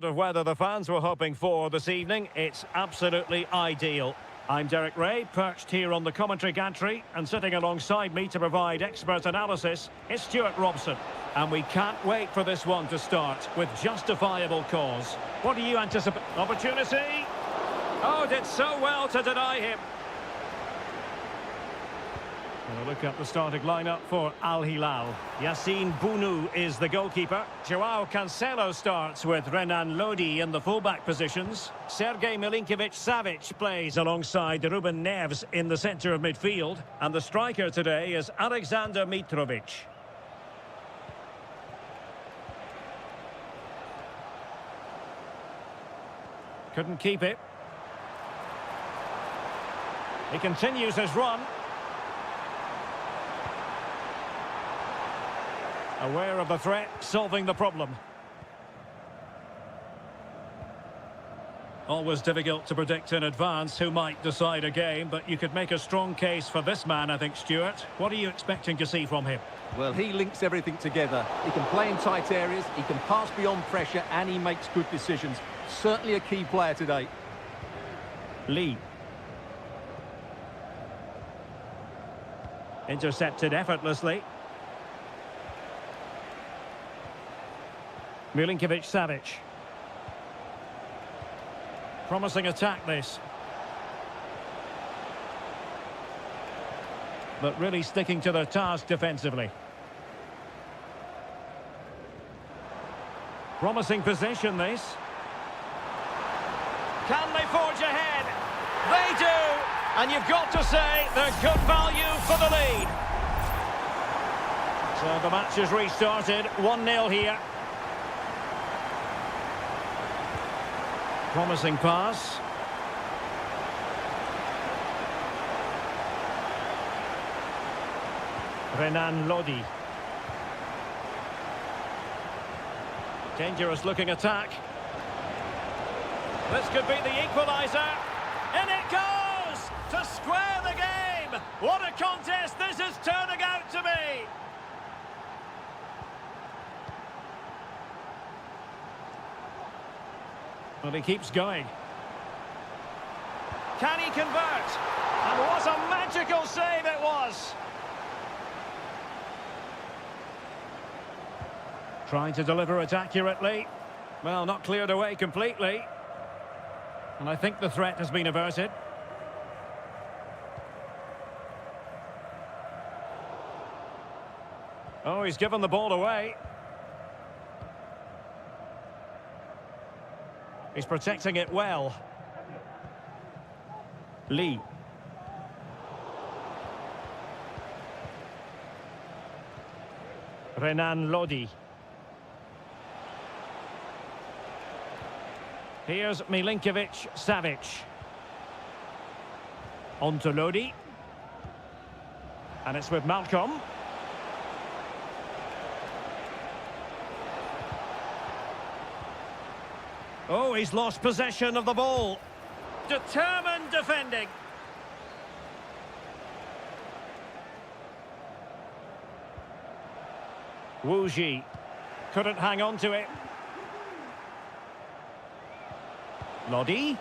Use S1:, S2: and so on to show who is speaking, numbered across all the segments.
S1: Of weather the fans were hoping for this evening, it's absolutely ideal. I'm Derek Ray, perched here on the commentary gantry, and sitting alongside me to provide expert analysis is Stuart Robson. And we can't wait for this one to start with justifiable cause. What do you anticipate? Opportunity! Oh, did so well to deny him. We'll look at the starting lineup for Al Hilal. Yassine Bounou is the goalkeeper. Joao Cancelo starts with Renan Lodi in the fullback positions. Sergej Milinkovic-Savic plays alongside Ruben Neves in the centre of midfield. And the striker today is Alexander Mitrovic. Couldn't keep it. He continues his run. Aware of the threat, solving the problem. Always difficult to predict in advance who might decide a game, but you could make a strong case for this man, I think, Stuart. What are you expecting to see from him?
S2: Well, he links everything together. He can play in tight areas, he can pass beyond pressure, and he makes good decisions. Certainly a key player today.
S1: Lee. Intercepted effortlessly. Milinkovic-Savic. Promising attack this. But really sticking to their task defensively. Promising possession this. Can they forge ahead? They do! And you've got to say they're good value for the lead. So the match is restarted, 1-0 here. Promising pass. Renan Lodi. Dangerous looking attack. This could be the equaliser. In it goes! To square the game! What a contest this is turning out to be! Well, he keeps going. Can he convert? And what a magical save it was! Trying to deliver it accurately. Well, not cleared away completely. And I think the threat has been averted. Oh, he's given the ball away. He's protecting it well. Lee. Renan Lodi. Here's Milinkovic-Savic. On to Lodi. And it's with Malcolm. Oh, he's lost possession of the ball. Determined defending. Wuji couldn't hang on to it. Lodi.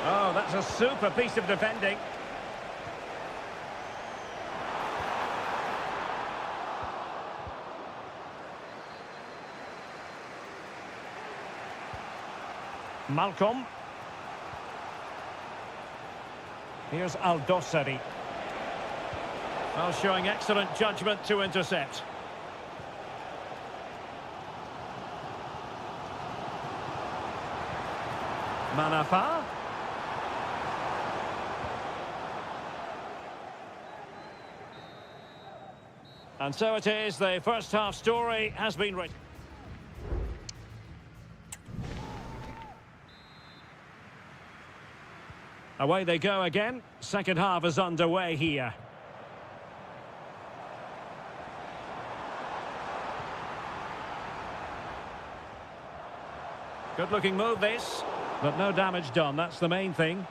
S1: Oh, that's a super piece of defending. Malcolm. Here's Al-Dossari. Well, showing excellent judgment to intercept. Manafa. And so it is, the first half story has been written. Away they go again. Second half is underway here. Good looking move this, but no damage done, that's the main thing.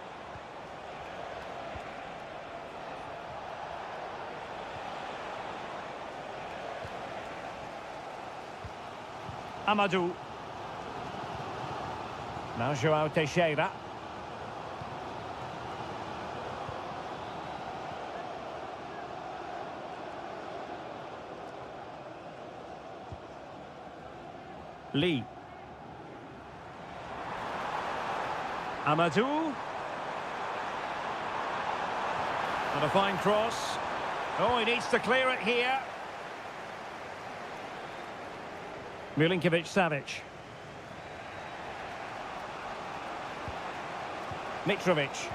S1: Amadou. Now João Teixeira. Lee. Amadou. And a fine cross. Oh, he needs to clear it here. Milinkovic-Savic. Mitrovic.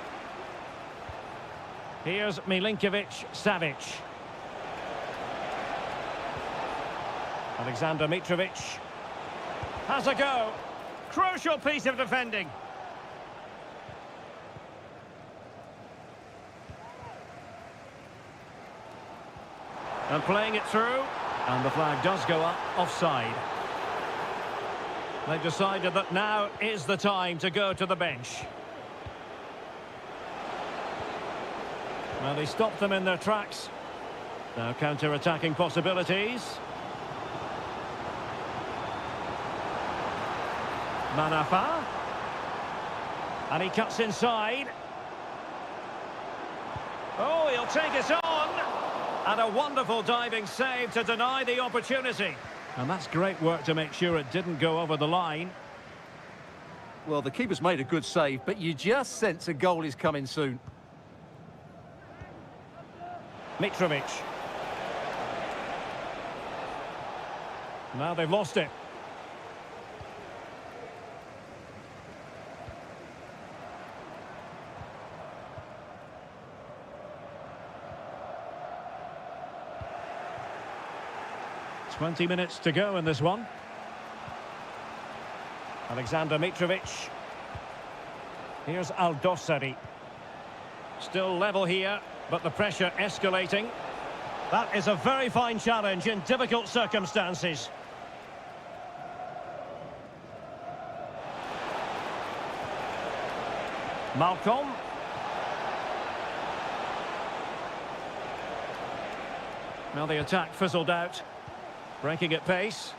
S1: Here's Milinkovic-Savic. Alexander Mitrovic. Has a go. Crucial piece of defending. And playing it through. And the flag does go up, offside. They've decided that now is the time to go to the bench. Well, they stopped them in their tracks. Now counter-attacking possibilities. Manafa. And he cuts inside. Oh, he'll take it on. And a wonderful diving save to deny the opportunity. And that's great work to make sure it didn't go over the line.
S2: Well, the keeper's made a good save, but you just sense a goal is coming soon.
S1: Mitrovic. Now they've lost it. Twenty minutes to go in this one. Alexander Mitrovic. Here's Aldosari. Still level here, but the pressure escalating. That is a very fine challenge in difficult circumstances. Malcolm. Now the attack fizzled out. Breaking at pace.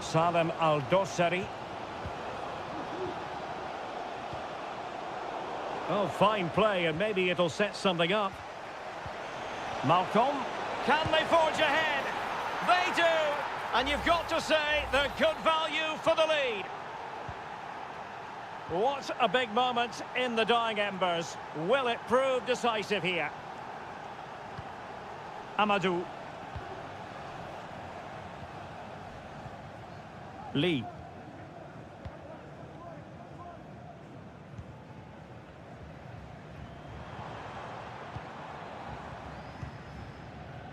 S1: Salem Aldosari. Oh, fine play, and maybe it'll set something up. Malcolm. Can they forge ahead? They do! And you've got to say they're good value for the lead. What a big moment in the dying embers. Will it prove decisive here? Amadou. Lee.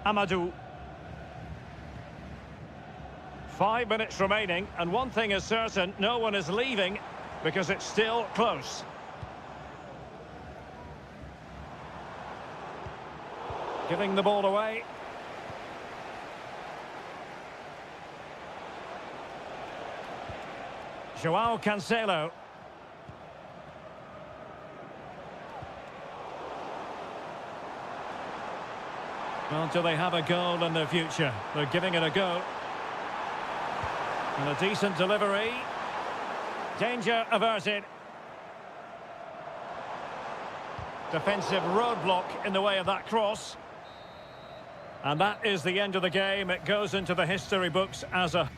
S1: Amadou. 5 minutes remaining, and one thing is certain, no one is leaving because it's still close. Giving the ball away. João Cancelo. Well, do they have a goal in their future? They're giving it a go. And a decent delivery. Danger averted. Defensive roadblock in the way of that cross. And that is the end of the game. It goes into the history books as a...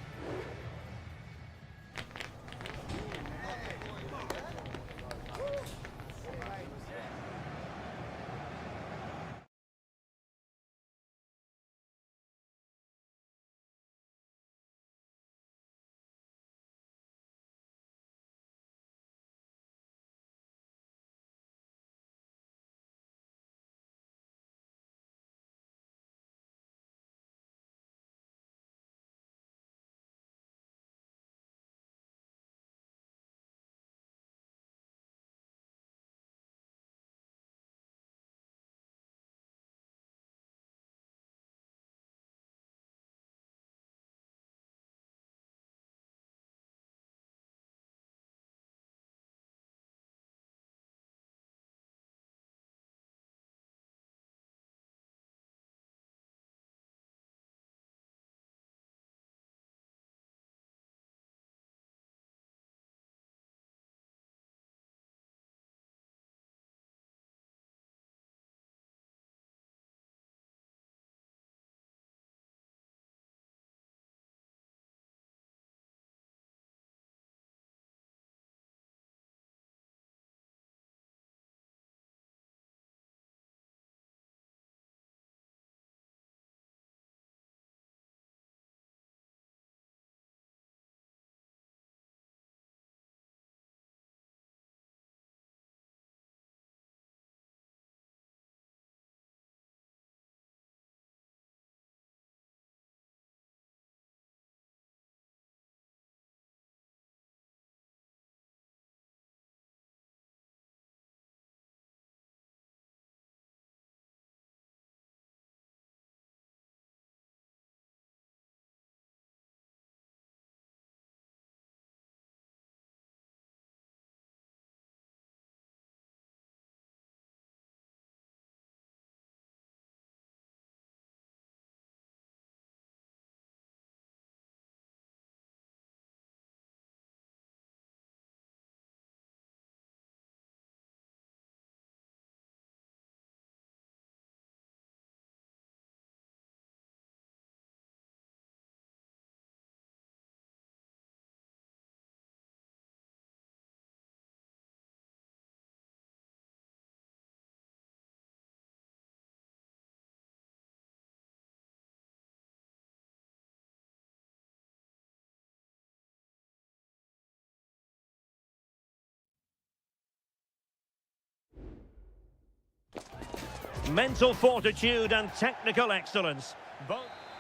S1: Mental fortitude and technical excellence.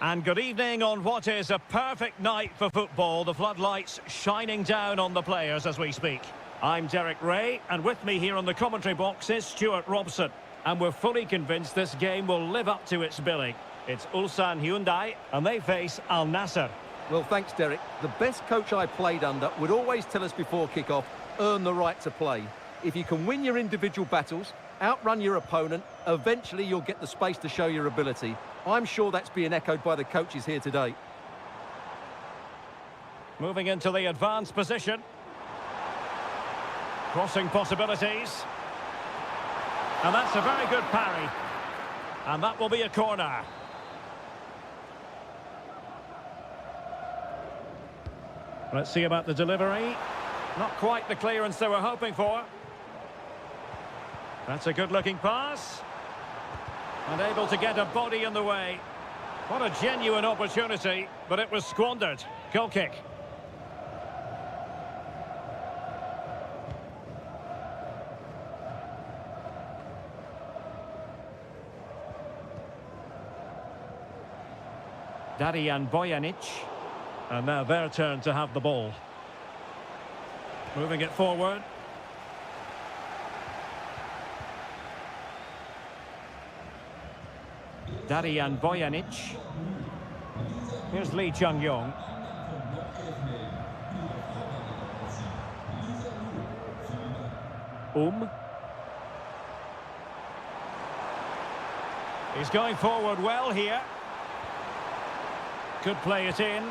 S1: And good evening on what is a perfect night for football. The floodlights shining down on the players as we speak. I'm Derek Ray, and with me here on the commentary box is Stuart Robson. And we're fully convinced this game will live up to its billing. It's Ulsan Hyundai, and they face Al Nassr.
S2: Well, thanks, Derek. The best coach I played under would always tell us before kick-off, earn the right to play. If you can win your individual battles, outrun your opponent, eventually you'll get the space to show your ability. I'm sure that's being echoed by the coaches here today.
S1: Moving into the advanced position. Crossing possibilities. And that's a very good parry. And that will be a corner. Let's see about the delivery. Not quite the clearance they were hoping for. That's a good-looking pass. And able to get a body in the way. What a genuine opportunity, but it was squandered. Goal kick. Darijan Bojanic. And now their turn to have the ball. Moving it forward. Darijan Bojanic. Here's Lee Chung-yong. He's going forward well here. Could play it in.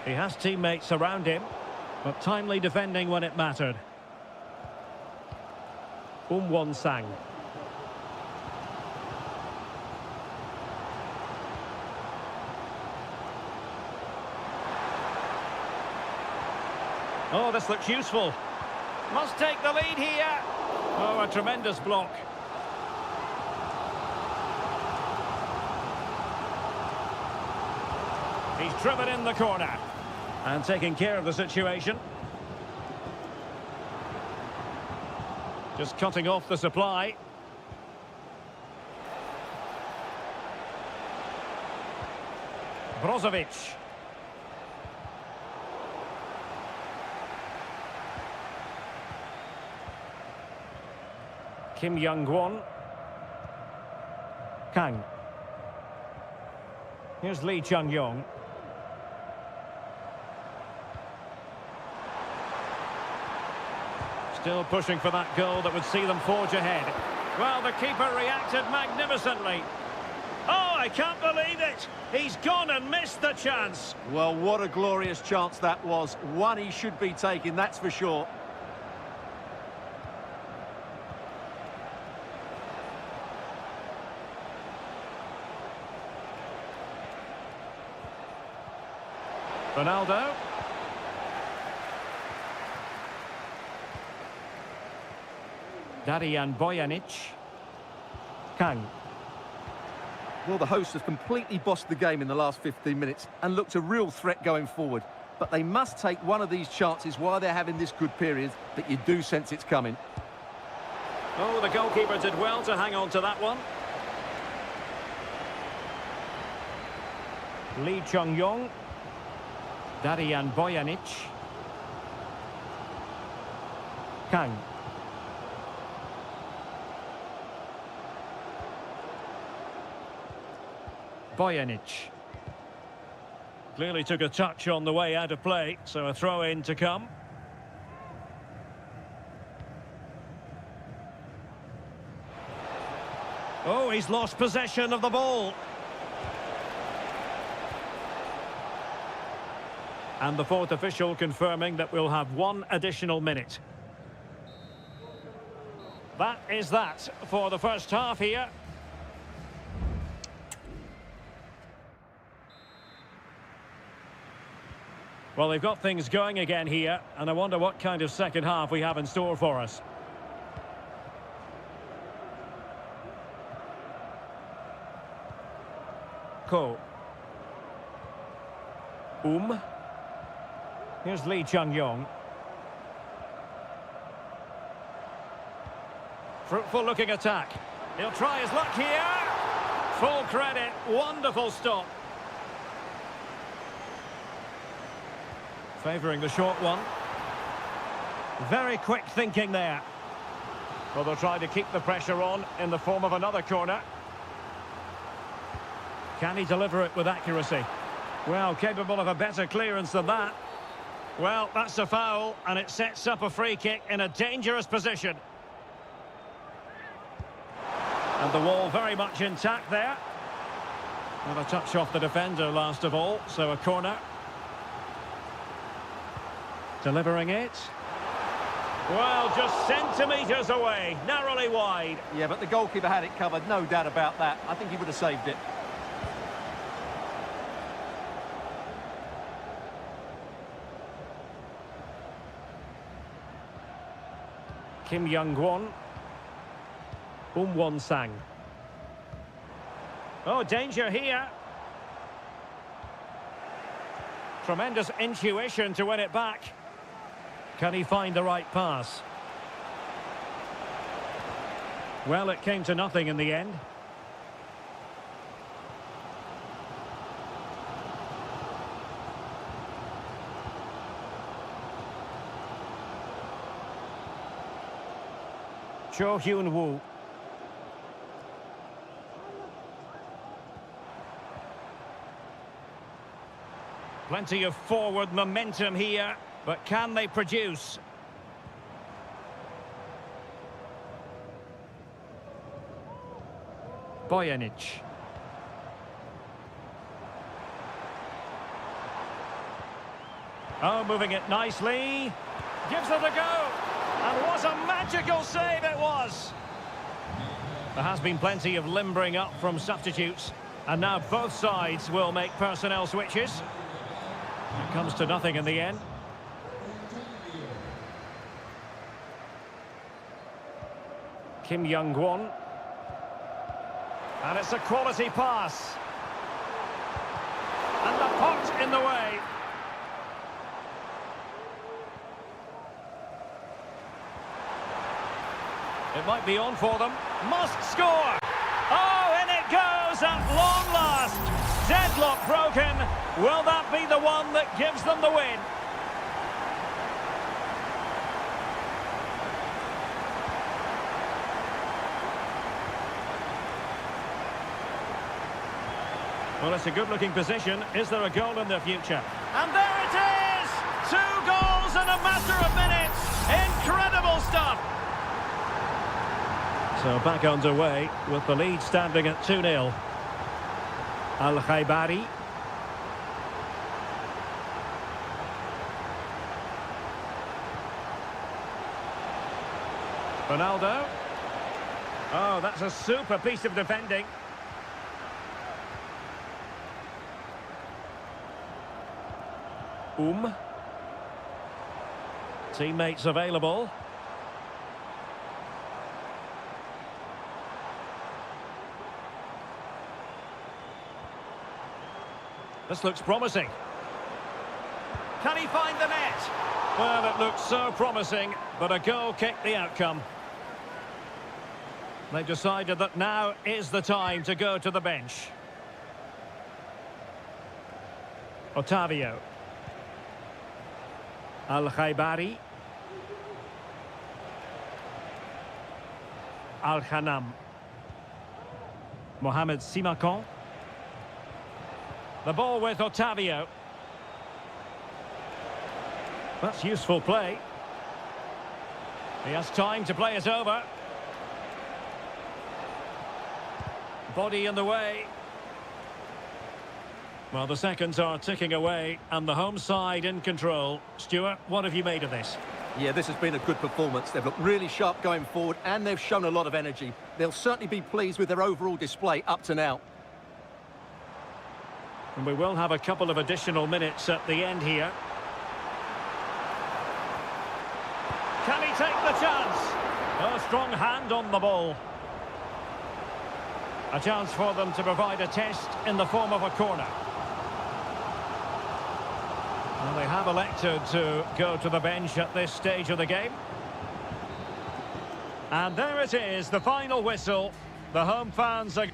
S1: He has teammates around him, but timely defending when it mattered. Won-sang. Oh, this looks useful. Must take the lead here. Oh, a tremendous block. He's driven in the corner. And taking care of the situation. Just cutting off the supply. Brozovic. Kim Young-won. Kang. Here's Lee Chung-yong. Still pushing for that goal that would see them forge ahead. Well, the keeper reacted magnificently. Oh, I can't believe it! He's gone and missed the chance.
S2: Well, what a glorious chance that was. One he should be taking, that's for sure.
S1: Ronaldo. Darijan Bojanic. Kang.
S2: Well, the hosts have completely bossed the game in the last 15 minutes and looked a real threat going forward. But they must take one of these chances while they're having this good period that you do sense it's coming.
S1: Oh, the goalkeeper did well to hang on to that one. Lee Chung-yong. Darijan Bojanic. Kang. Bojanic. Clearly took a touch on the way out of play, so a throw-in to come. Oh, he's lost possession of the ball. And the fourth official confirming that we'll have one additional minute. That is that for the first half here. Well, they've got things going again here, and I wonder what kind of second half we have in store for us. Ko. Here's Lee Chung-yong. Fruitful looking attack. He'll try his luck here. Full credit. Wonderful stop. Favouring the short one. Very quick thinking there. Well, they'll try to keep the pressure on in the form of another corner. Can he deliver it with accuracy? Well, capable of a better clearance than that. Well, that's a foul, and it sets up a free kick in a dangerous position. And the wall very much intact there. Well, a touch off the defender last of all, so a corner. Delivering it. Well, just centimetres away, narrowly wide.
S2: Yeah, but the goalkeeper had it covered, no doubt about that. I think he would have saved it.
S1: Kim Young-won. Won-sang. Oh, danger here. Tremendous intuition to win it back. Can he find the right pass? Well, it came to nothing in the end. Cho Hyun-woo. Plenty of forward momentum here, but can they produce? Bojanic. Oh, moving it nicely. Gives it a go. And what a magical save it was. There has been plenty of limbering up from substitutes. And now both sides will make personnel switches. It comes to nothing in the end. Kim Young-won. And it's a quality pass. And the pot in the way. It might be on for them. Must score! Oh, and it goes at long last. Deadlock broken. Will that be the one that gives them the win? Well, it's a good-looking position. Is there a goal in the future? And there it is! 2 goals in a matter of minutes. Incredible stuff. So back underway with the lead standing at 2-0. Al-Khaibari. Ronaldo. Oh, that's a super piece of defending. Teammates available. This looks promising. Can he find the net? Well, it looks so promising, but a goal kicked the outcome. They've decided that now is the time to go to the bench. Otavio. Al-Khaibari. Al-Khanam. Mohamed Simakan. The ball with Otavio. That's useful play. He has time to play it over. Body in the way. Well, the seconds are ticking away and the home side in control. Stuart, what have you made of this?
S2: Yeah, this has been a good performance. They've looked really sharp going forward and they've shown a lot of energy. They'll certainly be pleased with their overall display up to now.
S1: And we will have a couple of additional minutes at the end here. Can he take the chance? A strong hand on the ball. A chance for them to provide a test in the form of a corner. And they have elected to go to the bench at this stage of the game. And there it is, the final whistle. The home fans are...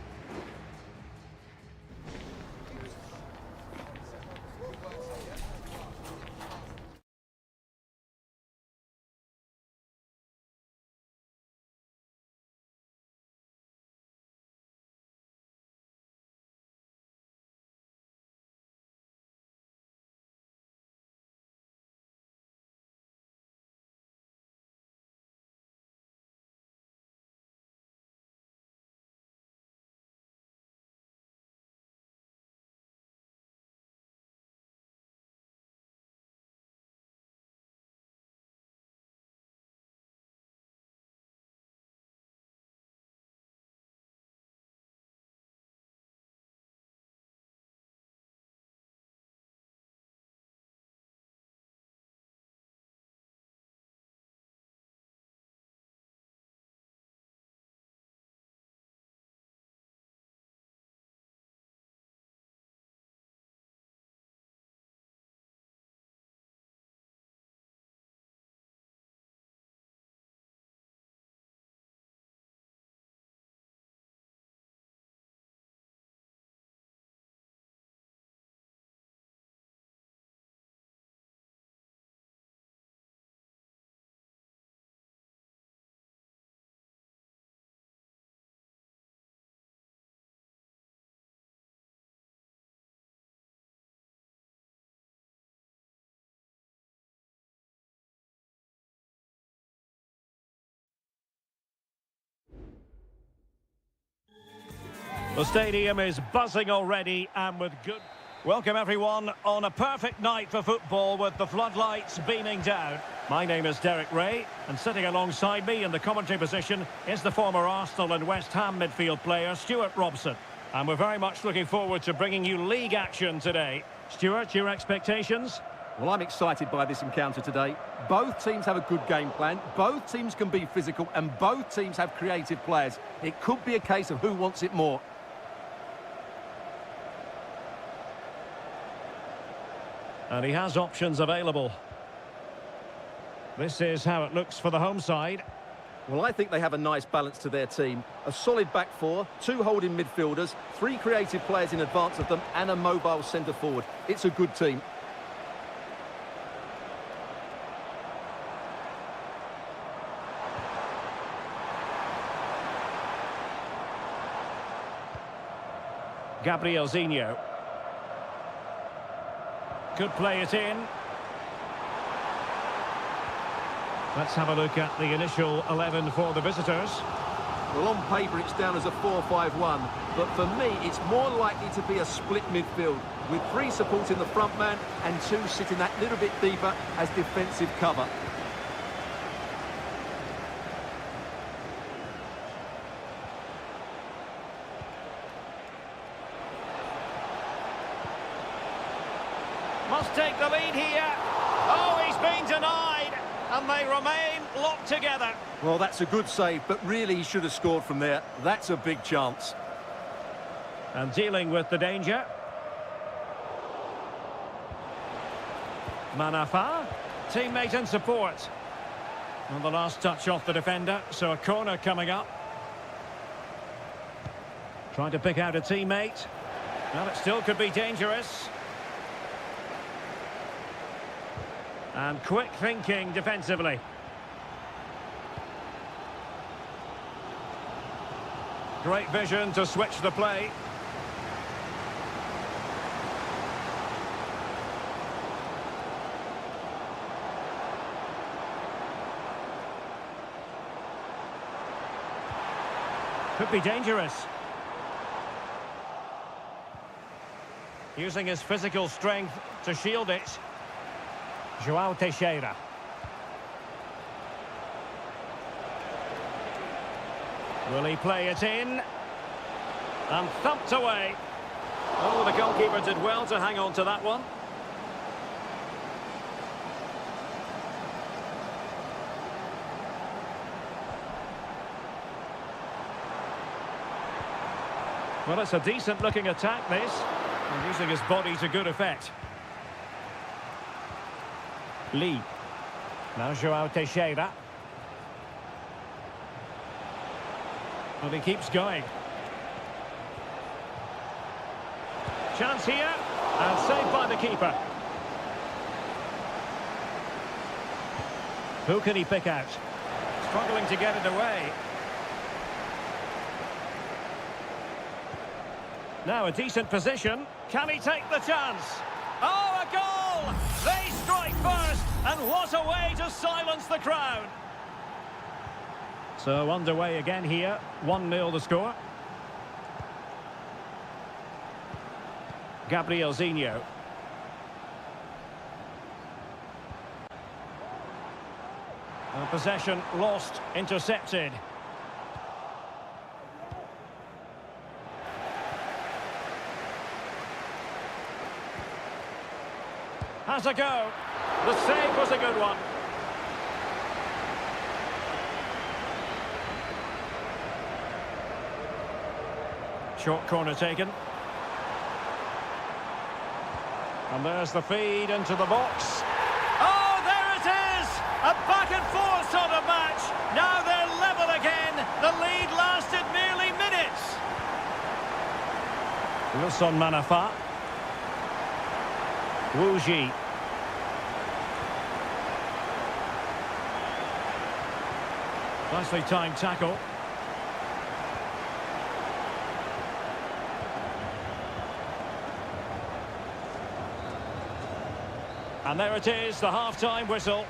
S1: The stadium is buzzing already and with good... Welcome everyone on a perfect night for football with the floodlights beaming down. My name is Derek Ray and sitting alongside me in the commentary position is the former Arsenal and West Ham midfield player Stuart Robson. And we're very much looking forward to bringing you league action today. Stuart, your expectations?
S2: Well, I'm excited by this encounter today. Both teams have a good game plan, both teams can be physical and both teams have creative players. It could be a case of who wants it more.
S1: And he has options available. This is how it looks for the home side.
S2: Well, I think they have a nice balance to their team. A solid back four, two holding midfielders, three creative players in advance of them, and a mobile centre-forward. It's a good team.
S1: Gabriel Zinho. Could play it in. Let's have a look at the initial 11 for the visitors.
S2: Well, on paper it's down as a 4-5-1, but for me it's more likely to be a split midfield, with three supporting the front man and two sitting that little bit deeper as defensive cover.
S1: Must take the lead here. Oh, he's been denied. And they remain locked together.
S2: Well, that's a good save, but really he should have scored from there. That's a big chance.
S1: And dealing with the danger. Manafa. Teammate and support. And the last touch off the defender, so a corner coming up. Trying to pick out a teammate. Well, it still could be dangerous. And quick thinking defensively. Great vision to switch the play. Could be dangerous. Using his physical strength to shield it. João Teixeira. Will he play it in? And thumped away. Oh, the goalkeeper did well to hang on to that one. Well, it's a decent-looking attack, this. And using his body to good effect. Lee. Now Joao Teixeira. Well, he keeps going. Chance here. And saved by the keeper. Who can he pick out? Struggling to get it away. Now a decent position. Can he take the chance? Oh, a goal! They strike first, and what a way to silence the crowd. So underway again here. 1-0 the score. Gabriel Zinho. Possession lost, intercepted. Has a go. The save was a good one. Short corner taken. And there's the feed into the box. Oh, there it is! A back-and-forth sort of match. Now they're level again. The lead lasted merely minutes. Wilson Manafa. Wu Ji. Nicely timed tackle. And there it is, the half-time whistle.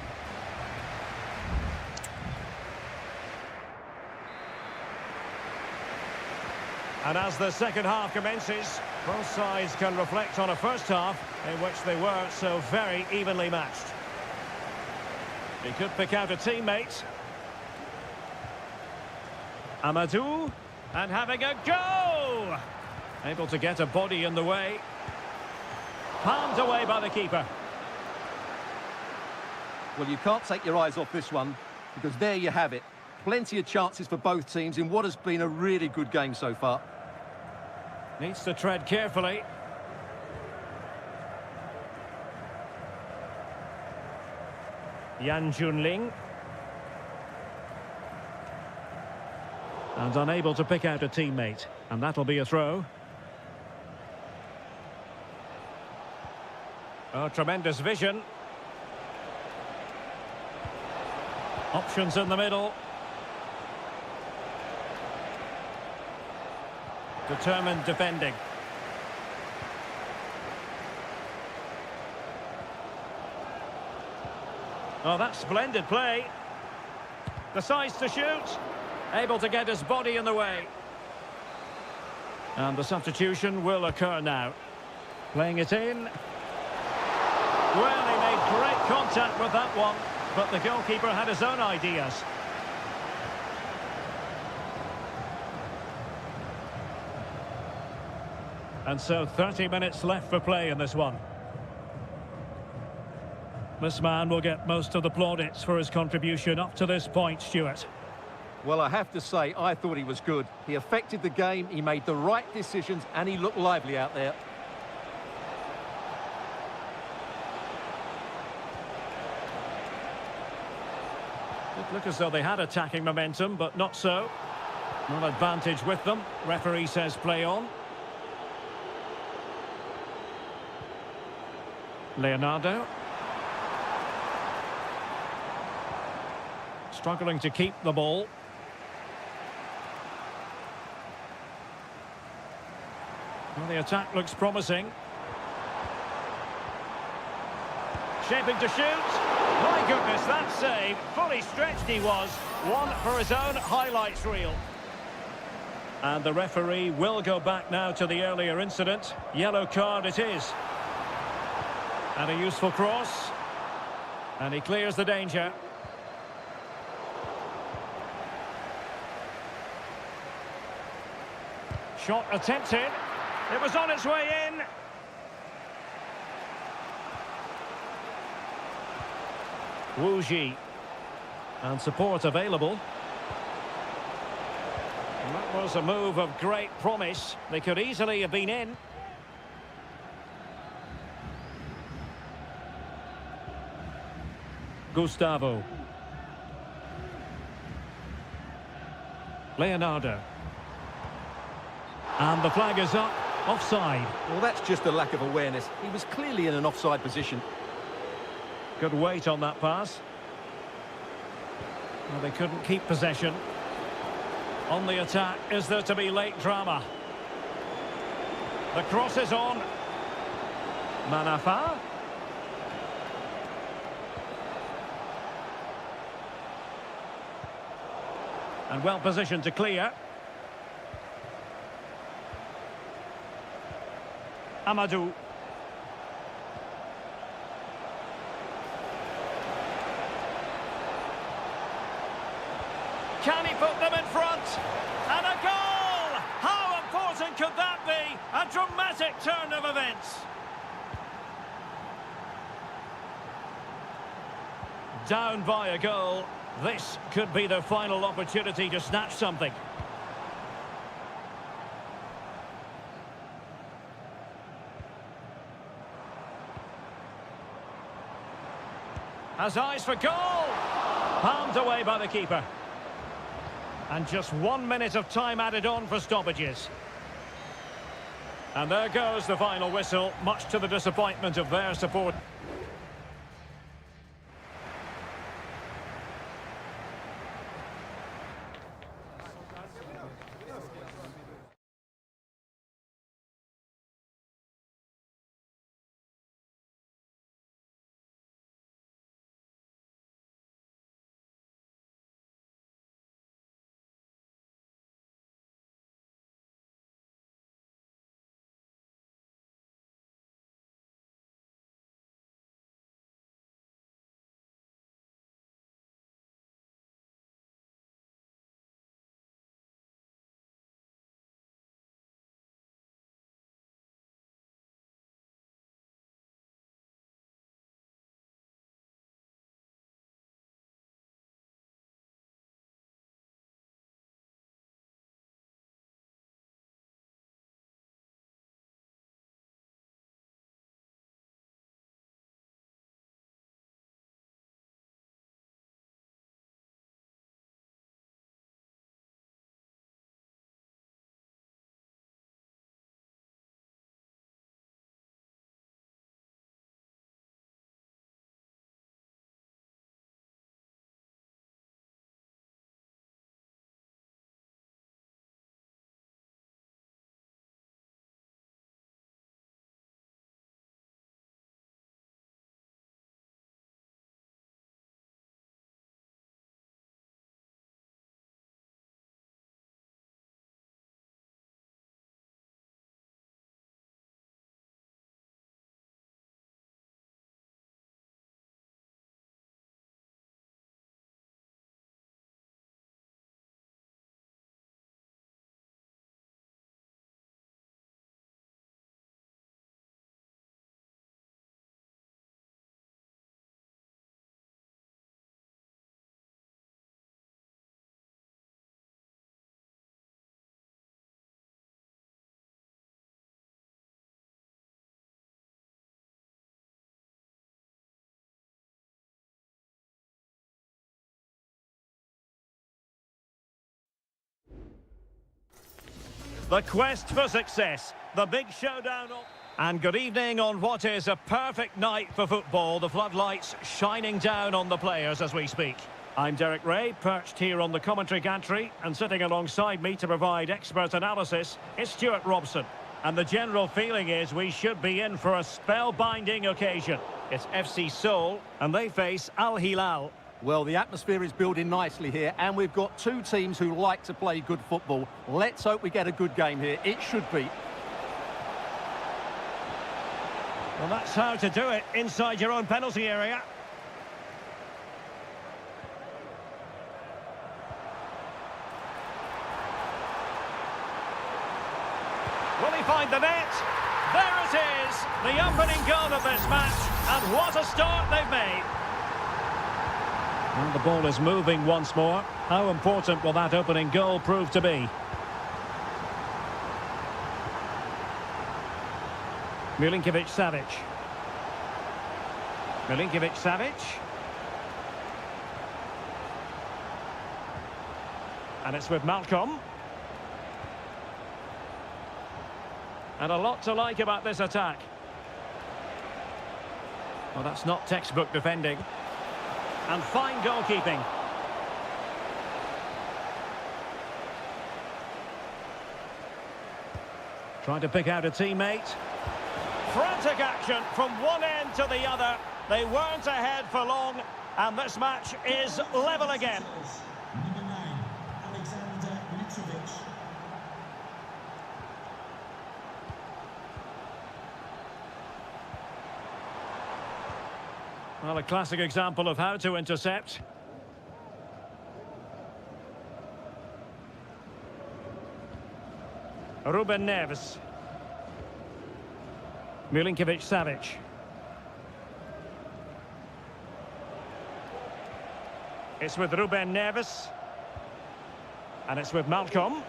S1: And as the second half commences, both sides can reflect on a first half in which they were so very evenly matched. He could pick out a teammate. Amadou, and having a go! Able to get a body in the way. Palmed away by the keeper.
S2: Well, you can't take your eyes off this one, because there you have it. Plenty of chances for both teams in what has been a really good game so far.
S1: Needs to tread carefully. Yan Junling. And unable to pick out a teammate. And that'll be a throw. Oh, tremendous vision. Options in the middle. Determined defending. Oh, that's splendid play. Decides to shoot. Able to get his body in the way. And the substitution will occur now. Playing it in. Well, he made great contact with that one, but the goalkeeper had his own ideas. And so 30 minutes left for play in this one. This man will get most of the plaudits for his contribution up to this point, Stuart.
S2: Well, I have to say, I thought he was good. He affected the game, he made the right decisions, and he looked lively out there.
S1: It looked as though they had attacking momentum, but not so. No advantage with them. Referee says play on. Leonardo. Struggling to keep the ball. Well, the attack looks promising. Shaping to shoot. My goodness, that save. Fully stretched he was. One for his own highlights reel. And the referee will go back now to the earlier incident. Yellow card it is. And a useful cross. And he clears the danger. Shot attempted. It was on its way in. Wu Ji. And support available. That was a move of great promise. They could easily have been in. Gustavo. Leonardo. And the flag is up. Offside.
S2: Well, that's just a lack of awareness. He was clearly in an offside position.
S1: Good weight on that pass. Well, they couldn't keep possession. On the attack, is there to be late drama? The cross is on. Manafa. And well positioned to clear. Amadou. Can he put them in front? And a goal! How important could that be? A dramatic turn of events. Down by a goal. This could be the final opportunity to snatch something. Has eyes for goal! Palmed away by the keeper. And just 1 minute of time added on for stoppages. And there goes the final whistle, much to the disappointment of their support. The quest for success, the big showdown. And good evening on what is a perfect night for football. The floodlights shining down on the players as we speak. I'm Derek Ray, perched here on the commentary gantry, and sitting alongside me to provide expert analysis is Stuart Robson. And the general feeling is we should be in for a spellbinding occasion. It's FC Seoul, and they face Al Hilal.
S2: Well, the atmosphere is building nicely here, and we've got two teams who like to play good football. Let's hope we get a good game here. It should be.
S1: Well, that's how to do it inside your own penalty area. Will he find the net? There it is, the opening goal of this match, and what a start they've made. And the ball is moving once more. How important will that opening goal prove to be? Milinkovic-Savic. Milinkovic-Savic. And it's with Malcolm. And a lot to like about this attack. Well, that's not textbook defending. And fine goalkeeping. Trying to pick out a teammate. Frantic action from one end to the other. They weren't ahead for long, and this match is level again. Well, a classic example of how to intercept. Ruben Neves. Milinkovic-Savic. It's with Ruben Neves. And it's with Malcolm.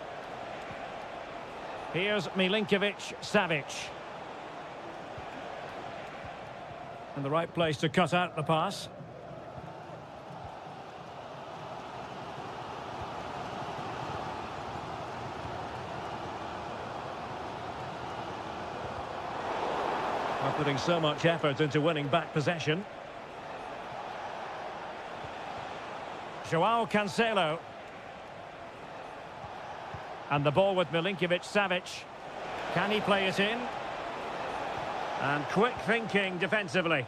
S1: Here's Milinkovic-Savic. And the right place to cut out the pass. They're putting so much effort into winning back possession. Joao Cancelo. And the ball with Milinkovic-Savic. Can he play it in? And quick thinking defensively.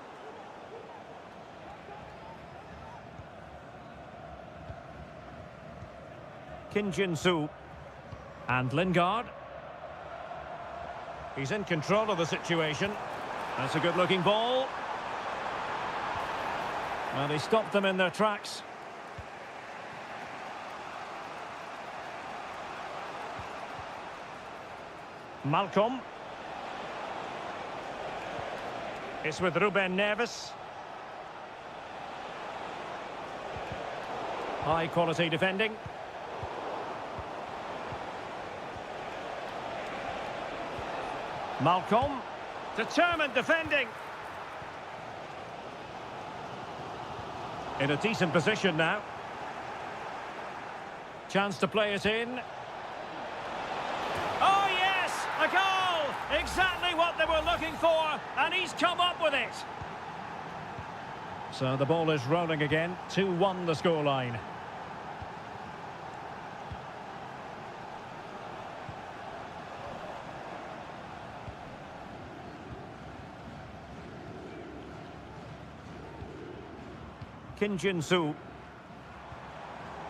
S1: Kim Jin-soo. And Lingard. He's in control of the situation. That's a good-looking ball. Well, he stopped them in their tracks. Malcolm. It's with Ruben Neves. High-quality defending. Malcolm. Determined defending. In a decent position now. Chance to play it in. Oh, yes! A goal! Exactly what they were looking for, and he's come up with it. So the ball is rolling again. 2-1 the scoreline. Kim Jin-soo.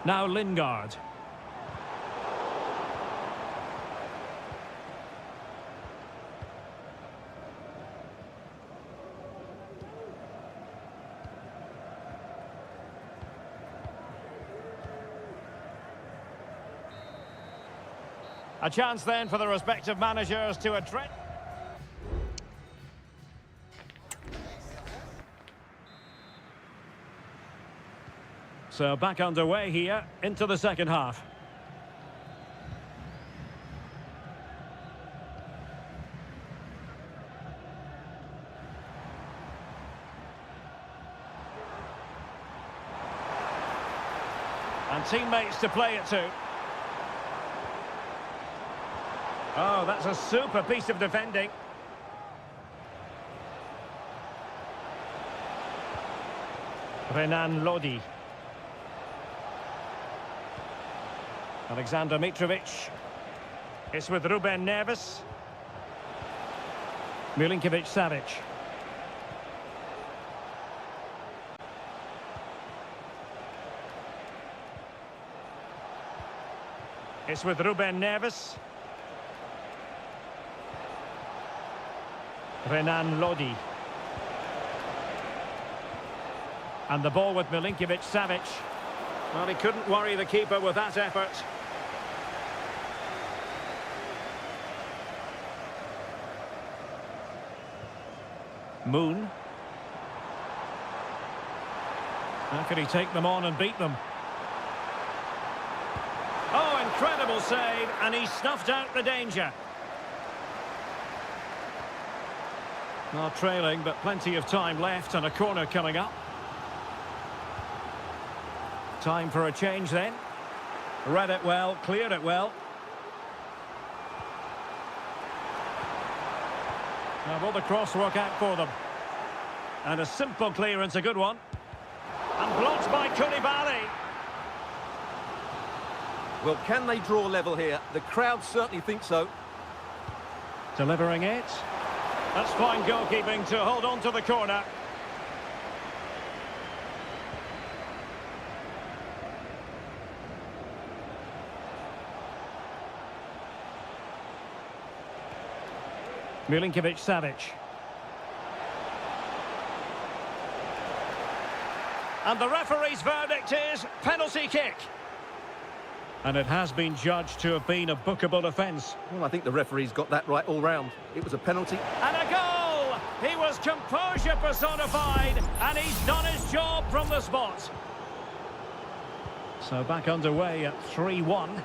S1: Now Lingard. A chance then for the respective managers to address. So back underway here into the second half. And teammates to play it to. Oh, that's a super piece of defending. Renan Lodi. Alexander Mitrovic. It's with Ruben Neves. Milinkovic-Savic. It's with Ruben Neves. Renan Lodi. And the ball with Milinkovic-Savic. Well, he couldn't worry the keeper with that effort. Moon. How could he take them on and beat them? Oh, incredible save, and he snuffed out the danger. Not trailing, but plenty of time left and a corner coming up. Time for a change then. Read it well, cleared it well. Now will the cross work out for them? And a simple clearance, a good one. And blocked by Koulibaly.
S2: Well, can they draw level here? The crowd certainly think so.
S1: Delivering it. That's fine goalkeeping to hold on to the corner. Milinkovic-Savic. And the referee's verdict is penalty kick. And it has been judged to have been a bookable offence.
S2: Well, I think the referee's got that right all round. It was a penalty.
S1: And a goal! He was composure personified, and he's done his job from the spot. So back underway at 3-1.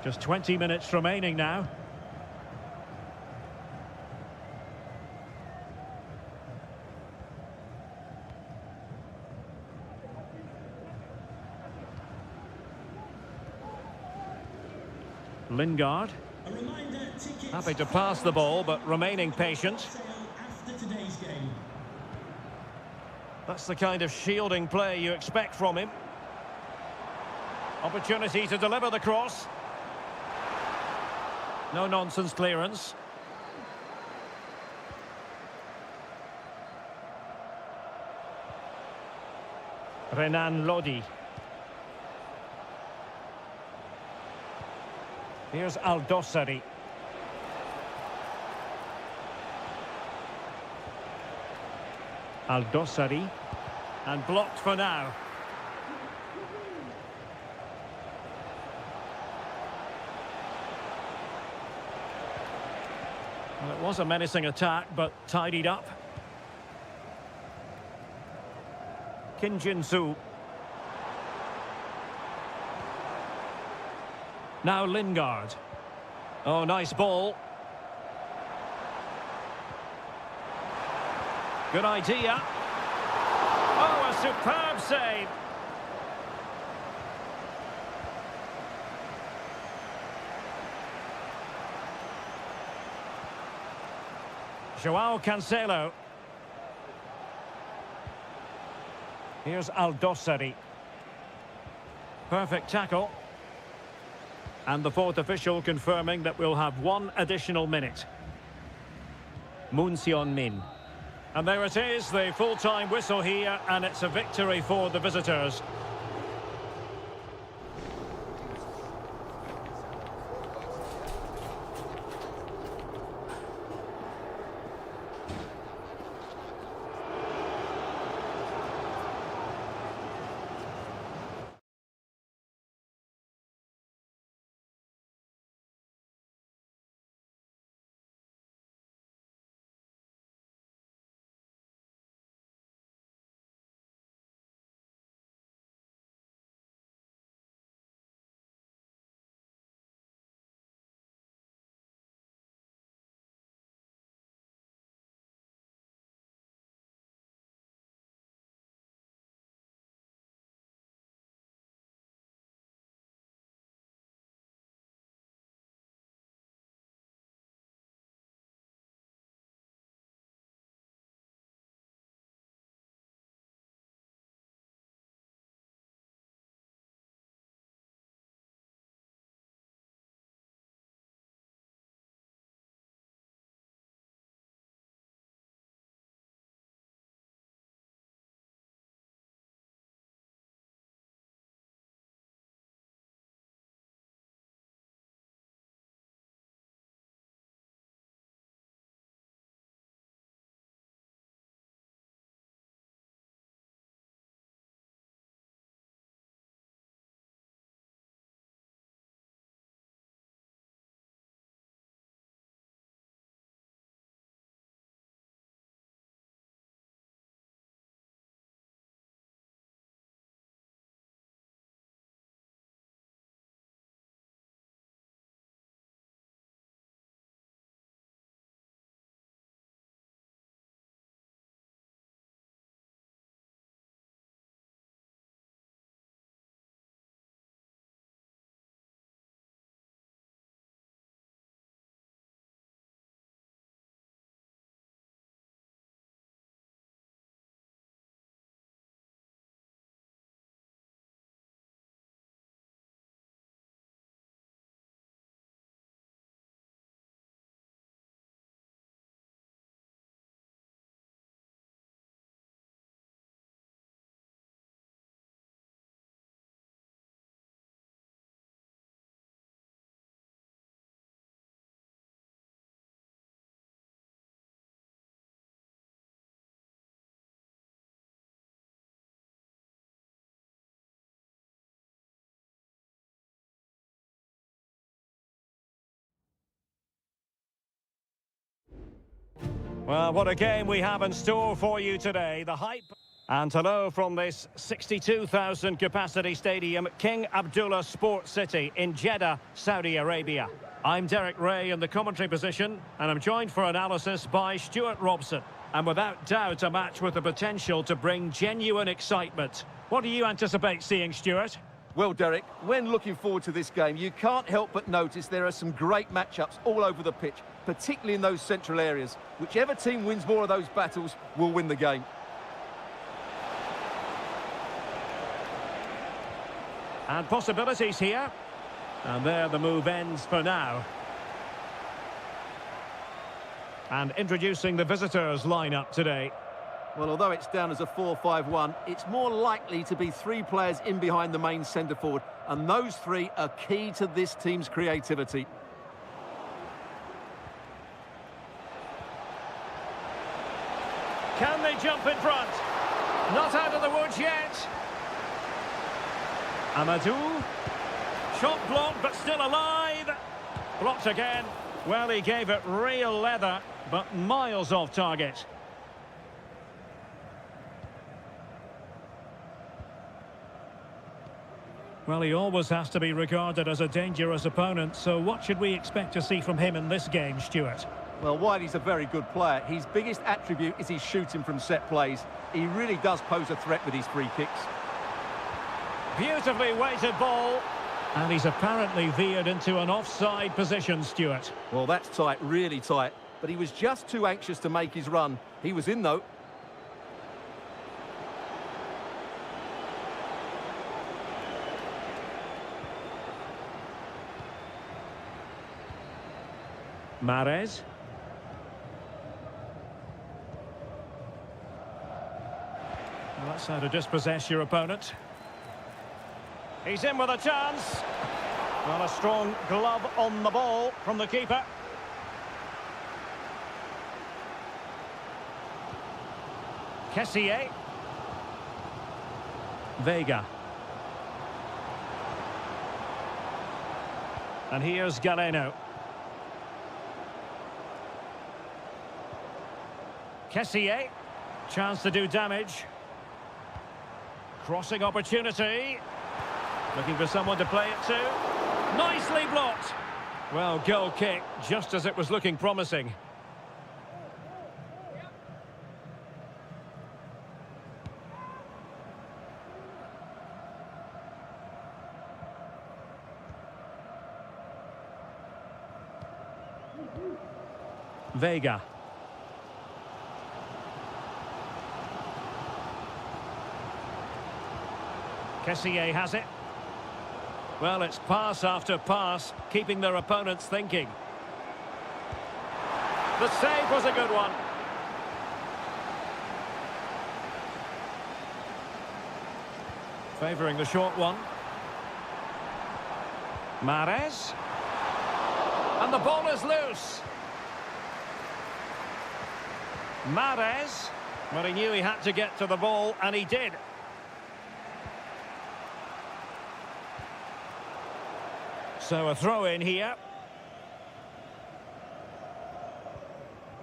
S1: Just 20 minutes remaining now. Lingard. Happy to pass the ball, but remaining patient. That's the kind of shielding play you expect from him. Opportunity to deliver the cross. No nonsense clearance. Renan Lodi. Here's Al-Dossari. Al-Dossari. And blocked for now. Well, it was a menacing attack, but tidied up. Kim Jin-soo. Now Lingard. Oh, nice ball. Good idea. Oh, a superb save. João Cancelo. Here's Al-Dossari. Perfect tackle. And the fourth official confirming that we'll have one additional minute. Moon Seon-min. And there it is, the full-time whistle here, and it's a victory for the visitors. Well, what a game we have in store for you today. The hype. And hello from this 62,000 capacity stadium, King Abdullah Sports City in Jeddah, Saudi Arabia. I'm Derek Ray in the commentary position, and I'm joined for analysis by Stuart Robson. And without doubt, a match with the potential to bring genuine excitement. What do you anticipate seeing, Stuart?
S2: Well, Derek, when looking forward to this game, you can't help but notice there are some great matchups all over the pitch, particularly in those central areas. Whichever team wins more of those battles will win the game.
S1: And possibilities here. And there the move ends for now. And introducing the visitors lineup today.
S2: Well, although it's down as a 4-5-1, it's more likely to be three players in behind the main centre forward. And those three are key to this team's creativity.
S1: Can they jump in front? Not out of the woods yet. Amadou. Shot blocked, but still alive. Blocked again. Well, he gave it real leather, but miles off target. Well, he always has to be regarded as a dangerous opponent, so what should we expect to see from him in this game, Stuart?
S2: Well, while he's a very good player, his biggest attribute is his shooting from set plays. He really does pose a threat with his free kicks.
S1: Beautifully weighted ball. And he's apparently veered into an offside position, Stuart.
S2: Well, that's tight, really tight. But he was just too anxious to make his run. He was in, though.
S1: Mahrez. Well, that's how to dispossess your opponent. He's in with a chance. Well, a strong glove on the ball from the keeper. Kessié. Vega. And here's Galeno. Kessié. Chance to do damage. Crossing opportunity. Looking for someone to play it to. Nicely blocked. Well, goal kick, just as it was looking promising. Vega. Kessié has it. Well, it's pass after pass, keeping their opponents thinking. The save was a good one. Favouring the short one. Mahrez. And the ball is loose. Mahrez. Well, he knew he had to get to the ball, and he did. So a throw in here.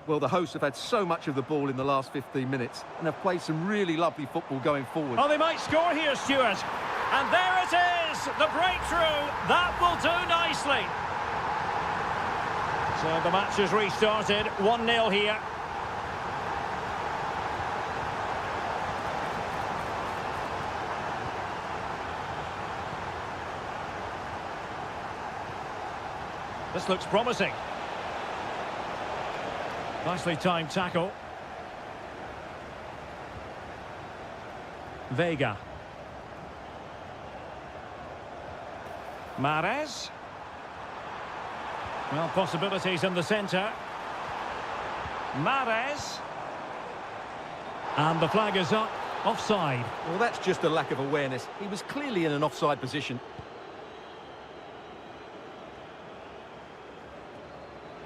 S2: Well, the hosts have had so much of the ball in the last 15 minutes and have played some really lovely football going forward.
S1: Oh, they might score here, Stuart. And there it is, the breakthrough. That will do nicely. So the match has restarted, 1-0 here. This looks promising. Nicely timed tackle. Vega. Mahrez. Well, possibilities in the centre. Mahrez. And the flag is up. Offside.
S2: Well, that's just a lack of awareness. He was clearly in an offside position.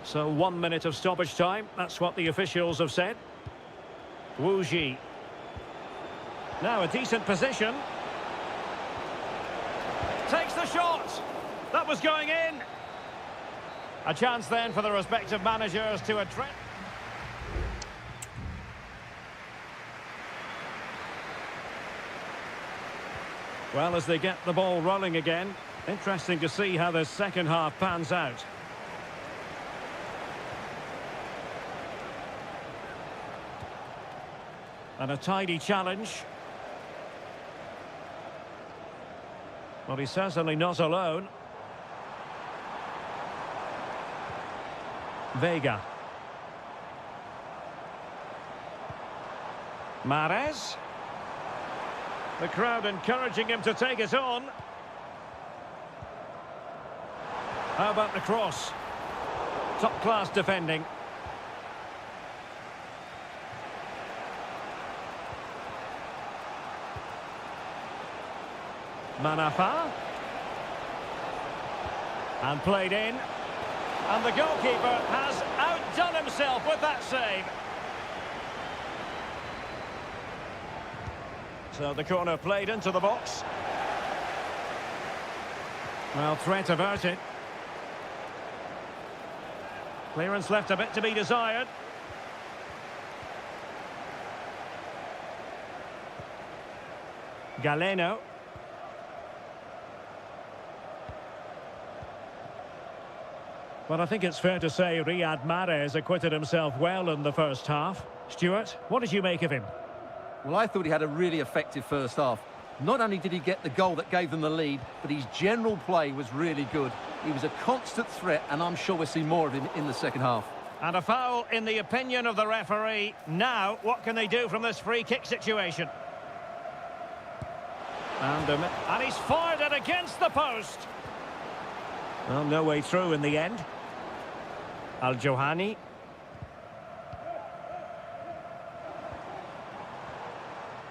S1: So 1 minute of stoppage time. That's what the officials have said. Wu Ji. Now a decent position. Takes the shot. That was going in. A chance then for the respective managers to address. Well, as they get the ball rolling again, interesting to see how the second half pans out. And a tidy challenge. Well, he's certainly not alone. Vega. Mahrez. The crowd encouraging him to take it on. How about the cross? Top-class defending. Manafa. And played in. And the goalkeeper has outdone himself with that save. So the corner played into the box. Well, threat averted. Clearance left a bit to be desired. Galeno. Well, I think it's fair to say Riyad Mahrez acquitted himself well in the first half. Stuart, what did you make of him?
S2: Well, I thought he had a really effective first half. Not only did he get the goal that gave them the lead, but his general play was really good. He was a constant threat, and I'm sure we'll see more of him in the second half.
S1: And a foul in the opinion of the referee. Now, what can they do from this free kick situation? And he's fired it against the post. Well, no way through in the end. Al-Johani.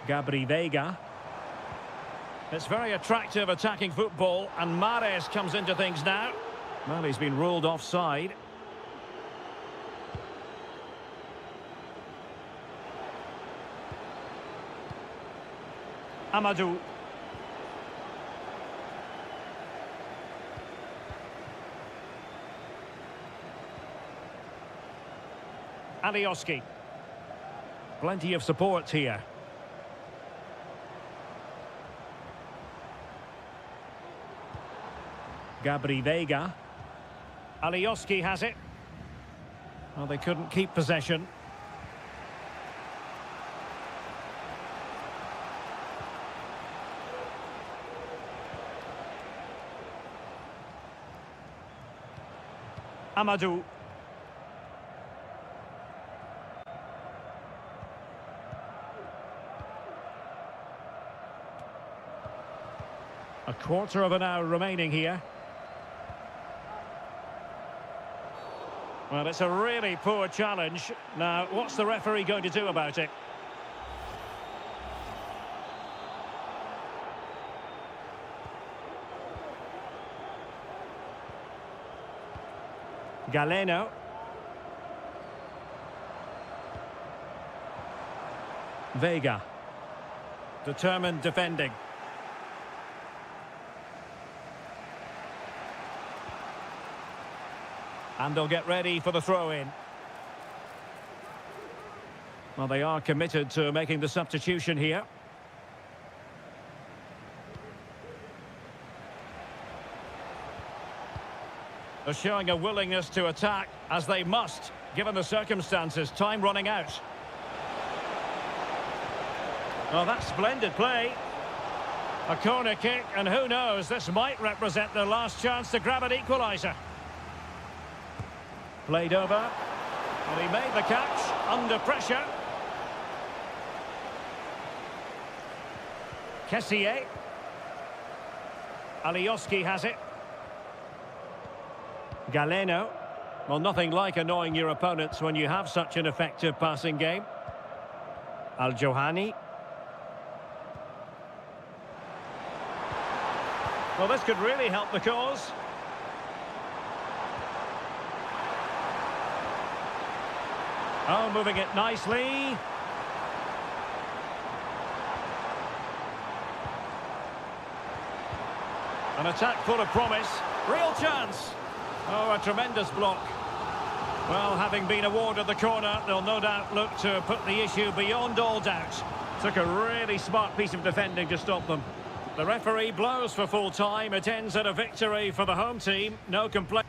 S1: Gabri Vega. It's very attractive attacking football, and Mahrez comes into things now. Well, he's been ruled offside. Amadou. Alioski. Plenty of support here. Gabri Vega. Alioski has it. Well, they couldn't keep possession. Amadou. A quarter of an hour remaining here. Well, it's a really poor challenge. Now, what's the referee going to do about it? Galeno. Vega. Determined defending. And they'll get ready for the throw-in. Well, they are committed to making the substitution here. They're showing a willingness to attack, as they must, given the circumstances. Time running out. Well, that's splendid play. A corner kick, and who knows, this might represent their last chance to grab an equaliser. Played over. Well, he made the catch under pressure. Kessié. Alioski has it. Galeno. Well, nothing like annoying your opponents when you have such an effective passing game. Al-Johani. Well, this could really help the cause. Oh, moving it nicely. An attack full of promise. Real chance. Oh, a tremendous block. Well, having been awarded the corner, they'll no doubt look to put the issue beyond all doubt. Took a really smart piece of defending to stop them. The referee blows for full time. It ends in a victory for the home team. No complaint.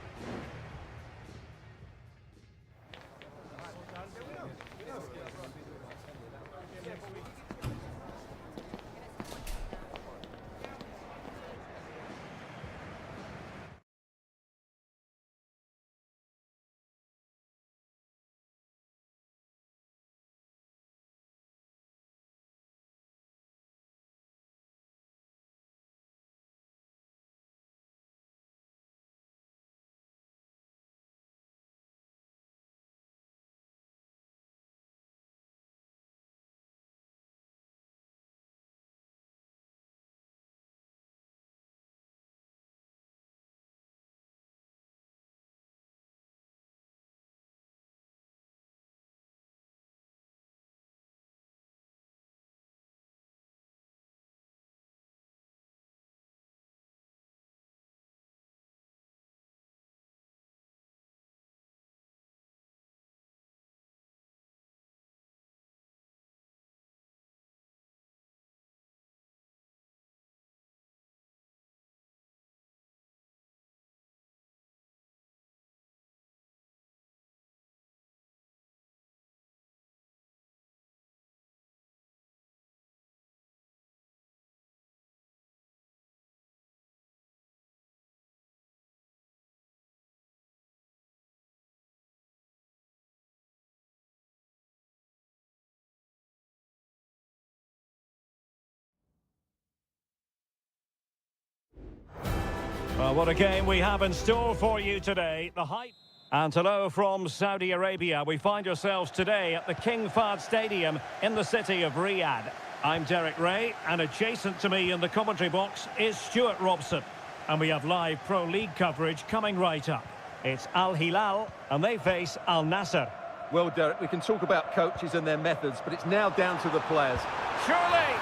S1: Well, what a game we have in store for you today. The hype. And hello from Saudi Arabia. We find ourselves today at the King Fahd Stadium in the city of Riyadh. I'm Derek Ray, and adjacent to me in the commentary box is Stuart Robson. And we have live Pro League coverage coming right up. It's Al Hilal, and they face Al Nassr.
S2: Well, Derek, we can talk about coaches and their methods, but it's now down to the players.
S1: Surely,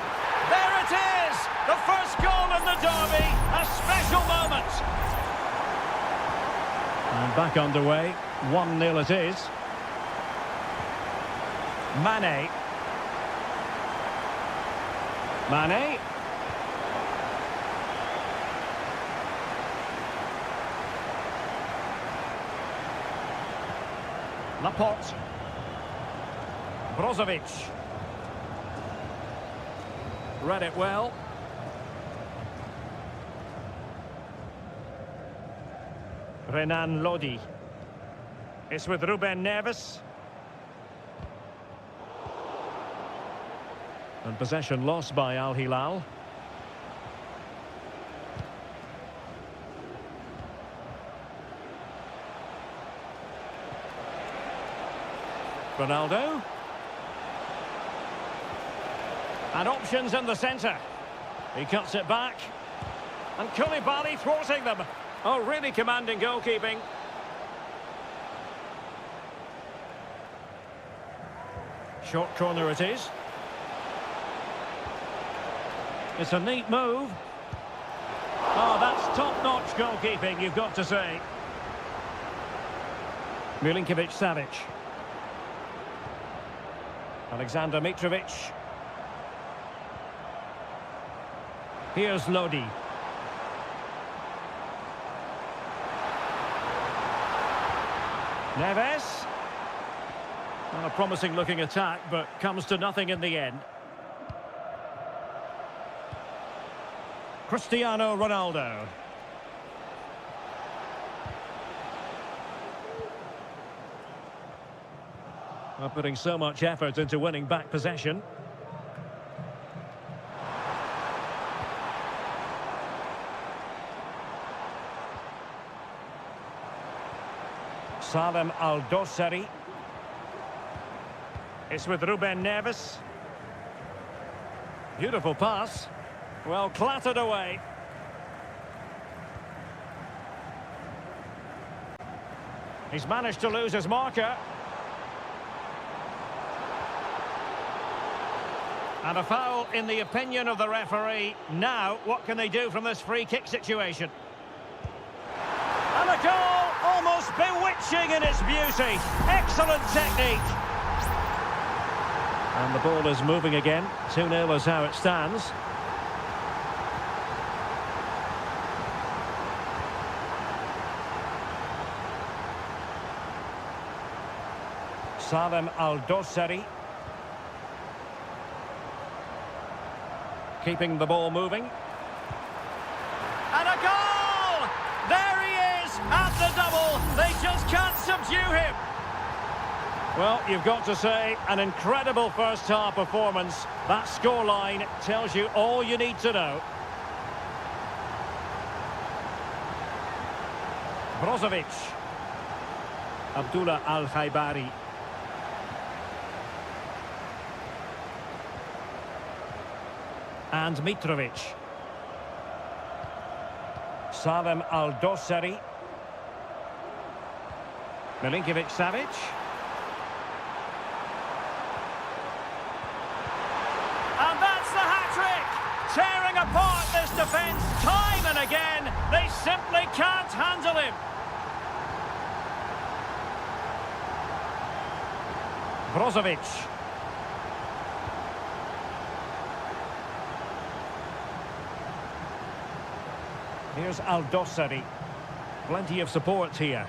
S1: there it is! The first goal in the derby, a special moment. And back underway, 1-0 it is. Mane. Mane. Laporte. Brozovic. Read it well. Renan Lodi. It's with Ruben Neves. And possession lost by Al Hilal. Ronaldo. And options in the centre. He cuts it back. And Koulibaly thwarting them. Oh, really commanding goalkeeping. Short corner it is. It's a neat move. Oh, that's top-notch goalkeeping, you've got to say. Milinkovic-Savic. Alexander Mitrovic. Here's Lodi. Neves. Well, a promising looking attack, but comes to nothing in the end. Cristiano Ronaldo. Well, putting so much effort into winning back possession. Salem Al-Dossari. It's with Ruben Neves. Beautiful pass. Well, clattered away. He's managed to lose his marker. And a foul in the opinion of the referee. Now, what can they do from this free kick situation? And a goal, almost bewitching in its beauty. Excellent technique. And the ball is moving again. 2-0 is how it stands. Salem Al-Dosari. Keeping the ball moving. And a goal! There he is at the double. They just can't subdue him. Well, you've got to say, an incredible first-half performance. That scoreline tells you all you need to know. Brozovic. Abdullah Al-Khaibari. And Mitrovic. Salem Al-Dosari. Milinkovic-Savic. And that's the hat-trick! Tearing apart this defence time and again. They simply can't handle him. Brozovic. Here's Al-Dosari. Plenty of support here.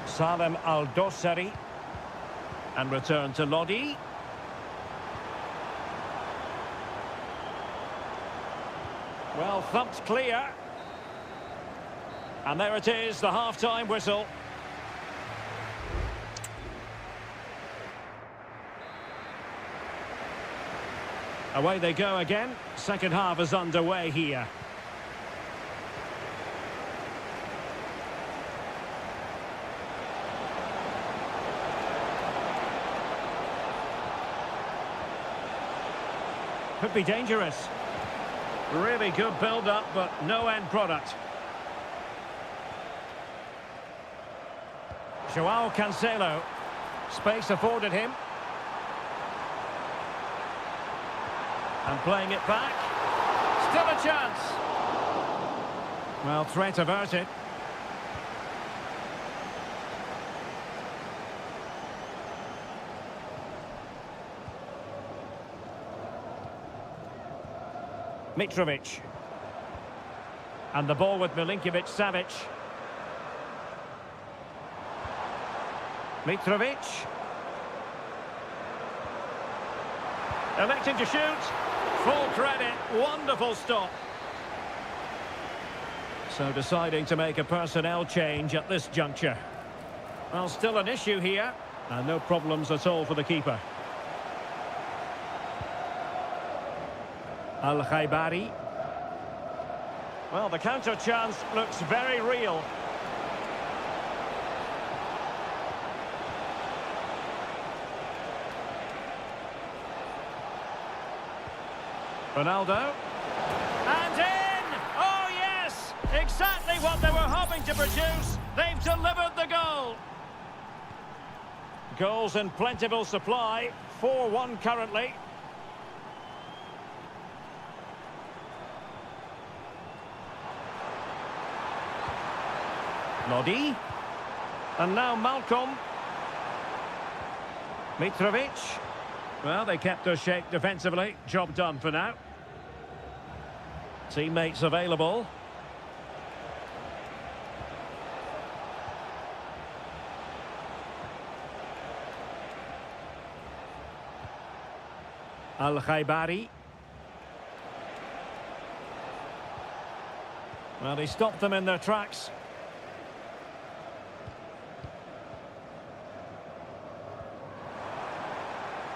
S1: Salem Al-Dosari. And return to Lodi. Well, thumped clear. And there it is, the half-time whistle. Away they go again. Second half is underway here. Could be dangerous. Really good build-up, but no end product. Joao Cancelo. Space afforded him. And playing it back. Still a chance. Well, threat averted. Mitrovic. And the ball with Milinkovic-Savic. Mitrovic. Electing to shoot. Full credit. Wonderful stop. So deciding to make a personnel change at this juncture. Well, still an issue here. And no problems at all for the keeper. Al-Khaibari. Well, the counter chance looks very real. Ronaldo. And in! Oh, yes! Exactly what they were hoping to produce. They've delivered the goal. Goals in plentiful supply. 4-1 currently. Lodi. And now Malcolm. Mitrovic. Well, they kept their shape defensively. Job done for now. Teammates available. Al-Khaibari. Well, he stopped them in their tracks.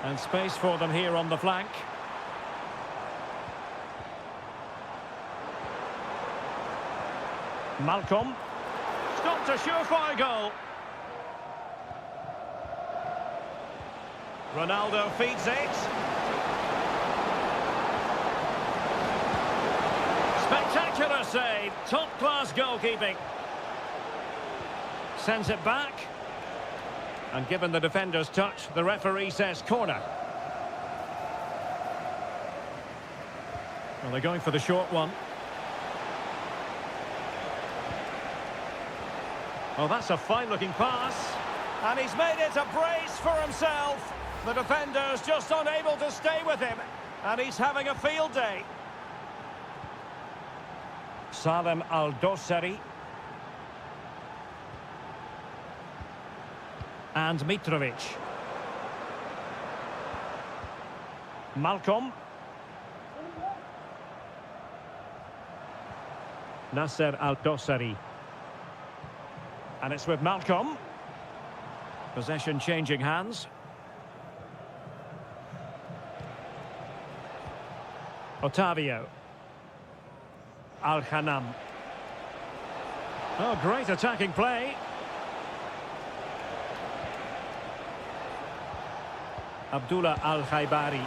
S1: And space for them here on the flank. Malcolm. Stopped a surefire goal. Ronaldo feeds it. Spectacular save. Top-class goalkeeping. Sends it back. And given the defender's touch, the referee says corner. Well, they're going for the short one. Oh, that's a fine-looking pass. And he's made it a brace for himself. The defender's just unable to stay with him. And he's having a field day. Salem Al-Dosari. And Mitrovic. Malcolm. Nasser Al-Dossari. And it's with Malcolm. Possession changing hands. Otavio. Al-Hanam. Oh, great attacking play. Abdullah Al-Khaibari.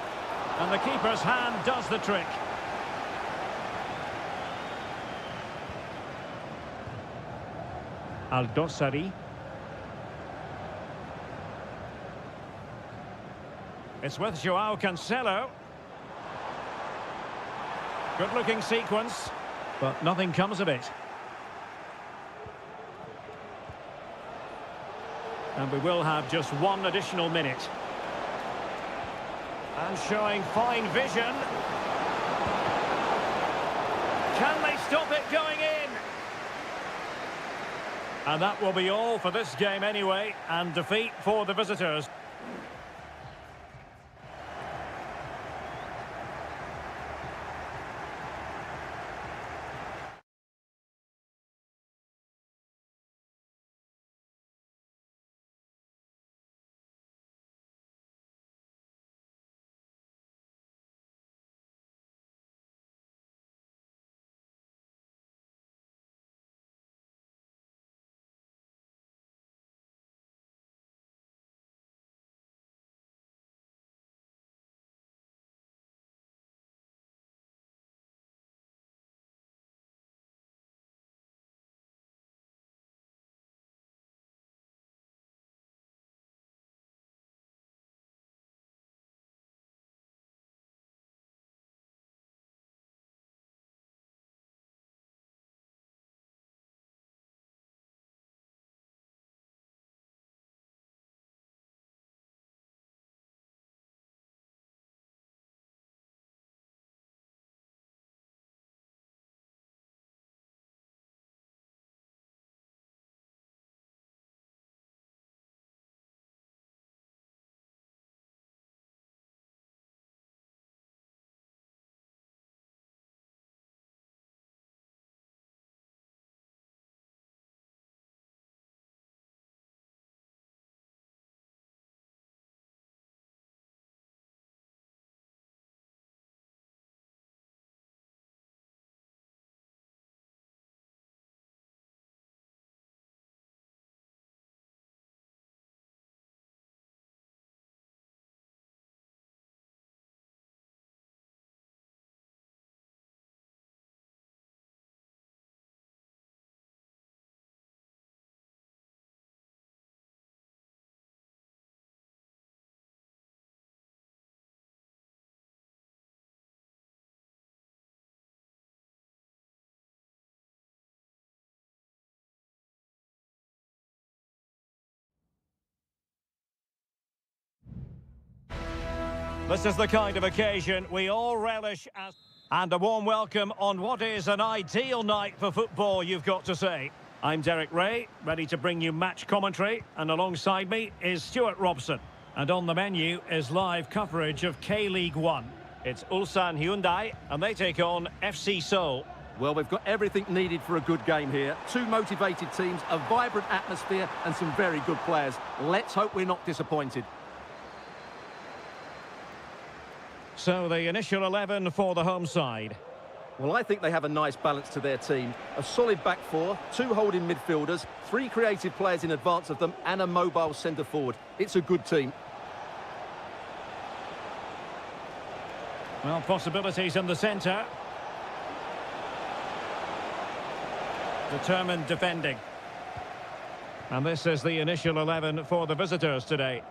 S1: And the keeper's hand does the trick. Al-Dossari. It's with Joao Cancelo. Good-looking sequence, but nothing comes of it. And we will have just one additional minute. And showing fine vision. Can they stop it going in? And that will be all for this game anyway, and defeat for the visitors. This is the kind of occasion we all relish as... And a warm welcome on what is an ideal night for football, you've got to say. I'm Derek Ray, ready to bring you match commentary, and alongside me is Stuart Robson. And on the menu is live coverage of K-League 1. It's Ulsan Hyundai, and they take on FC Seoul.
S2: Well, we've got everything needed for a good game here. Two motivated teams, a vibrant atmosphere, and some very good players. Let's hope we're not disappointed.
S1: So the initial 11 for the home side.
S2: Well, I think they have a nice balance to their team. A solid back four, two holding midfielders, three creative players in advance of them, and a mobile centre forward. It's a good team.
S1: Well, possibilities in the centre. Determined defending. And this is the initial 11 for the visitors today.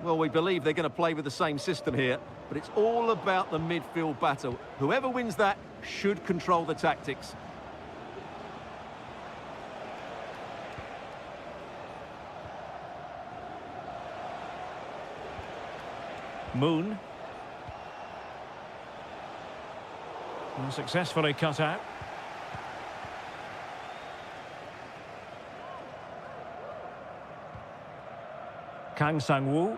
S2: Well, we believe they're going to play with the same system here, but it's all about the midfield battle. Whoever wins that should control the tactics.
S1: Moon. And successfully cut out. Kang Sang-woo.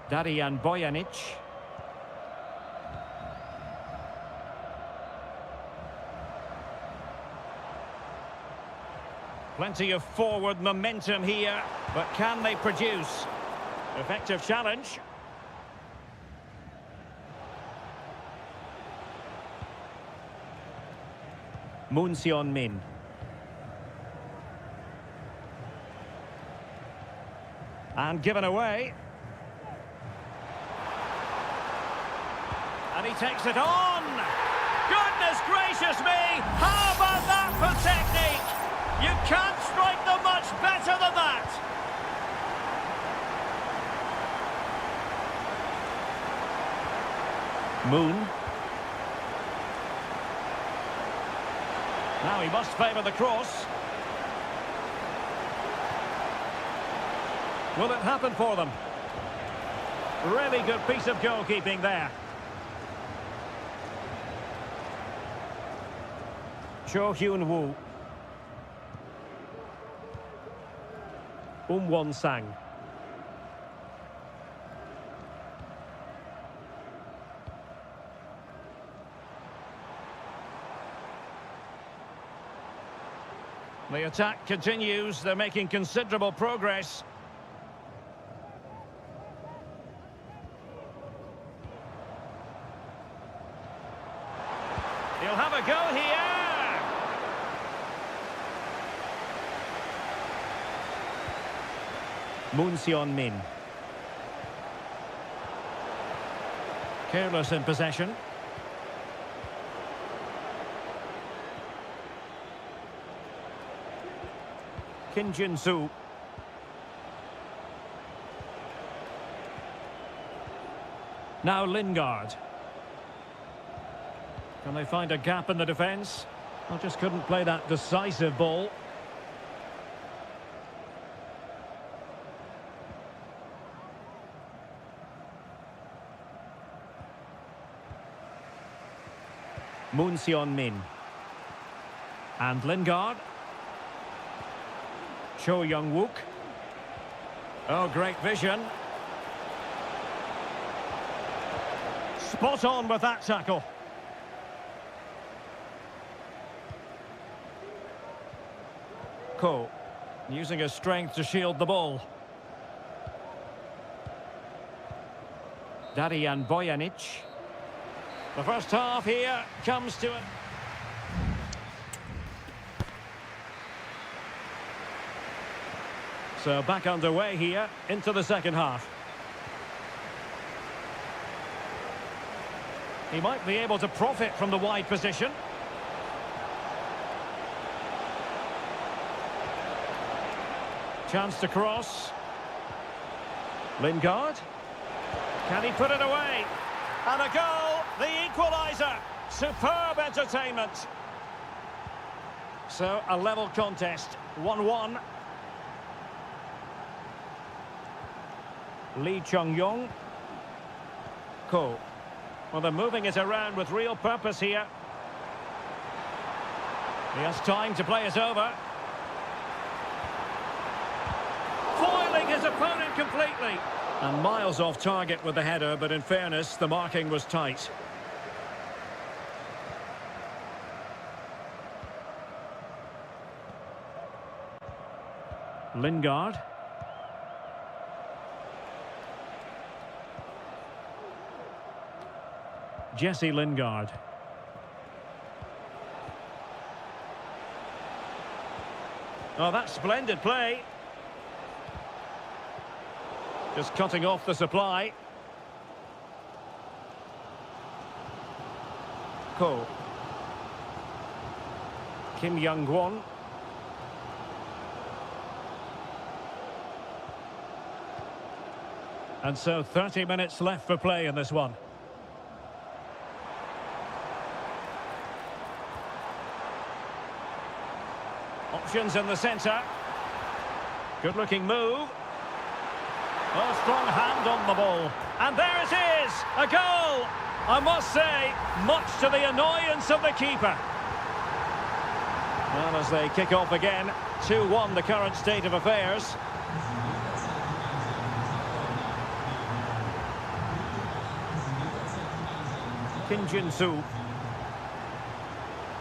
S1: Darian Bojanic. Plenty of forward momentum here, but can they produce? Effective challenge. Moon Seon-min. And given away. And he takes it on. Goodness gracious me! How about that for technique? You can't strike them much better than that. Moon. Now he must favour the cross. Will it happen for them? Really good piece of goalkeeping there. Cho Hyun-woo. Won-sang. The attack continues. They're making considerable progress. He'll have a go here. Moon Seon-min. Careless in possession. Kim Jin-soo. Now Lingard. Can they find a gap in the defence? I just couldn't play that decisive ball. Moon Seon-min. And Lingard. Cho Young-wook. Oh, great vision. Spot on with that tackle. Ko, using his strength to shield the ball. Darian Bojanic. The first half here comes to it. So back underway here into the second half. He might be able to profit from the wide position. Chance to cross. Lingard. Can he put it away? And a goal, the equaliser. Superb entertainment. So a level contest, 1-1. Lee Chung-yong. Ko. Well, they're moving it around with real purpose here. He has time to play it over. Foiling his opponent completely. And miles off target with the header, but in fairness, the marking was tight. Lingard. Jesse Lingard. Oh, that's splendid play. Just cutting off the supply. Ko. Kim Young-won. And so 30 minutes left for play in this one. Options in the centre. Good looking move. Oh, strong hand on the ball. And there it is, a goal. I must say, much to the annoyance of the keeper. Well, as they kick off again, 2-1 the current state of affairs. Kim Jin-soo.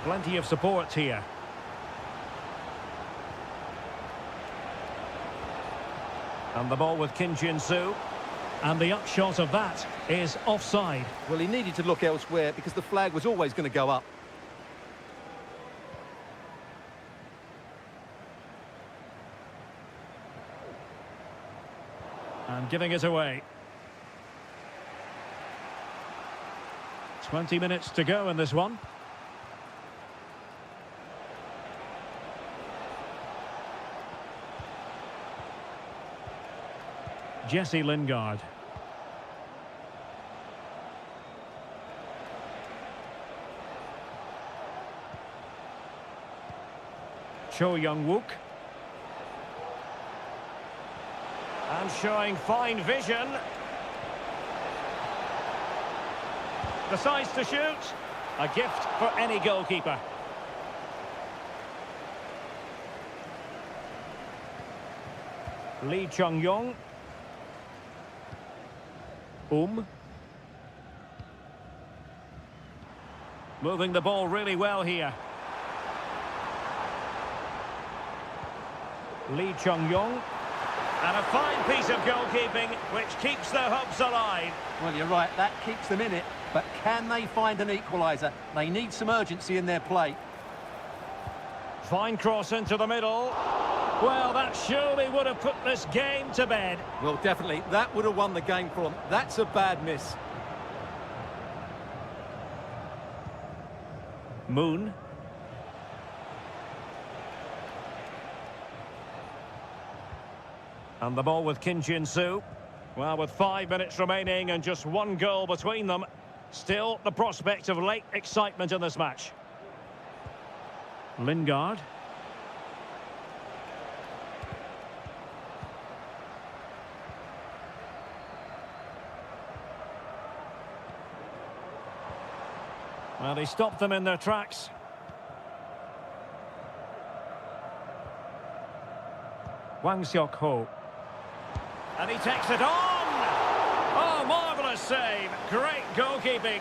S1: Plenty of support here. And the ball with Kim Jin-soo. And the upshot of that is offside.
S2: Well, he needed to look elsewhere because the flag was always going to go up.
S1: And giving it away. 20 minutes to go in this one. Jesse Lingard. Cho Young-wook. And showing fine vision. Decides to shoot. A gift for any goalkeeper. Lee Chung-yong. Moving the ball really well here. Lee Chung-yong. And a fine piece of goalkeeping which keeps their hopes alive.
S2: Well, you're right, that keeps them in it. But can they find an equaliser? They need some urgency in their play.
S1: Fine cross into the middle. Well, that surely would have put this game to bed.
S2: Well, definitely. That would have won the game for them. That's a bad miss.
S1: Moon. And the ball with Kim Jin-soo. Well, with 5 minutes remaining and just one goal between them, still the prospect of late excitement in this match. Lingard. Well, he stopped them in their tracks. Wang Seok-ho. And he takes it on! Oh, marvellous save. Great goalkeeping.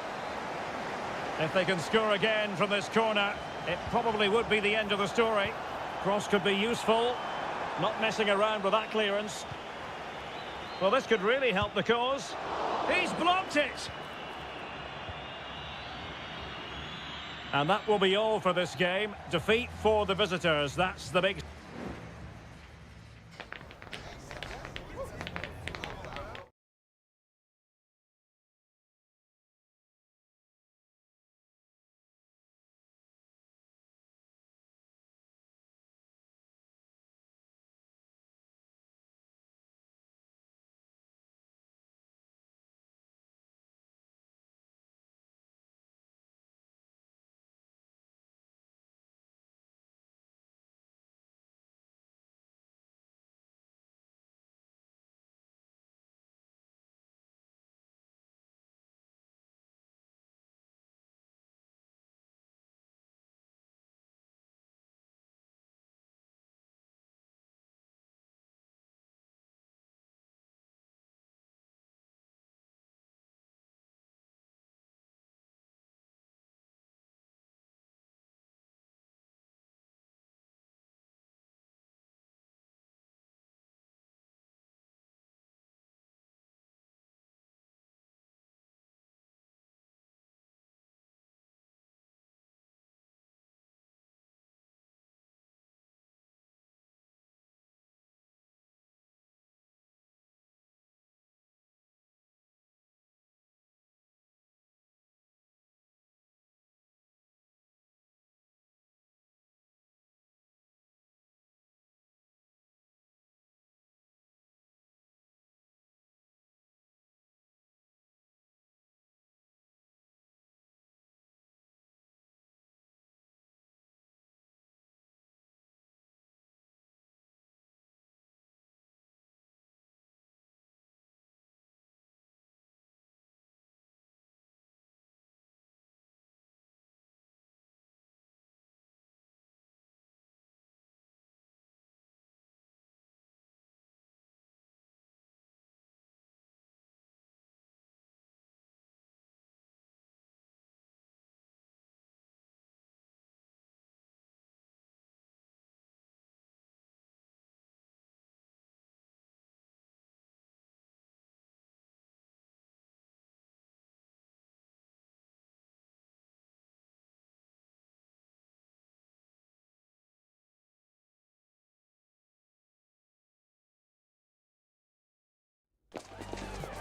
S1: If they can score again from this corner, it probably would be the end of the story. Cross could be useful. Not messing around with that clearance. Well, this could really help the cause. He's blocked it! And that will be all for this game. Defeat for the visitors. That's the big...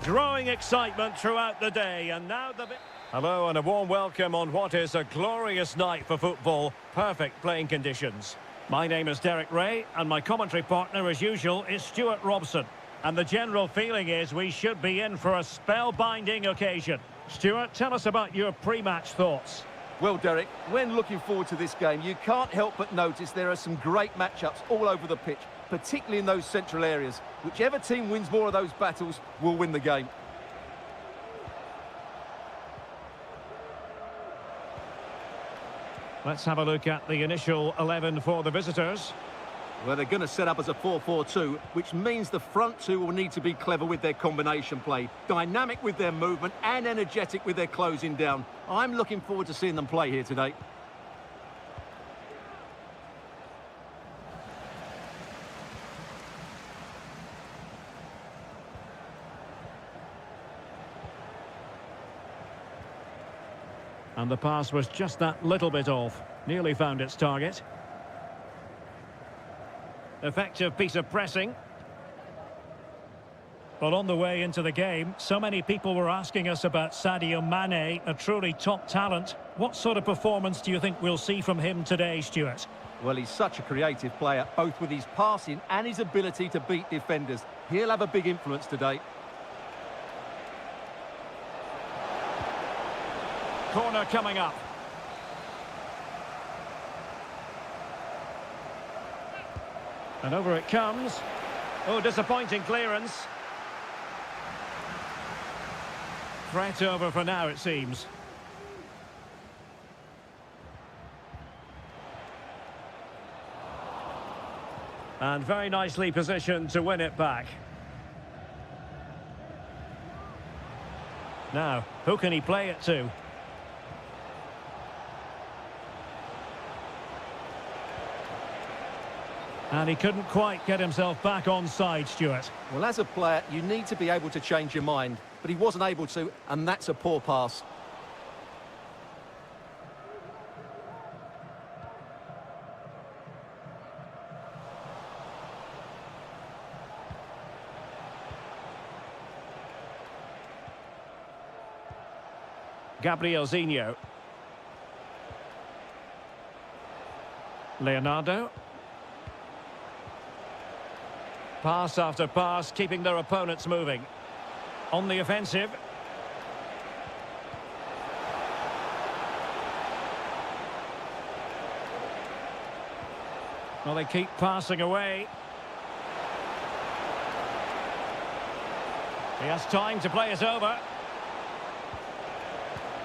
S1: Growing excitement throughout the day, and now Hello and a warm welcome on what is a glorious night for football. Perfect playing conditions. My name is Derek Ray, and my commentary partner, as usual, is Stuart Robson. And the general feeling is we should be in for a spellbinding occasion. Stuart, tell us about your pre-match thoughts.
S2: Well, Derek, when looking forward to this game, you can't help but notice there are some great matchups all over the pitch, particularly in those central areas. Whichever team wins more of those battles will win the game.
S1: Let's have a look at the initial 11 for the visitors.
S2: Well, they're going to set up as a 4-4-2, which means the front two will need to be clever with their combination play, dynamic with their movement and energetic with their closing down. I'm looking forward to seeing them play here today.
S1: And the pass was just that little bit off. Nearly found its target. Effective piece of pressing. Well, on the way into the game, so many people were asking us about Sadio Mane, a truly top talent. What sort of performance do you think we'll see from him today, Stuart?
S2: Well, he's such a creative player, both with his passing and his ability to beat defenders. He'll have a big influence today.
S1: Corner coming up. And over it comes. Oh, disappointing clearance. Threat over for now, it seems. And very nicely positioned to win it back. Now, who can he play it to? And he couldn't quite get himself back on side, Stuart.
S2: Well, as a player, you need to be able to change your mind, but he wasn't able to, and that's a poor pass.
S1: Gabrielzinho. Leonardo. Pass after pass, keeping their opponents moving. On the offensive. Well, they keep passing away. He has time to play it over.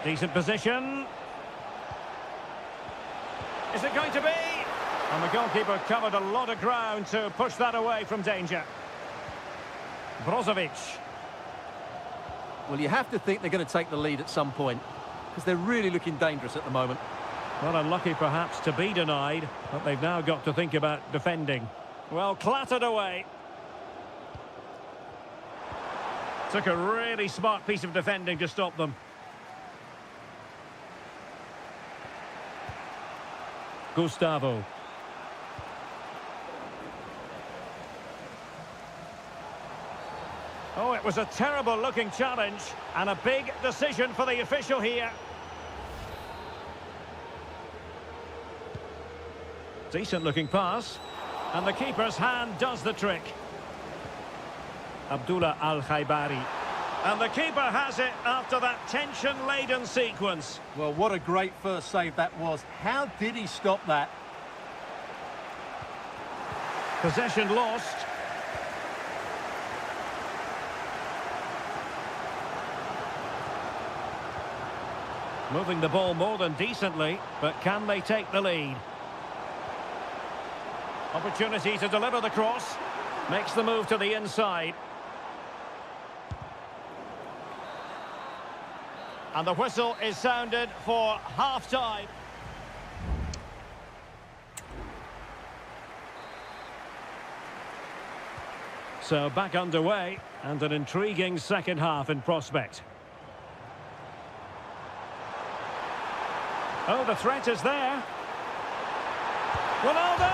S1: Decent position. Is it going to be? And the goalkeeper covered a lot of ground to push that away from danger. Brozovic.
S2: Well, you have to think they're going to take the lead at some point, because they're really looking dangerous at the moment.
S1: Well, unlucky perhaps to be denied, but they've now got to think about defending. Well, clattered away. Took a really smart piece of defending to stop them. Gustavo. Oh, it was a terrible-looking challenge, and a big decision for the official here. Decent-looking pass, and the keeper's hand does the trick. Abdullah Al-Khaibari. And the keeper has it after that tension-laden sequence.
S2: Well, what a great first save that was. How did he stop that?
S1: Possession lost. Moving the ball more than decently, but can they take the lead? Opportunity to deliver the cross. Makes the move to the inside. And the whistle is sounded for half-time. So back underway, and an intriguing second half in prospect. Oh, the threat is there. Ronaldo!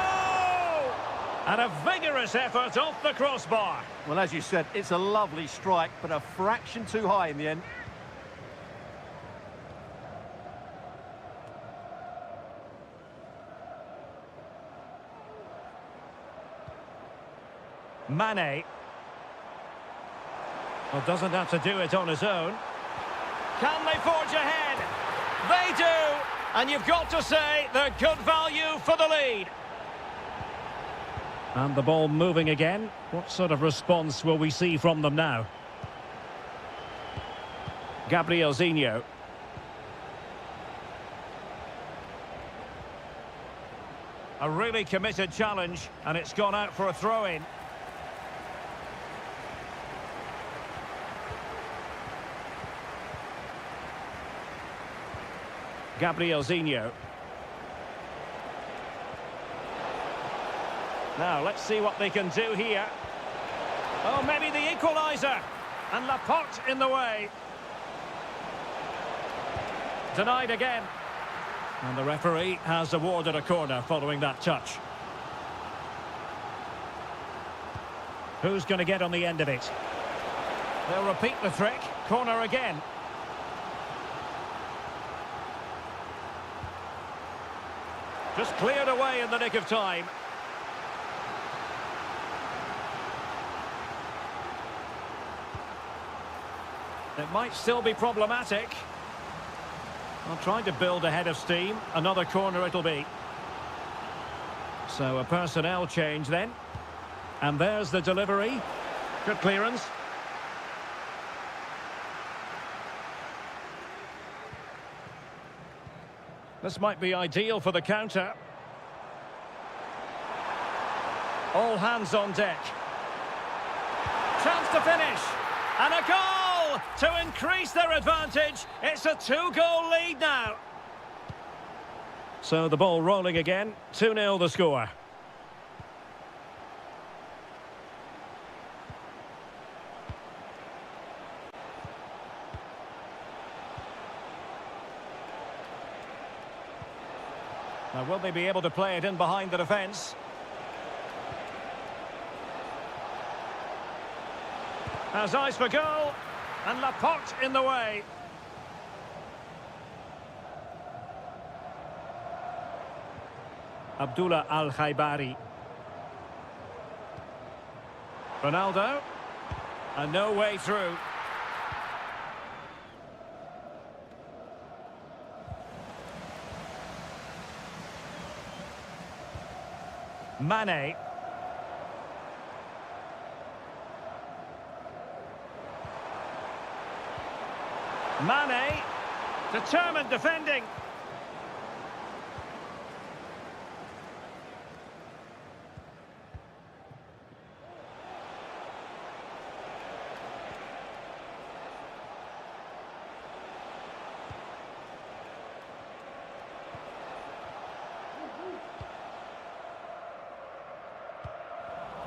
S1: And a vigorous effort off the crossbar.
S3: Well, as you said, it's a lovely strike, but a fraction too high in the end.
S1: Mane. Well, doesn't have to do it on his own. Can they forge ahead? They do! And you've got to say they're good value for the lead. And the ball moving again. What sort of response will we see from them now? Gabrielzinho. A really committed challenge, and it's gone out for a throw-in. Gabrielzinho. Now, let's see what they can do here. Oh, maybe the equaliser. And Laporte in the way. Denied again. And the referee has awarded a corner following that touch. Who's going to get on the end of it? They'll repeat the trick. Corner again. Just cleared away in the nick of time. It might still be problematic. I'm trying to build ahead of steam. Another corner it'll be. So a personnel change then. And there's the delivery. Good clearance. This might be ideal for the counter. All hands on deck. Chance to finish. And a goal to increase their advantage. It's a 2-goal lead now. So the ball rolling again. 2-0 the score. Now, will they be able to play it in behind the defence? Has eyes for goal, and Laporte in the way. Abdullah Al-Khaibari. Ronaldo, and no way through. Mane. Mane, determined defending.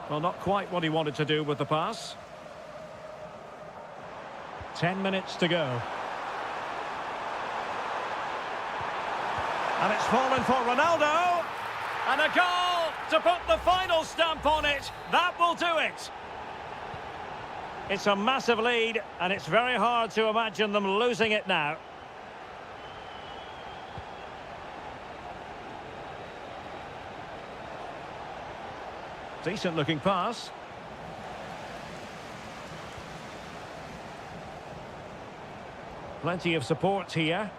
S1: Well, not quite what he wanted to do with the pass. 10 minutes to go. And it's fallen for Ronaldo. And a goal to put the final stamp on it. That will do it. It's a massive lead, and it's very hard to imagine them losing it now. Decent looking pass. Plenty of support here.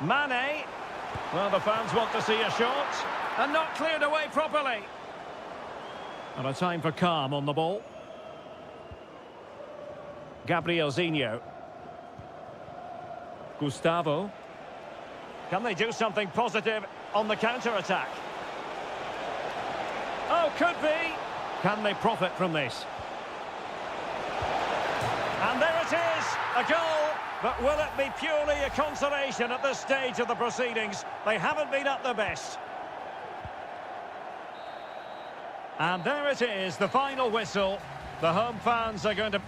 S1: Mane. Well, the fans want to see a shot. And not cleared away properly. And a time for calm on the ball. Gabrielzinho. Gustavo. Can they do something positive on the counter-attack? Oh, could be. Can they profit from this? And there it is, a goal. But will it be purely a consolation at this stage of the proceedings? They haven't been at their best. And there it is, the final whistle. The home fans are going to...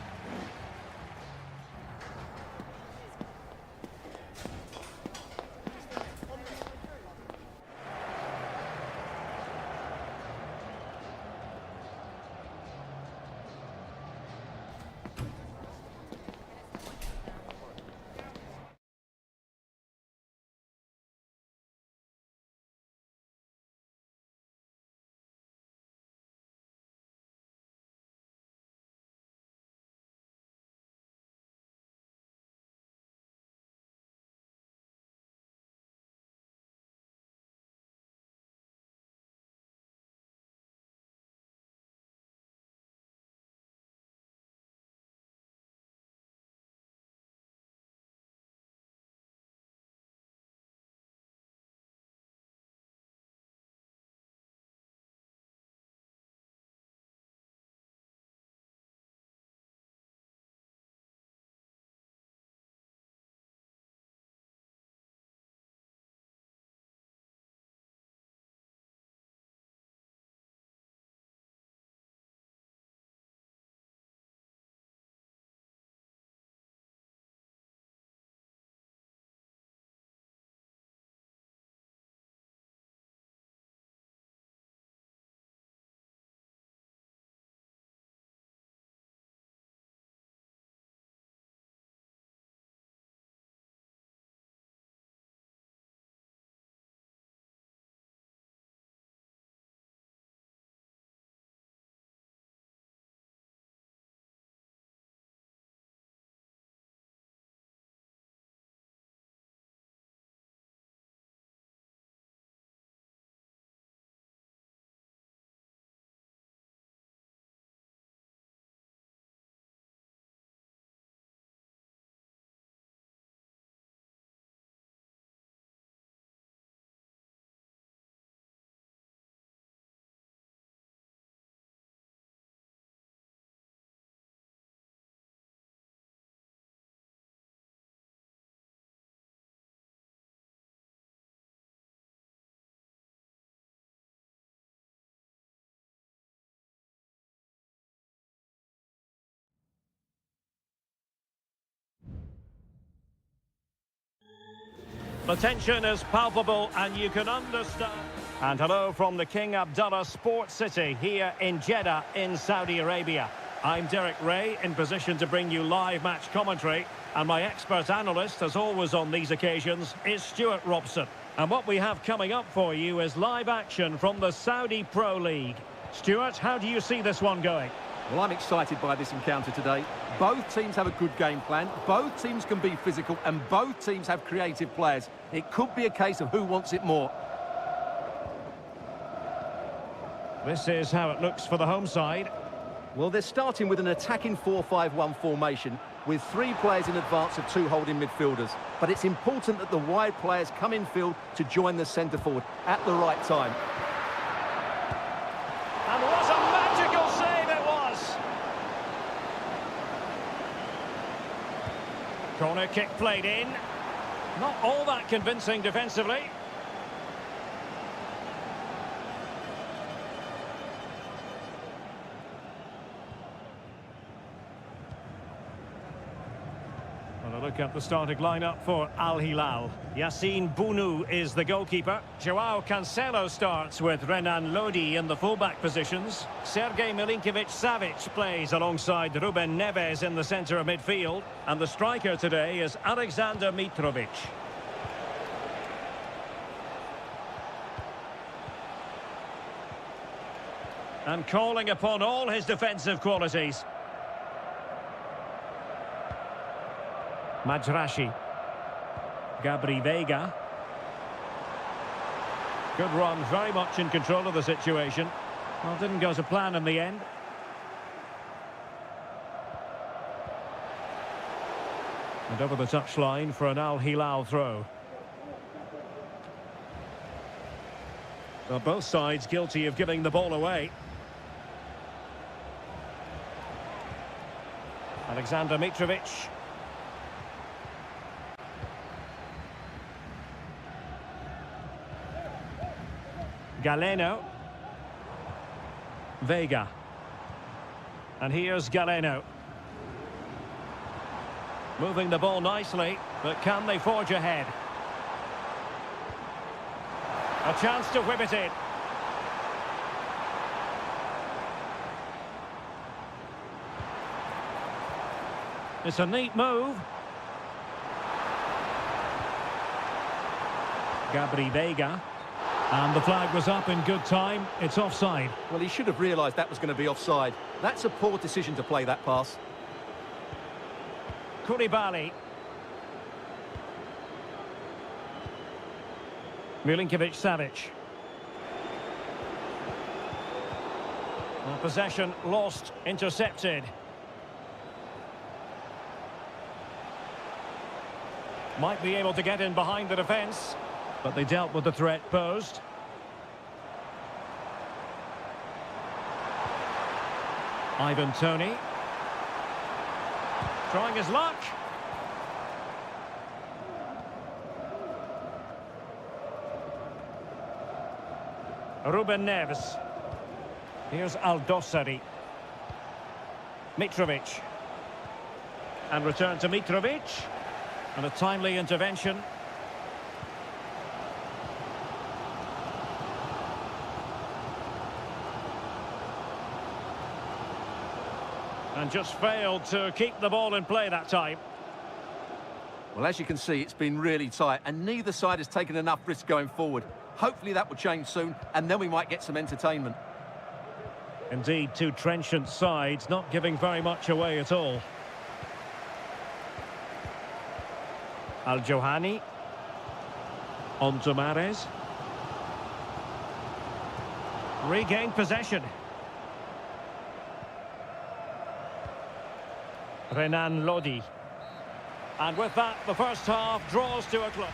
S1: The tension is palpable and you can understand. And hello from the King Abdullah Sports City here in Jeddah in Saudi Arabia. I'm Derek Ray, in position to bring you live match commentary. And my expert analyst, as always on these occasions, is Stuart Robson. And what we have coming up for you is live action from the Saudi Pro League. Stuart, how do you see this one going?
S2: Well, I'm excited by this encounter today. Both teams have a good game plan, both teams can be physical, and both teams have creative players. It could be a case of who wants it more.
S1: This is how it looks for the home side.
S2: Well, they're starting with an attacking 4-5-1 formation with 3 players in advance of 2 holding midfielders. But it's important that the wide players come in field to join the centre forward at the right time.
S1: And what a magical save it was! Corner kick played in. Not all that convincing defensively. Well, a look at the starting lineup for Al Hilal. Yassine Bounou is the goalkeeper. Joao Cancelo starts with Renan Lodi in the fullback positions. Sergej Milinkovic-Savic plays alongside Ruben Neves in the centre of midfield. And the striker today is Alexander Mitrovic. And calling upon all his defensive qualities. Majrashi. Gabri Veiga. Good run, very much in control of the situation. Well, didn't go to plan in the end. And over the touchline for an Al Hilal throw. Well, both sides guilty of giving the ball away. Alexander Mitrovic. Galeno. Veiga. And here's Galeno. Moving the ball nicely, but can they forge ahead? A chance to whip it in. It's a neat move. Gabri Veiga. And the flag was up in good time. It's offside.
S2: Well, he should have realised that was going to be offside. That's a poor decision to play that pass.
S1: Koulibaly. Milinkovic-Savic. Well, possession lost, intercepted. Might be able to get in behind the defence, but they dealt with the threat posed. Ivan Toney. Trying his luck. Ruben Neves. Here's Al-Dossari. Mitrovic. And return to Mitrovic. And a timely intervention. And just failed to keep the ball in play that time.
S2: Well, as you can see, it's been really tight, and neither side has taken enough risk going forward. Hopefully that will change soon, and then we might get some entertainment.
S1: Indeed, 2 trenchant sides, not giving very much away at all. Al-Johani. On to Mahrez. Regained possession. Renan Lodi. And with that, the first half draws to a close.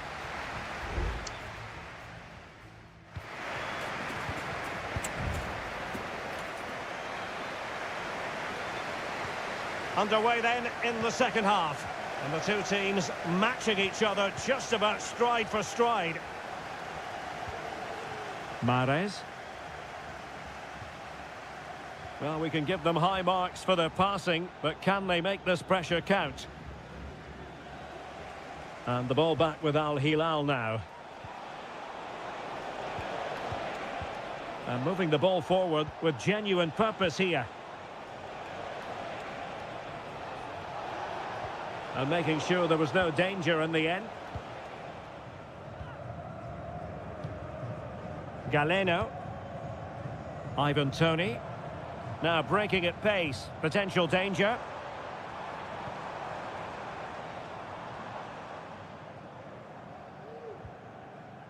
S1: Underway then in the second half. And the two teams matching each other just about stride for stride. Mahrez. Well, we can give them high marks for their passing, but can they make this pressure count? And the ball back with Al Hilal now. And moving the ball forward with genuine purpose here. And making sure there was no danger in the end. Galeno. Ivan Toney. Now breaking at pace. Potential danger.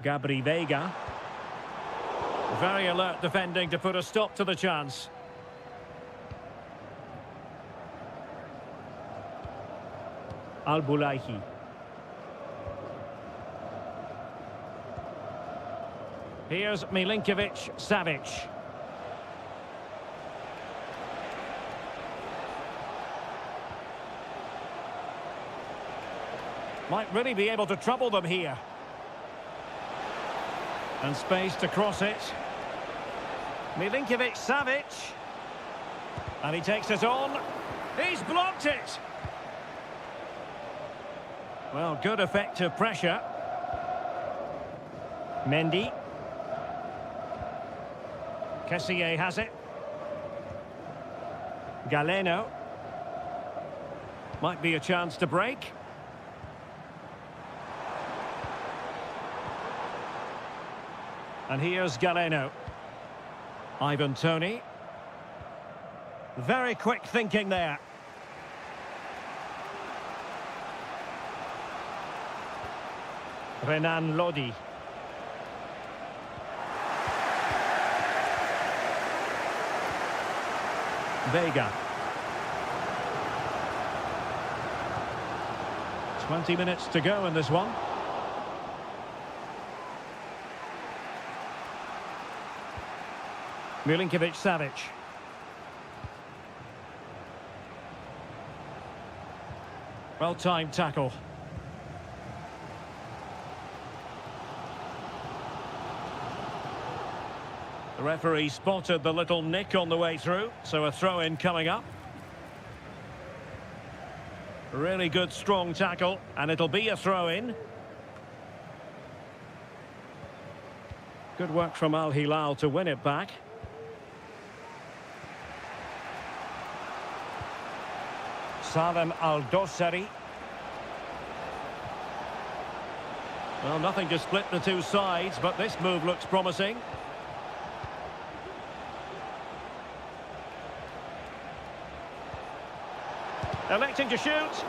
S1: Gabri Veiga. Very alert defending to put a stop to the chance. Al-Bulaihi. Here's Milinkovic-Savic. Might really be able to trouble them here. And space to cross it. Milinkovic-Savic. And he takes it on. He's blocked it. Well, good effective pressure. Mendy. Kessié has it. Galeno. Might be a chance to break. And here's Galeno. Ivan Toney. Very quick thinking there. Renan Lodi. Veiga. 20 minutes to go in this one. Milinkovic-Savic. Well-timed tackle. The referee spotted the little nick on the way through, so a throw-in coming up. Really good, strong tackle, and it'll be a throw-in. Good work from Al Hilal to win it back. Salem Al-Dossari. Well, nothing to split the two sides, but this move looks promising. Electing to shoot.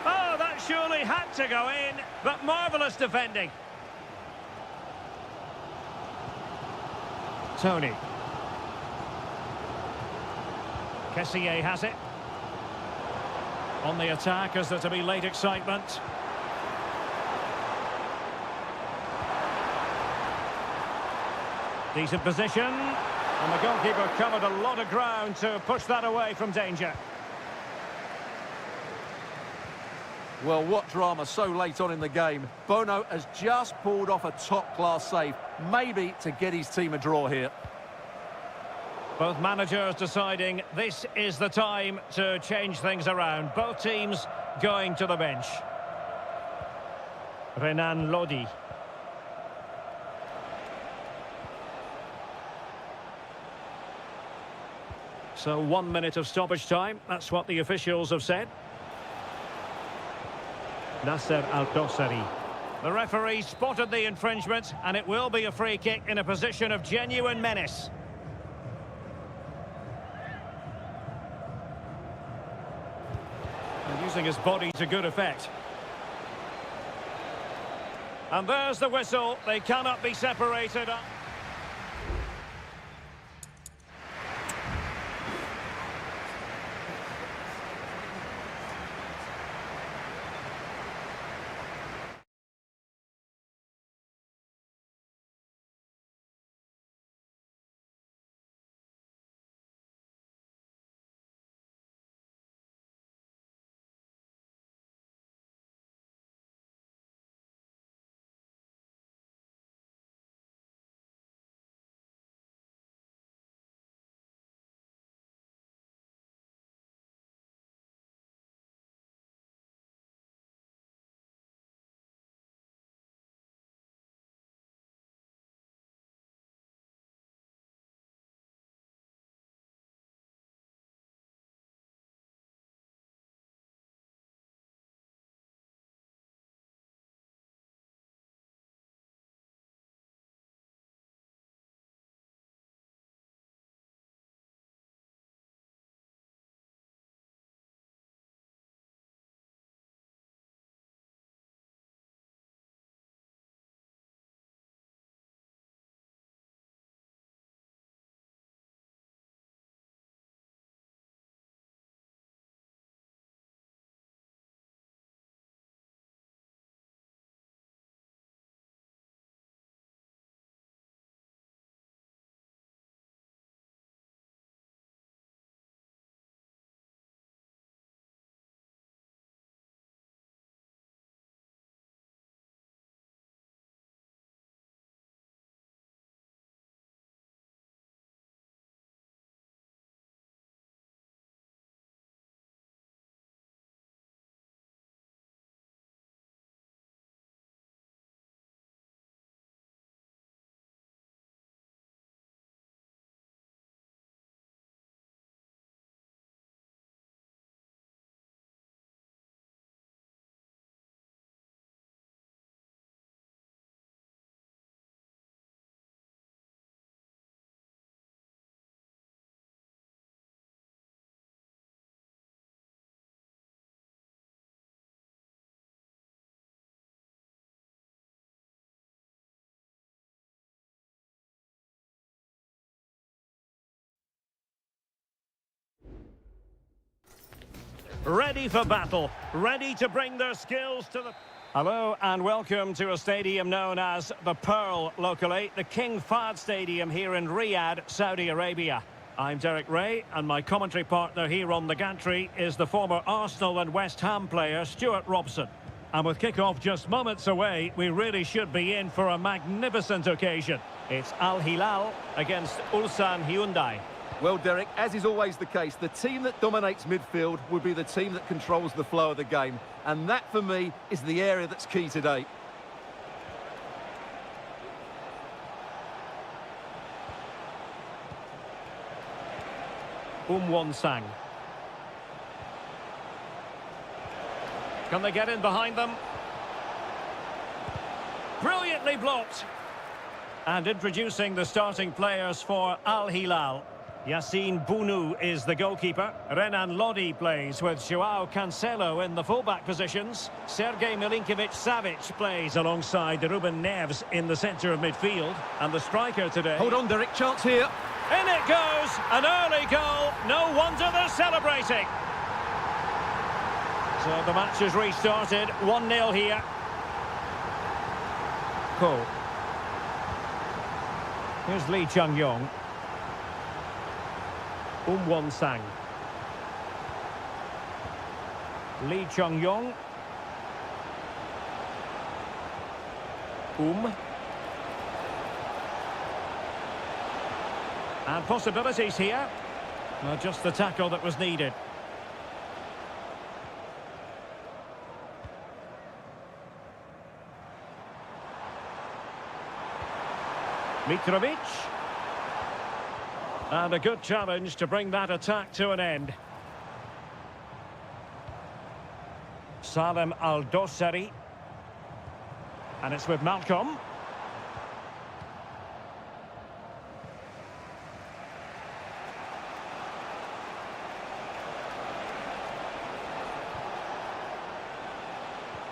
S1: Oh, that surely had to go in, but marvellous defending. Toney. Kessié has it. On the attack as there to be late excitement. Decent position. And the goalkeeper covered a lot of ground to push that away from danger.
S2: Well, what drama so late on in the game. Bono has just pulled off a top-class save, maybe to get his team a draw here.
S1: Both managers deciding this is the time to change things around. Both teams going to the bench. Renan Lodi. So 1 minute of stoppage time. That's what the officials have said. Nasser Al-Dossari. The referee spotted the infringement, and it will be a free kick in a position of genuine menace. And using his body to good effect. And there's the whistle. They cannot be separated. ready for battle, ready to bring their skills to the... Hello and welcome to a stadium known as the Pearl locally, the King Fahd Stadium here in Riyadh, Saudi Arabia. I'm Derek Ray, and my commentary partner here on the gantry is the former Arsenal and West Ham player Stuart Robson. And with kick-off just moments away, we really should be in for a magnificent occasion. It's Al Hilal against Ulsan Hyundai.
S2: Well, Derek, as is always the case, the team that dominates midfield would be the team that controls the flow of the game. And that, for me, is the area that's key today.
S1: Sang. Can they get in behind them? Brilliantly blocked. And introducing the starting players for Al Hilal. Yassine Bounou is the goalkeeper. Renan Lodi plays with Joao Cancelo in the fullback positions. Sergej Milinkovic-Savic plays alongside Ruben Neves in the centre of midfield. And the striker today...
S2: Hold on, Derek, chance here.
S1: In it goes! An early goal. No wonder they're celebrating. So the match has restarted. 1-0 here. Cole. Here's Lee Chung-yong. Sang. Lee Chung-yong. And possibilities here. Well, just the tackle that was needed. Mitrovic. And a good challenge to bring that attack to an end. Salem Al-Dossari. And it's with Malcolm.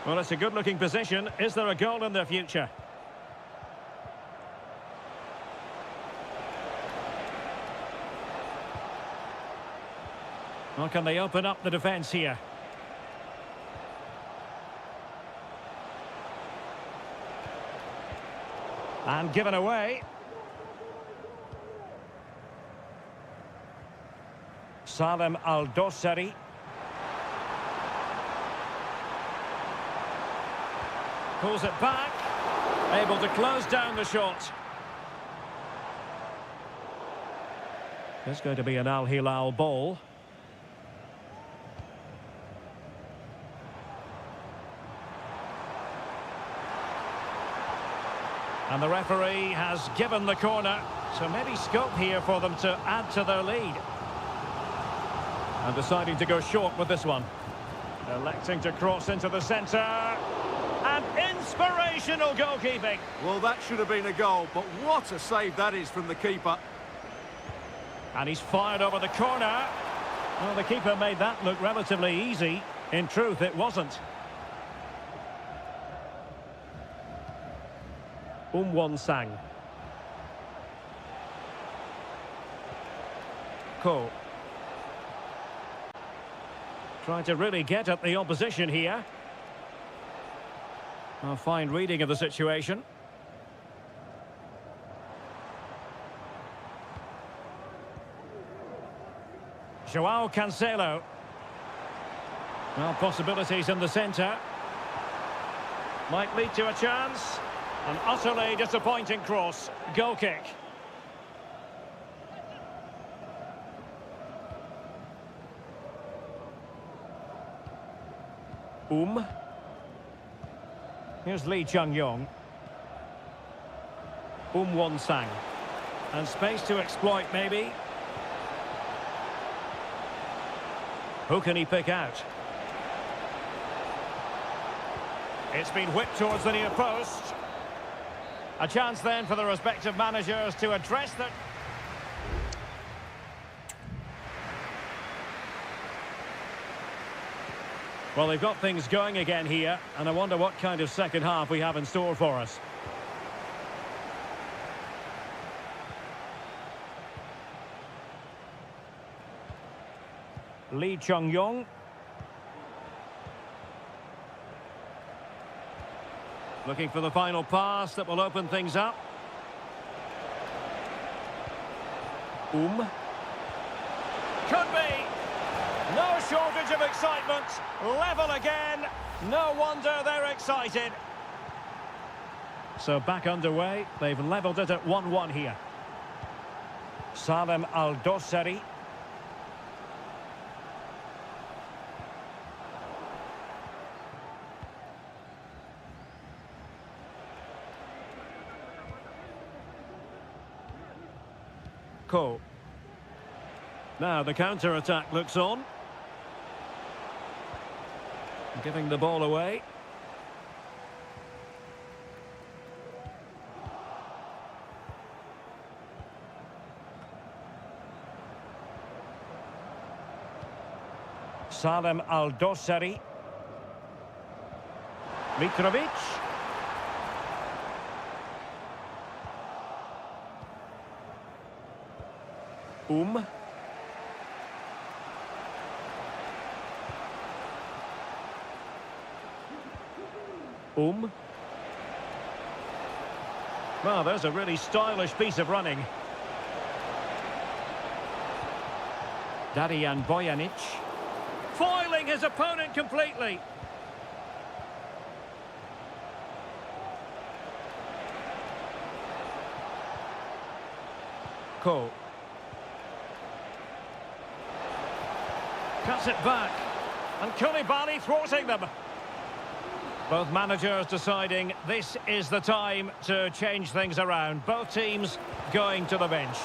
S1: Well, it's a good-looking position. Is there a goal in the future? Or can they open up the defence here? And given away. Salem Al-Dossari. Pulls it back. Able to close down the shot. It's going to be an Al Hilal ball. And the referee has given the corner, so maybe scope here for them to add to their lead. And deciding to go short with this one. Electing to cross into the centre. And inspirational goalkeeping.
S2: Well, that should have been a goal, but what a save that is from the keeper.
S1: And he's fired over the corner. Well, the keeper made that look relatively easy. In truth, it wasn't. Sang. Ko. Trying to really get at the opposition here. A fine reading of the situation. Joao Cancelo. Well, possibilities in the centre. Might lead to a chance. An utterly disappointing cross. Goal kick. Here's Lee Chung-yong. Sang. And space to exploit, maybe. Who can he pick out? It's been whipped towards the near post. A chance then for the respective managers to address the... Well, they've got things going again here, and I wonder what kind of second half we have in store for us. Lee Chung-yong. Looking for the final pass that will open things up. Could be. No shortage of excitement. Level again. No wonder they're excited. So back underway. They've levelled it at 1-1 here. Salem Al-Dossari. Now the counter-attack looks on. Giving the ball away. Salem Al-Dossari. Mitrovic. Well, there's a really stylish piece of running. Darijan Bojanic. Foiling his opponent completely. Cuts it back. And Koulibaly thwarting them. Both managers deciding this is the time to change things around. Both teams going to the bench.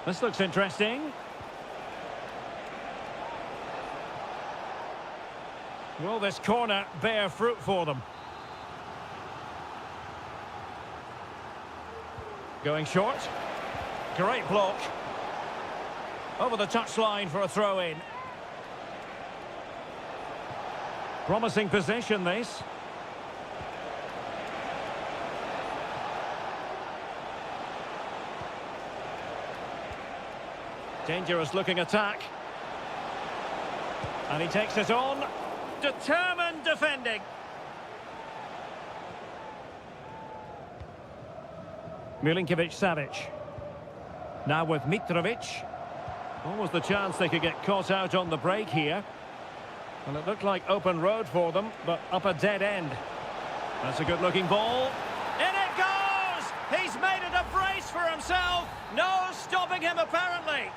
S1: This looks interesting. Will this corner bear fruit for them? Going short. Great block. Over the touchline for a throw-in. Promising position, this. Dangerous-looking attack. And he takes it on. Determined defending. Milinkovic-Savic. Now with Mitrovic. Almost the chance they could get caught out on the break here. And it looked like open road for them, but up a dead end. That's a good-looking ball. In it goes! He's made it a brace for himself. No stopping him, apparently.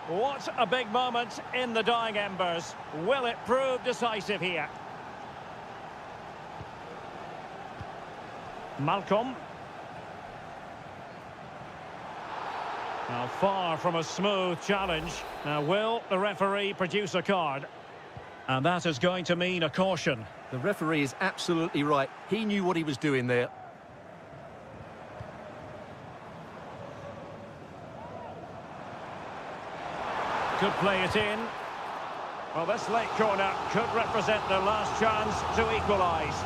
S1: What a big moment in the dying embers. Will it prove decisive here? Malcolm. Now, far from a smooth challenge. Now, will the referee produce a card? And that is going to mean a caution.
S2: The referee is absolutely right. He knew what he was doing there.
S1: Could play it in. Well, this late corner could represent their last chance to equalise.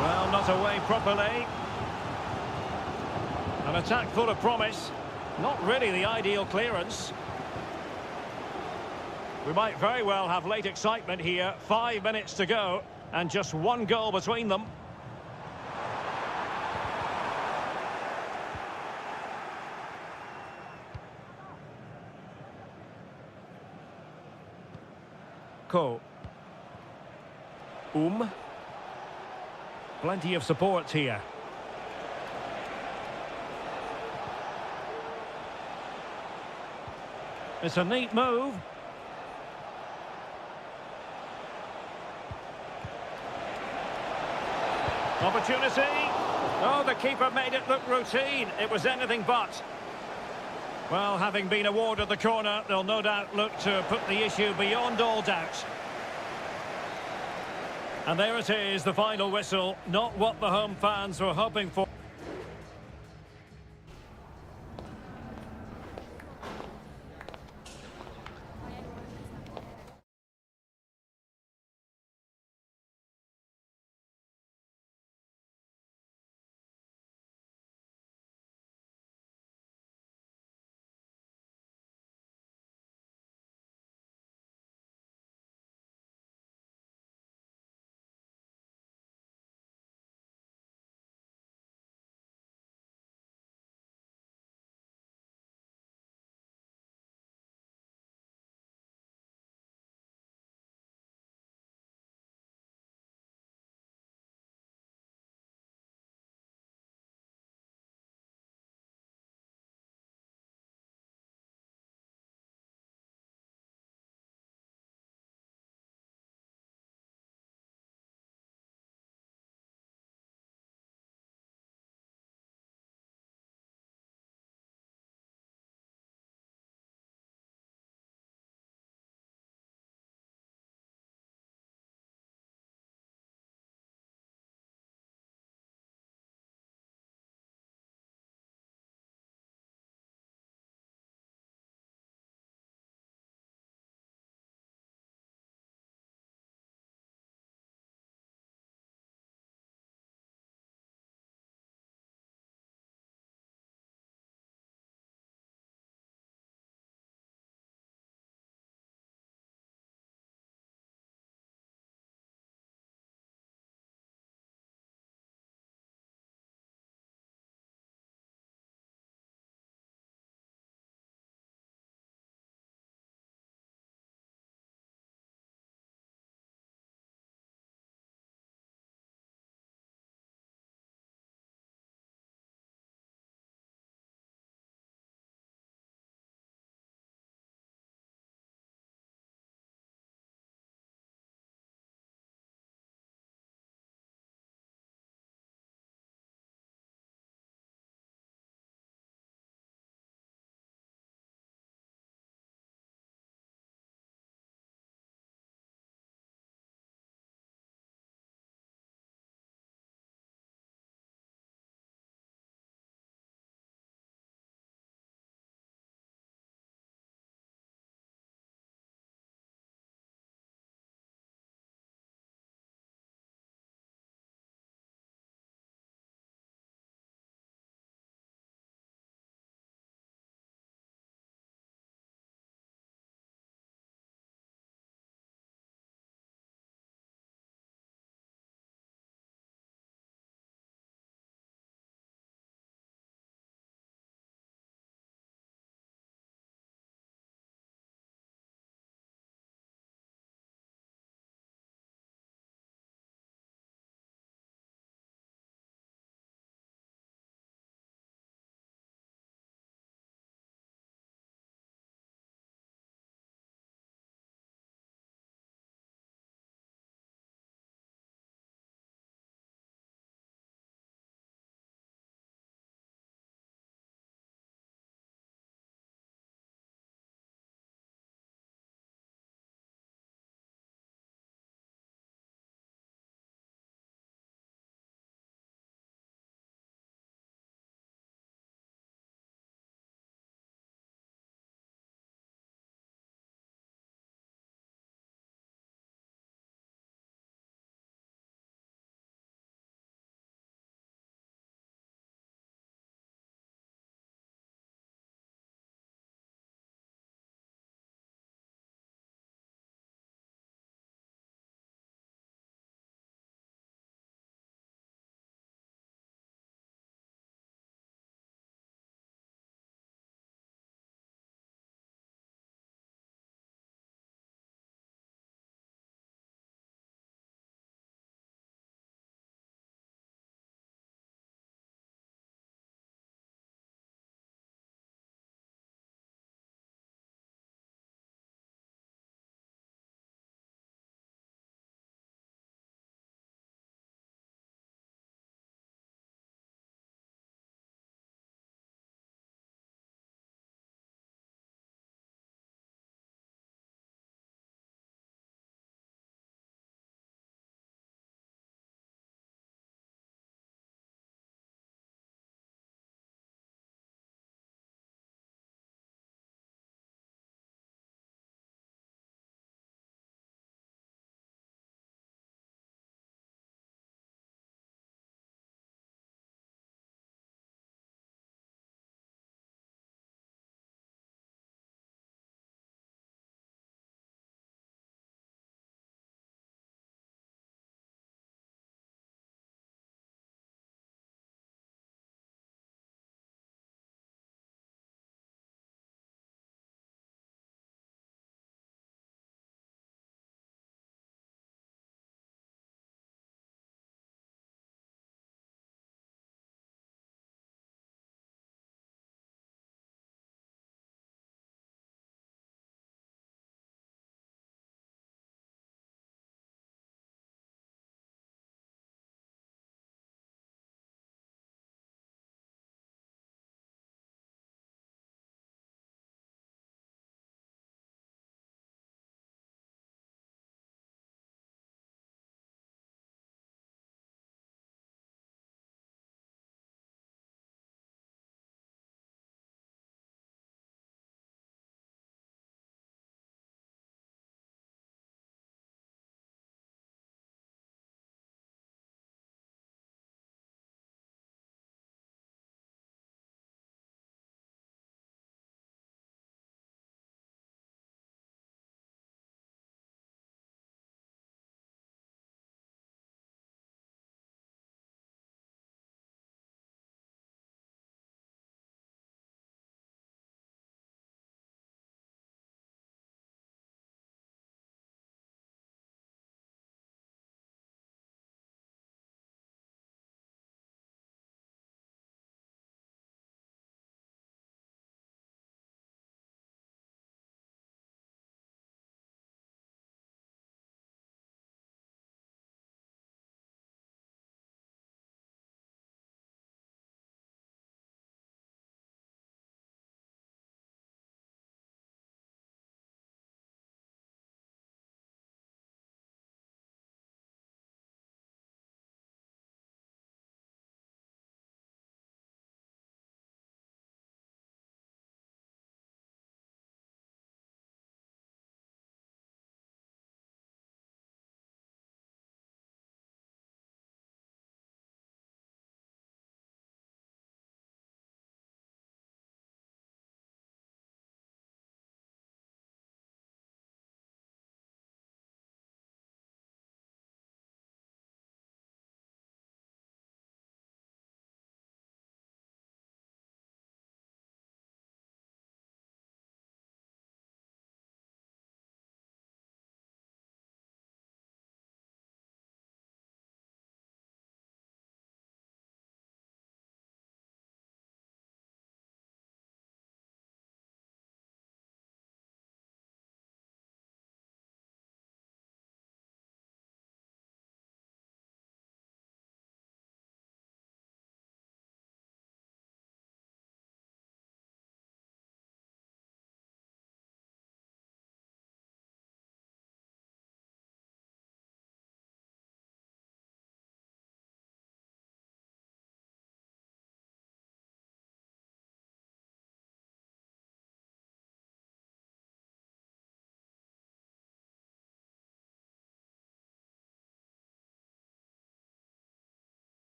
S1: Well, not away properly. An attack full of promise. Not really the ideal clearance. We might very well have late excitement here. 5 minutes to go and just one goal between them. Plenty of support here. It's a neat move. Opportunity. Oh, the keeper made it look routine. It was anything but. Well, having been awarded the corner, they'll no doubt look to put the issue beyond all doubt. And there it is, the final whistle. Not what the home fans were hoping for.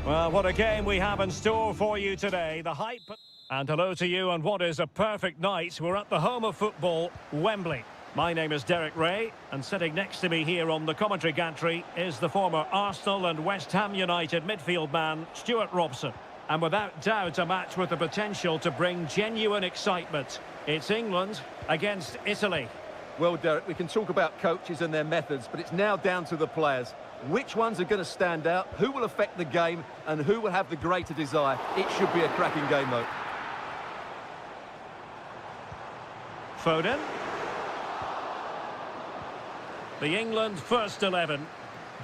S1: Well, what a game we have in store for you today. The hype. And hello to you on what is a perfect night. We're at the home of football, Wembley. My name is Derek Ray, and sitting next to me here on the commentary gantry is the former Arsenal and West Ham United midfield man, Stuart Robson. And without doubt, a match with the potential to bring genuine excitement. It's England against Italy.
S2: Well, Derek, we can talk about coaches and their methods, but it's now down to the players. Which ones are going to stand out, who will affect the game, and who will have the greater desire? It should be a cracking game, though.
S1: Foden. The England first 11.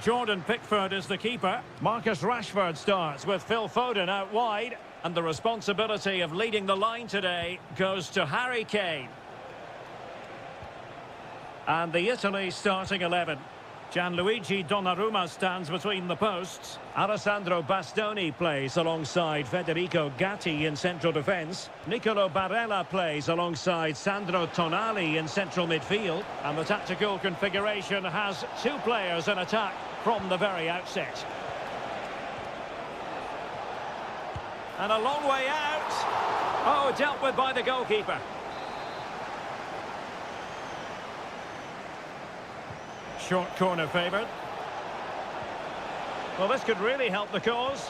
S1: Jordan Pickford is the keeper. Marcus Rashford starts with Phil Foden out wide. And the responsibility of leading the line today goes to Harry Kane. And the Italy starting 11. Gianluigi Donnarumma stands between the posts. Alessandro Bastoni plays alongside Federico Gatti in central defence. Nicolo Barella plays alongside Sandro Tonali in central midfield. And the tactical configuration has two players in attack from the very outset. And a long way out. Oh, dealt with by the goalkeeper. Short corner favoured. Well, this could really help the cause.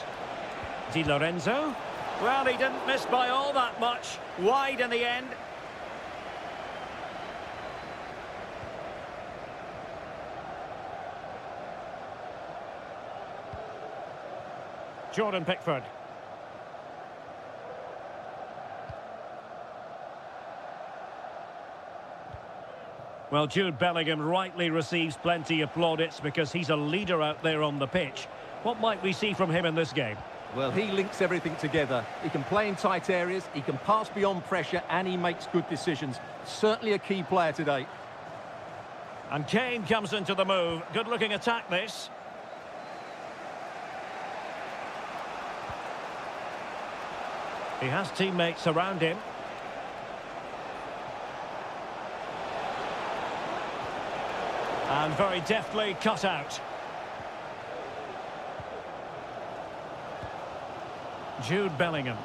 S1: Di Lorenzo. Well, he didn't miss by all that much. Wide in the end. Jordan Pickford. Well, Jude Bellingham rightly receives plenty of plaudits because he's a leader out there on the pitch. What might we see from him in this game?
S2: Well, he links everything together. He can play in tight areas, he can pass beyond pressure, and he makes good decisions. Certainly a key player today.
S1: And Kane comes into the move. Good-looking attack, this. He has teammates around him. And very deftly cut out. Jude Bellingham.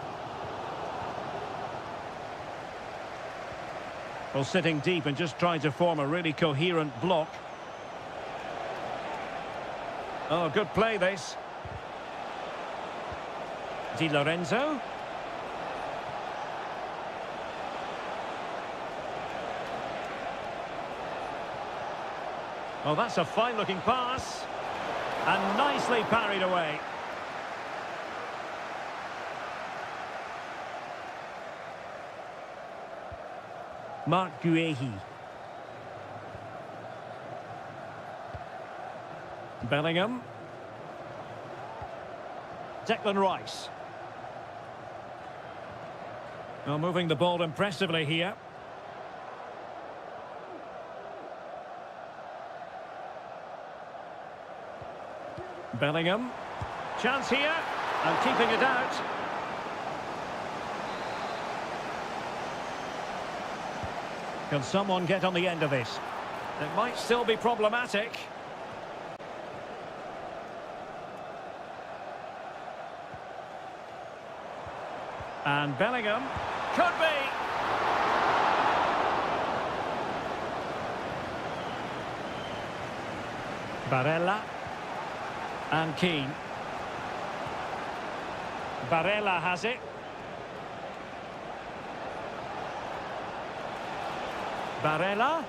S1: Well, sitting deep and just trying to form a really coherent block. Oh, good play, this. Di Lorenzo. Oh, that's a fine-looking pass. And nicely parried away. Mark Guehi. Bellingham. Declan Rice. Well, moving the ball impressively here. Bellingham. Chance here. And keeping it out. Can someone get on the end of this? It might still be problematic. And Bellingham. Could be. Barella. And Keane. Barella has it. Barella.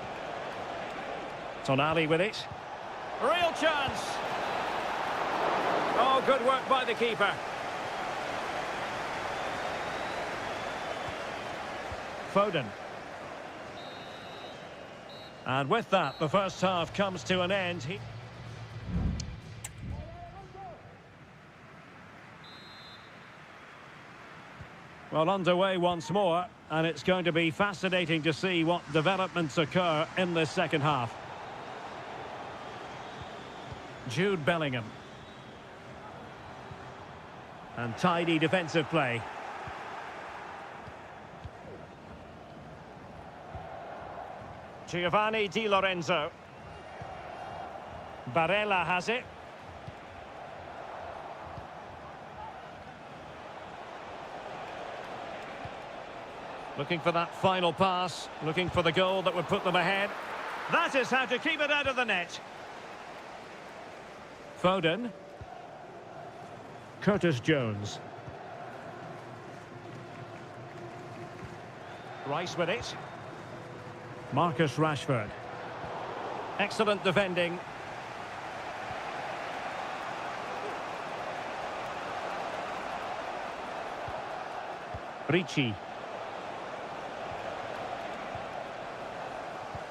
S1: Tonali with it. Real chance. Oh, good work by the keeper. Foden. And with that, the first half comes to an end. Well, underway once more, and it's going to be fascinating to see what developments occur in this second half. Jude Bellingham. And tidy defensive play. Giovanni Di Lorenzo. Barella has it. Looking for that final pass, looking for the goal that would put them ahead. That is how to keep it out of the net. Foden. Curtis Jones. Rice with it. Marcus Rashford. Excellent defending. Ricci.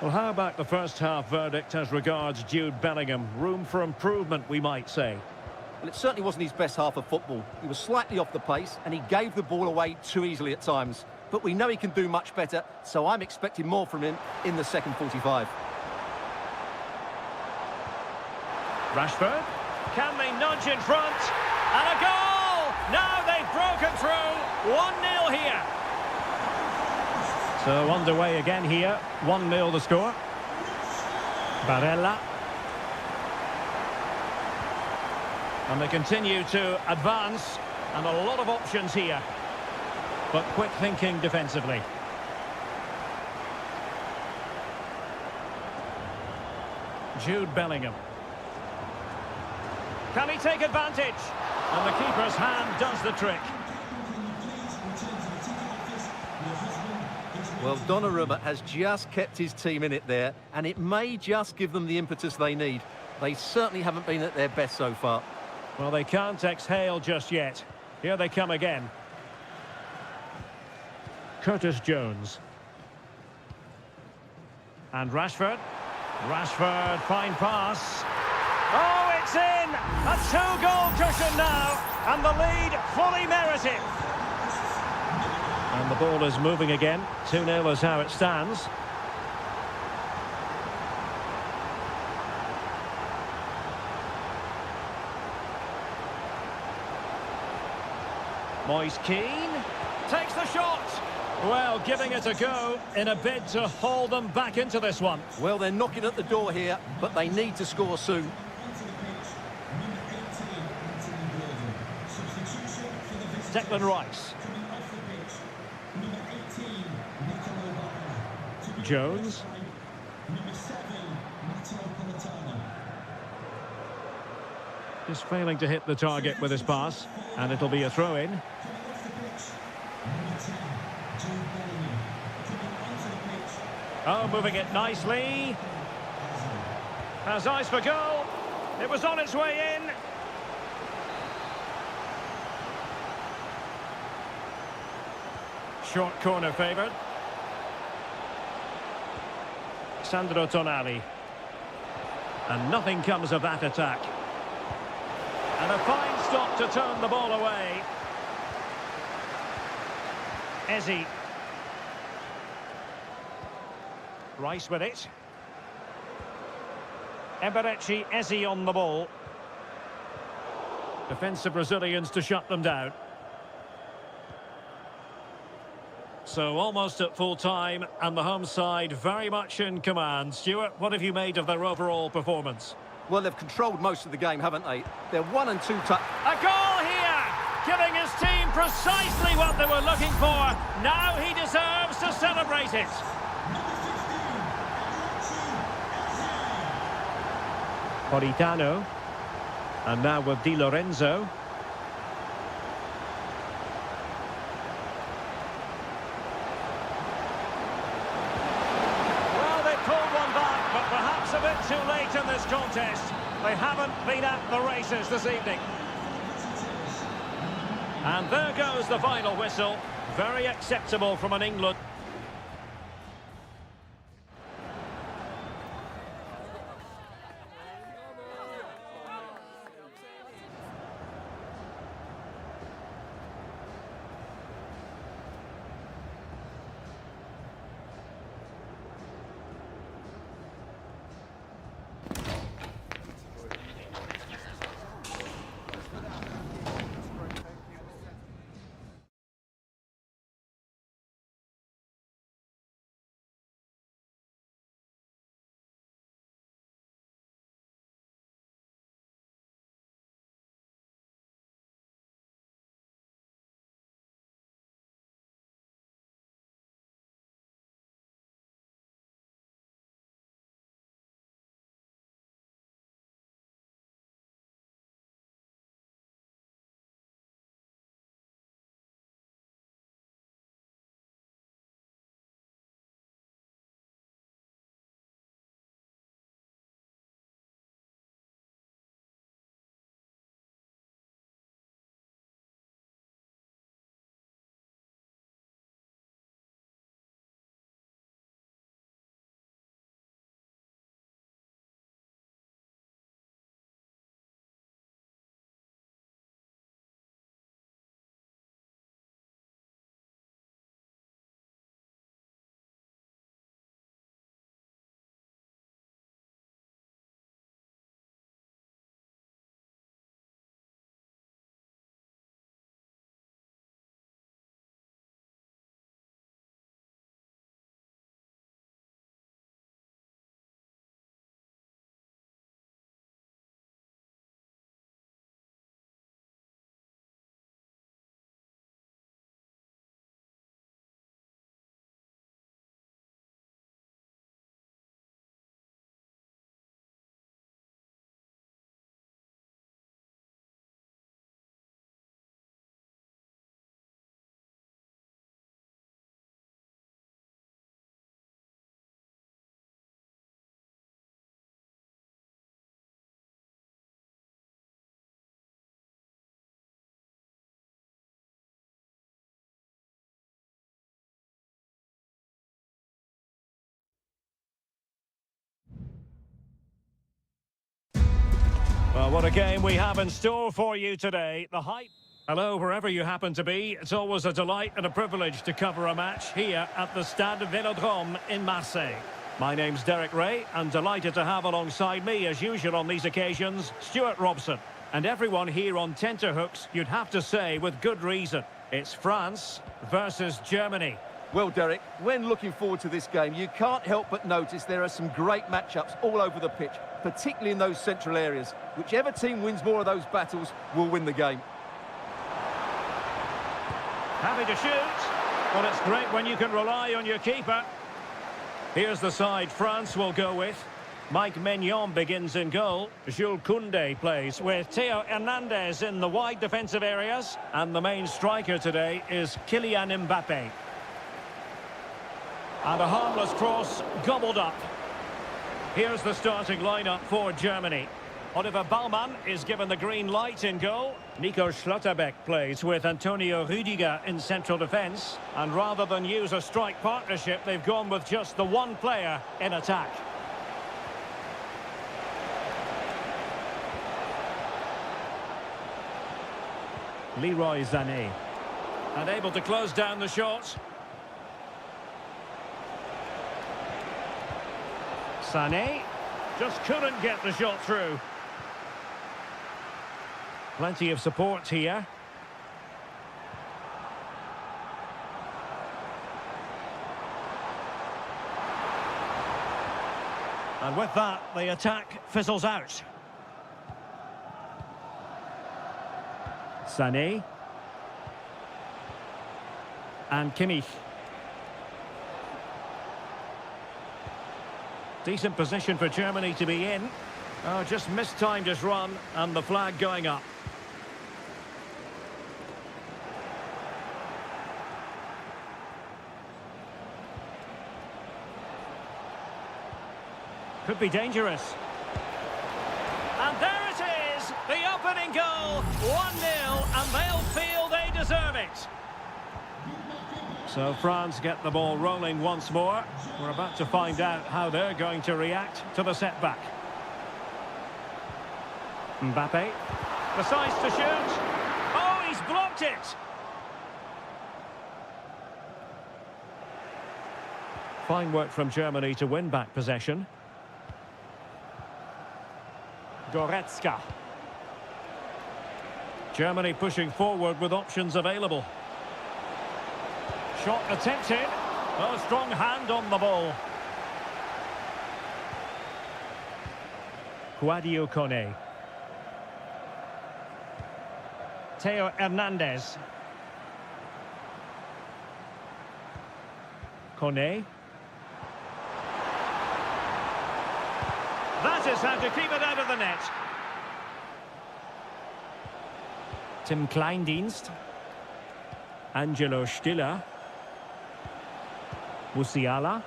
S1: Well, how about the first half verdict as regards Jude Bellingham? Room for improvement, we might say.
S2: Well, it certainly wasn't his best half of football. He was slightly off the pace and he gave the ball away too easily at times. But we know he can do much better, so I'm expecting more from him in the second 45.
S1: Rashford. Can they nudge in front? And a goal! Now they've broken through. 1-0 here. So underway again here. 1-0 the score. Barella. And they continue to advance. And a lot of options here. But quick thinking defensively. Jude Bellingham. Can he take advantage? And the keeper's hand does the trick.
S2: Well, Donnarumma has just kept his team in it there, and it may just give them the impetus they need. They certainly haven't been at their best so far.
S1: Well, they can't exhale just yet. Here they come again. Curtis Jones. And Rashford. Rashford, fine pass. Oh, it's in! A two-goal cushion now, and the lead fully merited. And the ball is moving again. 2-0 is how it stands. Moise Keane takes the shot. Well, giving it a go in a bid to haul them back into this one.
S2: Well, they're knocking at the door here, but they need to score soon.
S1: Declan Rice. Jones. Just failing to hit the target with his pass, and it'll be a throw-in. Oh, moving it nicely. Has eyes for goal. It was on its way in. Short corner favoured. Sandro Tonali. And nothing comes of that attack. And a fine stop to turn the ball away. Eze. Rice with it. Eberechi Eze on the ball. Defensive Brazilians to shut them down. So almost at full time, and the home side very much in command. Stuart, what have you made of their overall performance?
S2: Well, they've controlled most of the game, haven't they? They're 1 and 2 touch.
S1: A goal here! Giving his team precisely what they were looking for. Now he deserves to celebrate it. Politano. And now with Di Lorenzo. Well, they pulled one back, but perhaps a bit too late in this contest. They haven't been at the races this evening. And there goes the final whistle. Very acceptable from an England. Well, what a game we have in store for you today. The hype. Hello, wherever you happen to be. It's always a delight and a privilege to cover a match here at the Stade Vélodrome in Marseille. My name's Derek Ray, and delighted to have alongside me, as usual on these occasions, Stuart Robson. And everyone here on tenterhooks, you'd have to say with good reason. It's France versus Germany.
S2: Well, Derek, when looking forward to this game, you can't help but notice there are some great matchups all over the pitch, particularly in those central areas. Whichever team wins more of those battles will win the game.
S1: Happy to shoot. Well, it's great when you can rely on your keeper. Here's the side France will go with. Mike Maignan begins in goal. Jules Koundé plays with Theo Hernandez in the wide defensive areas. And the main striker today is Kylian Mbappé. And a harmless cross gobbled up. Here's the starting lineup for Germany. Oliver Baumann is given the green light in goal. Nico Schlotterbeck plays with Antonio Rüdiger in central defence. And rather than use a strike partnership, they've gone with just the one player in attack. Leroy Sané. And able to close down the shot. Sané just couldn't get the shot through. Plenty of support here. And with that, the attack fizzles out. Sané. And Kimmich. Decent position for Germany to be in. Oh, just mistimed his run, and the flag going up. Could be dangerous. And there it is! The opening goal! 1-0, and they'll feel they deserve it. So France get the ball rolling once more. We're about to find out how they're going to react to the setback. Mbappé decides to shoot. Oh, he's blocked it! Fine work from Germany to win back possession. Goretzka. Germany pushing forward with options available. Shot attempted. Oh, strong hand on the ball. Sadio Mané. Theo Hernandez. Koné. That is how to keep it out of the net. Tim Kleindienst. Angelo Stiller. Musiala.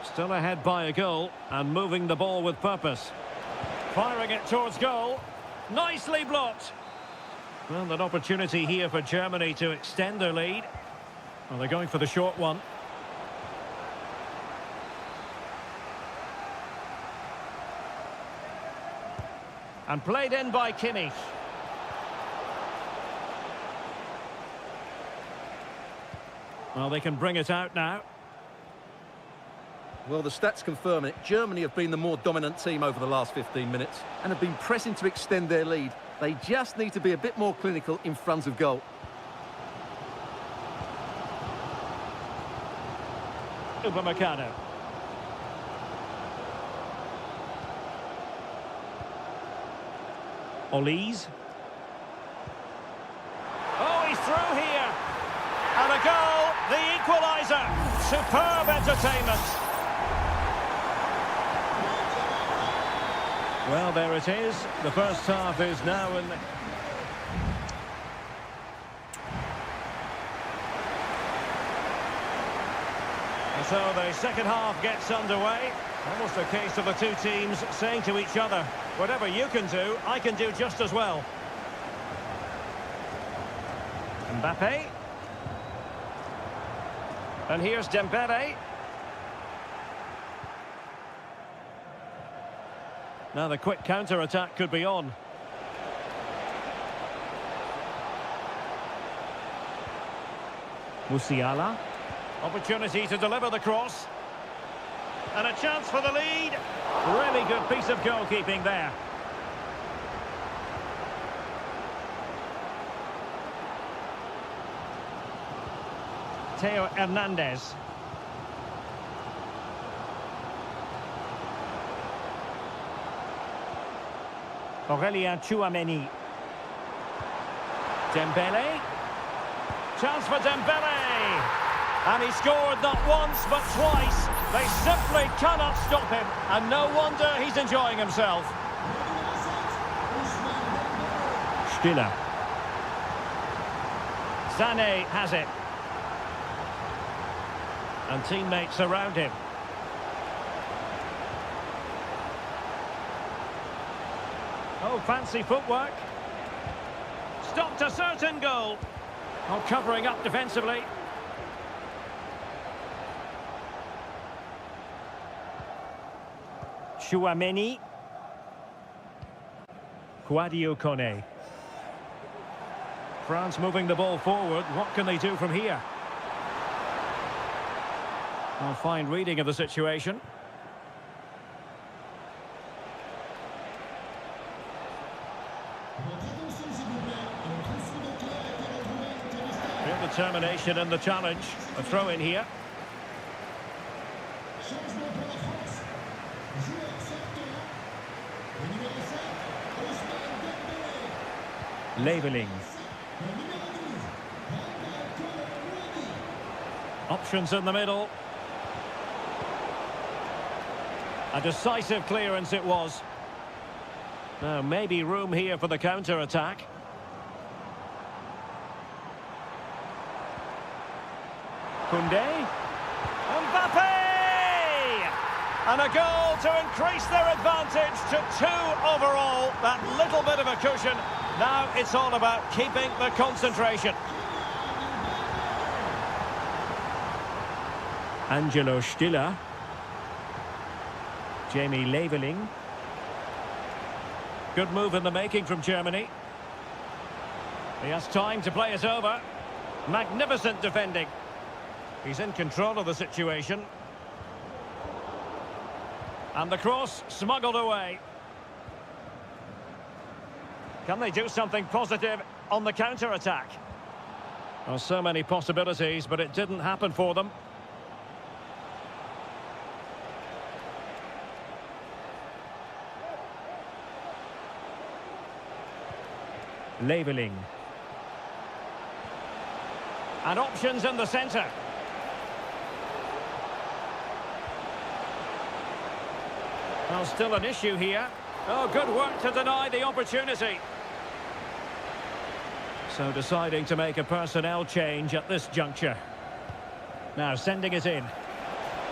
S1: Still ahead by a goal and moving the ball with purpose. Firing it towards goal. Nicely blocked. Well, an opportunity here for Germany to extend their lead. Well, they're going for the short one. And played in by Kimmich. Well, they can bring it out now.
S2: Well, the stats confirm it. Germany have been the more dominant team over the last 15 minutes and have been pressing to extend their lead. They just need to be a bit more clinical in front of goal.
S1: Upamecano. Olise. Oh, he's through here. And a goal, the equaliser. Superb entertainment. Well, there it is. The first half is now in the... And so the second half gets underway. Almost a case of the two teams saying to each other, whatever you can do, I can do just as well. Mbappé. And here's Dembele. Now the quick counter-attack could be on. Musiala. Opportunity to deliver the cross. And a chance for the lead. Really good piece of goalkeeping there. Theo Hernandez. Aurelien Tchouameni. Dembele. Chance for Dembele. And he scored not once but twice. They simply cannot stop him. And no wonder he's enjoying himself. Stiller. Sané has it. And teammates around him. Oh, fancy footwork. Stopped a certain goal. Oh, covering up defensively. Tchouameni. Kouadio Kone. France moving the ball forward. What can they do from here? A fine reading of the situation. Real determination in the challenge. A throw in here. Labelling. Options in the middle. A decisive clearance it was. Now maybe room here for the counter-attack. Koundé. Mbappe! And a goal to increase their advantage to 2 overall. That little bit of a cushion. Now it's all about keeping the concentration. Angelo Stiller. Jamie Laveling. Good move in the making from Germany. He has time to play it over. Magnificent defending. He's in control of the situation. And the cross smuggled away. Can they do something positive on the counter-attack? Well, so many possibilities, but it didn't happen for them. Labeling. And options in the centre. Well, still an issue here. Oh, good work to deny the opportunity. So deciding to make a personnel change at this juncture. Now sending it in.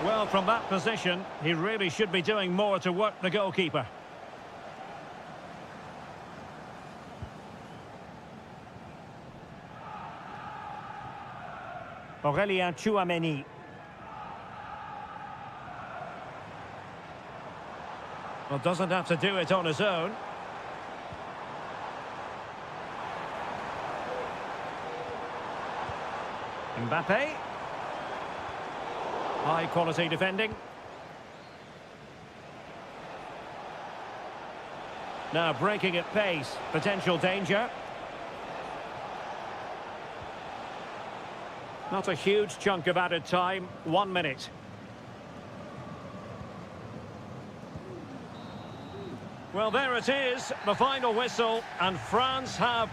S1: Well, from that position, he really should be doing more to work the goalkeeper. Aurelien Tchouameni. Well, doesn't have to do it on his own. Mbappe. High quality defending. Now breaking at pace. Potential danger. Not a huge chunk of added time. 1 minute. Well, there it is, the final whistle, and France have...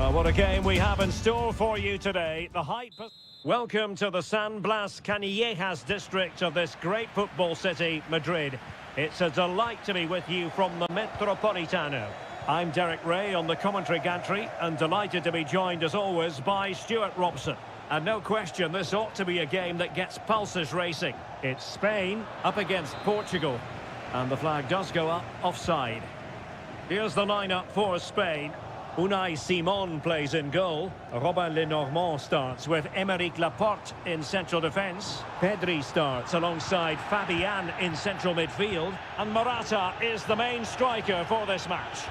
S1: Well, what a game we have in store for you today. The hype. Welcome to the San Blas Canillejas district of this great football city, Madrid. It's a delight to be with you from the Metropolitano. I'm Derek Ray on the commentary gantry and delighted to be joined as always by Stuart Robson. And no question, this ought to be a game that gets pulses racing. It's Spain up against Portugal. And the flag does go up offside. Here's the lineup for Spain. Unai Simon plays in goal. Robin Lenormand starts with Aymeric Laporte in central defence. Pedri starts alongside Fabian in central midfield. And Morata is the main striker for this match.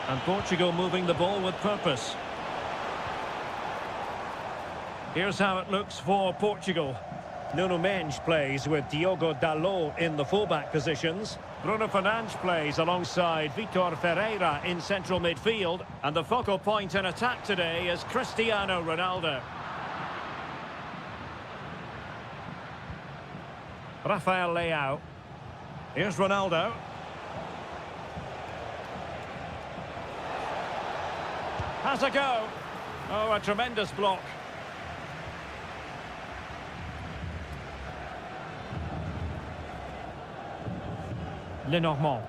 S1: And Portugal moving the ball with purpose. Here's how it looks for Portugal. Nuno Mendes plays with Diogo Dalot in the fullback positions. Bruno Fernandes plays alongside Vitor Ferreira in central midfield. And the focal point in attack today is Cristiano Ronaldo. Rafael Leao. Here's Ronaldo. Has a go. Oh, a tremendous block. Lenormand.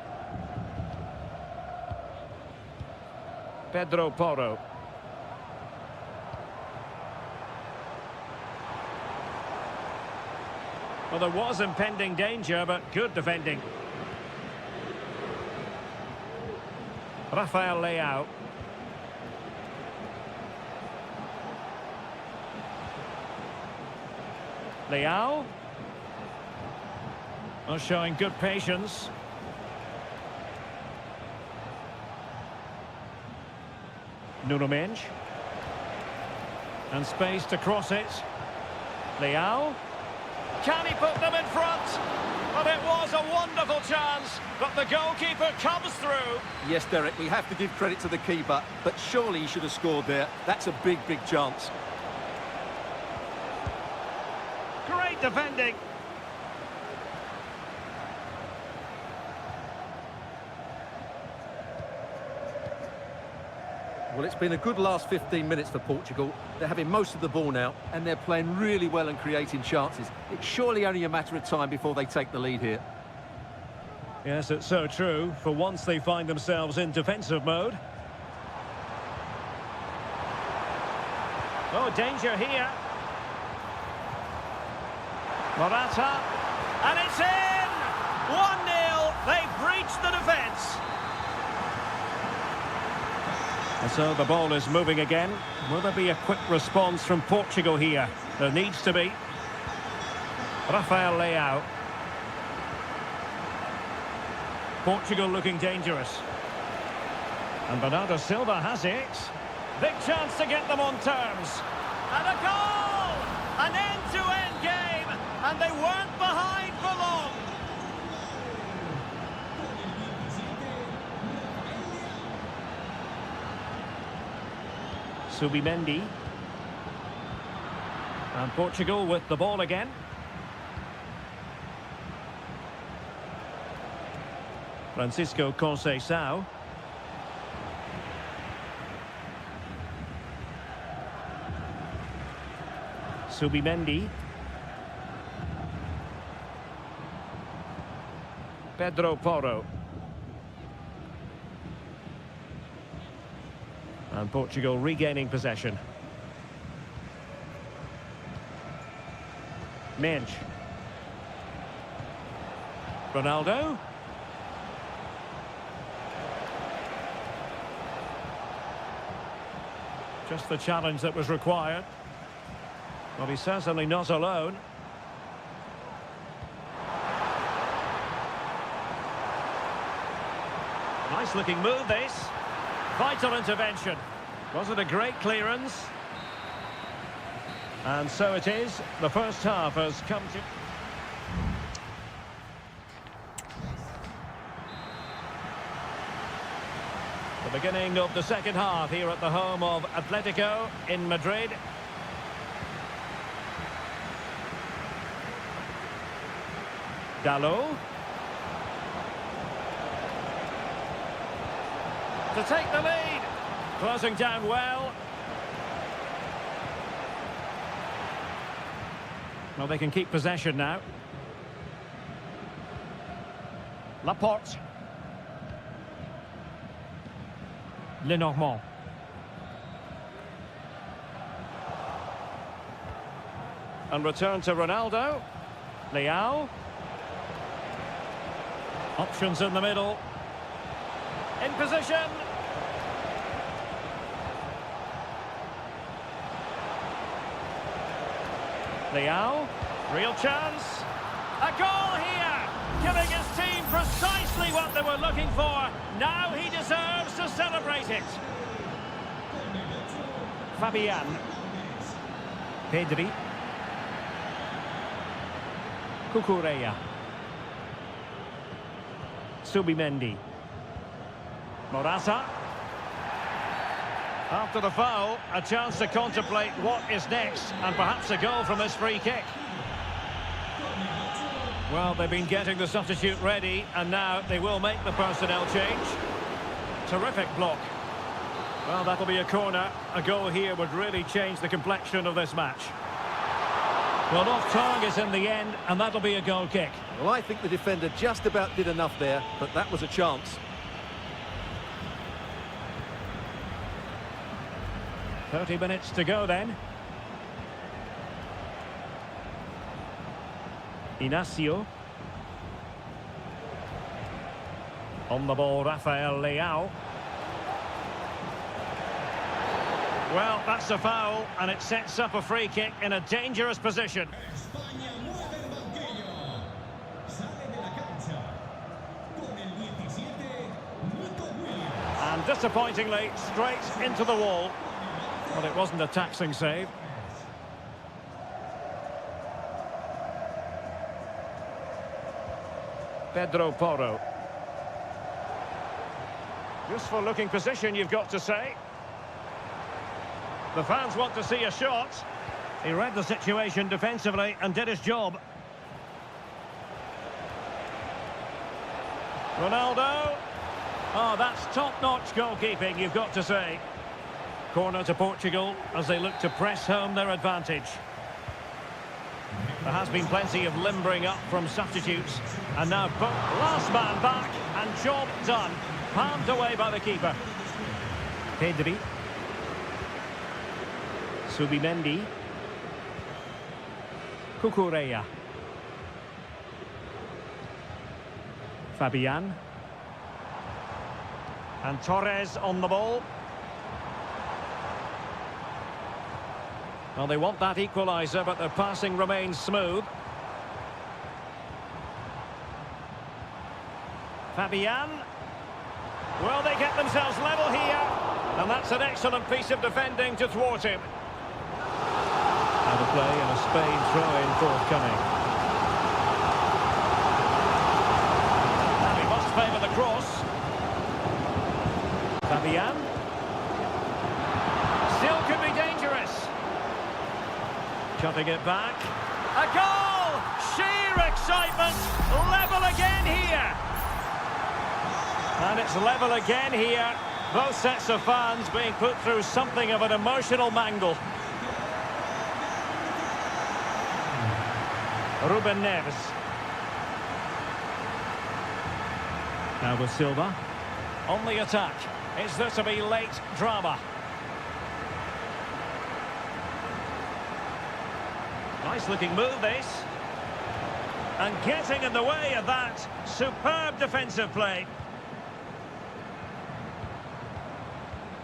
S1: Pedro Porro. Well, there was impending danger, but good defending. Rafael Leao. Leao. Well, showing good patience. Nuno Mendes. And space to cross it. Leao. Can he put them in front? But it was a wonderful chance, but the goalkeeper comes through.
S2: Yes, Derek, we have to give credit to the keeper, but surely he should have scored there. That's a big, big chance.
S1: Great defending.
S2: Well, it's been a good last 15 minutes for Portugal. They're having most of the ball now, and they're playing really well and creating chances. It's surely only a matter of time before they take the lead here.
S1: Yes, it's so true. For once they find themselves in defensive mode. Oh, danger here. Morata. And it's in! 1-0. They've breached the defence. And so the ball is moving again. Will there be a quick response from Portugal here? There needs to be. Rafael Leao. Portugal looking dangerous. And Bernardo Silva has it. Big chance to get them on terms. And a goal! An end-to-end game. And they weren't behind for long. Subimendi. And Portugal with the ball again. Francisco Conceição. Subimendi. Pedro Porro. And Portugal regaining possession. Mendes. Ronaldo. Just the challenge that was required. Well, he's certainly not alone. Nice looking move, this. Vital intervention. Was it a great clearance? And so it is. The first half has come to... The beginning of the second half here at the home of Atletico in Madrid. Dalot. to take the lead. Closing down well. Well, they can keep possession now. Laporte. Lenormand. And return to Ronaldo. Leao. Options in the middle. In position. Leao. Real chance. A goal here. Giving his team precisely what they were looking for. Now he deserves to celebrate it. Fabian. Pedri. Cucurella. Subimendi. Morata. After the foul, a chance to contemplate what is next, and perhaps a goal from this free kick. Well, they've been getting the substitute ready, and now they will make the personnel change. Terrific block. Well, that'll be a corner. A goal here would really change the complexion of this match. Well, off target in the end, and that'll be a goal kick.
S2: Well, I think the defender just about did enough there, but that was a chance.
S1: 30 minutes to go then. Inacio. On the ball, Rafael Leao. Well, that's a foul, and it sets up a free kick in a dangerous position. And disappointingly, straight into the wall. Well, it wasn't a taxing save. Pedro Porro. Useful looking position, you've got to say. The fans want to see a shot. He read the situation defensively and did his job. Ronaldo. Oh, that's top-notch goalkeeping, you've got to say. Corner to Portugal as they look to press home their advantage. There has been plenty of limbering up from substitutes. And now last man back and job done. Palmed away by the keeper. Pedri. Subimendi. Cucurella. Fabian. And Torres on the ball. Well, they want that equaliser, but their passing remains smooth. Fabian. Will they get themselves level here? And that's an excellent piece of defending to thwart him. Out of play and a Spain throw-in forthcoming. And he must favour the cross. Fabian. Still could be dangerous. Chopping it back. A goal! Sheer excitement. Level again here. And it's level again here. Both sets of fans being put through something of an emotional mangle. Ruben Neves. Now with Silva. On the attack. Is there to be late drama? Nice looking move this. And getting in the way of that. Superb defensive play.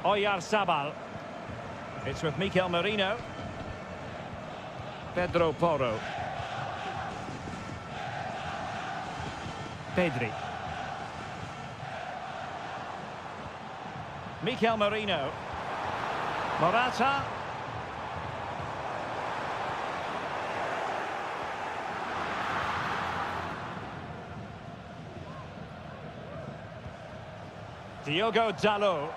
S1: Oyarzabal. It's with Mikel Merino. Pedro Porro. Pedri. Mikel Merino. Morata. Diogo Dalot.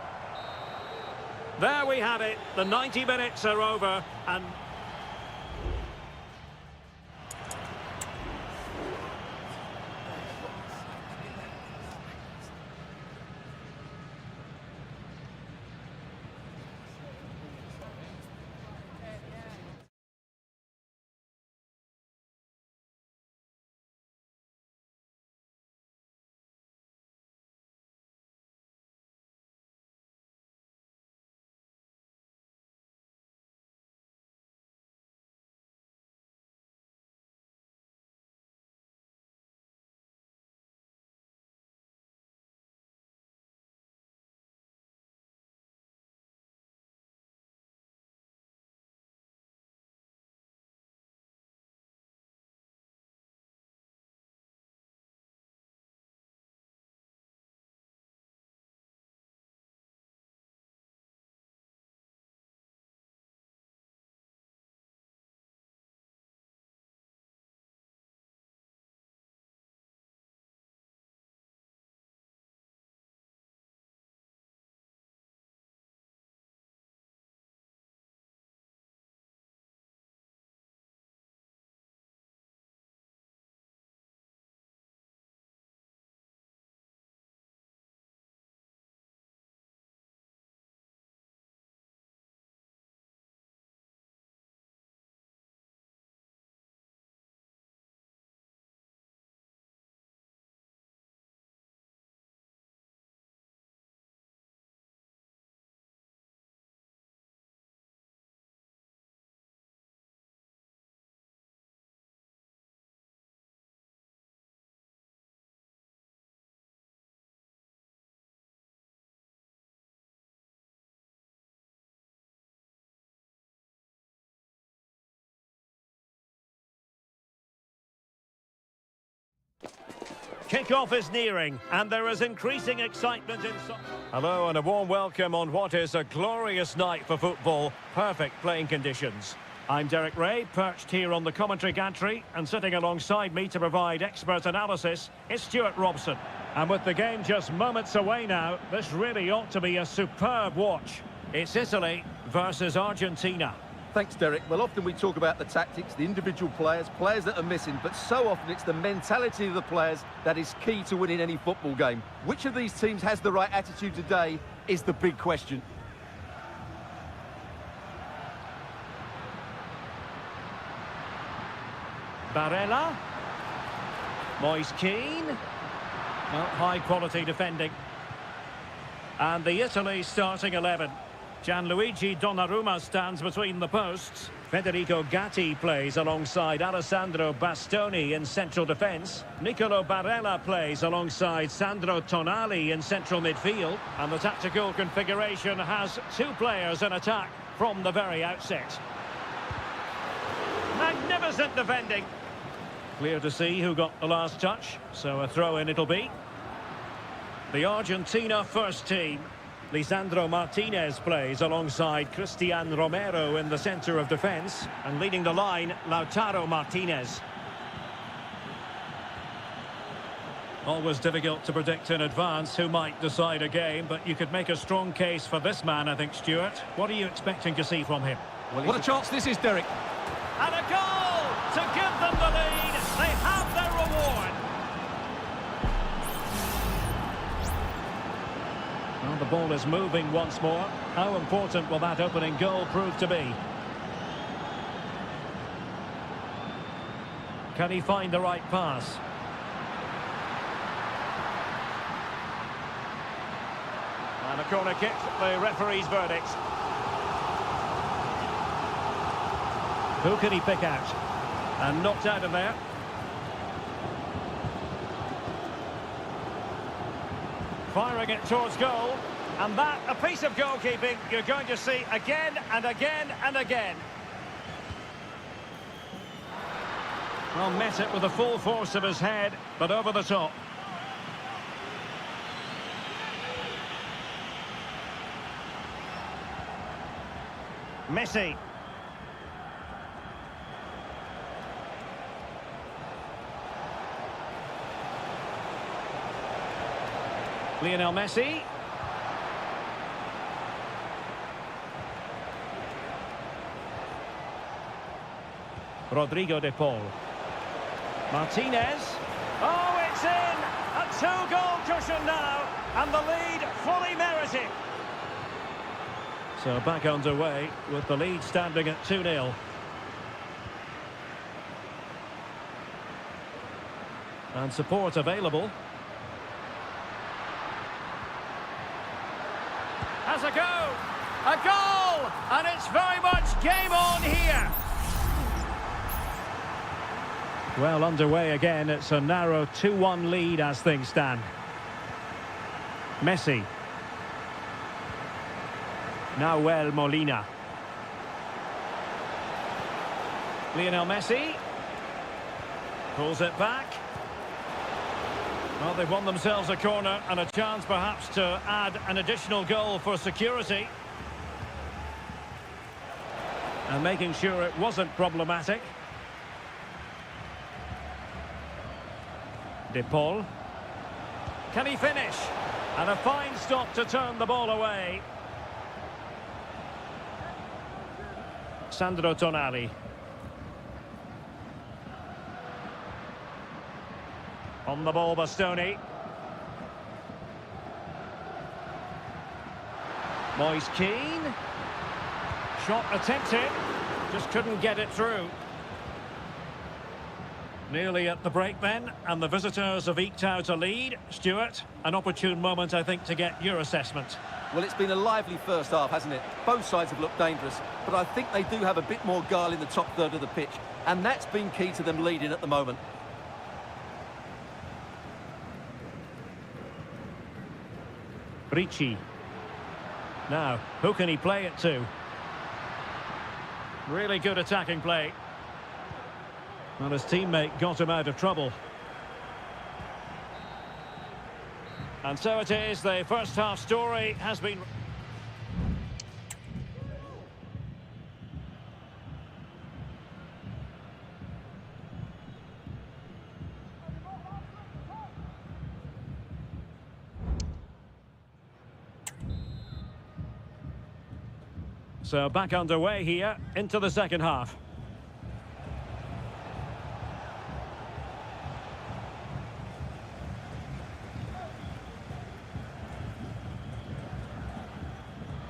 S1: There we have it. The 90 minutes are over and... Kick-off is nearing, and there is increasing excitement inside. Hello, and a warm welcome on what is a glorious night for football. Perfect playing conditions. I'm Derek Ray, perched here on the commentary gantry, and sitting alongside me to provide expert analysis is Stuart Robson. And with the game just moments away now, this really ought to be a superb watch. It's Italy versus Argentina.
S2: Thanks, Derek. Well, often we talk about the tactics, the individual players that are missing, but so often it's the mentality of the players that is key to winning any football game. Which of these teams has the right attitude today is the big question.
S1: Barella. Moise Keane. Well, high-quality defending. And the Italy starting 11. Gianluigi Donnarumma stands between the posts. Federico Gatti plays alongside Alessandro Bastoni in central defence. Nicolo Barella plays alongside Sandro Tonali in central midfield. And the tactical configuration has two players in attack from the very outset. Magnificent defending. Clear to see who got the last touch, so a throw-in it'll be. The Argentina first team. Lisandro Martinez plays alongside Cristian Romero in the centre of defence, and leading the line, Lautaro Martinez. Always difficult to predict in advance who might decide a game, but you could make a strong case for this man, I think, Stuart. What are you expecting to see from him?
S2: Well, what a chance this is, Derek.
S1: And a goal to give them the lead. They have their reward. Well, the ball is moving once more. How important will that opening goal prove to be? Can he find the right pass? And a corner kick, the referee's verdict. Who can he pick out? And knocked out of there. Firing it towards goal. And that, a piece of goalkeeping you're going to see again and again and again. Well, met it with the full force of his head, but over the top. Messi. Lionel Messi. Rodrigo de Paul. Martinez. Oh, it's in! A two-goal cushion now, and the lead fully merited. So back underway with the lead standing at 2-0. And support available. Has a goal, and it's very much game on here. Well, underway again, it's a narrow 2-1 lead as things stand. Messi. Nahuel Molina. Lionel Messi. Pulls it back. Well, they've won themselves a corner and a chance perhaps to add an additional goal for security. And making sure it wasn't problematic. De Paul. Can he finish? And a fine stop to turn the ball away. Sandro Tonali. On the ball, Bastoni. Moise Keane. Shot attempted. Just couldn't get it through. Nearly at the break then, and the visitors have eked out a lead. Stuart, an opportune moment, I think, to get your assessment.
S2: Well, it's been a lively first half, hasn't it? Both sides have looked dangerous, but I think they do have a bit more guile in the top third of the pitch, and that's been key to them leading at the moment.
S1: Ricci. Now, who can he play it to? Really good attacking play. Well, his teammate got him out of trouble. And so it is, the first half story has been... So back underway here into the second half.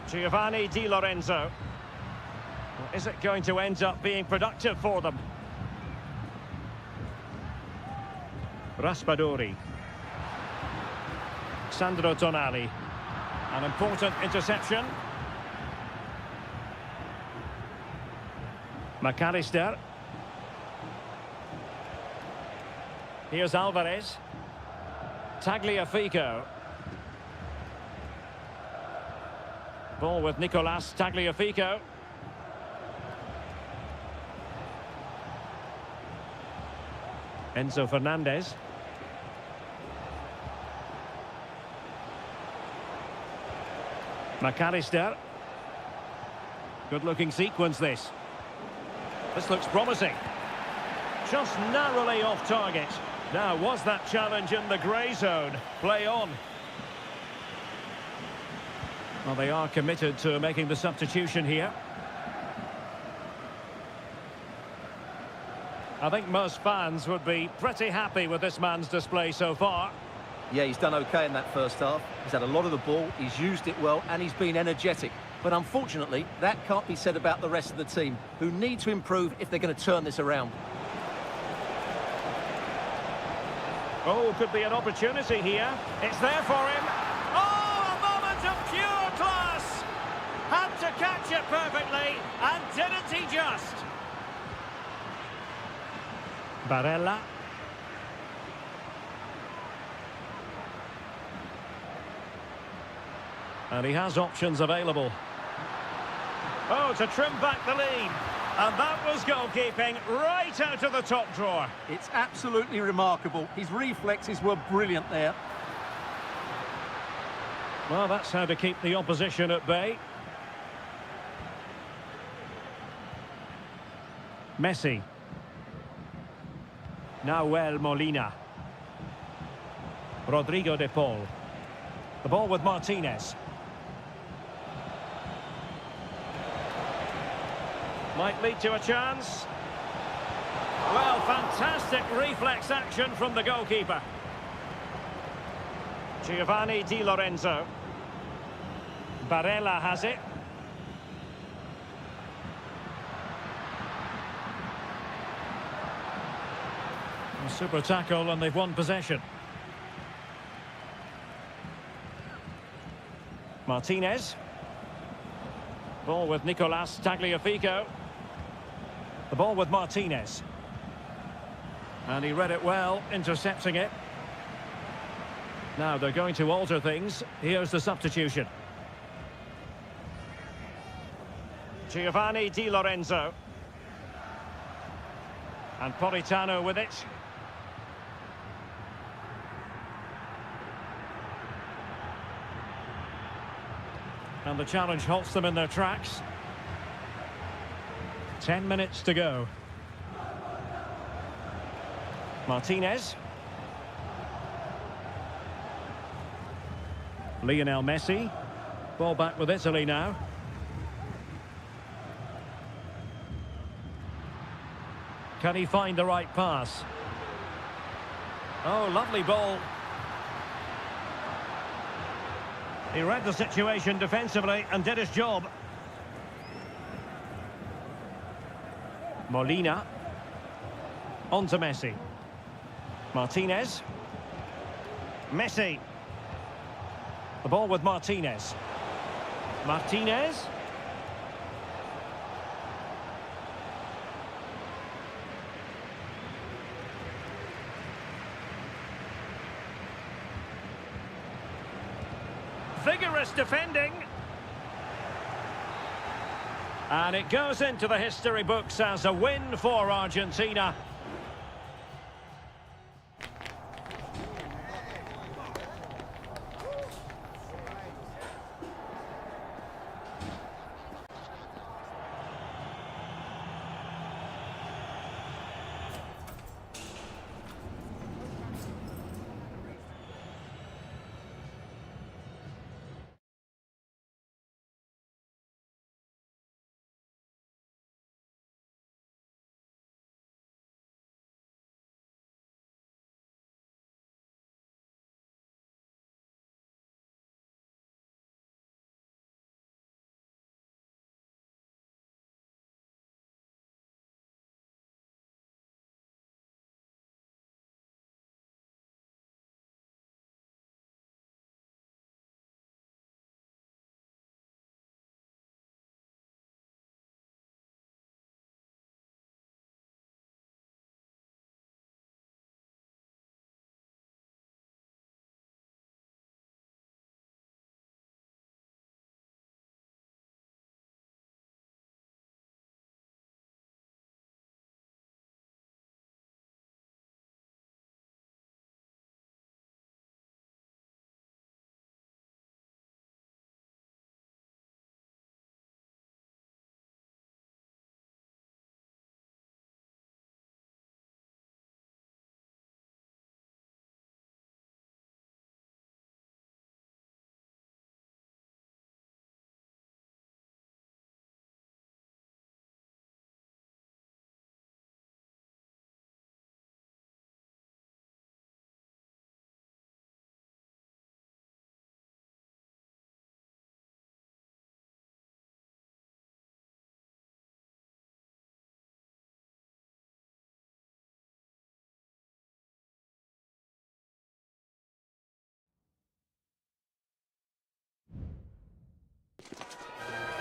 S1: Giovanni Di Lorenzo. Well, is it going to end up being productive for them? Raspadori. Sandro Tonali. An important interception. McAllister. Here's Alvarez. Tagliafico. Ball with Nicolas Tagliafico. Enzo Fernandez. McAllister. Good-looking sequence, this. This looks promising. Just narrowly off target. Now, was that challenge in the grey zone? Play on. Well, they are committed to making the substitution here. I think most fans would be pretty happy with this man's display so far.
S2: Yeah, he's done okay in that first half. He's had a lot of the ball, he's used it well, and he's been energetic. But unfortunately, that can't be said about the rest of the team, who need to improve if they're going to turn this around.
S1: Oh, could be an opportunity here. It's there for him. Oh, a moment of pure class! Had to catch it perfectly, and didn't he just? Barella. And he has options available. Oh, to trim back the lead. And that was goalkeeping right out of the top drawer.
S3: It's absolutely remarkable. His reflexes were brilliant there.
S1: Well, that's how to keep the opposition at bay. Messi. Nahuel Molina. Rodrigo de Paul. The ball with Martinez. Might lead to a chance. Well, fantastic reflex action from the goalkeeper. Giovanni Di Lorenzo. Barella has it. A super tackle and they've won possession. Martinez. Ball with Nicolas Tagliafico. The ball with Martinez. And he read it well, intercepting it. Now they're going to alter things. Here's the substitution. Giovanni Di Lorenzo. And Politano with it. And the challenge halts them in their tracks. 10 minutes to go. Martinez. Lionel Messi. Ball back with Italy now. Can he find the right pass? Oh, lovely ball. He read the situation defensively and did his job. Molina. On to Messi. Martinez. Messi. The ball with Martinez. Martinez. Vigorous defending. And it goes into the history books as a win for Argentina.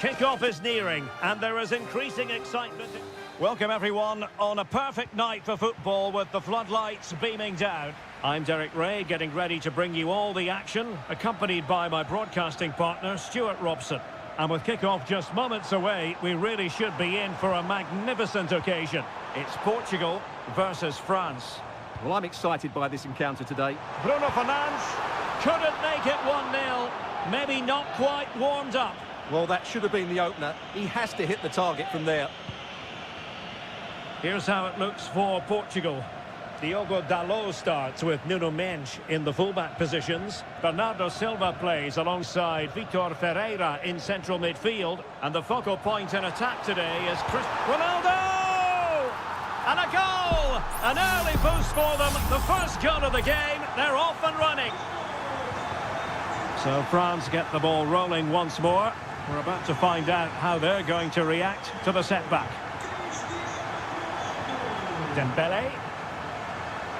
S1: Kick-off is nearing, and there is increasing excitement. Welcome everyone on a perfect night for football with the floodlights beaming down. I'm Derek Ray, getting ready to bring you all the action, accompanied by my broadcasting partner, Stuart Robson. And with kick-off just moments away, we really should be in for a magnificent occasion. It's Portugal versus France.
S2: Well, I'm excited by this encounter today.
S1: Bruno Fernandes couldn't make it 1-0. Maybe not quite warmed up.
S2: Well, that should have been the opener. He has to hit the target from there.
S1: Here's how it looks for Portugal. Diogo Dalot starts with Nuno Mendes in the fullback positions. Bernardo Silva plays alongside Vitor Ferreira in central midfield. And the focal point in attack today is Ronaldo! And a goal! An early boost for them. The first goal of the game. They're off and running. So France get the ball rolling once more. We're about to find out how they're going to react to the setback. Dembele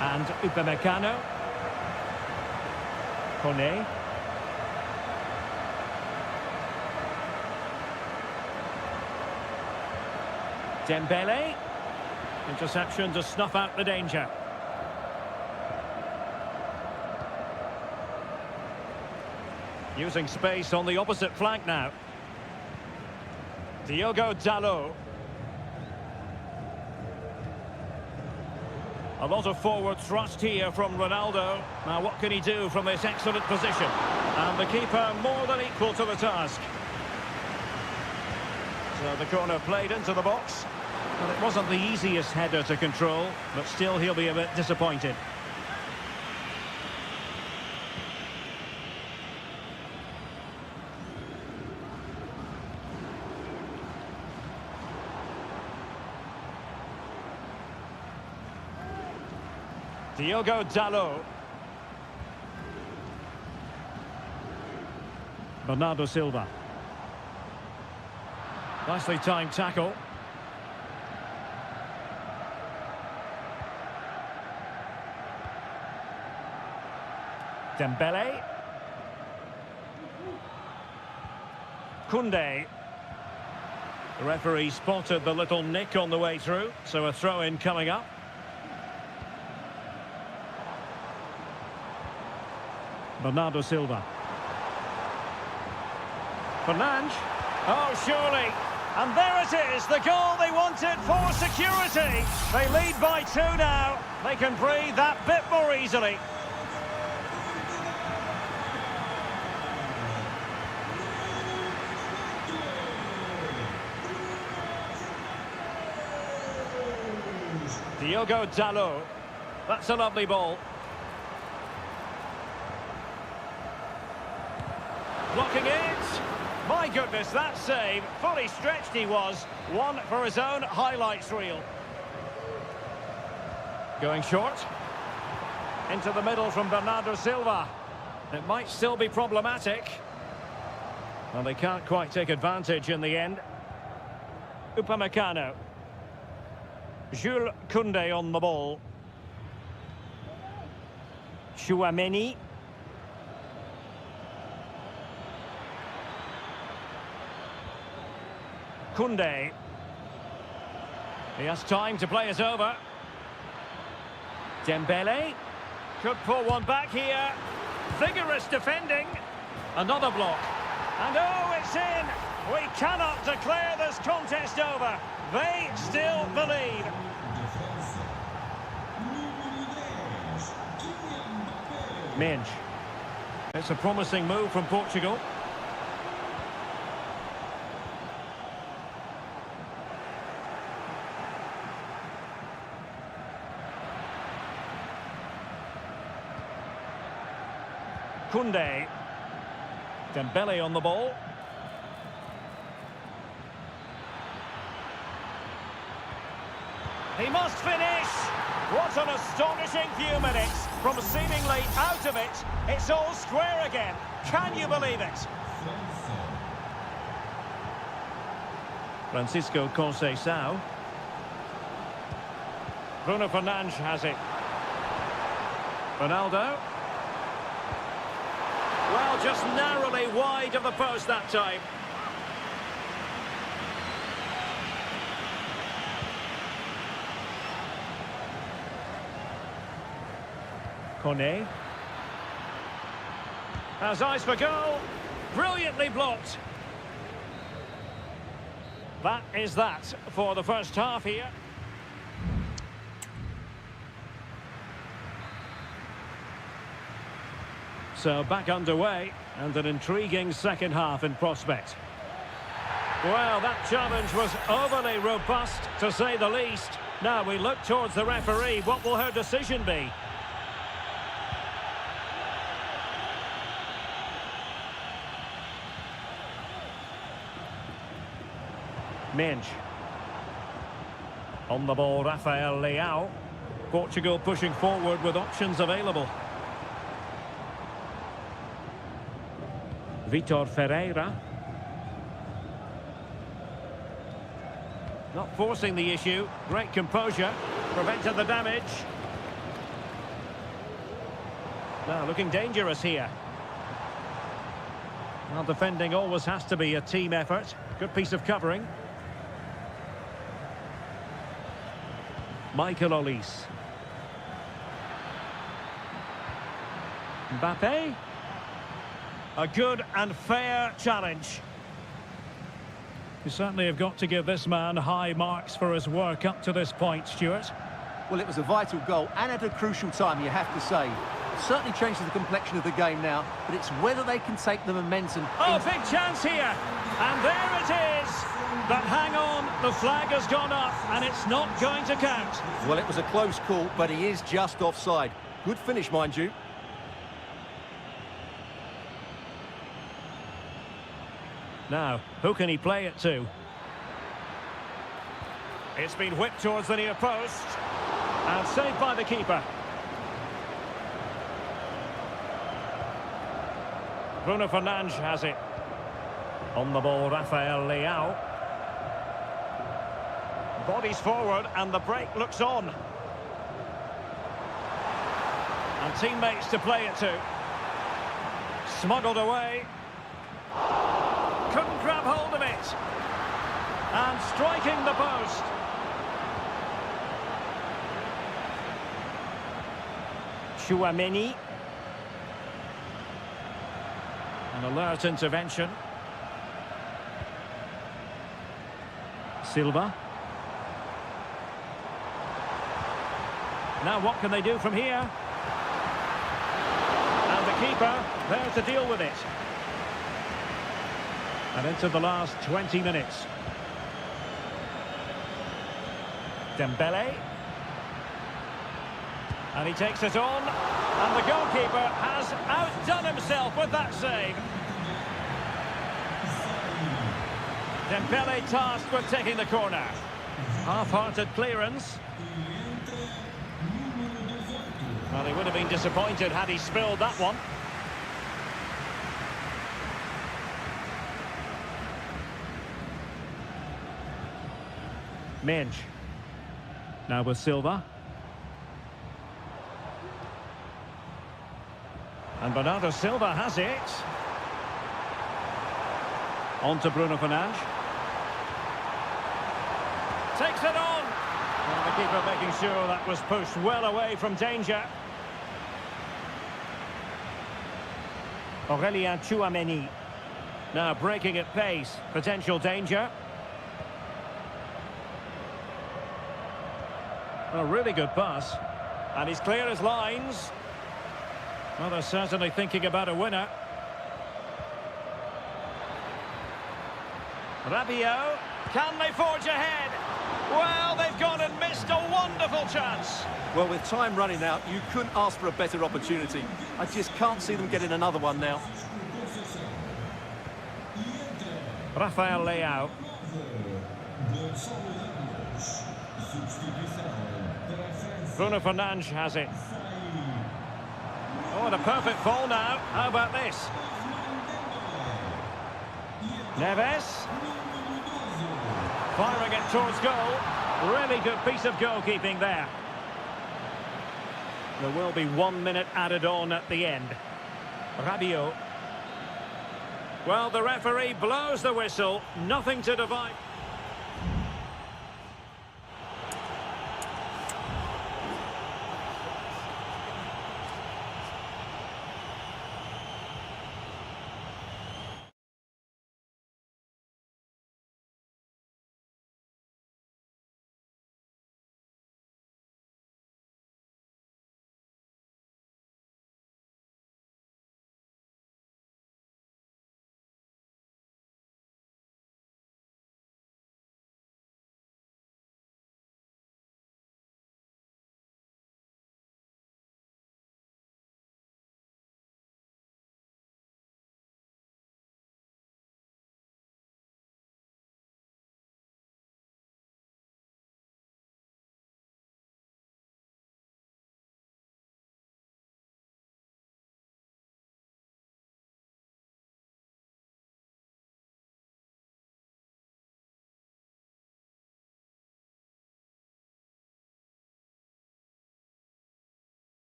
S1: and Upamecano. Kone. Dembele. Interception to snuff out the danger. Using space on the opposite flank now. Diogo Dalot. A lot of forward thrust here from Ronaldo. Now what can he do from this excellent position? And the keeper more than equal to the task. So the corner played into the box. Well, it wasn't the easiest header to control, but still he'll be a bit disappointed. Diogo Dalot. Bernardo Silva. Nicely timed tackle. Dembele. Koundé. The referee spotted the little nick on the way through, so a throw-in coming up. Bernardo Silva. Fernandes. Oh, surely. And there it is, the goal they wanted for security. They lead by 2 now. They can breathe that bit more easily. Diogo Dalot. That's a lovely ball. Blocking it. My goodness, that save. Fully stretched he was. One for his own highlights reel. Going short. Into the middle from Bernardo Silva. It might still be problematic. Well, they can't quite take advantage in the end. Upamecano. Jules Koundé on the ball. Chouameni. Koundé. He has time to play it over. Dembele. Could pull one back here. Vigorous defending. Another block. And oh, it's in. We cannot declare this contest over. They still believe. Mendes. It's a promising move from Portugal. Koundé. Dembele on the ball. He must finish. What an astonishing few minutes. From seemingly out of it, it's all square again. Can you believe it? Francisco Conceição. Bruno Fernandes has it. Ronaldo. Well, just narrowly wide of the post that time. Kone. Has eyes for goal. Brilliantly blocked. That is that for the first half here. So back underway, and an intriguing second half in prospect. Well, that challenge was overly robust, to say the least. Now we look towards the referee. What will her decision be? Minge. On the ball, Rafael Leao. Portugal pushing forward with options available. Vitor Ferreira. Not forcing the issue. Great composure. Prevented the damage. Now looking dangerous here. Well, defending always has to be a team effort. Good piece of covering. Michael Olise. Mbappe. A good and fair challenge. You certainly have got to give this man high marks for his work up to this point, Stuart.
S2: Well, it was a vital goal and at a crucial time, you have to say. It certainly changes the complexion of the game now, but it's whether they can take the momentum.
S1: Oh, big chance here. And there it is. But hang on, the flag has gone up and it's not going to count.
S2: Well, it was a close call, but he is just offside. Good finish, mind you.
S1: Now, who can he play it to? It's been whipped towards the near post. And saved by the keeper. Bruno Fernandes has it. On the ball, Rafael Leao. Bodies forward and the break looks on. And teammates to play it to. Smuggled away. Couldn't grab hold of it. And striking the post. Chouameni. An alert intervention. Silva. Now what can they do from here? And the keeper there to deal with it. And into the last 20 minutes. Dembele. And he takes it on. And the goalkeeper has outdone himself with that save. Dembele tasked with taking the corner. Half-hearted clearance. Well, he would have been disappointed had he spilled that one. Minge. Now with Silva. And Bernardo Silva has it. On to Bruno Fernandes. Takes it on. And the keeper making sure that was pushed well away from danger. Aurélien Chouameni. Now breaking at pace. Potential danger. A really good pass. And he's clear as lines. Well, they're certainly thinking about a winner. Rabiot. Can they forge ahead? Well, they've gone and missed a wonderful chance.
S2: Well, with time running out, you couldn't ask for a better opportunity. I just can't see them getting another one now.
S1: Rafael Leao. Bruno Fernandes has it. Oh, the perfect ball now. How about this? Neves. Firing it towards goal. Really good piece of goalkeeping there. There will be 1 minute added on at the end. Rabiot. Well, the referee blows the whistle. Nothing to divide.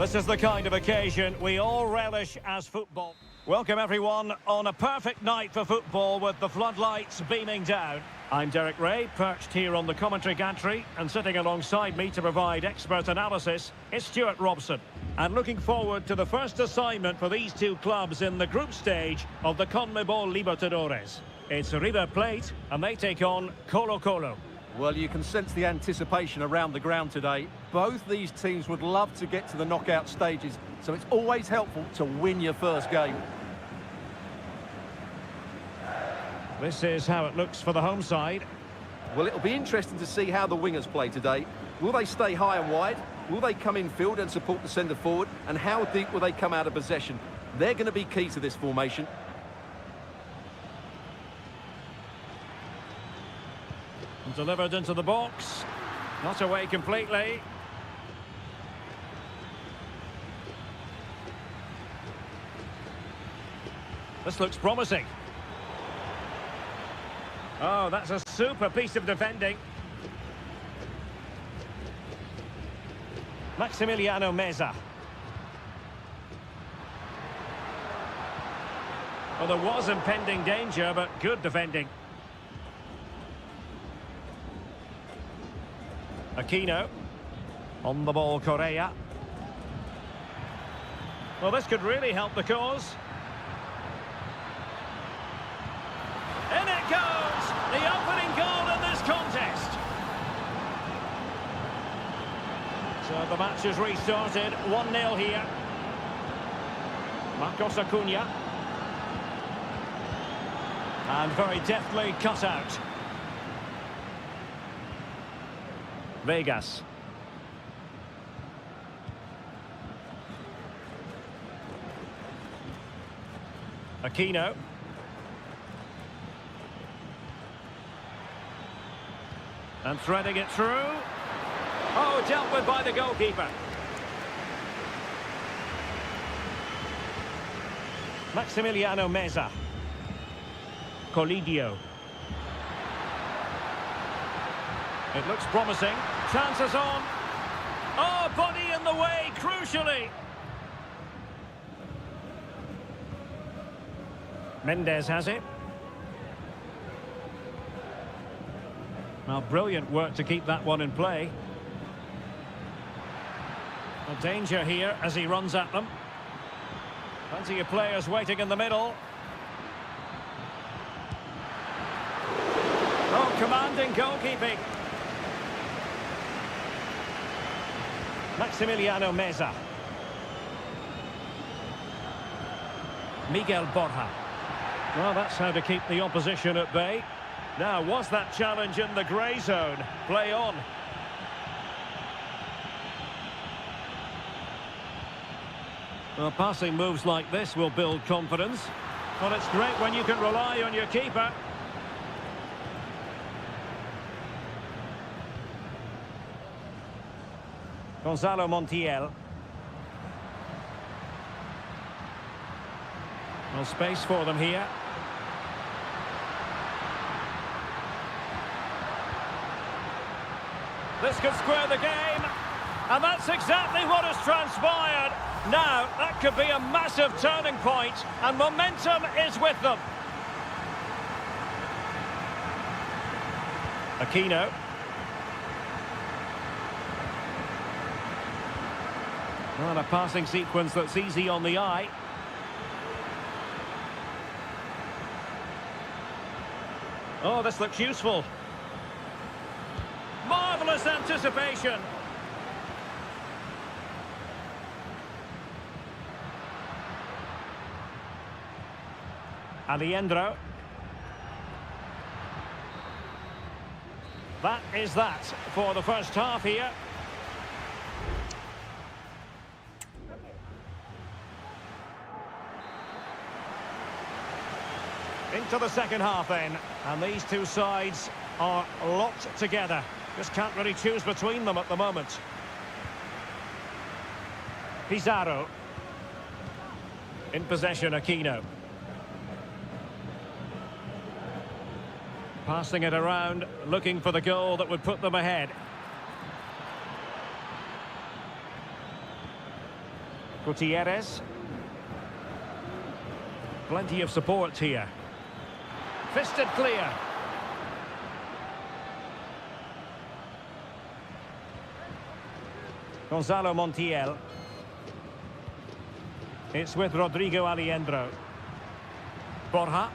S1: This is the kind of occasion we all relish as football. Welcome everyone on a perfect night for football with the floodlights beaming down. I'm Derek Ray, perched here on the commentary gantry, and sitting alongside me to provide expert analysis is Stuart Robson. And looking forward to the first assignment for these two clubs in the group stage of the CONMEBOL Libertadores. It's River Plate, and they take on Colo-Colo.
S2: Well, you can sense the anticipation around the ground today. Both these teams would love to get to the knockout stages, so it's always helpful to win your first game.
S1: This is how it looks for the home side.
S2: Well, it'll be interesting to see how the wingers play today. Will they stay high and wide? Will they come in field and support the centre forward? And how deep will they come out of possession? They're going to be key to this formation.
S1: Delivered into the box. Not away completely. This looks promising. Oh, that's a super piece of defending. Maximiliano Meza. Well, there was impending danger, but good defending. Aquino. On the ball, Correa. Well, this could really help the cause. In it goes! The opening goal in this contest. So the match has restarted. 1-0 here. Marcos Acuna. And very deftly cut out. Vegas. Aquino. And threading it through. Oh, dealt with by the goalkeeper. Maximiliano Meza. Colidio. It looks promising. Chances on. Oh, body in the way, crucially. Mendes has it. Well, brilliant work to keep that one in play. A danger here as he runs at them. Plenty of players waiting in the middle. Oh, commanding goalkeeping. Maximiliano Meza. Miguel Borja. Well, that's how to keep the opposition at bay. Now, was that challenge in the grey zone? Play on. Well, passing moves like this will build confidence. Well, it's great when you can rely on your keeper. Gonzalo Montiel. Well, space for them here. This could square the game. And that's exactly what has transpired. Now, that could be a massive turning point, and momentum is with them. Aquino. Well, a passing sequence that's easy on the eye. Oh, this looks useful. Marvellous anticipation. Alejandro. That is that for the first half here. Into the second half then, and these two sides are locked together. Just can't really choose between them at the moment. Pizarro. In possession, Aquino. Passing it around, looking for the goal that would put them ahead. Gutierrez. Plenty of support here. Fisted clear. Gonzalo Montiel. It's with Rodrigo Aliendro. Borja.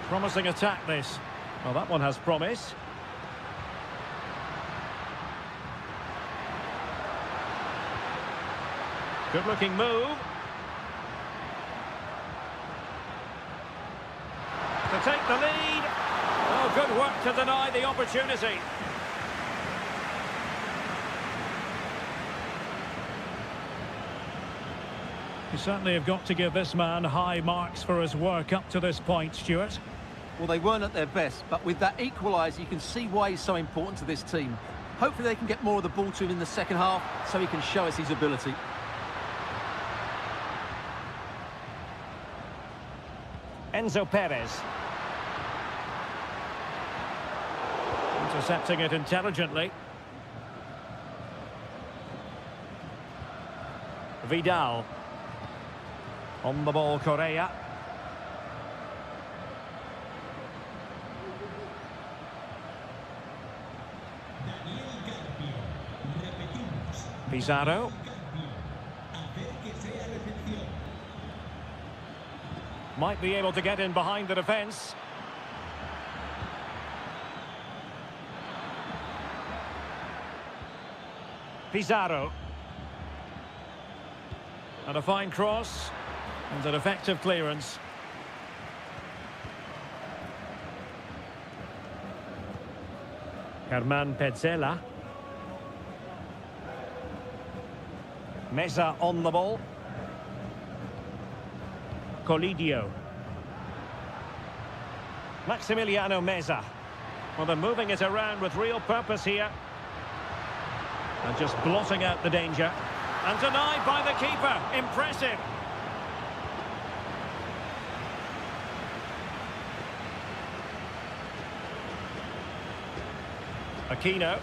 S1: Promising attack this. Well, that one has promise. Good looking move. To take the lead. Oh, good work to deny the opportunity. You certainly have got to give this man high marks for his work up to this point, Stuart.
S2: Well, they weren't at their best, but with that equaliser, you can see why he's so important to this team. Hopefully they can get more of the ball to him in the second half so he can show us his ability.
S1: Enzo Perez. Intercepting it intelligently. Vidal. On the ball, Correa. Pizarro. Might be able to get in behind the defence. Pizarro. And a fine cross. And an effective clearance. Herman Petzela. Meza on the ball. Colidio. Maximiliano Meza. Well, they're moving it around with real purpose here. And just blotting out the danger. And denied by the keeper. Impressive. Aquino.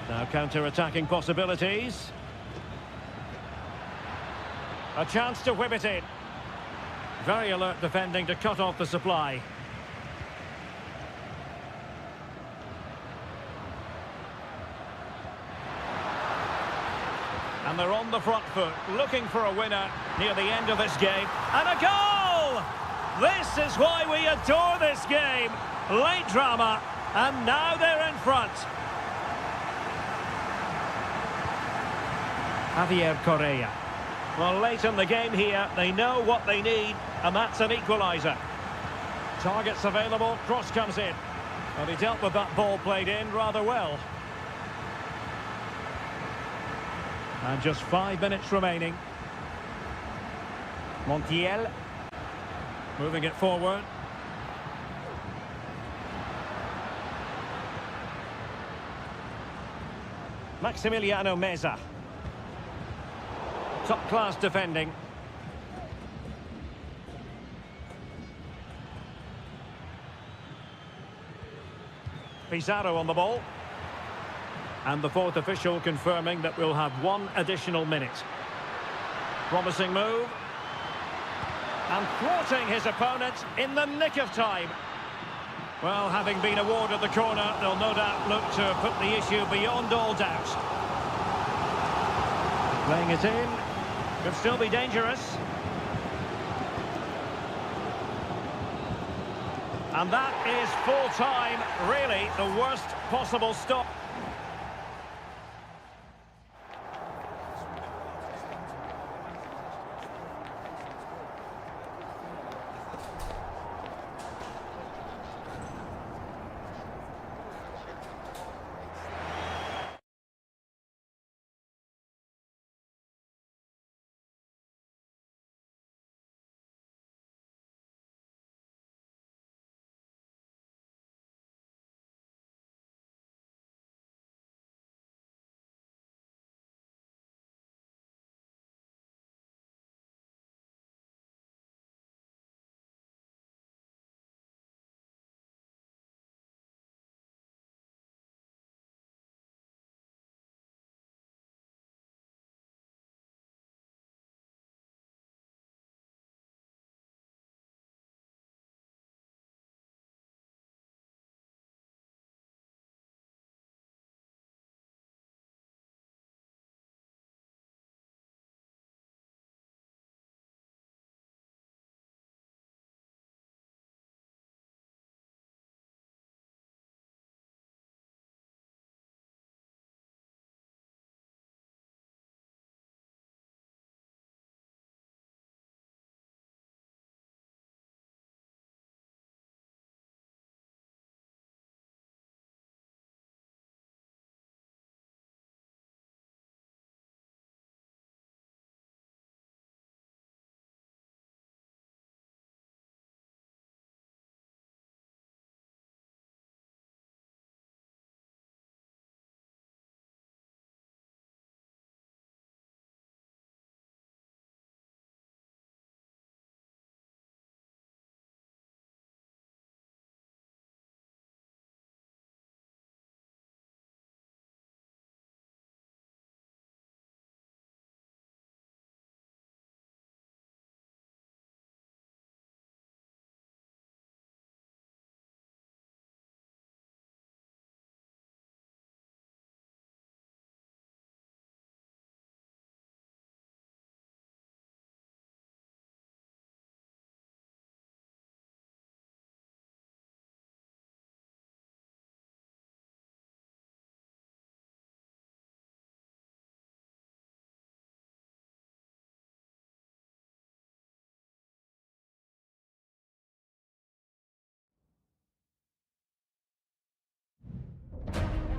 S1: Now counter-attacking possibilities. A chance to whip it in. Very alert defending to cut off the supply. And they're on the front foot, looking for a winner near the end of this game. And a goal! This is why we adore this game. Late drama, and now they're in front. Javier Correa. Well, late in the game here, they know what they need, and that's an equaliser. Targets available, cross comes in. Well, he dealt with that ball played in rather well. And just 5 minutes remaining. Montiel. Moving it forward. Maximiliano Meza. Top-class defending. Pizarro on the ball. And the fourth official confirming that we'll have 1 additional minute. Promising move. And thwarting his opponent in the nick of time. Well, having been awarded the corner, they'll no doubt look to put the issue beyond all doubt. Playing it in. Could still be dangerous. And that is full time. Really, the worst possible stop.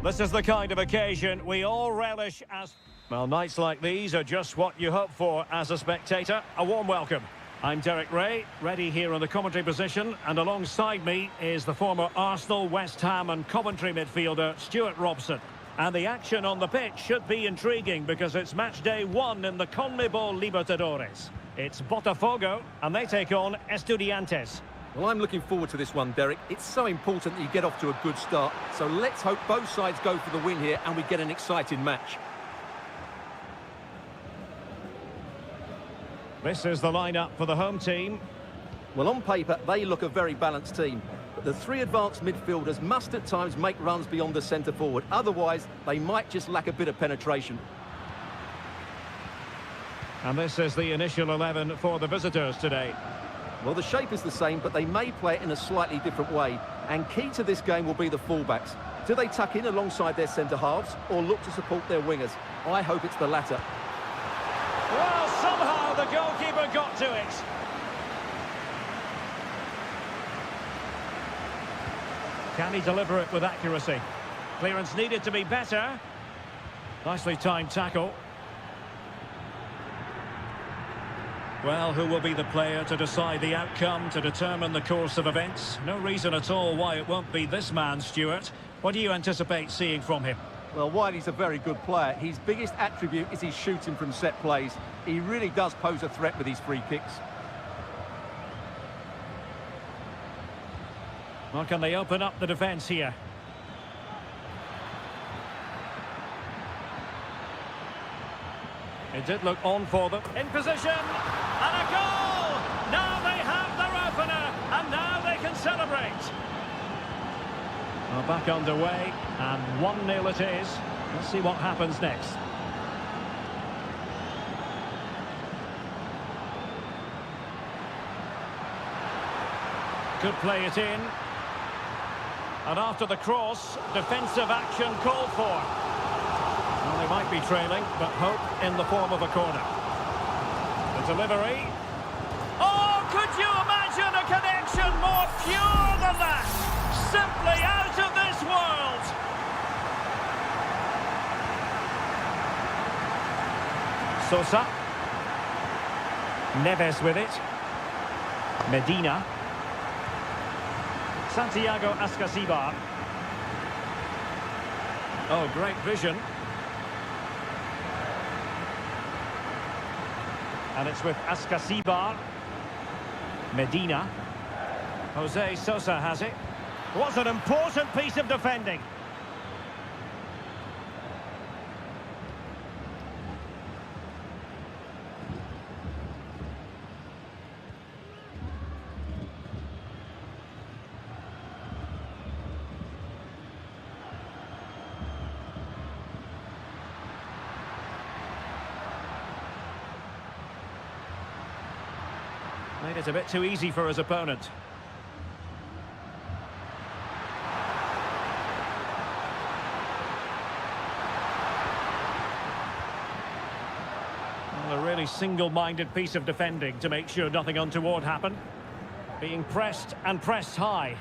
S1: This is the kind of occasion we all relish as... Well, nights like these are just what you hope for as a spectator. A warm welcome. I'm Derek Ray, ready here on the commentary position, and alongside me is the former Arsenal, West Ham and Coventry midfielder Stuart Robson. And the action on the pitch should be intriguing because it's match day 1 in the CONMEBOL Libertadores. It's Botafogo, and they take on Estudiantes.
S2: Well, I'm looking forward to this one, Derek. It's so important that you get off to a good start. So let's hope both sides go for the win here and we get an exciting match.
S1: This is the lineup for the home team.
S2: Well, on paper, they look a very balanced team. But the three advanced midfielders must at times make runs beyond the centre forward. Otherwise, they might just lack a bit of penetration.
S1: And this is the initial 11 for the visitors today.
S2: Well, the shape is the same, but they may play it in a slightly different way. And key to this game will be the fullbacks. Do they tuck in alongside their centre-halves or look to support their wingers? I hope it's the latter.
S1: Well, somehow the goalkeeper got to it. Can he deliver it with accuracy? Clearance needed to be better. Nicely timed tackle. Well, who will be the player to decide the outcome, to determine the course of events? No reason at all why it won't be this man, Stuart. What do you anticipate seeing from him?
S2: Well, while he's a very good player, his biggest attribute is his shooting from set plays. He really does pose a threat with his free kicks.
S1: Well, can they open up the defence here? It did look on for them. In position, and a goal! Now they have their opener, and now they can celebrate. Well, back underway, and 1-0 it is. Let's see what happens next. Could play it in. And after the cross, defensive action called for. Well, they might be trailing, but hope in the form of a corner. The delivery. Oh, could you imagine a connection more pure than that? Simply out of this world. Sosa. Neves with it. Medina. Santiago Ascasibar. Oh, great vision. And it's with Ascasibar. Medina. Jose Sosa has it. What an important piece of defending. Made it a bit too easy for his opponent. Well, a really single-minded piece of defending to make sure nothing untoward happened. Being pressed and pressed high.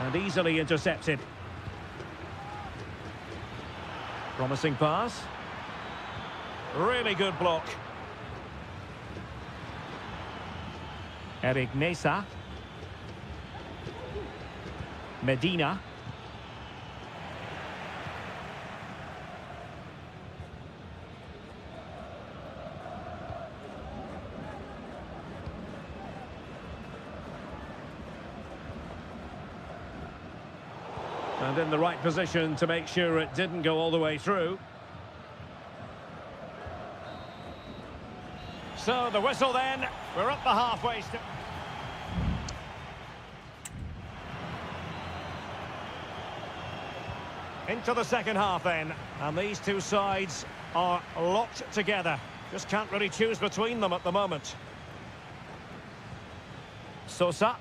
S1: And easily intercepted. Promising pass. Really good block. Eric Mesa. Medina. And in the right position to make sure it didn't go all the way through. So the whistle then, we're up the halfway step. Into the second half then, and these two sides are locked together. Just can't really choose between them at the moment. Sosa.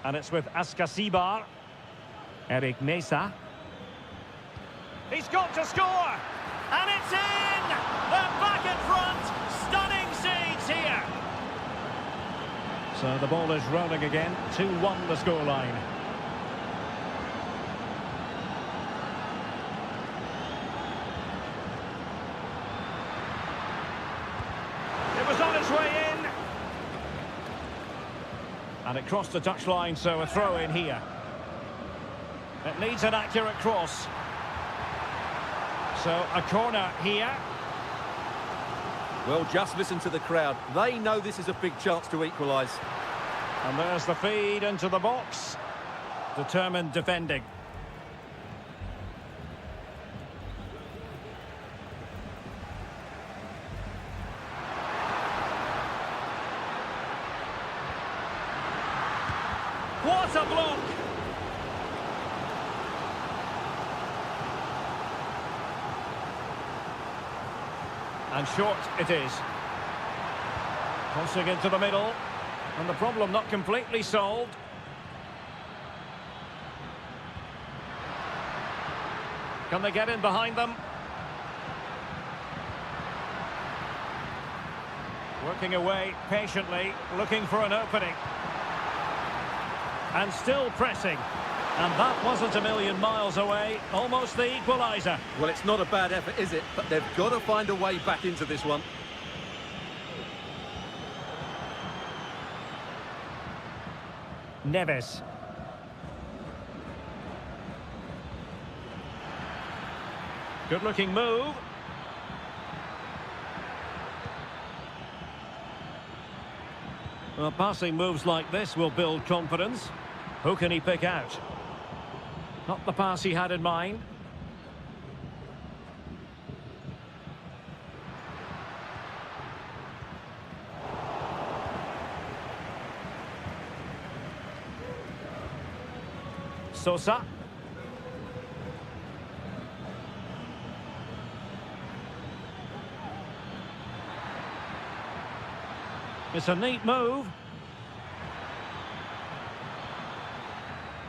S1: And it's with Ascasibar. Eric Mesa. He's got to score! And it's in! They're back in front! Stunning scenes here! So the ball is rolling again. 2-1 the scoreline. It was on its way in. And it crossed the touchline, so a throw in here. It needs an accurate cross. So a corner here.
S2: Well, just listen to the crowd. They know this is a big chance to equalise.
S1: And there's the feed into the box. Determined defending. What a block! And short it is. Crossing into the middle. And the problem not completely solved. Can they get in behind them? Working away patiently, looking for an opening. And still pressing. And that wasn't a million miles away. Almost the equaliser.
S2: Well, it's not a bad effort, is it? But they've got to find a way back into this one.
S1: Neves. Good-looking move. Well, passing moves like this will build confidence. Who can he pick out? Not the pass he had in mind. Sosa. It's a neat move.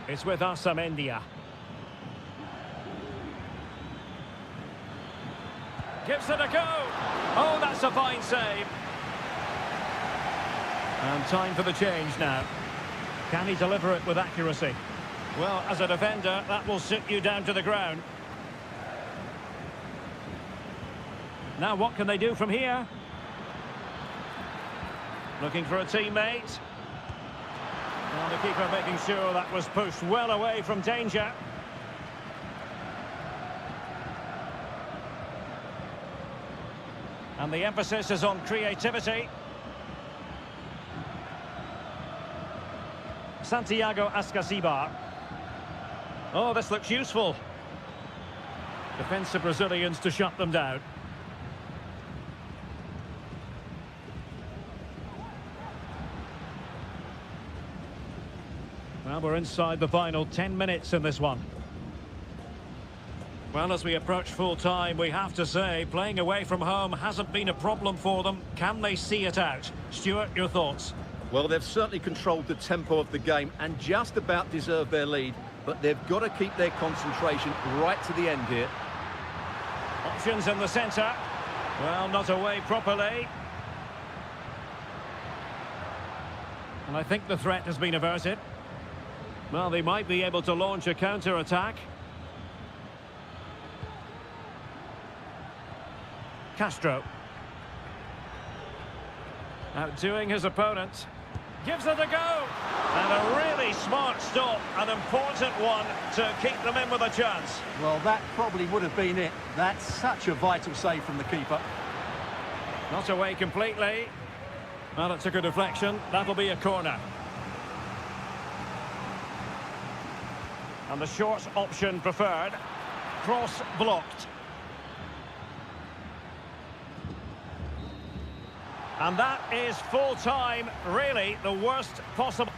S1: It's with Asamendia. Gives it a go. Oh, that's a fine save. And time for the change now. Can he deliver it with accuracy? Well, as a defender, that will sit you down to the ground. Now, what can they do from here? Looking for a teammate. Well, the keeper making sure that was pushed well away from danger. And the emphasis is on creativity. Santiago Ascasibar. Oh, this looks useful. Defensive Brazilians to shut them down. Well, we're inside the final 10 minutes in this one. Well, as we approach full time, we have to say, playing away from home hasn't been a problem for them. Can they see it out? Stuart, your thoughts?
S2: Well, they've certainly controlled the tempo of the game and just about deserved their lead. But they've got to keep their concentration right to the end here.
S1: Options in the centre. Well, not away properly. And I think the threat has been averted. Well, they might be able to launch a counter-attack. Castro. Outdoing his opponent. Gives it a go. And a really smart stop. An important one to keep them in with a chance.
S3: Well, that probably would have been it. That's such a vital save from the keeper.
S1: Not away completely. Well, it took a deflection. That'll be a corner. And the short option preferred. Cross blocked. And that is full time, really the worst possible.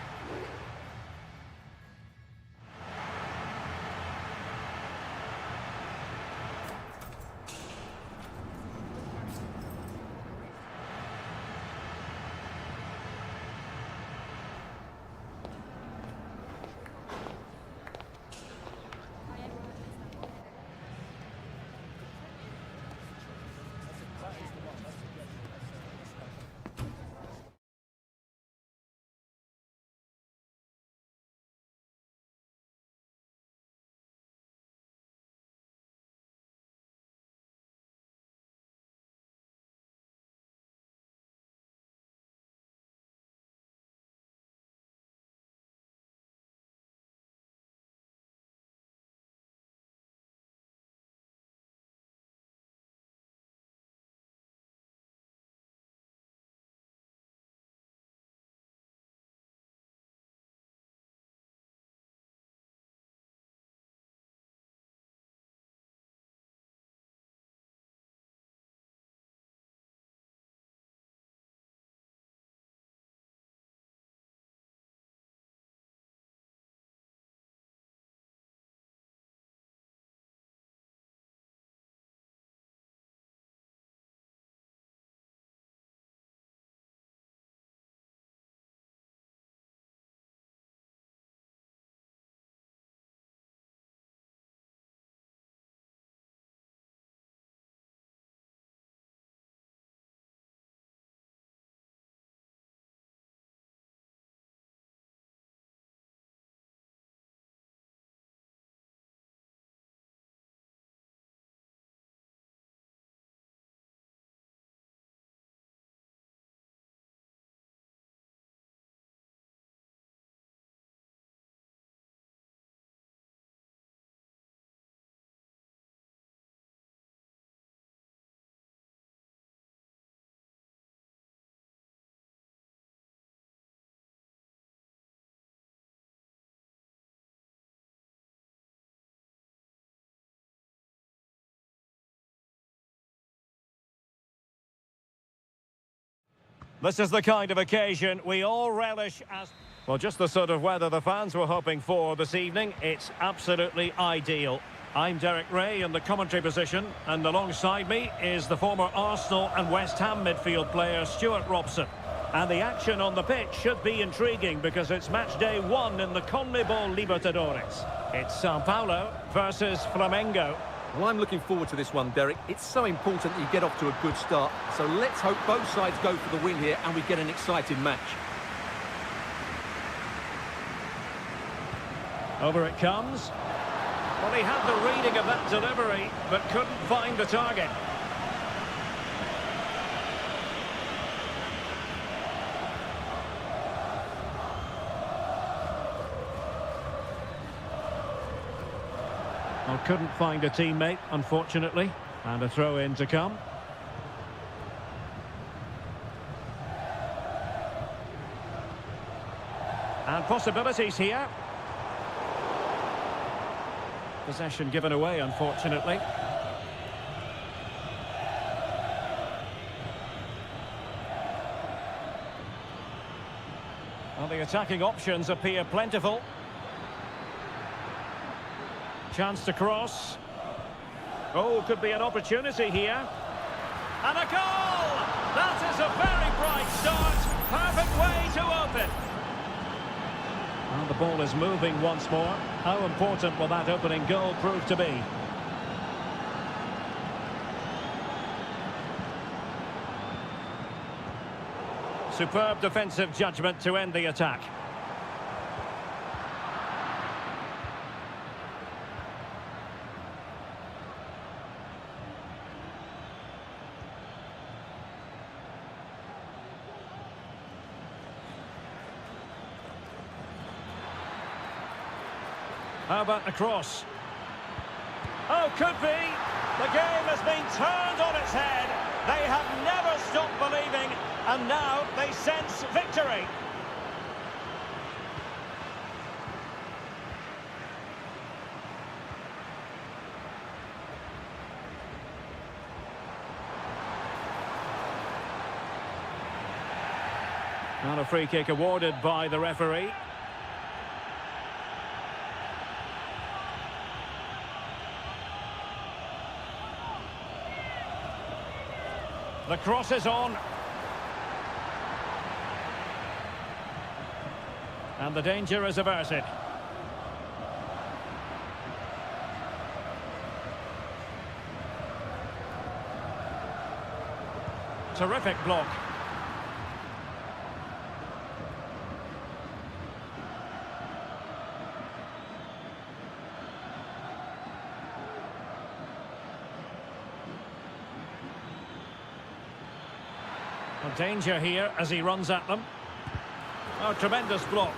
S1: This is the kind of occasion we all relish as... Well, just the sort of weather the fans were hoping for this evening. It's absolutely ideal. I'm Derek Ray in the commentary position, and alongside me is the former Arsenal and West Ham midfield player Stuart Robson. And the action on the pitch should be intriguing because it's match day 1 in the CONMEBOL Libertadores. It's Sao Paulo versus Flamengo.
S2: Well, I'm looking forward to this one, Derek. It's so important that you get off to a good start. So let's hope both sides go for the win here and we get an exciting match.
S1: Over it comes. Well, he had the reading of that delivery, but couldn't find the target. Well, couldn't find a teammate, unfortunately. And a throw-in to come. And possibilities here. Possession given away, unfortunately. Well, the attacking options appear plentiful. Chance to cross. Oh, could be an opportunity here. And a goal! That is a very bright start. Perfect way to open. And the ball is moving once more. How important will that opening goal prove to be? Superb defensive judgment to end the attack. How about the cross? Oh, could be. The game has been turned on its head. They have never stopped believing, and now they sense victory. And a free kick awarded by the referee. The cross is on. And the danger is averted. Terrific block. Danger here as he runs at them. Oh, tremendous block.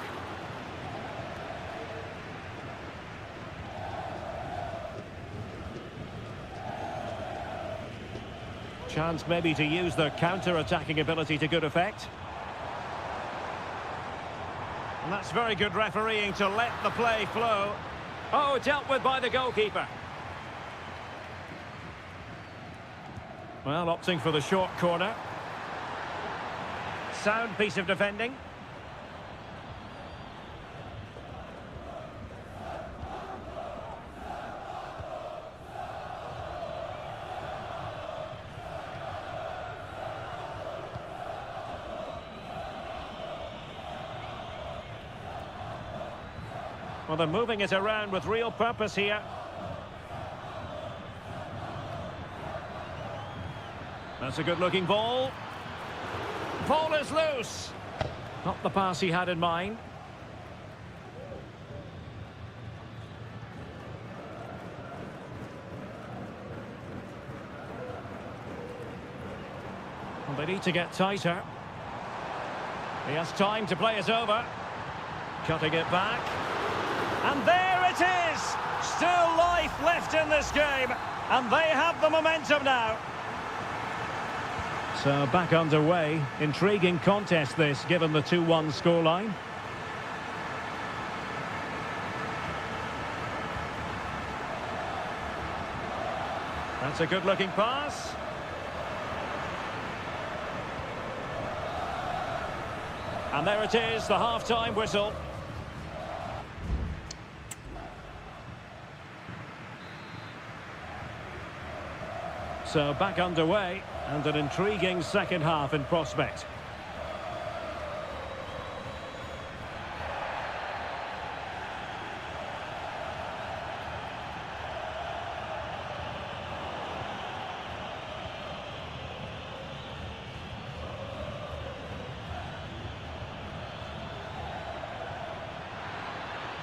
S1: Chance maybe to use their counter-attacking ability to good effect. And that's very good refereeing to let the play flow. Oh, dealt with by the goalkeeper. Well, opting for the short corner. Sound piece of defending. Well, they're moving it around with real purpose here. That's a good-looking ball. Ball is loose. Not the pass he had in mind. Well, they need to get tighter. He has time to play it over. Cutting it back. And there it is! Still life left in this game. And they have the momentum now. So back underway. Intriguing contest this, given the 2-1 scoreline. That's a good-looking pass. And there it is, the half-time whistle. So back underway, and an intriguing second half in prospect.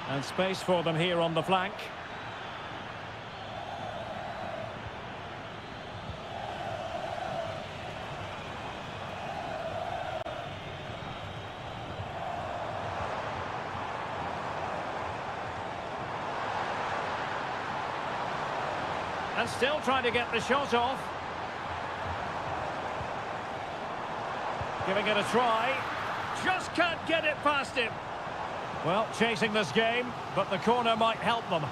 S1: And space for them here on the flank. And still trying to get the shot off. Giving it a try. Just can't get it past him. Well, chasing this game, but the corner might help them.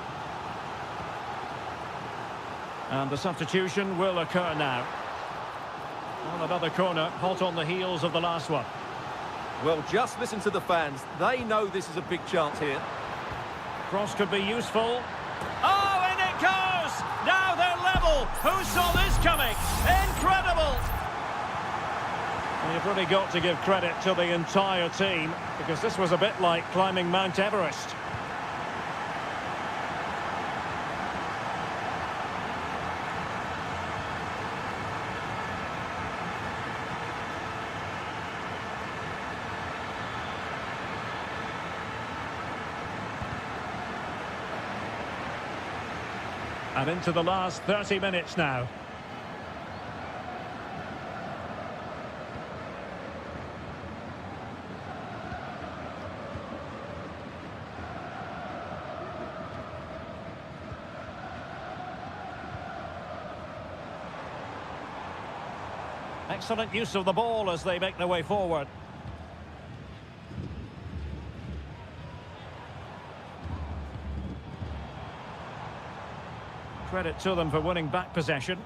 S1: And the substitution will occur now. Well, another corner, hot on the heels of the last one.
S2: Well, just listen to the fans. They know this is a big chance here.
S1: Cross could be useful. Oh, in it goes! Now they're level. Who saw this coming? Incredible! You've really got to give credit to the entire team, because this was a bit like climbing Mount Everest. And into the last 30 minutes now. Excellent use of the ball as they make their way forward. Credit to them for winning back possession.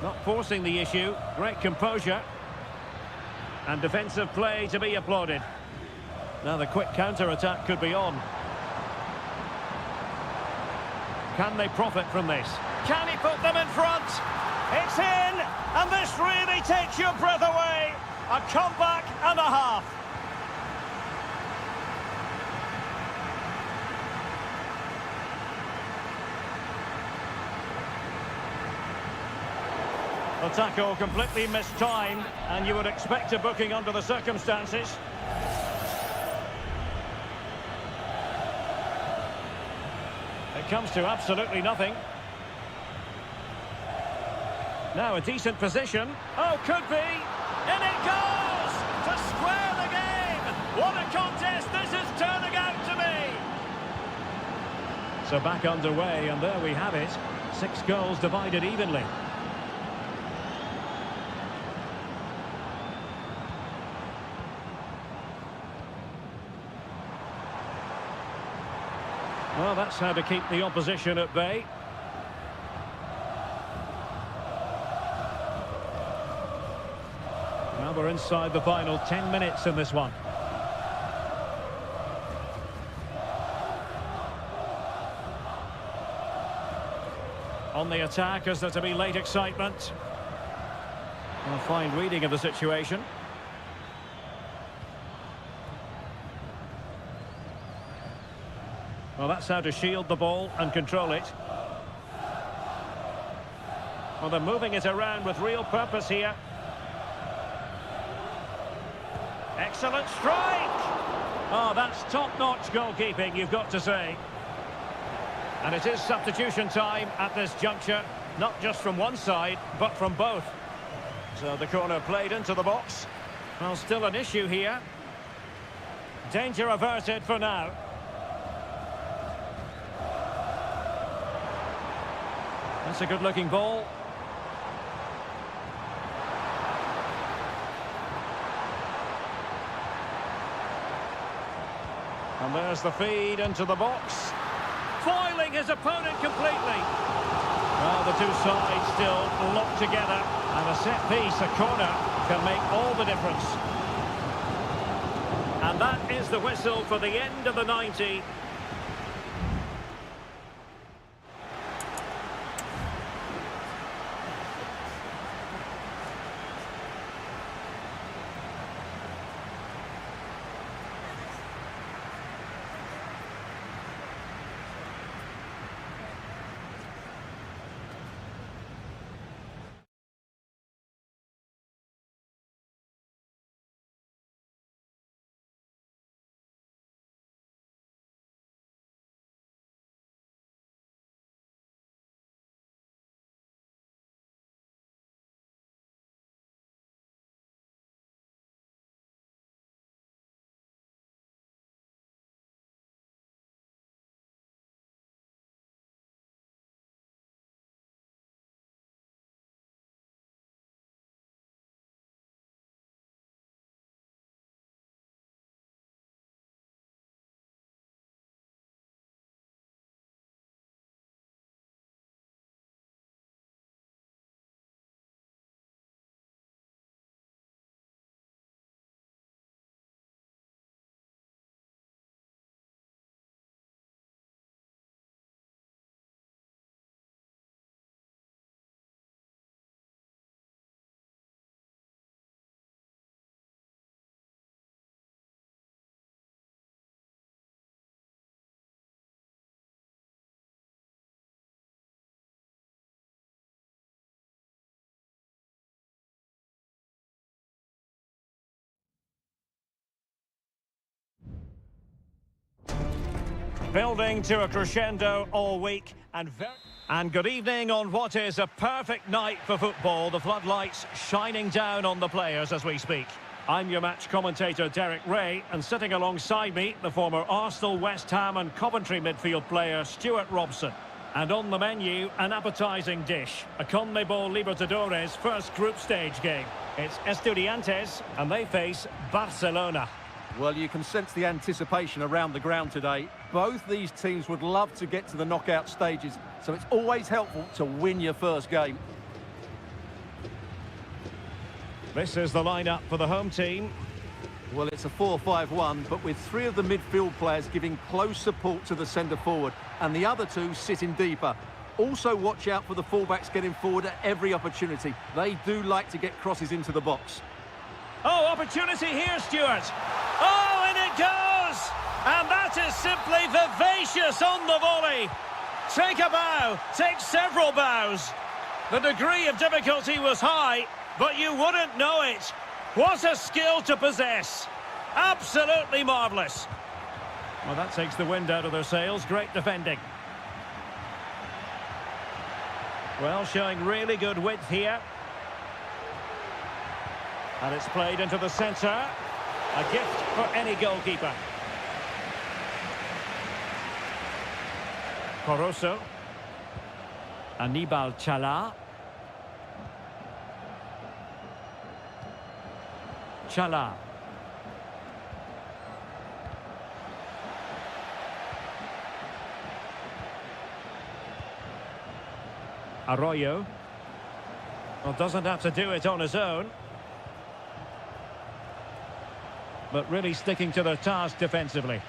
S1: Not forcing the issue, great composure. And defensive play to be applauded. Now the quick counter-attack could be on. Can they profit from this? Can he put them in front? It's in! And this really takes your breath away. A comeback and a half. The tackle completely mistimed, and you would expect a booking under the circumstances. It comes to absolutely nothing. Now a decent position. Oh, could be. In it goes! To square the game! What a contest this is turning out to be! So back underway, and there we have it. 6 goals divided evenly. Well, that's how to keep the opposition at bay. Well, we're inside the final 10 minutes in this one. On the attack, is there to be late excitement? A fine reading of the situation. Well, that's how to shield the ball and control it. Well, they're moving it around with real purpose here. Excellent strike! Oh, that's top-notch goalkeeping, you've got to say. And it is substitution time at this juncture, not just from one side, but from both. So the corner played into the box. Well, still an issue here. Danger averted for now. That's a good-looking ball. And there's the feed into the box. Foiling his opponent completely. Well, the two sides still locked together. And a set piece, a corner, can make all the difference. And that is the whistle for the end of the 90. Building to a crescendo all week and good evening on what is a perfect night for football. The floodlights shining down on the players as we speak. I'm your match commentator Derek Ray, and sitting alongside me the former Arsenal, West Ham and Coventry midfield player Stuart Robson. And on the menu, an appetising dish, a CONMEBOL Libertadores first group stage game. It's Estudiantes and they face Barcelona.
S2: Well, you can sense the anticipation around the ground today. Both these teams would love to get to the knockout stages, so it's always helpful to win your first game.
S1: This is the lineup for the home team.
S2: Well, it's a 4-5-1, but with three of the midfield players giving close support to the centre-forward, and the other two sitting deeper. Also watch out for the fullbacks getting forward at every opportunity. They do like to get crosses into the box.
S1: Oh, opportunity here, Stuart. Oh, and it goes! And that is simply vivacious on the volley. Take a bow, take several bows. The degree of difficulty was high, but you wouldn't know it. What a skill to possess. Absolutely marvellous. Well, that takes the wind out of their sails. Great defending. Well, showing really good width here. And it's played into the centre. A gift for any goalkeeper. Coroso. Anibal Chala. Chala. Arroyo. Well, doesn't have to do it on his own. But really sticking to their task defensively.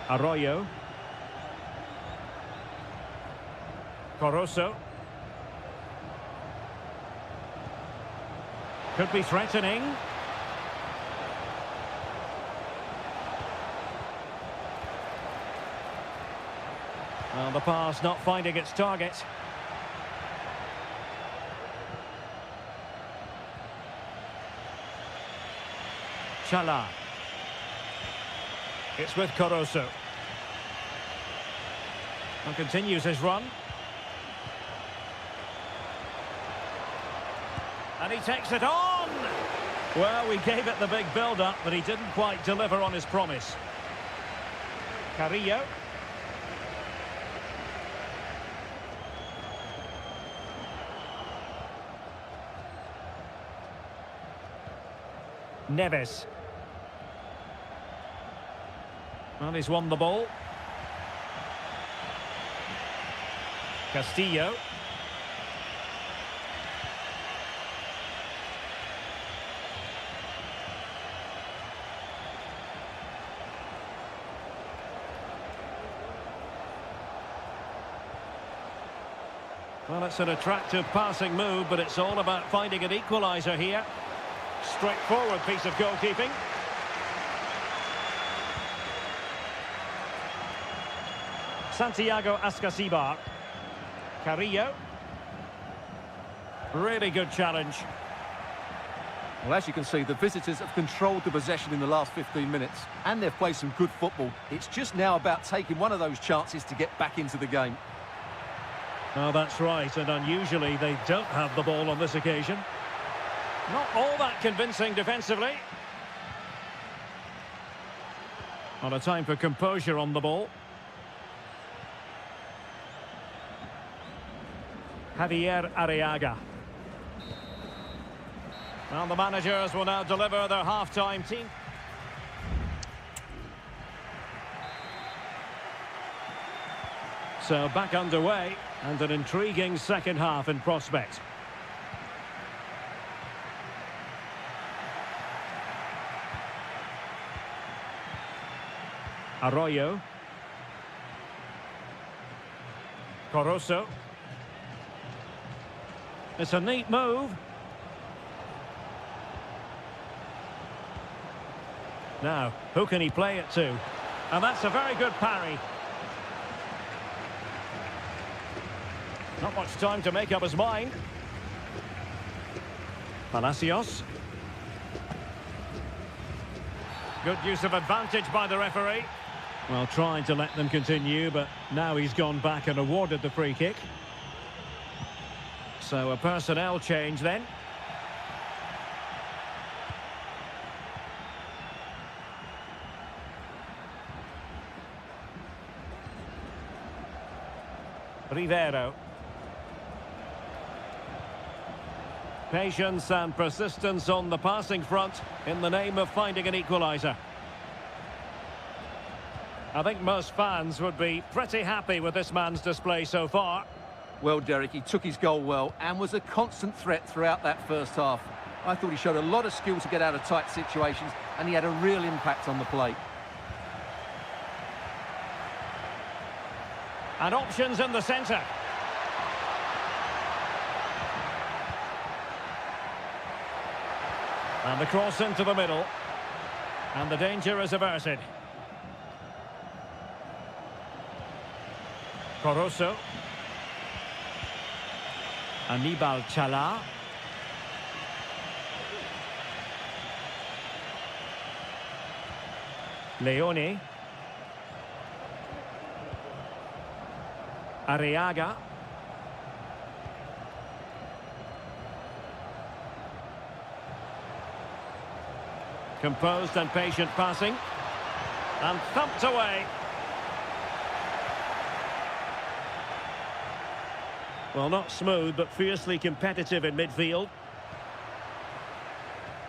S1: Arroyo. Coroso. Could be threatening. Well, the pass not finding its target. Chala. It's with Coroso. And continues his run. And he takes it on! Well, we gave it the big build-up, but he didn't quite deliver on his promise. Carrillo. Neves. Well, he's won the ball. Castillo. Well, it's an attractive passing move, but it's all about finding an equaliser here. Straightforward piece of goalkeeping. Santiago Ascasibar. Carrillo. Really good challenge.
S2: Well, as you can see, the visitors have controlled the possession in the last 15 minutes, and they've played some good football. It's just now about taking one of those chances to get back into the game.
S1: Well, that's right, and unusually they don't have the ball on this occasion. Not all that convincing defensively. Not a time for composure on the ball. Javier Arriaga. Well, the managers will now deliver their half-time team. So back underway, and an intriguing second half in prospect. Arroyo. Corosso. It's a neat move. Now, who can he play it to? And that's a very good parry. Not much time to make up his mind. Palacios. Good use of advantage by the referee. Well, trying to let them continue, but now he's gone back and awarded the free kick. So a personnel change then. Rivero. Patience and persistence on the passing front in the name of finding an equaliser. I think most fans would be pretty happy with this man's display so far.
S2: Well, Derek, he took his goal well and was a constant threat throughout that first half. I thought he showed a lot of skill to get out of tight situations, and he had a real impact on the plate.
S1: And options in the centre. And the cross into the middle. And the danger is averted. Corosso. Anibal Chala. Leone. Arriaga. Composed and patient passing. And thumped away. Well, not smooth, but fiercely competitive in midfield.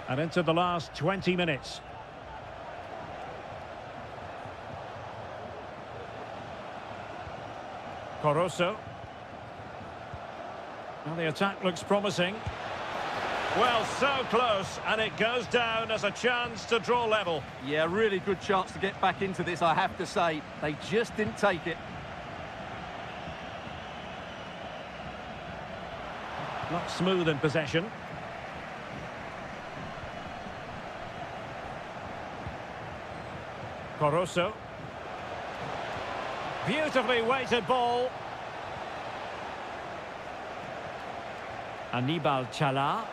S1: And into the last 20 minutes. Corosso. Well, the attack looks promising. Well, so close, and it goes down as a chance to draw level.
S2: Yeah, really good chance to get back into this, I have to say. They just didn't take it.
S1: Not smooth in possession. Corosso. Beautifully weighted ball. Anibal Chala.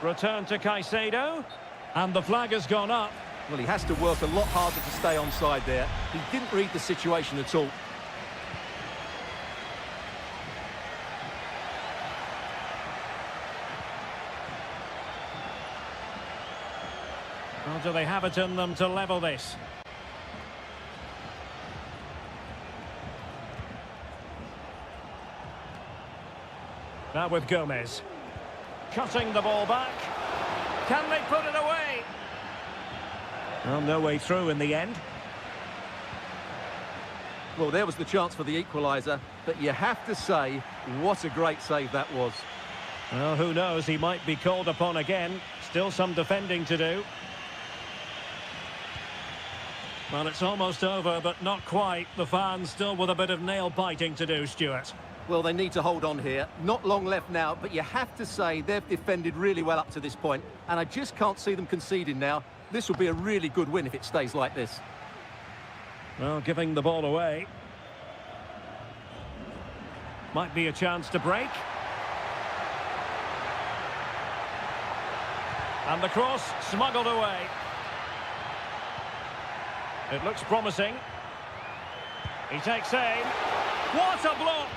S1: Return to Caicedo. And the flag has gone up.
S2: Well, he has to work a lot harder to stay onside there. He didn't read the situation at all.
S1: Well, do they have it in them to level this? Now with Gomez. Cutting the ball back. Can they put it away? Well, no way through in the end.
S2: Well, there was the chance for the equaliser, but you have to say, what a great save that was.
S1: Well, who knows, he might be called upon again. Still some defending to do. Well, it's almost over, but not quite. The fans still with a bit of nail-biting to do, Stuart.
S2: Well, they need to hold on here. Not long left now, but you have to say they've defended really well up to this point, and I just can't see them conceding now. This will be a really good win if it stays like this.
S1: Well, giving the ball away. Might be a chance to break. And the cross smuggled away. It looks promising. He takes aim. What a block!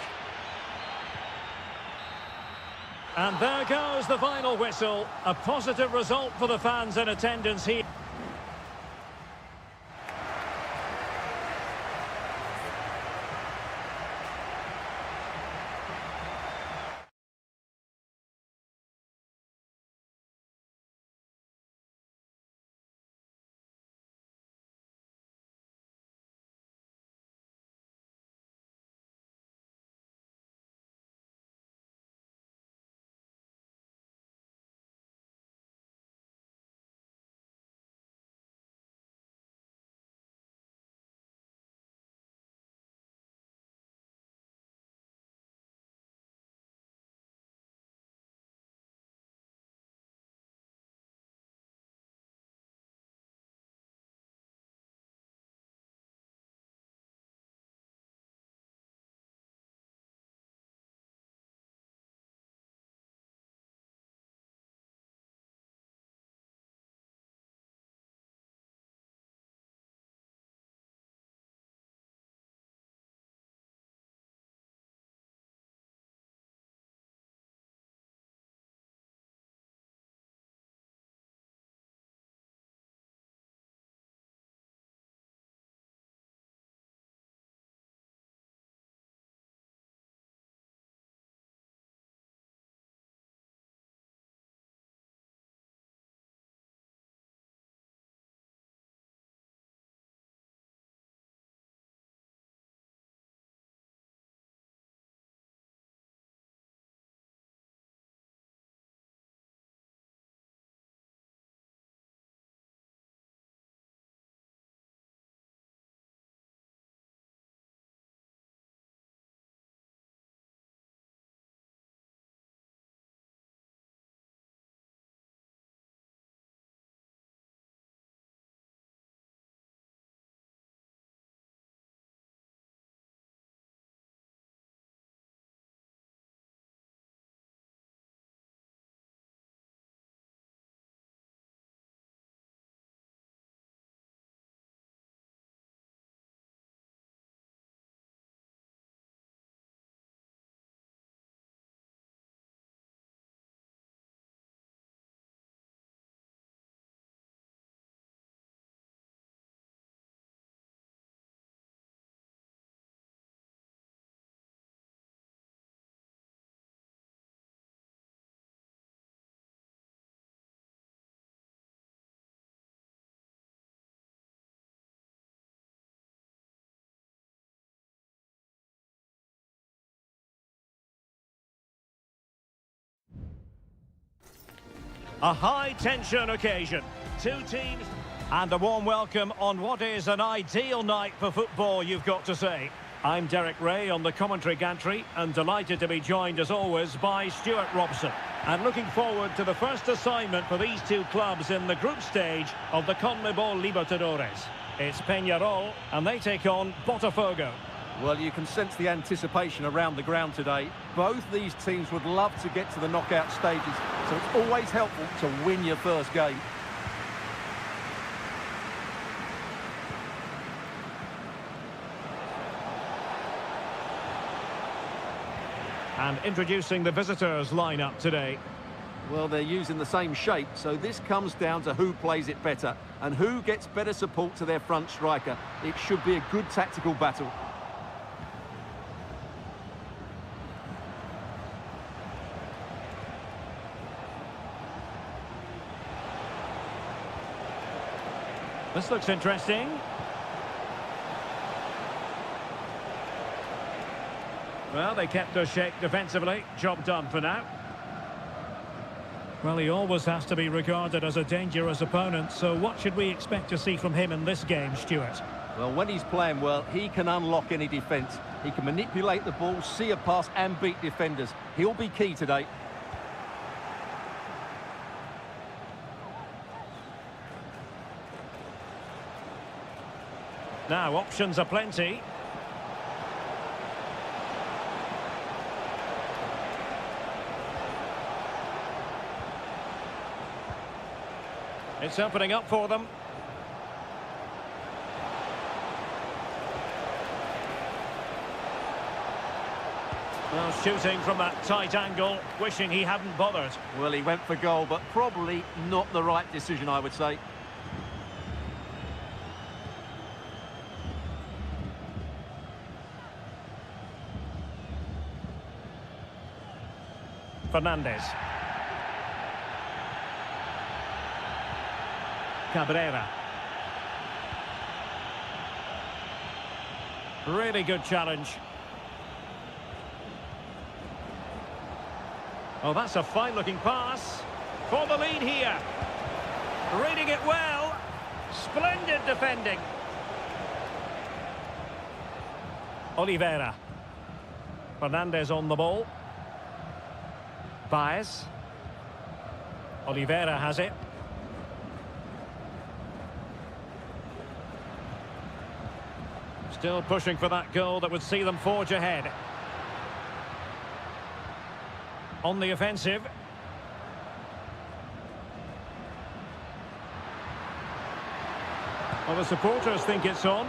S1: And there goes the final whistle. A positive result for the fans in attendance here. A high-tension occasion. Two teams and a warm welcome on what is an ideal night for football, you've got to say. I'm Derek Ray on the commentary gantry and delighted to be joined as always by Stuart Robson. And looking forward to the first assignment for these two clubs in the group stage of the CONMEBOL Libertadores. It's Peñarol and they take on Botafogo.
S2: Well, you can sense the anticipation around the ground today. Both these teams would love to get to the knockout stages, so it's always helpful to win your first game.
S1: And introducing the visitors lineup today.
S2: Well, they're using the same shape, so this comes down to who plays it better and who gets better support to their front striker. It should be a good tactical battle.
S1: This looks interesting. Well, they kept their shape defensively. Job done for now. Well, he always has to be regarded as a dangerous opponent, so what should we expect to see from him in this game, Stuart?
S2: Well, when he's playing well, he can unlock any defence. He can manipulate the ball, see a pass and beat defenders. He'll be key today.
S1: Now, options are plenty. It's opening up for them. Well, shooting from that tight angle, wishing he hadn't bothered.
S2: Well, he went for goal, but probably not the right decision, I would say.
S1: Fernandez. Cabrera. Really good challenge. Oh, that's a fine-looking pass for the lead here. Reading it well. Splendid defending. Oliveira. Fernandez on the ball. Baez. Oliveira has it. Still pushing for that goal that would see them forge ahead. On the offensive. Well, the supporters think it's on.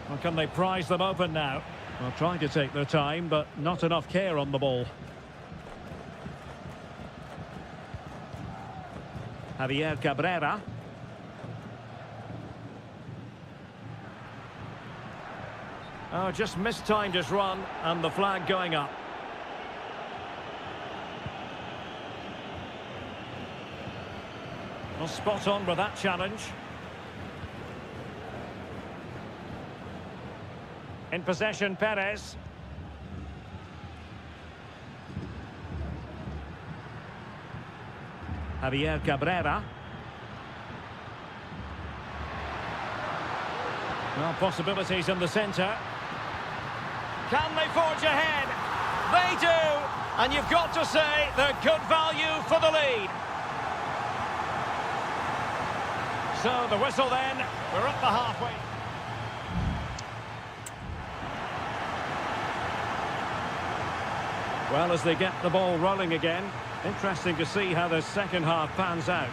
S1: Well, can they prise them open now? Well, trying to take their time, but not enough care on the ball. Javier Cabrera. Oh, just mistimed his run, and the flag going up. Well, spot on with that challenge. In possession, Perez. Javier Cabrera. Well, possibilities in the centre. Can they forge ahead? They do! And you've got to say they're good value for the lead. So the whistle then, we're at the halfway. Well, as they get the ball rolling again, interesting to see how the second half pans out.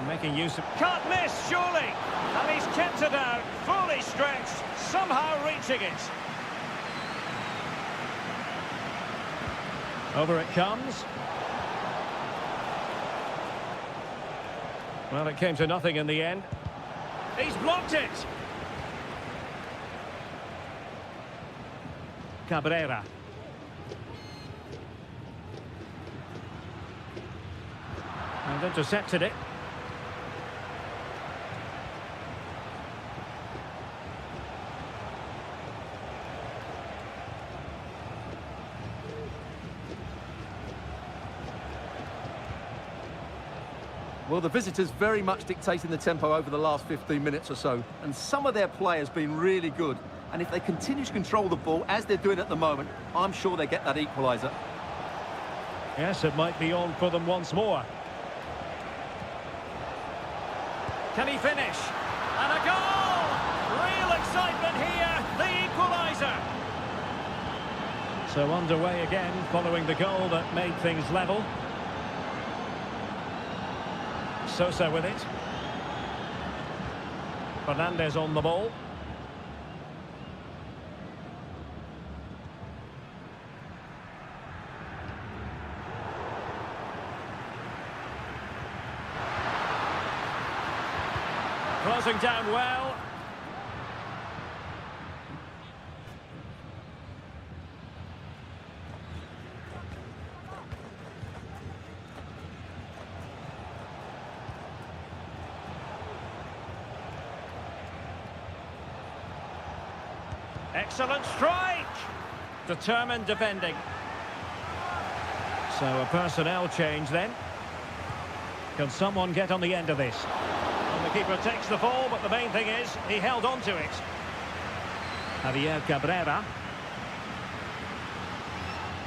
S1: Making use of... Can't miss, surely! And he's kept it out, fully stretched, somehow reaching it. Over it comes. Well, it came to nothing in the end. He's blocked it. Cabrera. And intercepted it.
S2: Well, the visitors very much dictating the tempo over the last 15 minutes or so, and some of their players been really good. And if they continue to control the ball, as they're doing at the moment, I'm sure they get that equaliser.
S1: Yes, it might be on for them once more. Can he finish? And a goal! Real excitement here, the equaliser. So underway again following the goal that made things level. Sosa with it. Fernandez on the ball. Closing down well. Excellent strike! Determined defending. So a personnel change then. Can someone get on the end of this? And the keeper takes the fall, but the main thing is he held on to it. Javier Cabrera.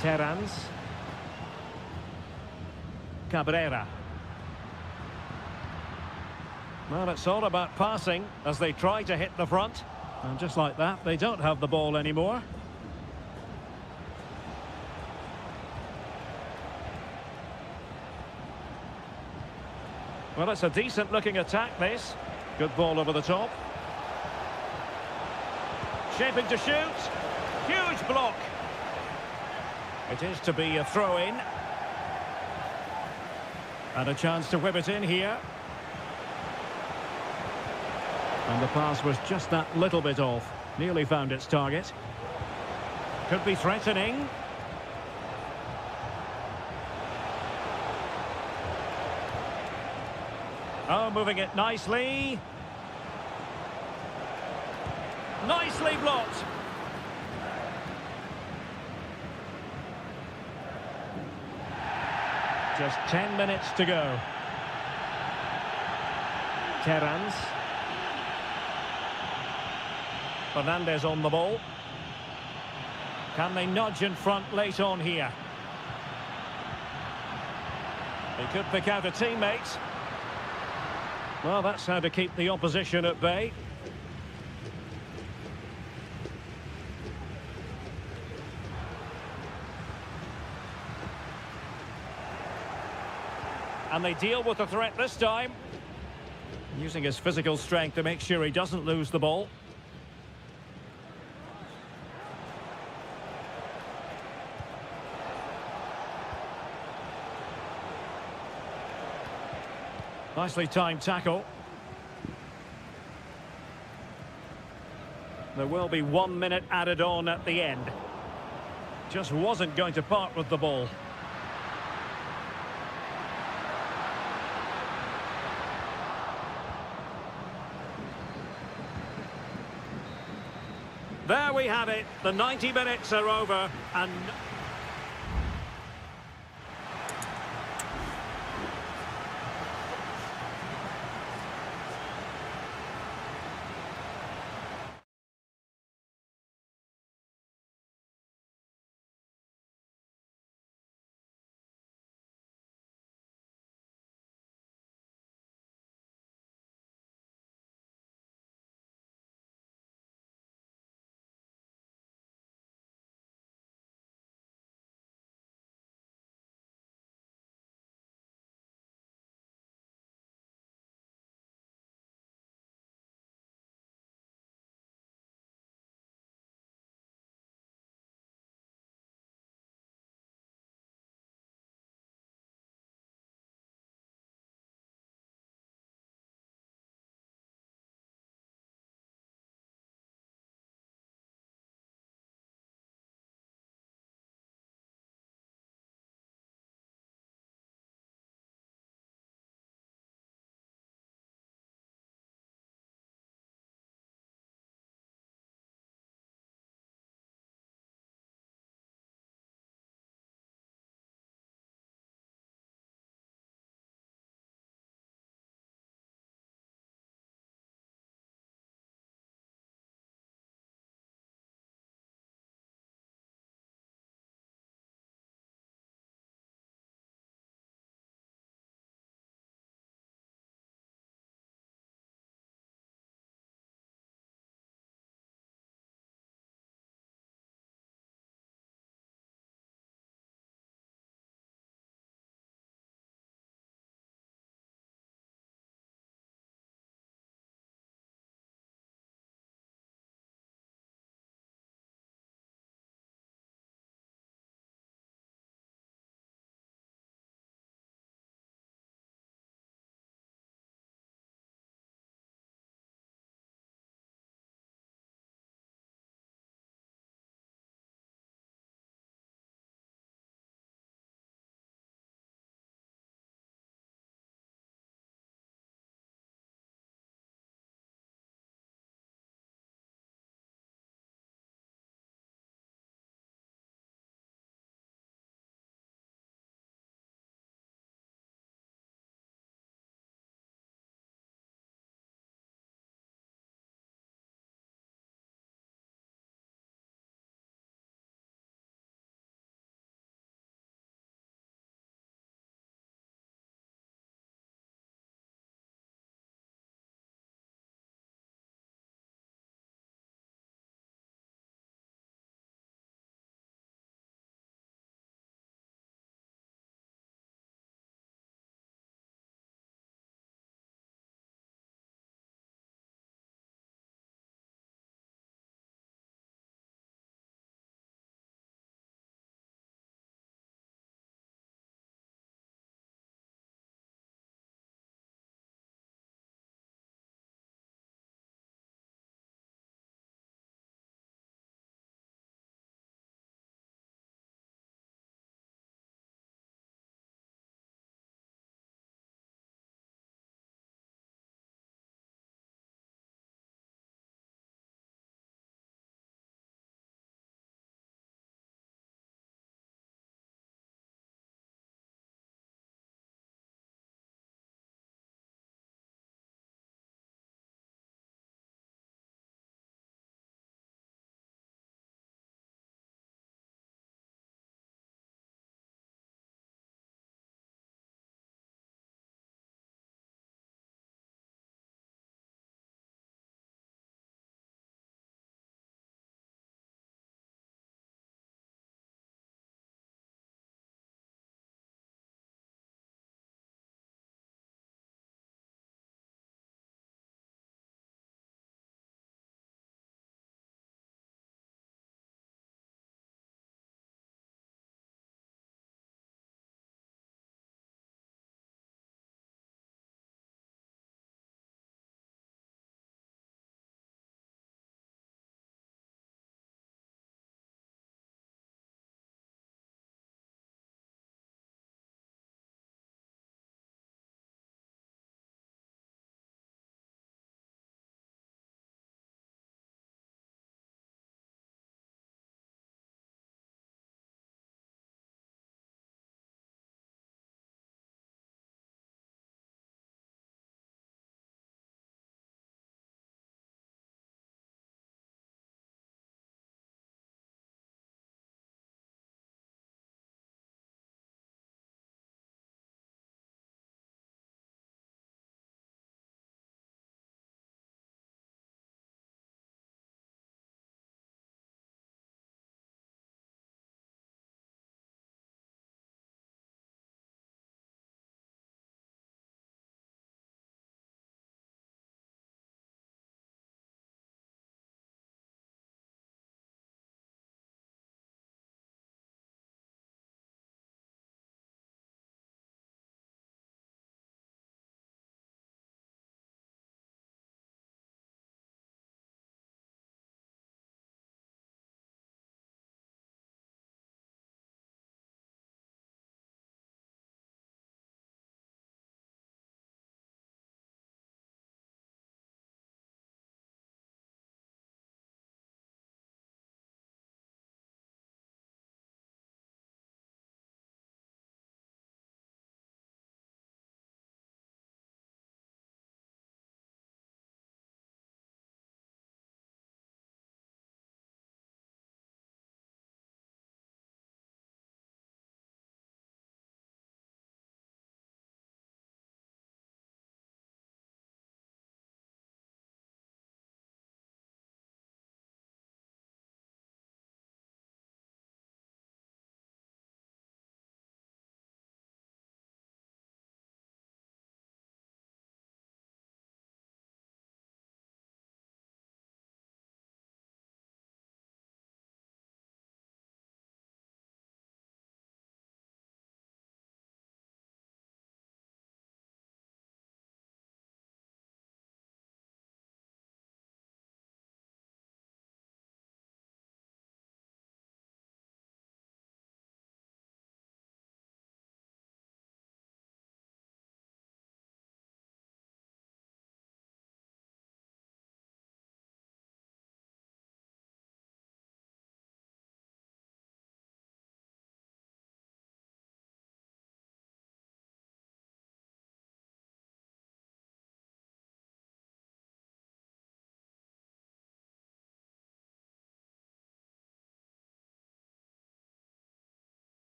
S1: Terrans. Cabrera. Well, it's all about passing as they try to hit the front. And just like that, they don't have the ball anymore. Well, it's a decent-looking attack, this. Good ball over the top. Shaping to shoot. Huge block. It is to be a throw-in. And a chance to whip it in here. And the pass was just that little bit off. Nearly found its target. Could be threatening. Oh, moving it nicely. Nicely blocked. Just 10 minutes to go. Terrans. Fernandez on the ball. Can they nudge in front late on here? They could pick out a teammate. Well, that's how to keep the opposition at bay. And they deal with the threat this time. Using his physical strength to make sure he doesn't lose the ball. Nicely timed tackle. There will be 1 minute added on at the end. Just wasn't going to part with the ball. There we have it. The 90 minutes are over and...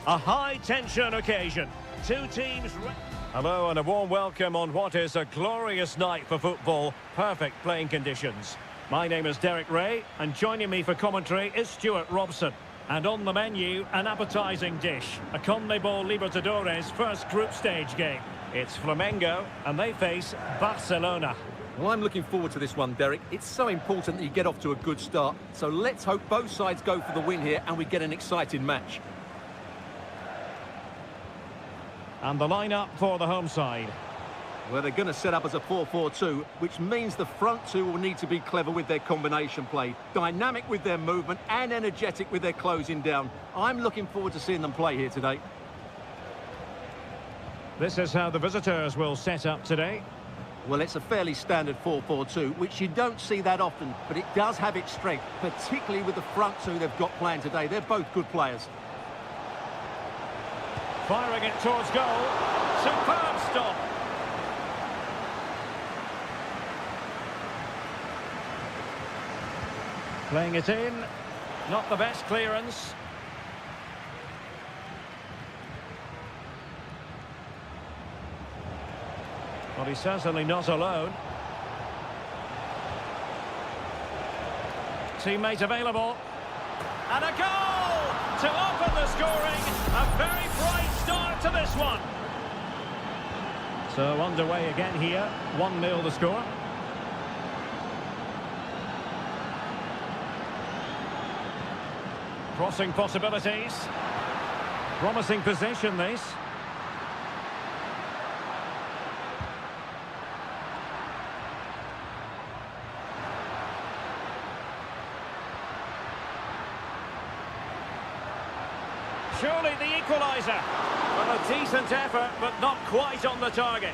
S1: A high-tension occasion. Two teams... Hello and a warm welcome on what is a glorious night for football. Perfect playing conditions. My name is Derek Ray, and joining me for commentary is Stuart Robson. And on the menu, an appetising dish. A CONMEBOL Libertadores first group stage game. It's Flamengo, and they face Barcelona.
S2: Well, I'm looking forward to this one, Derek. It's so important that you get off to a good start. So let's hope both sides go for the win here and we get an exciting match.
S1: And the lineup for the home side.
S2: Well, they're going to set up as a 4-4-2, which means the front two will need to be clever with their combination play, dynamic with their movement and energetic with their closing down. I'm looking forward to seeing them play here today.
S1: This is how the visitors will set up today.
S2: Well, it's a fairly standard 4-4-2, which you don't see that often, but it does have its strength, particularly with the front two they've got playing today. They're both good players.
S1: Firing it towards goal. Superb stop. Playing it in. Not the best clearance. Well, he's certainly not alone. Teammate available. And a goal to open the scoring. A very bright start to this one. So underway again here. 1-0 the score. Crossing possibilities. Promising possession, this. Surely the equaliser. Well, a decent effort, but not quite on the target.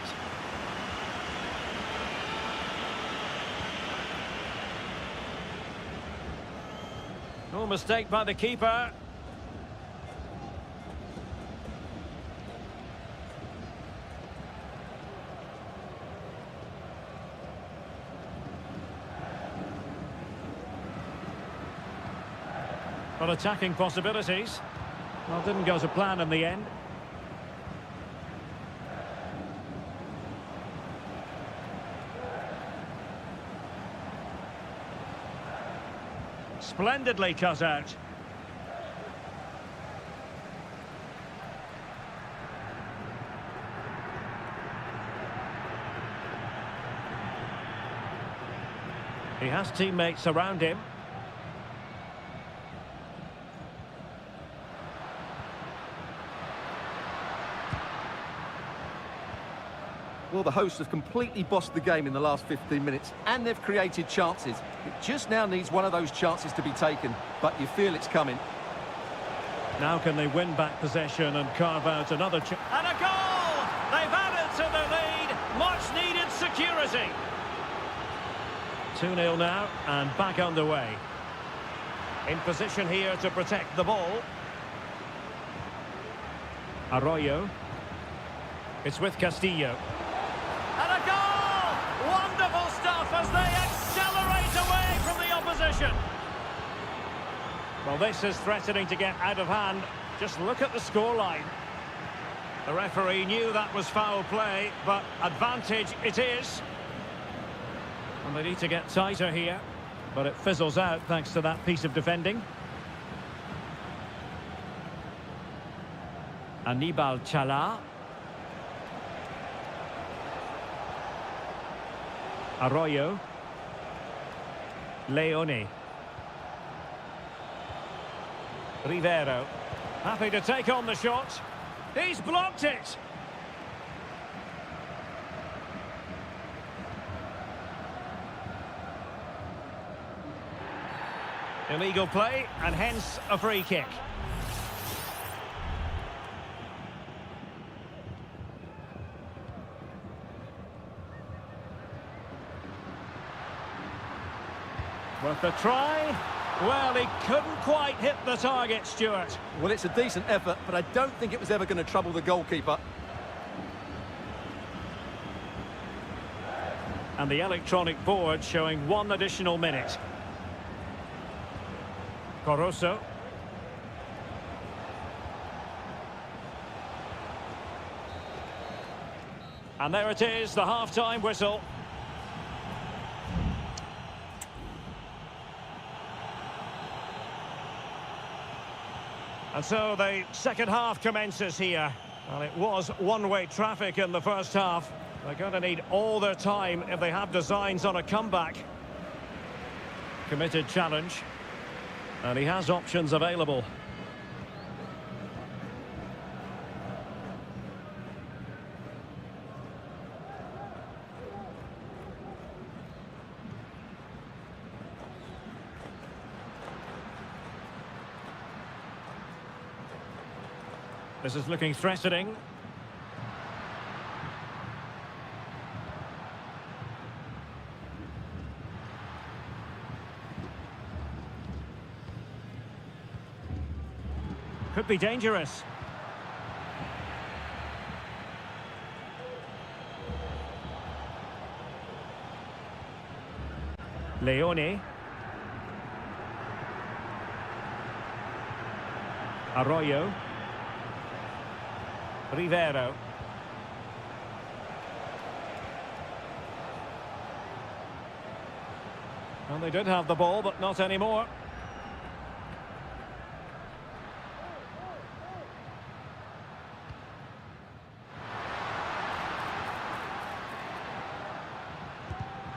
S1: No mistake by the keeper. Well, attacking possibilities. Well, didn't go to plan in the end. Splendidly cut out. He has teammates around him.
S2: Well, the hosts have completely bossed the game in the last 15 minutes, and they've created chances. It just now needs one of those chances to be taken, but you feel it's coming.
S1: Now can they win back possession and carve out another chance? And a goal! They've added to their lead. Much needed security. 2-0 now, and back underway. In position here to protect the ball. Arroyo. It's with Castillo. And a goal! Wonderful stuff as they accelerate away from the opposition. Well, this is threatening to get out of hand. Just look at the scoreline. The referee knew that was foul play, but advantage it is. And they need to get tighter here, but it fizzles out thanks to that piece of defending. Anibal Chala. Arroyo. Leone. Rivero. Happy to take on the shot. He's blocked it. Illegal play, and hence a free kick. Worth a try. Well, he couldn't quite hit the target, Stuart.
S2: Well, it's a decent effort, but I don't think it was ever going to trouble the goalkeeper.
S1: And the electronic board showing 1 additional minute. Coroso. And there it is, the half-time whistle. And so the second half commences here. Well, it was one-way traffic in the first half. They're going to need all their time if they have designs on a comeback. Committed challenge. And he has options available. This is looking threatening. Could be dangerous. Leone. Arroyo. Rivero. Well, they did have the ball, but not anymore.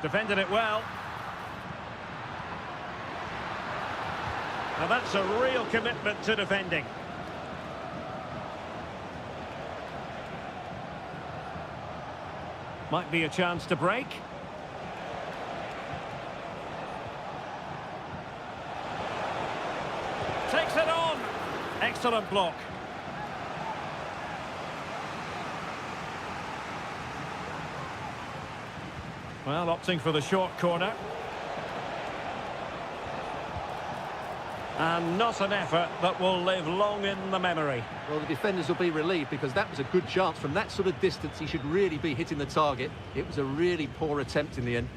S1: Defended it well. And that's a real commitment to defending. Might be a chance to break. Takes it on. Excellent block. Well, opting for the short corner. And not an effort that will live long in the memory.
S2: Well, the defenders will be relieved because that was a good chance. From that sort of distance, he should really be hitting the target. It was a really poor attempt in the end.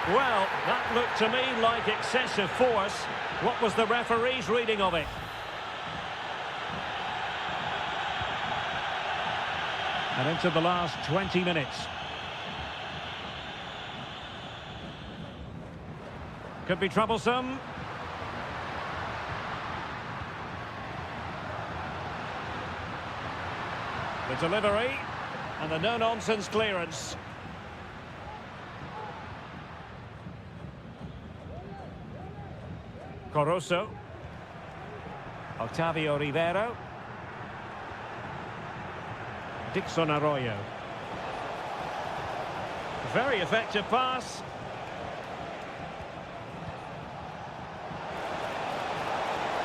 S1: Well, that looked to me like excessive force. What was the referee's reading of it? And into the last 20 minutes. Could be troublesome. The delivery and the no-nonsense clearance. Coroso. Octavio Rivero. Dixon Arroyo. Very effective pass.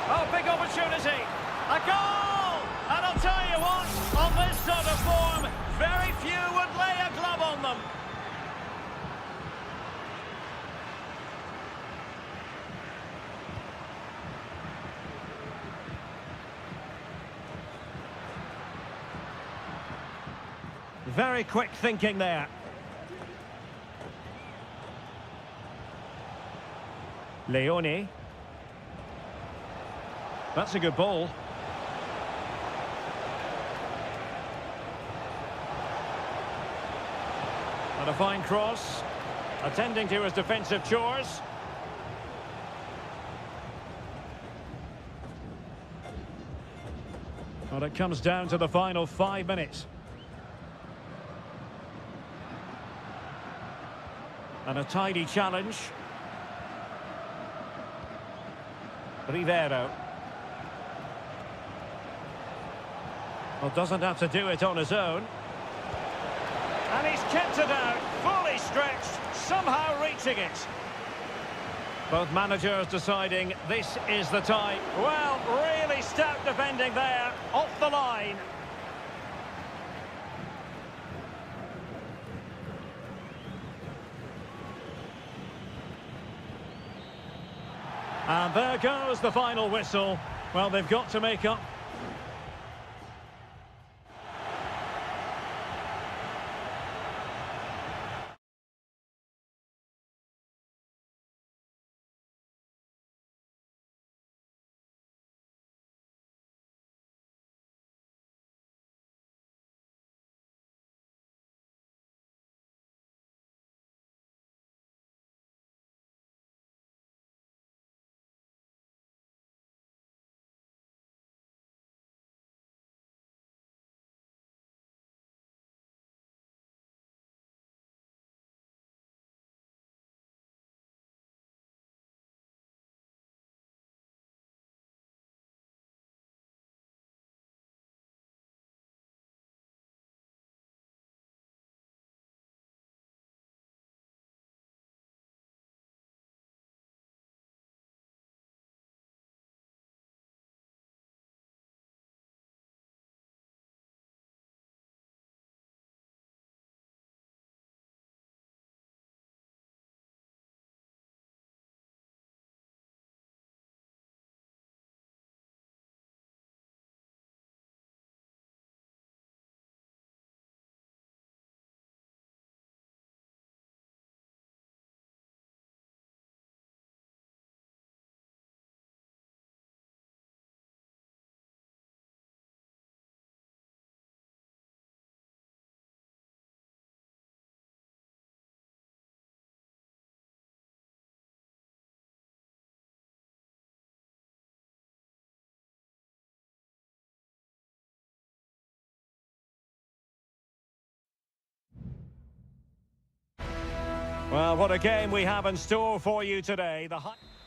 S1: Oh, big opportunity. A goal! And I'll tell you what, on this sort of form, very few would lay a glove on them. Very quick thinking there. Leone. That's a good ball. And a fine cross. Attending to his defensive chores. Well, it comes down to the final 5 minutes. And a tidy challenge. Rivero. Well, doesn't have to do it on his own. And he's kept it out, fully stretched, somehow reaching it. Both managers deciding this is the time. Well, really stout defending there, off the line. And there goes the final whistle. Well, they've got to make up. Well, what a game we have in store for you today.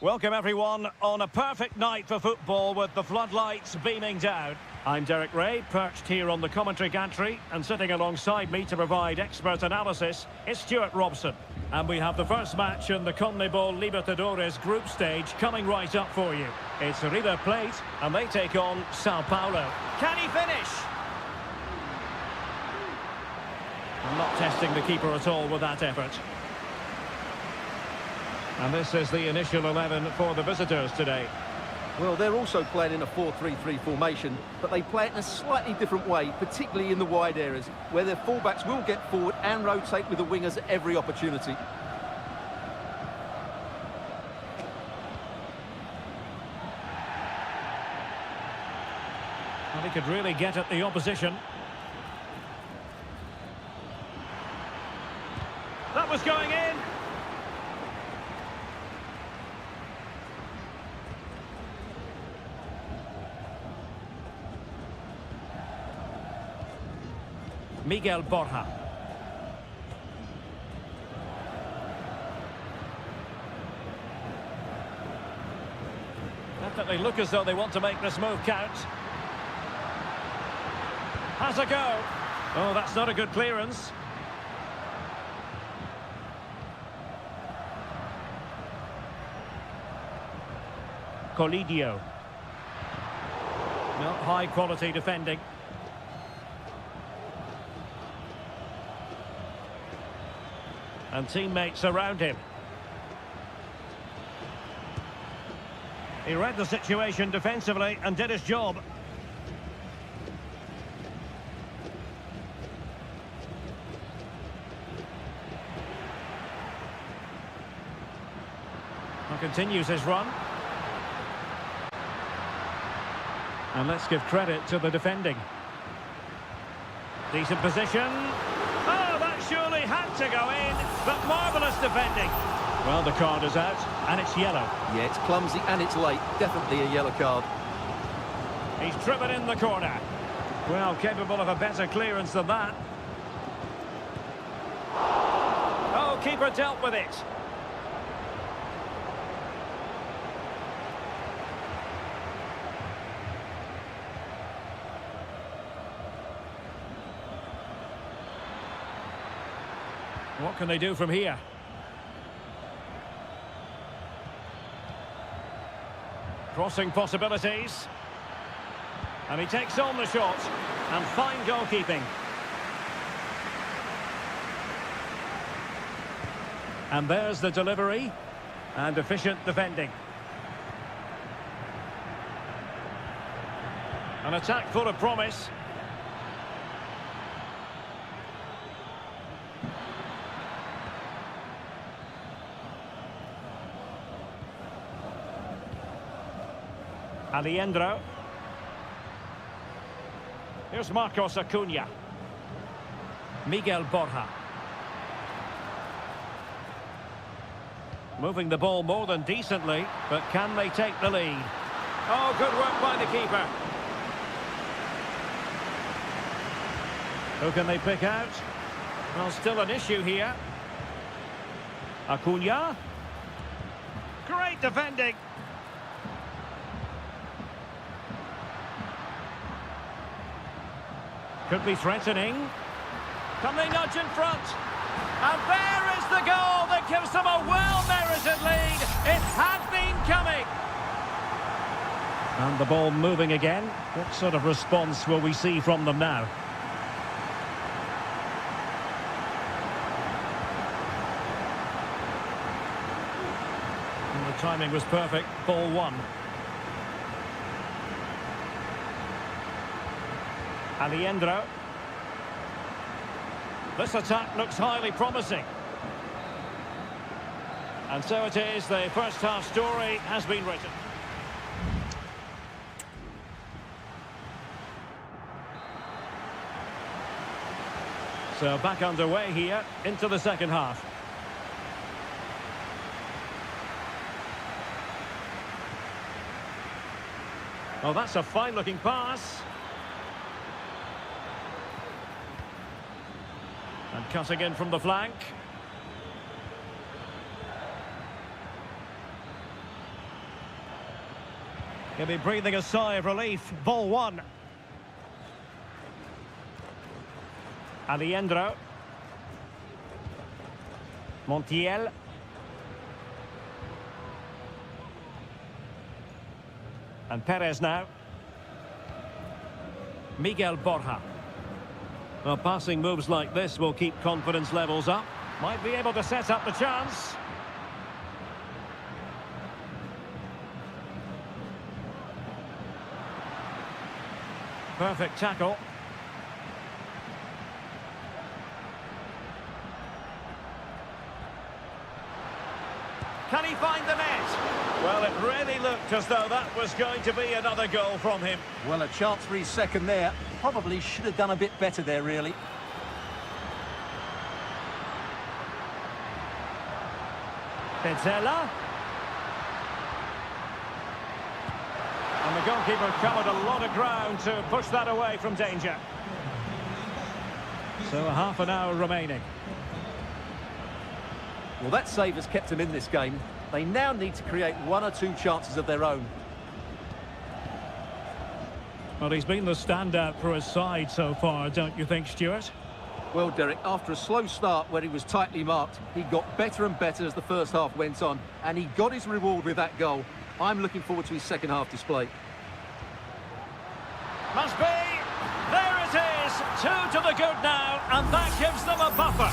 S1: Welcome everyone on a perfect night for football with the floodlights beaming down. I'm Derek Ray, perched here on the commentary gantry, and sitting alongside me to provide expert analysis is Stuart Robson. And we have the first match in the CONMEBOL Libertadores group stage coming right up for you. It's River Plate, and they take on Sao Paulo. Can he finish? I'm not testing the keeper at all with that effort. And this is the initial 11 for the visitors today.
S2: Well, they're also playing in a 4-3-3 formation, but they play it in a slightly different way, particularly in the wide areas, where their fullbacks will get forward and rotate with the wingers at every opportunity.
S1: Well, he could really get at the opposition. That was going in. Miguel Borja. Definitely look as though they want to make this move count. Has a go. Oh, that's not a good clearance. Colidio. Not high quality defending. And teammates around him. He read the situation defensively and did his job. And continues his run. And let's give credit to the defending. Decent position. Oh, that surely had to go in, but marvellous defending. Well, the card is out, and it's yellow.
S2: Yeah, it's clumsy and it's late. Definitely a yellow card.
S1: He's driven in the corner. Well, capable of a better clearance than that. Oh, keeper dealt with it. What can they do from here? Crossing possibilities. And he takes on the shot. And fine goalkeeping. And there's the delivery. And efficient defending. An attack full of promise. Aliendro. Here's Marcos Acuna. Miguel Borja. Moving the ball more than decently, but can they take the lead? Oh, good work by the keeper. Who can they pick out? Well, still an issue here. Acuna. Great defending. Could be threatening. Can they nudge in front? And there is the goal that gives them a well-merited lead. It had been coming. And the ball moving again. What sort of response will we see from them now? And the timing was perfect. Ball one. Aliendro. This attack looks highly promising. And so it is, the first half story has been written. So back underway here into the second half. Well, that's a fine-looking pass. And cutting in from the flank. He'll be breathing a sigh of relief. Ball one. Aliendro. Montiel. And Perez now. Miguel Borja. Well, passing moves like this will keep confidence levels up. Might be able to set up the chance. Perfect tackle. Can he find the net? Well, it really looked as though that was going to be another goal from him.
S3: Well, a chance for his second there. Probably should have done a bit better there, really.
S1: Pezzella. And the goalkeeper covered a lot of ground to push that away from danger. So half an hour remaining.
S2: Well, that save has kept them in this game. They now need to create one or two chances of their own.
S1: Well, he's been the standout for his side so far, don't you think, Stuart?
S2: Well, Derek, after a slow start where he was tightly marked, he got better and better as the first half went on, and he got his reward with that goal. I'm looking forward to his second half display.
S1: Must be! There it is! 2 to the good now, and that gives them a buffer.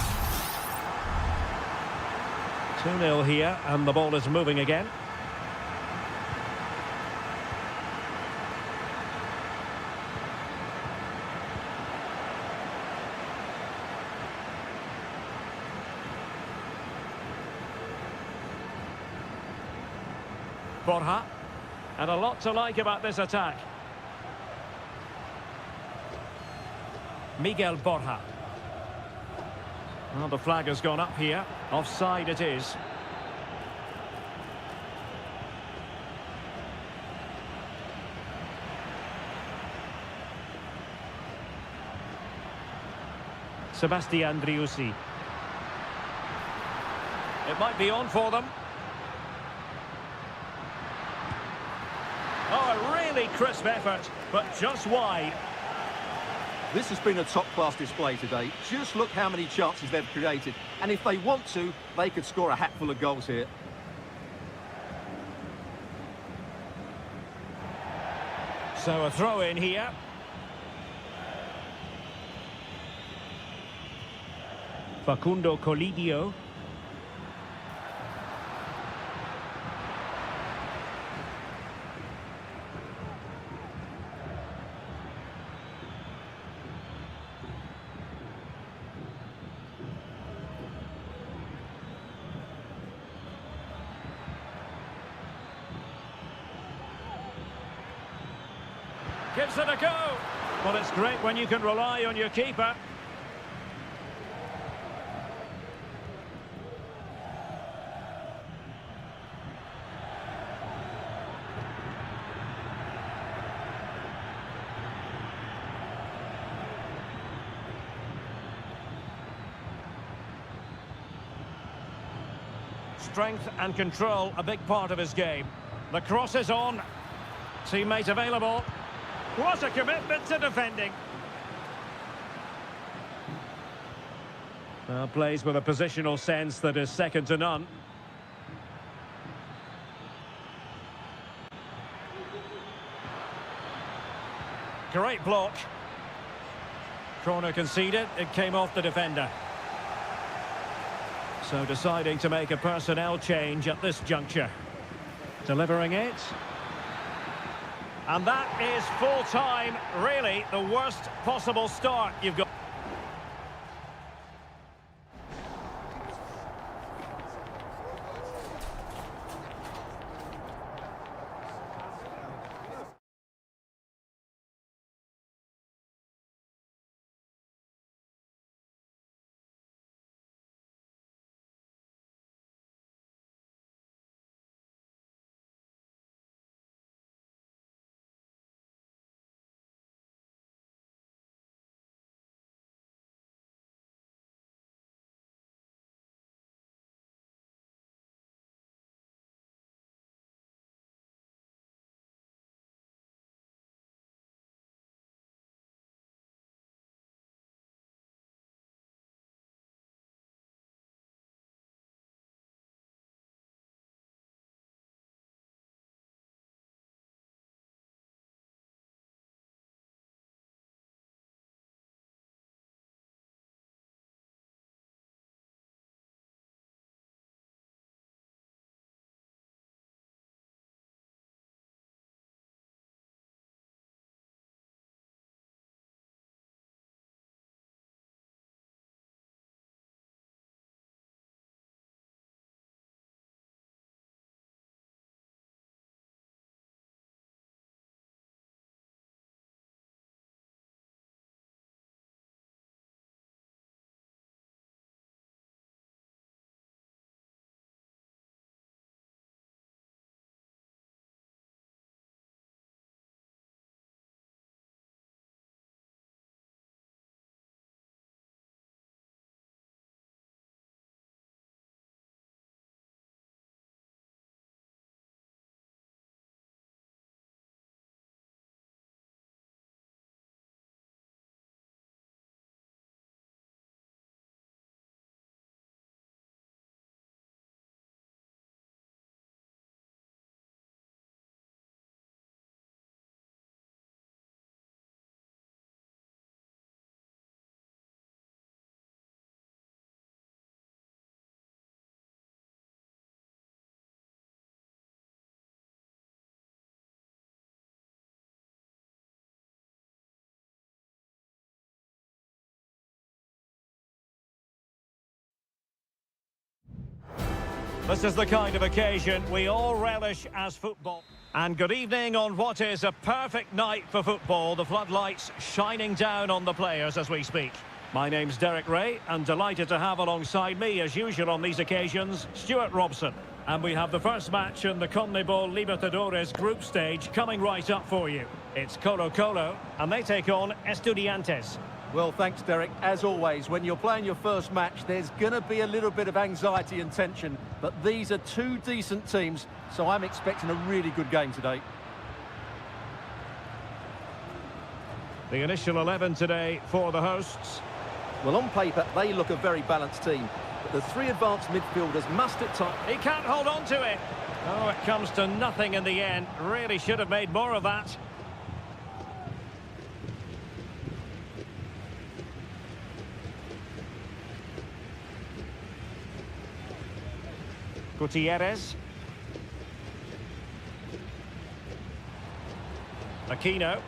S1: 2-0 here, and the ball is moving again. Borja, and a lot to like about this attack. Miguel Borja. Well, the flag has gone up here. Offside it is. Sebastian Driussi. It might be on for them. Oh, a really crisp effort, but just wide.
S2: This has been a top-class display today. Just look how many chances they've created. And if they want to, they could score a hatful of goals here.
S1: So a throw in here. Facundo Colidio. Gives it a go. Well, it's great when you can rely on your keeper. Strength and control, a big part of his game. The cross is on. Teammate available. What a commitment to defending. Well, plays with a positional sense that is second to none. Great block. Corner conceded, it came off the defender. So deciding to make a personnel change at this juncture. Delivering it. And that is full time, really the worst possible start you've got. This is the kind of occasion we all relish as football. And good evening on what is a perfect night for football. The floodlights shining down on the players as we speak. My name's Derek Ray, and delighted to have alongside me, as usual on these occasions, Stuart Robson. And we have the first match in the CONMEBOL Libertadores group stage coming right up for you. It's Colo-Colo, and they take on Estudiantes.
S2: Well, thanks, Derek. As always, when you're playing your first match, there's going to be a little bit of anxiety and tension. But these are two decent teams, so I'm expecting a really good game today.
S1: The initial 11 today for the hosts.
S2: Well, on paper, they look a very balanced team. But the three advanced midfielders must at times...
S1: He can't hold on to it. Oh, it comes to nothing in the end. Really should have made more of that. Gutierrez. Aquino.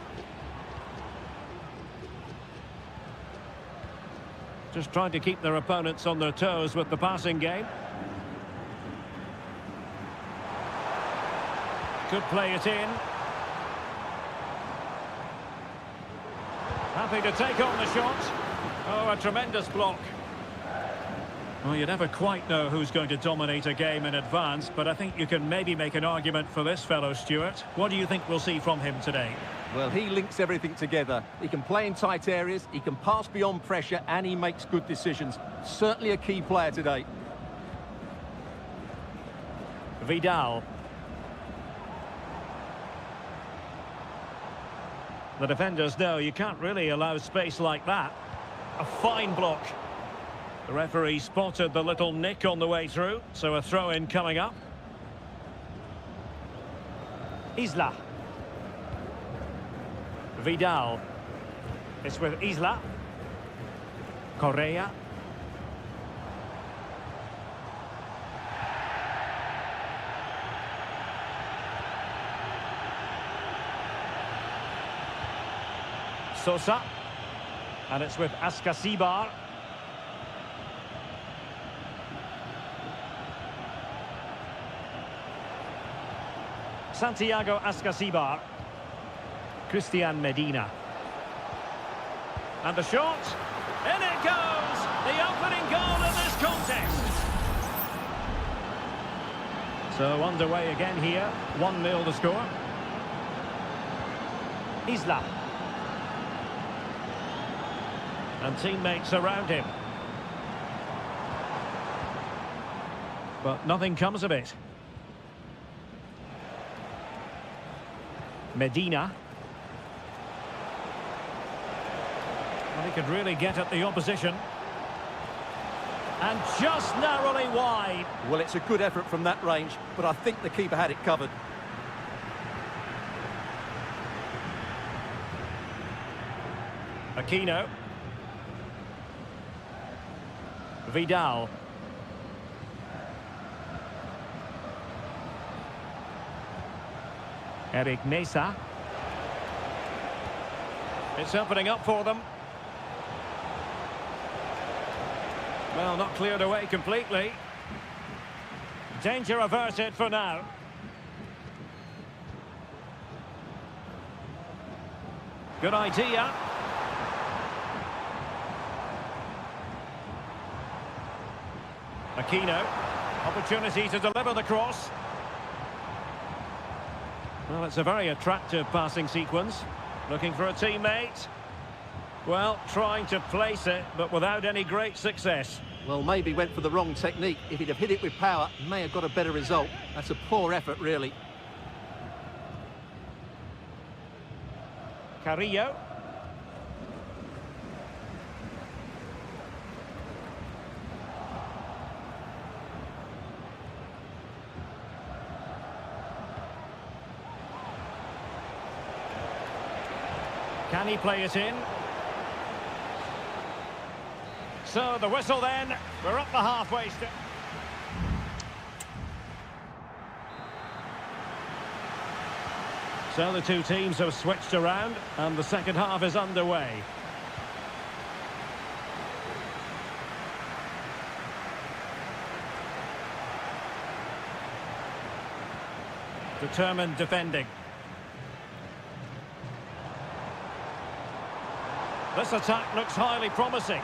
S1: Just trying to keep their opponents on their toes with the passing game. Could play it in. Happy to take on the shot. Oh, a tremendous block. Well, you never quite know who's going to dominate a game in advance, but I think you can maybe make an argument for this fellow, Stuart. What do you think we'll see from him today?
S2: Well, he links everything together. He can play in tight areas, he can pass beyond pressure, and he makes good decisions. Certainly a key player today.
S1: Vidal. The defenders know you can't really allow space like that. A fine block. The referee spotted the little nick on the way through, so a throw-in coming up. Isla. Vidal. It's with Isla. Correa. Sosa. And it's with Ascasibar. Santiago Ascasibar. Christian Medina. And the shot. In it goes! The opening goal in this contest. So underway again here. 1-0 the score. Isla. And teammates around him. But nothing comes of it. Medina. Well, he could really get at the opposition. And just narrowly wide.
S2: Well, it's a good effort from that range, but I think the keeper had it covered.
S1: Aquino. Vidal. Eric Mesa. It's opening up for them. Well, not cleared away completely. Danger averted for now. Good idea. Aquino. Opportunity to deliver the cross. Well, it's a very attractive passing sequence. Looking for a teammate. Well, trying to place it, but without any great success.
S2: Well, maybe went for the wrong technique. If he'd have hit it with power, may have got a better result. That's a poor effort, really.
S1: Carrillo. Can he play it in? So the whistle then. We're up the halfway step. So the two teams have switched around and the second half is underway. Determined defending. This attack looks highly promising.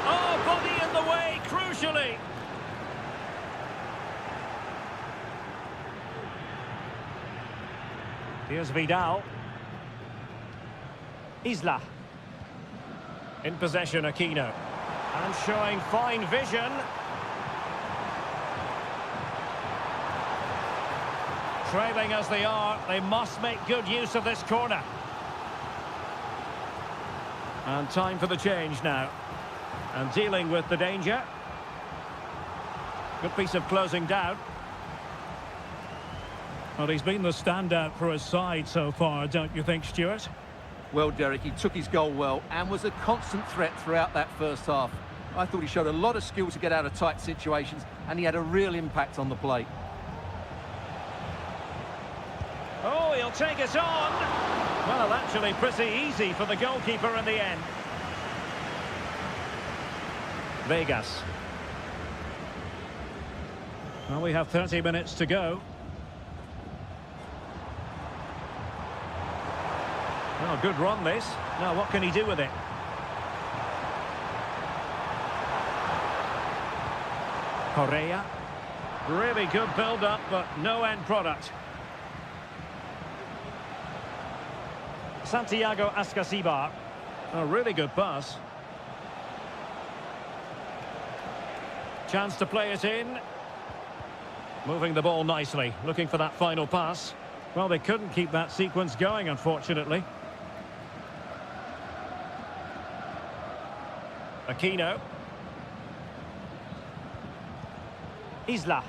S1: Oh, body in the way, crucially. Here's Vidal. Isla. In possession, Aquino. And showing fine vision. Trailing as they are, they must make good use of this corner. And time for the change now. And dealing with the danger. Good piece of closing down. Well, he's been the standout for his side so far, don't you think, Stuart?
S2: Well, Derek, he took his goal well and was a constant threat throughout that first half. I thought he showed a lot of skill to get out of tight situations, and he had a real impact on the play.
S1: Oh, he'll take it on. Well, actually pretty easy for the goalkeeper in the end. Vegas. Well, we have 30 minutes to go. Oh, good run this. Now, what can he do with it? Correa. Really good build-up, but no end product. Santiago Ascasibar. A really good pass. Chance to play it in. Moving the ball nicely, looking for that final pass. Well, they couldn't keep that sequence going, unfortunately. Aquino. Isla.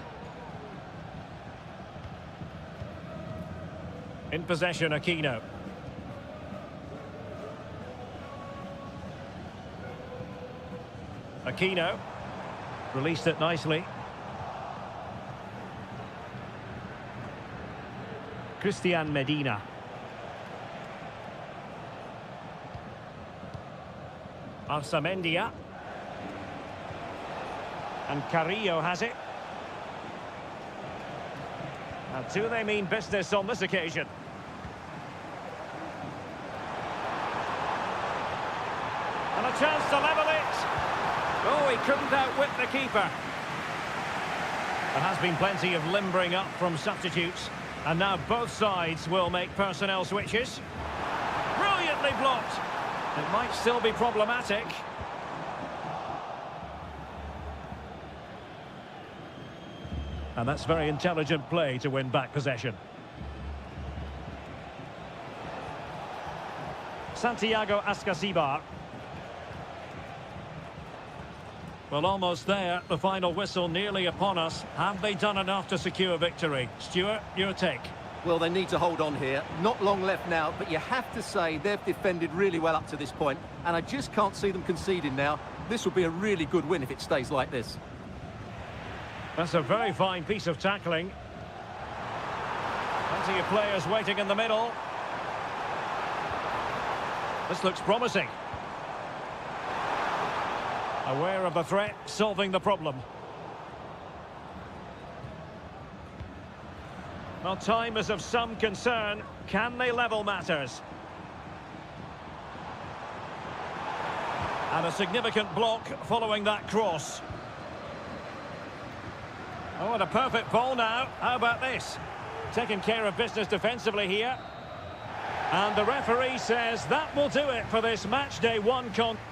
S1: In possession, Aquino. Aquino. Released it nicely. Christian Medina. Arsamendia. And Carrillo has it. And do they mean business on this occasion? And a chance to level it. Oh, he couldn't outwit the keeper. There has been plenty of limbering up from substitutes. And now both sides will make personnel switches. Brilliantly blocked. It might still be problematic. And that's very intelligent play to win back possession. Santiago Ascasibar. Well, almost there. The final whistle nearly upon us. Have they done enough to secure victory? Stuart, your take.
S2: Well, they need to hold on here. Not long left now, but you have to say they've defended really well up to this point, and I just can't see them conceding now. This will be a really good win if it stays like this.
S1: That's a very fine piece of tackling. Plenty of players waiting in the middle. This looks promising. Aware of the threat, solving the problem. Well, time is of some concern. Can they level matters? And a significant block following that cross. Oh, and a perfect ball now. How about this? Taking care of business defensively here. And the referee says that will do it for this match day one contest.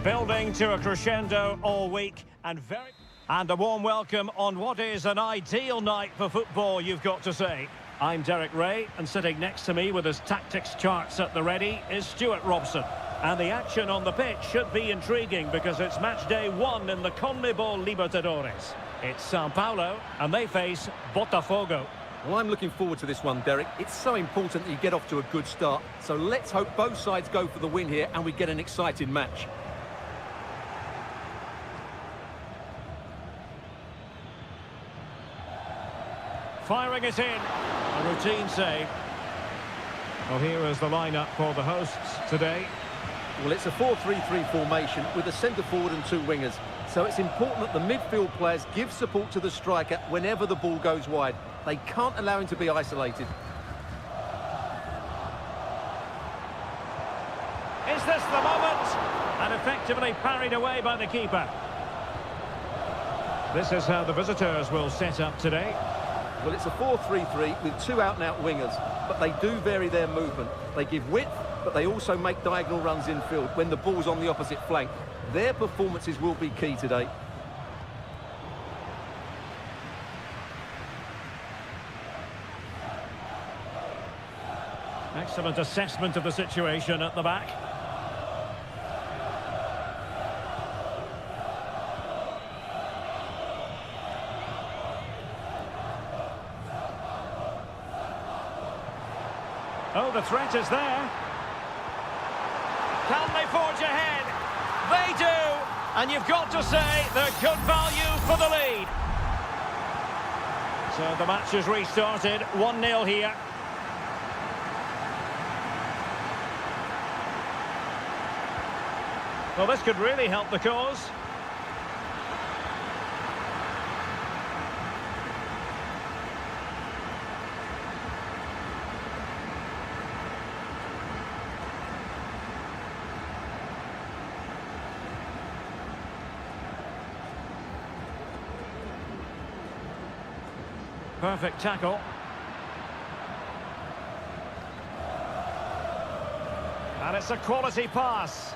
S1: Building to a crescendo all week and a warm welcome on what is an ideal night for football, you've got to say. I'm Derek Ray, and sitting next to me with his tactics charts at the ready is Stuart Robson. And the action on the pitch should be intriguing because it's match day 1 in the CONMEBOL Libertadores. It's Sao Paulo, and they face Botafogo.
S2: Well, I'm looking forward to this one, Derek. It's so important that you get off to a good start. So let's hope both sides go for the win here and we get an exciting match.
S1: Firing it in. A routine save. Well, here is the lineup for the hosts today.
S2: Well, it's a 4-3-3 formation with a centre forward and 2 wingers. So it's important that the midfield players give support to the striker whenever the ball goes wide. They can't allow him to be isolated.
S1: Is this the moment? And effectively parried away by the keeper. This is how the visitors will set up today.
S2: Well, it's a 4-3-3 with 2 out-and-out wingers, but they do vary their movement. They give width, but they also make diagonal runs infield when the ball's on the opposite flank. Their performances will be key today.
S1: Excellent assessment of the situation at the back. Oh, the threat is there. Can they forge ahead? They do! And you've got to say they're good value for the lead. So the match is restarted, 1-0 here. Well, this could really help the cause. Perfect tackle. And it's a quality pass.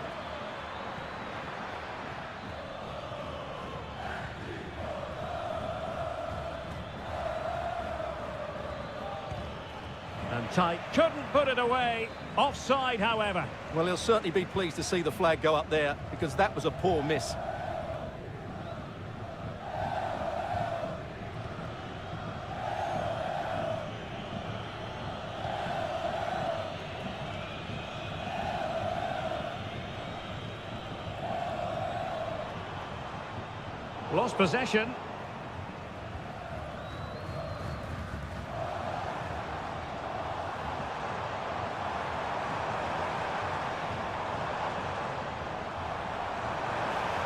S1: And tight, couldn't put it away. Offside, however.
S2: Well, he'll certainly be pleased to see the flag go up there because that was a poor miss.
S1: Lost possession.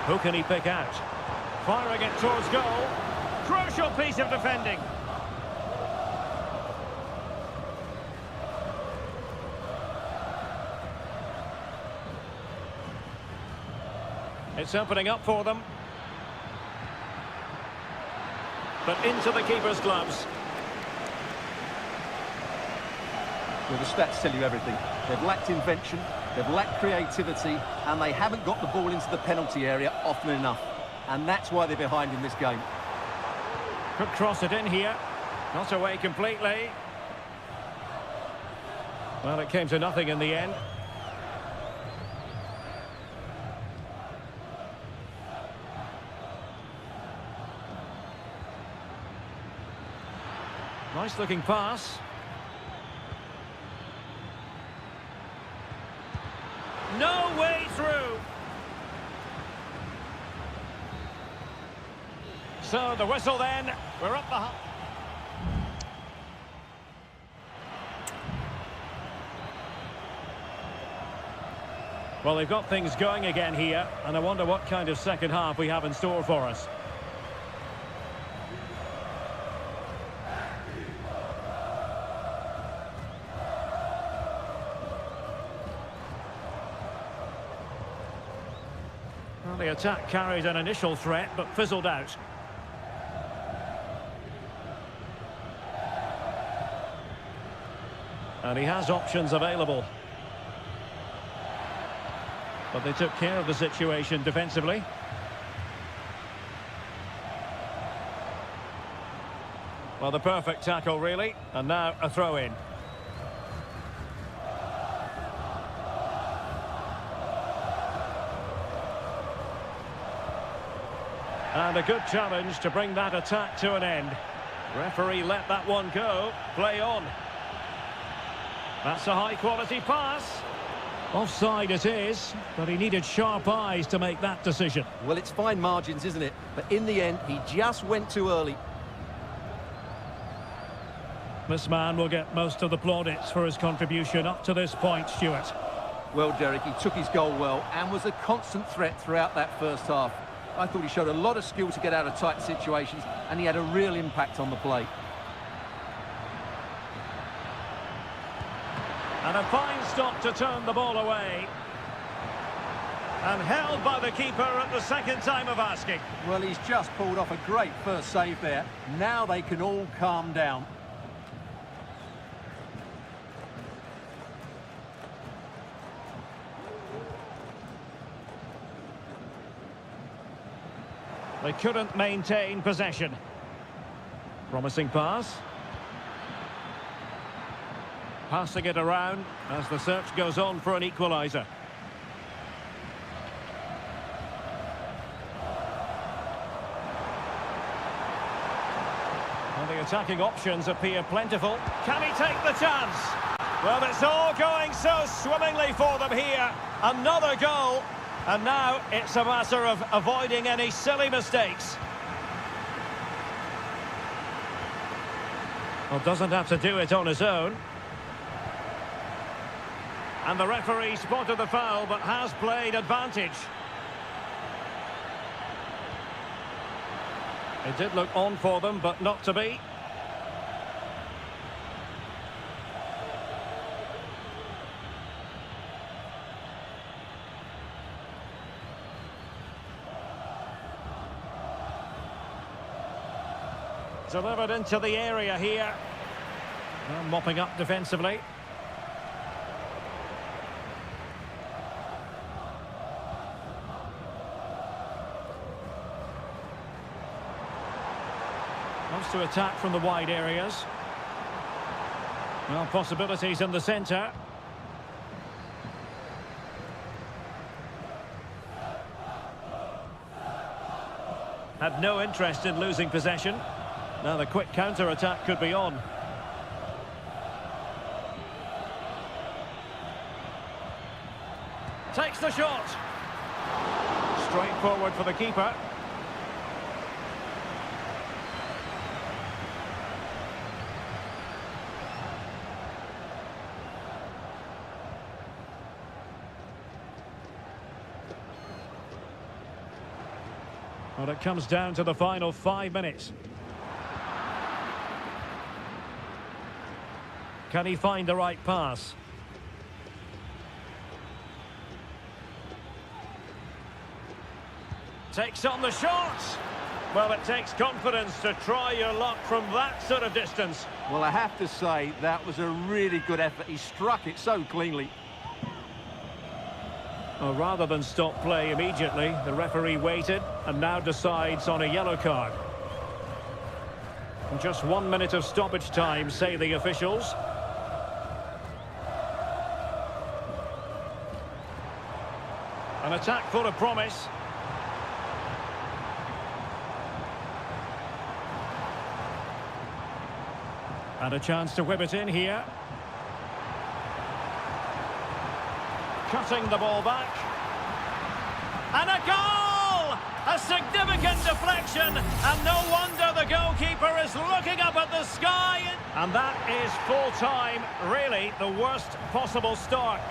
S1: Who can he pick out? Firing it towards goal. Crucial piece of defending. It's opening up for them. But into the keeper's gloves.
S2: Well, the stats tell you everything. They've lacked invention, they've lacked creativity, and they haven't got the ball into the penalty area often enough. And that's why they're behind in this game.
S1: Could cross it in here. Not away completely. Well, it came to nothing in the end. Nice looking pass. No way through. So the whistle then. We're up the... Well, they've got things going again here, and I wonder what kind of second half we have in store for us. Well, the attack carried an initial threat, but fizzled out. And he has options available. But they took care of the situation defensively. Well, the perfect tackle, really. And now a throw-in. And a good challenge to bring that attack to an end. Referee let that one go. Play on. That's a high-quality pass. Offside it is, but he needed sharp eyes to make that decision.
S2: Well, it's fine margins, isn't it? But in the end, he just went too early.
S1: This man will get most of the plaudits for his contribution up to this point, Stuart.
S2: Well, Derek, he took his goal well and was a constant threat throughout that first half. I thought he showed a lot of skill to get out of tight situations, and he had a real impact on the play.
S1: And a fine stop to turn the ball away. And held by the keeper at the second time of asking.
S3: Well, he's just pulled off a great first save there. Now they can all calm down.
S1: They couldn't maintain possession. Promising pass. Passing it around as the search goes on for an equaliser. And the attacking options appear plentiful. Can he take the chance? Well, it's all going so swimmingly for them here. Another goal. And now it's a matter of avoiding any silly mistakes. Well, doesn't have to do it on his own. And the referee spotted the foul, but has played advantage. It did look on for them, but not to be. Delivered into the area here. Well, mopping up defensively. Wants to attack from the wide areas. Well, possibilities in the centre. Had no interest in losing possession. Now the quick counter-attack could be on. Takes the shot. Straightforward for the keeper. Well, it comes down to the final 5 minutes. Can he find the right pass? Takes on the shot. Well, it takes confidence to try your luck from that sort of distance.
S2: Well, I have to say, that was a really good effort. He struck it so cleanly.
S1: Well, rather than stop play immediately, the referee waited and now decides on a yellow card. Just 1 minute of stoppage time, say the officials. An attack full of promise. And a chance to whip it in here. Cutting the ball back. And a goal! A significant deflection. And no wonder the goalkeeper is looking up at the sky. And that is full time. Really, the worst possible start.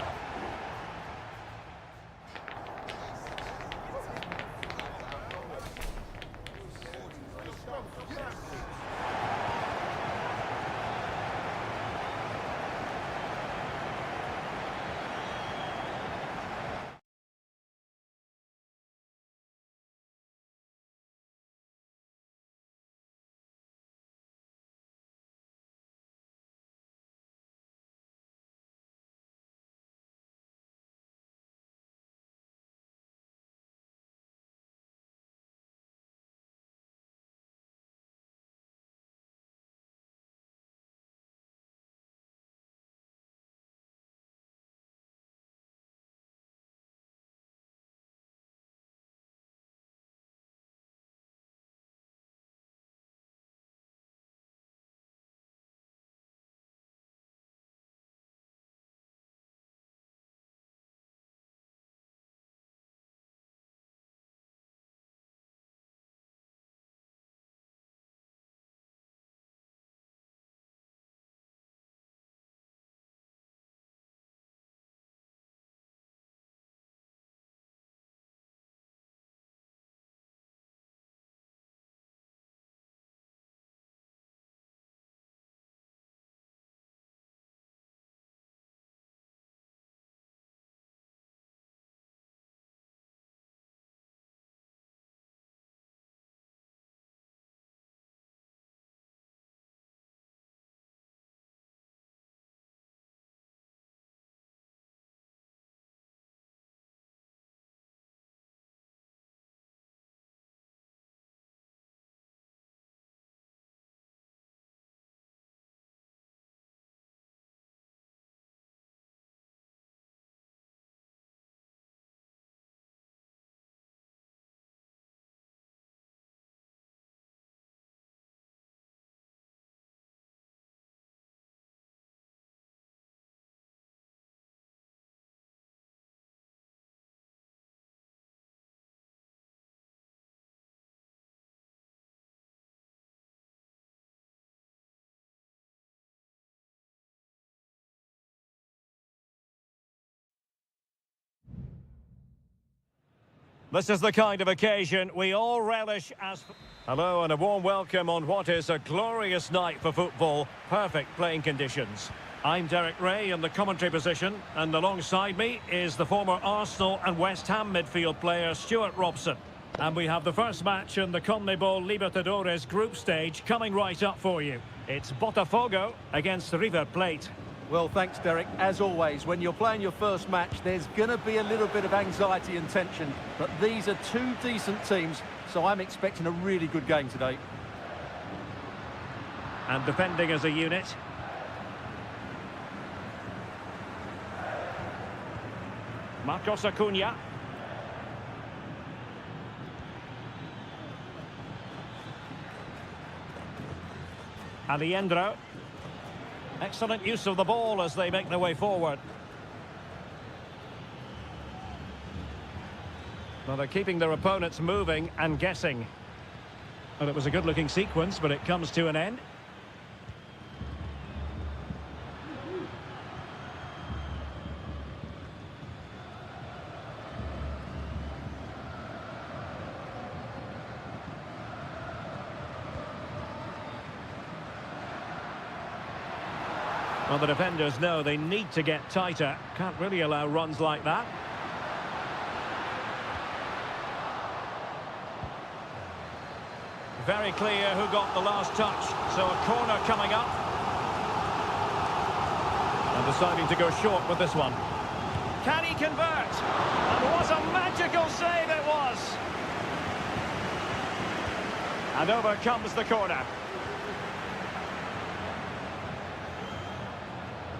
S1: This is the kind of occasion we all relish as... Hello and a warm welcome on what is a glorious night for football. Perfect playing conditions. I'm Derek Ray in the commentary position, and alongside me is the former Arsenal and West Ham midfield player Stuart Robson. And we have the first match in the CONMEBOL Libertadores group stage coming right up for you. It's Botafogo against River Plate.
S2: Well, thanks, Derek. As always, when you're playing your first match, there's going to be a little bit of anxiety and tension. But these are two decent teams, so I'm expecting a really good game today.
S1: And defending as a unit. Marcos Acuna. Alejandro. Excellent use of the ball as they make their way forward. Well, they're keeping their opponents moving and guessing. Well, it was a good-looking sequence, but it comes to an end. Well, the defenders know they need to get tighter. Can't really allow runs like that. Very clear who got the last touch. So a corner coming up. And deciding to go short with this one. Can he convert? And what a magical save it was! And over comes the corner.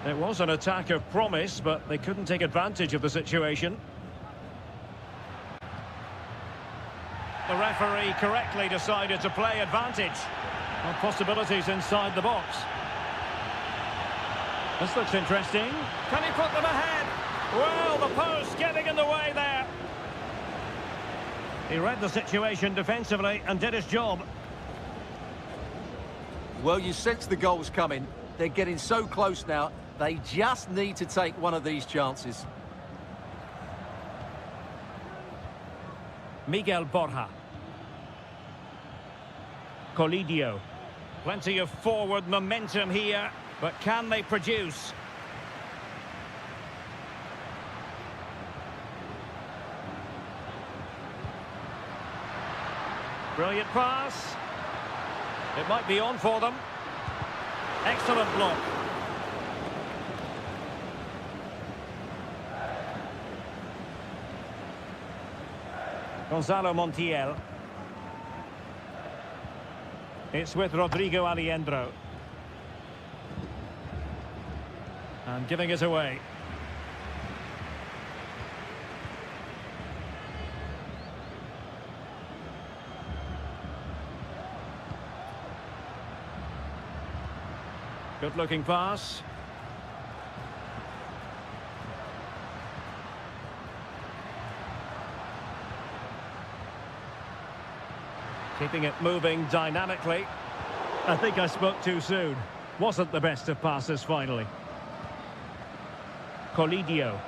S1: It was an attack of promise, but they couldn't take advantage of the situation. The referee correctly decided to play advantage. Well, possibilities inside the box. This looks interesting. Can he put them ahead? Well, the post getting in the way there. He read the situation defensively and did his job.
S2: Well, you sense the goal's coming. They're getting so close now. They just need to take one of these chances.
S1: Miguel Borja. Colidio. Plenty of forward momentum here, but can they produce? Brilliant pass. It might be on for them. Excellent block. Gonzalo Montiel. It's with Rodrigo Alejandro. And giving it away. Good looking pass. Keeping it moving dynamically. I think I spoke too soon. Wasn't the best of passes finally. Colidio.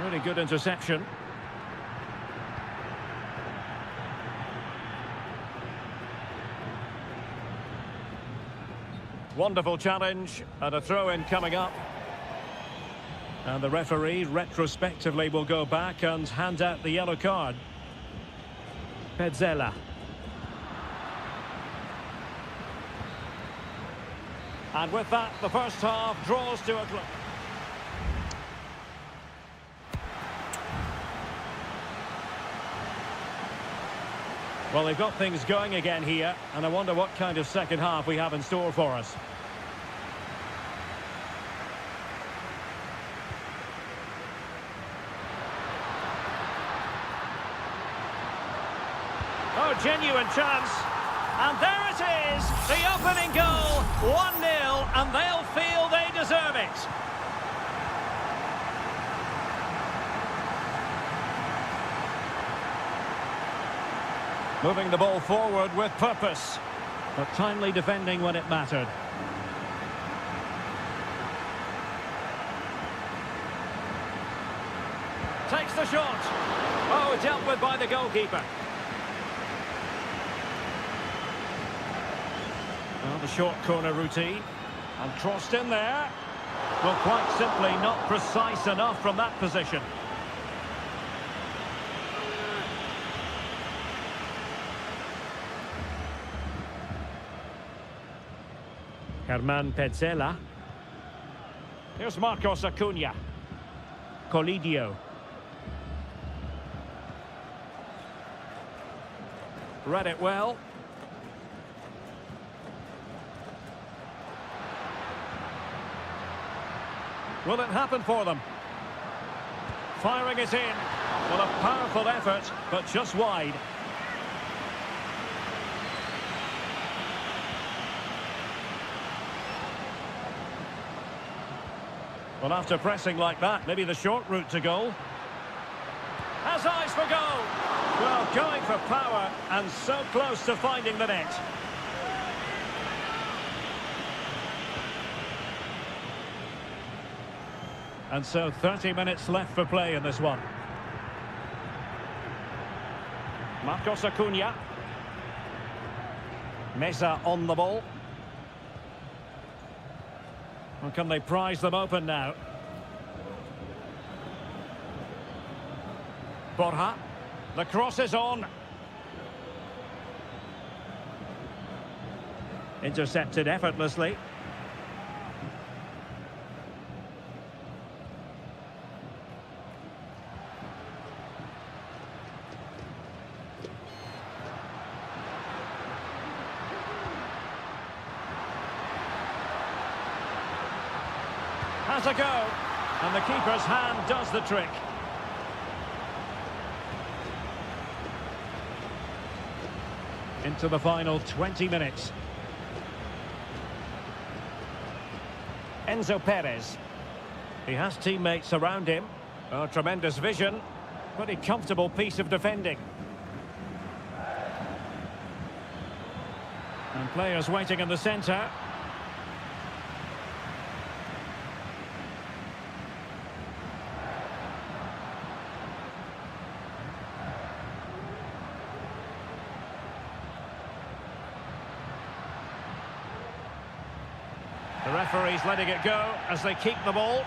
S1: Really good interception. Wonderful challenge, and a throw-in coming up. And the referee retrospectively will go back and hand out the yellow card. Petzela. And with that, the first half draws to a close. Well, they've got things going again here, and I wonder what kind of second half we have in store for us. Oh, genuine chance. And there it is, the opening goal, 1-0, and they'll feel they deserve it. Moving the ball forward with purpose, but timely defending when it mattered. Takes the shot. Oh, dealt with by the goalkeeper. Well, the short corner routine. And crossed in there. Well, quite simply not precise enough from that position. Herman Petzela. Here's Marcos Acuna. Colidio. Read it well. Will it happen for them? Firing it in. Well, a powerful effort, but just wide. Well, after pressing like that, maybe the short route to goal. Has eyes for goal. Well, going for power and so close to finding the net. And so 30 minutes left for play in this one. Marcos Acuna. Meza on the ball. Well, can they prise them open now? Borja. The cross is on. Intercepted effortlessly. Has a go. And the keeper's hand does the trick. Into the final 20 minutes. Enzo Perez. He has teammates around him. Oh, tremendous vision. Pretty comfortable piece of defending. And players waiting in the centre. The referee's letting it go as they keep the ball.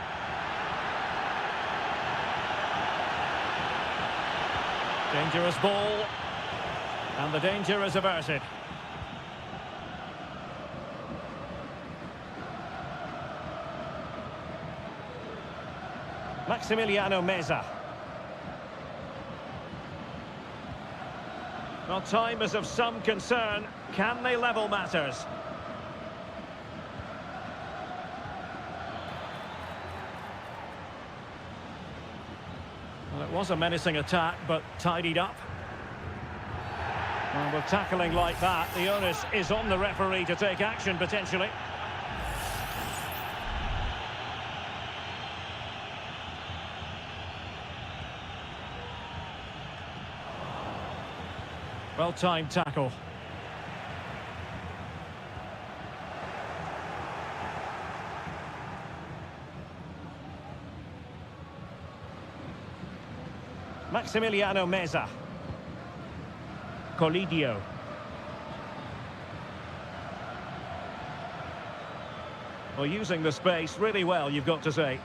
S1: Dangerous ball. And the danger is averted. Maximiliano Meza. Well, time is of some concern. Can they level matters? Well, it was a menacing attack, but tidied up. Well, with tackling like that, the onus is on the referee to take action, potentially. Well-timed tackle. Maximiliano Meza. Colidio. Well, using the space really well, you've got to say.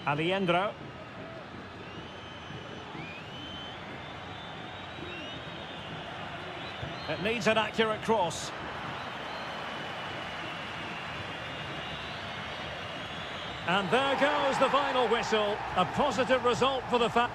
S1: Aliendro. It needs an accurate cross. And there goes the final whistle. A positive result for the fans.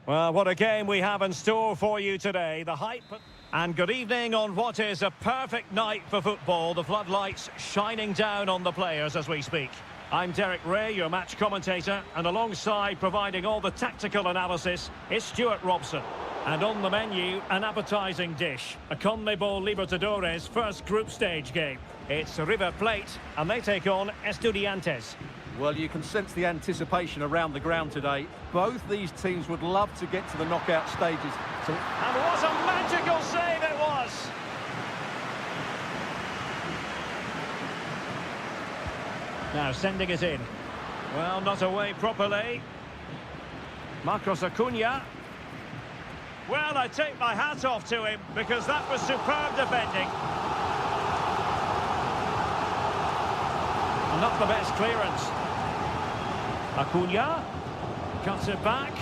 S1: Well, what a game we have in store for you today. The hype. And good evening on what is a perfect night for football. The floodlights shining down on the players as we speak. I'm Derek Ray, your match commentator, and alongside providing all the tactical analysis is Stuart Robson. And on the menu, an appetising dish, a CONMEBOL Libertadores first group stage game. It's River Plate, and they take on Estudiantes.
S2: Well, you can sense the anticipation around the ground today. Both these teams would love to get to the knockout stages.
S1: And what a magical save it was! Now sending it in. Well, not away properly. Marcos Acuna. Well, I take my hat off to him because that was superb defending. Not the best clearance. Acuna cuts it back.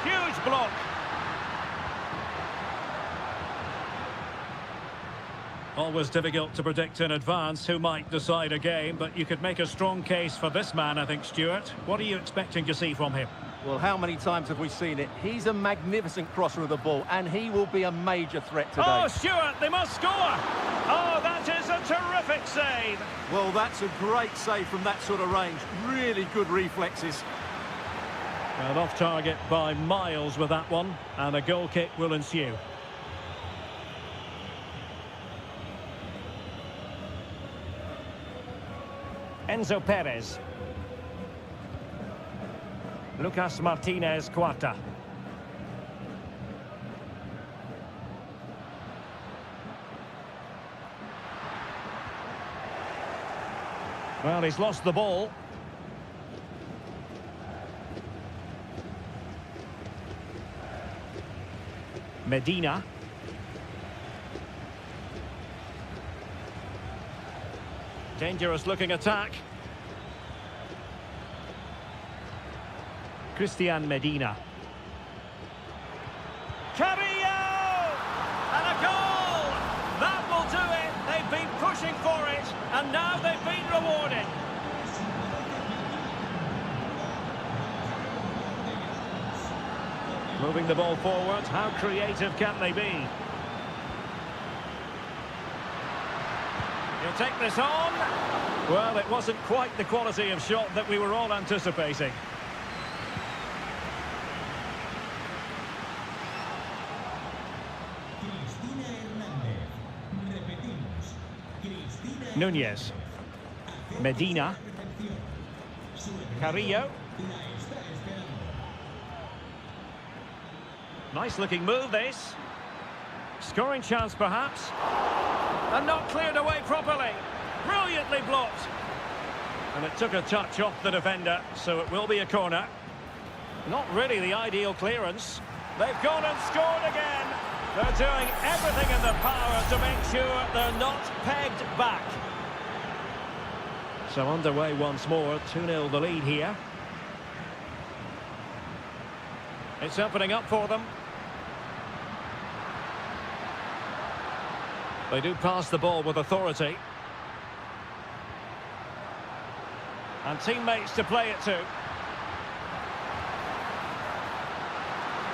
S1: Huge block. Always difficult to predict in advance who might decide a game, but you could make a strong case for this man, I think, Stuart. What are you expecting to see from him?
S2: Well, how many times have we seen it? He's a magnificent crosser of the ball, and he will be a major threat today.
S1: Oh, Stuart, they must score! Oh, that is a terrific save!
S2: Well, that's a great save from that sort of range. Really good reflexes.
S1: And off target by miles with that one, and a goal kick will ensue. Enzo Perez. Lucas Martinez Quarta. Well, he's lost the ball. Medina. Dangerous looking attack. Christian Medina. Carrillo! And a goal! That will do it. They've been pushing for it, and now they've been rewarded. Moving the ball forward. How creative can they be? He'll take this on. Well, it wasn't quite the quality of shot that we were all anticipating. Nunez. Medina. Carrillo. Nice looking move this. Scoring chance perhaps. And not cleared away properly. Brilliantly blocked. And it took a touch off the defender, so it will be a corner. Not really the ideal clearance. They've gone and scored again. They're doing everything in their power to make sure they're not pegged back. So underway once more, 2-0 the lead here. It's opening up for them. They do pass the ball with authority. And teammates to play it to.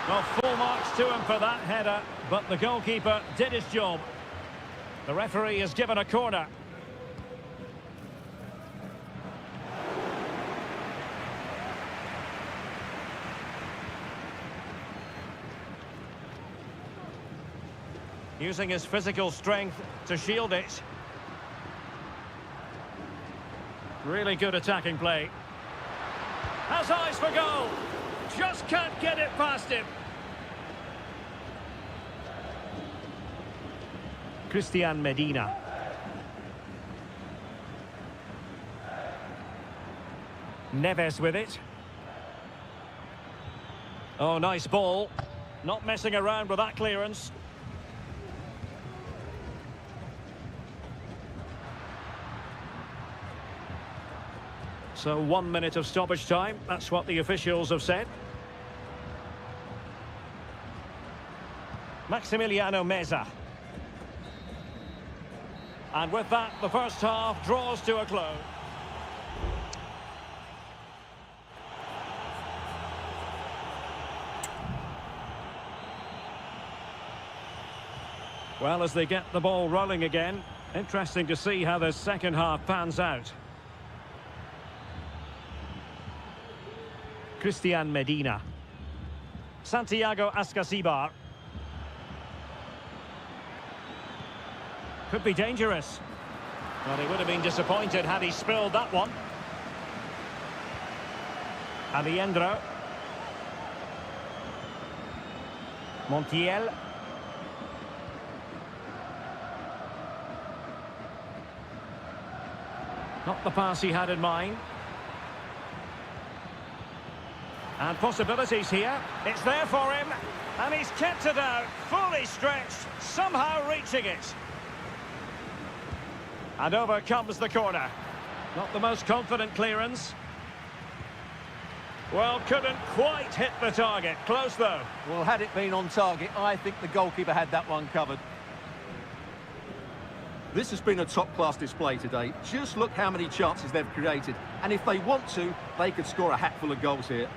S1: Well, full marks to him for that header, but the goalkeeper did his job. The referee has given a corner. Using his physical strength to shield it. Really good attacking play. Has eyes for goal. Just can't get it past him. Christian Medina. Neves with it. Oh, nice ball. Not messing around with that clearance. So 1 minute of stoppage time, that's what the officials have said. Maximiliano Meza. And with that, the first half draws to a close. Well, as they get the ball rolling again, interesting to see how the second half pans out. Christian Medina. Santiago Ascasibar. Could be dangerous. Well, he would have been disappointed had he spilled that one. Aliendro. Montiel. Not the pass he had in mind. And possibilities here. It's there for him. And he's kept it out, fully stretched, somehow reaching it. And over comes the corner. Not the most confident clearance. Well, couldn't quite hit the target. Close, though.
S3: Well, had it been on target, I think the goalkeeper had that one covered.
S2: This has been a top-class display today. Just look how many chances they've created. And if they want to, they could score a hatful of goals here.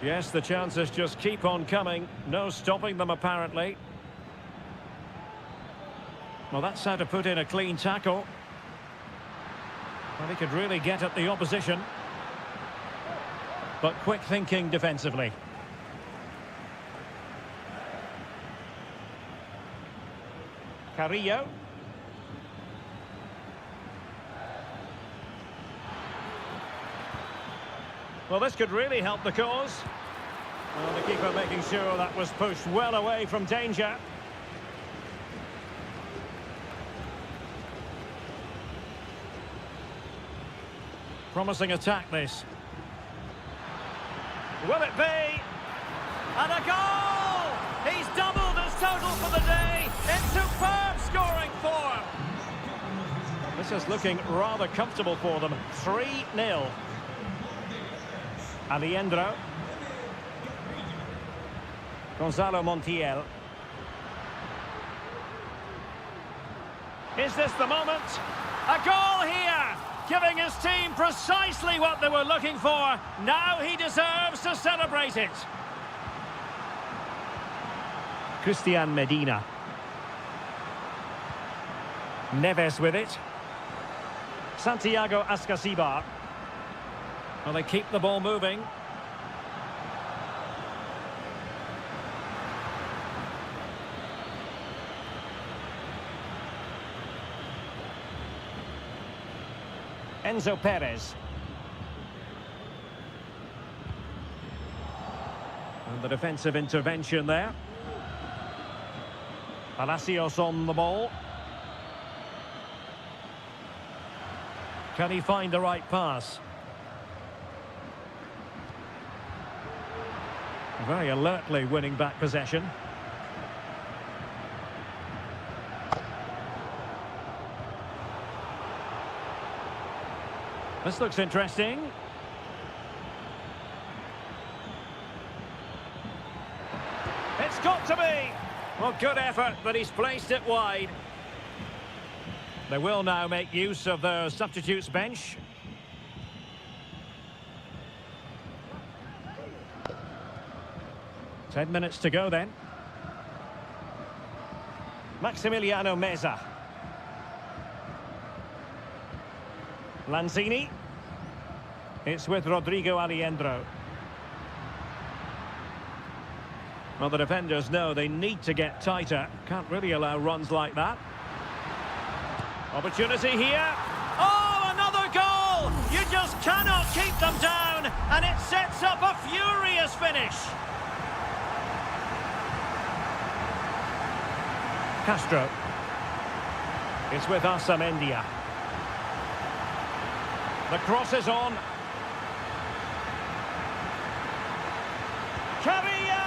S1: Yes, the chances just keep on coming. No stopping them, apparently. Well, that's how to put in a clean tackle. Well, he could really get at the opposition. But quick thinking defensively. Carrillo. Well, this could really help the cause. Well, the keeper making sure that was pushed well away from danger. Promising attack, this. Will it be? And a goal! He's doubled his total for the day in superb scoring form. This is looking rather comfortable for them. 3-0. Aliendro. Gonzalo Montiel. Is this the moment? A goal here! Giving his team precisely what they were looking for. Now he deserves to celebrate it. Christian Medina. Neves with it. Santiago Ascasibar. Well, they keep the ball moving. Enzo Perez. And the defensive intervention there. Palacios on the ball. Can he find the right pass? Very alertly winning back possession. This looks interesting. It's got to be! Well, good effort, but he's placed it wide. They will now make use of their substitutes bench. Ten minutes to go then. Maximiliano Meza. Lanzini. It's with Rodrigo Aliendro. Well, the defenders know they need to get tighter. Can't really allow runs like that. Opportunity here. Oh, another goal! You just cannot keep them down, and it sets up a furious finish. Castro. It's with Asamendia. The cross is on. Carrillo!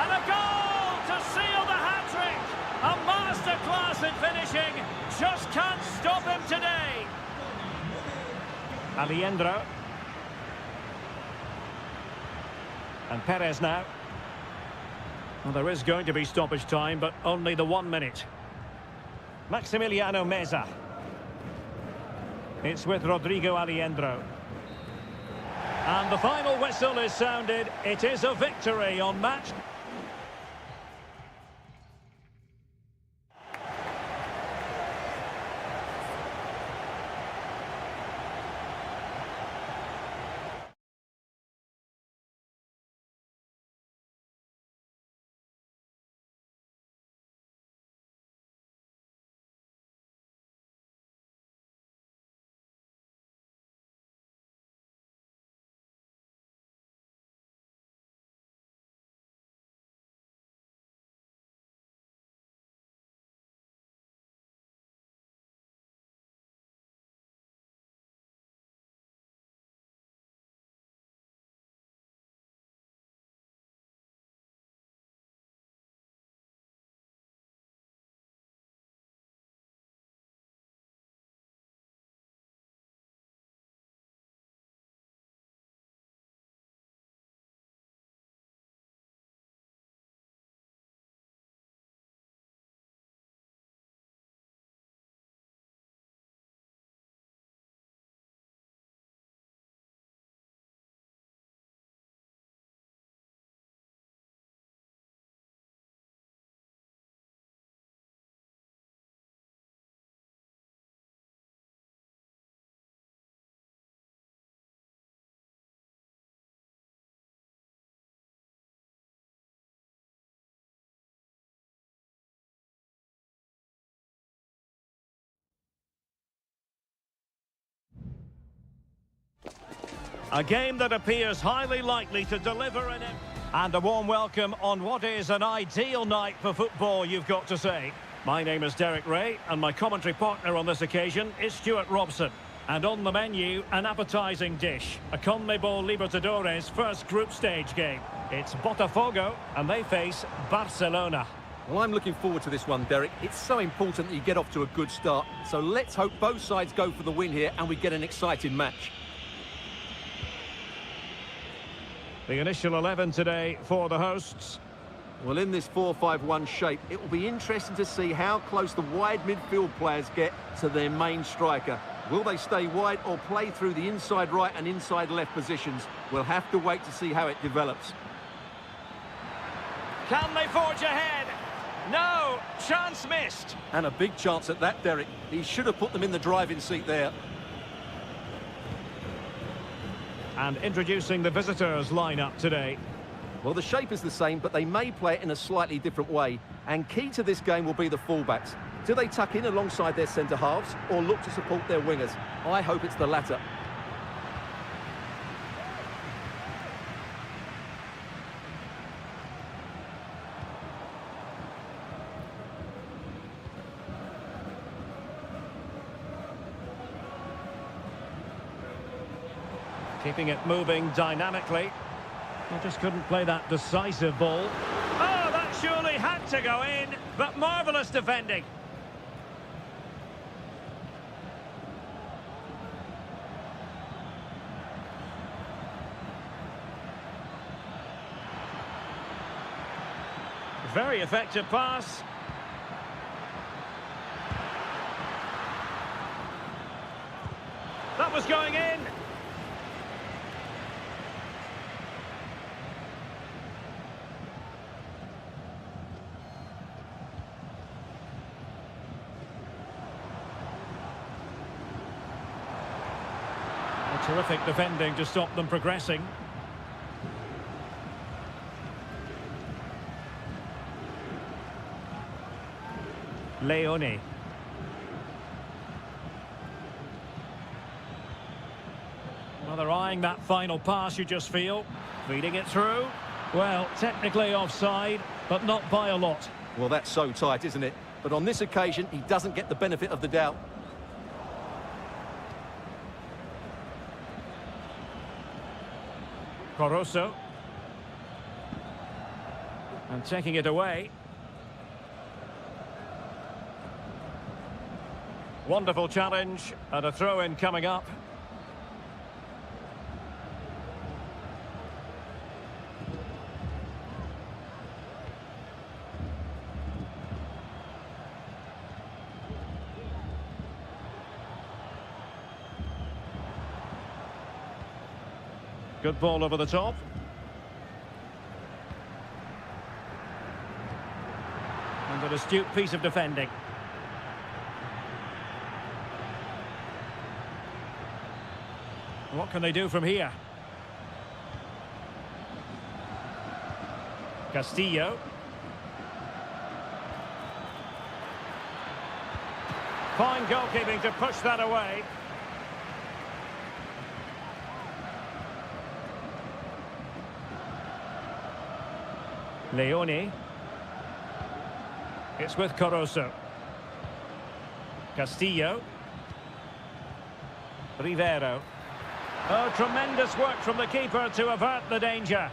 S1: And a goal to seal the hat-trick! A masterclass in finishing. Just can't stop him today. Aliendro. And Perez now. Well, there is going to be stoppage time, but only the 1 minute. Maximiliano Meza. It's with Rodrigo Aliendro. And the final whistle is sounded. It is a victory on match. A game that appears highly likely to deliver an... And a warm welcome on what is an ideal night for football, you've got to say. My name is Derek Ray, and my commentary partner on this occasion is Stuart Robson. And on the menu, an appetising dish, a CONMEBOL Libertadores first group stage game. It's Botafogo, and they face Barcelona.
S2: Well, I'm looking forward to this one, Derek. It's so important that you get off to a good start. So let's hope both sides go for the win here and we get an exciting match.
S1: The initial 11 today for the hosts.
S2: Well, in this 4-5-1 shape, it will be interesting to see how close the wide midfield players get to their main striker. Will they stay wide or play through the inside right and inside left positions? We'll have to wait to see how it develops.
S1: Can they forge ahead? No, chance missed.
S2: And a big chance at that, Derek. He should have put them in the driving seat there.
S1: And introducing the visitors lineup today.
S2: Well, the shape is the same, but they may play it in a slightly different way. And key to this game will be the fullbacks. Do they tuck in alongside their centre-halves or look to support their wingers? I hope it's the latter.
S1: Keeping it moving dynamically. I just couldn't play that decisive ball. Oh, that surely had to go in, but marvellous defending. Very effective pass. That was going in. Terrific defending to stop them progressing. Leone. Well, they're eyeing that final pass, you just feel. Feeding it through. Well, technically offside, but not by a lot.
S2: Well, that's so tight, isn't it? But on this occasion, he doesn't get the benefit of the doubt.
S1: Corosso. And taking it away. Wonderful challenge and a throw-in coming up. Good ball over the top. And an astute piece of defending. What can they do from here? Castillo. Fine goalkeeping to push that away. Leone. It's with Corosso. Castillo. Rivero. Oh, tremendous work from the keeper to avert the danger.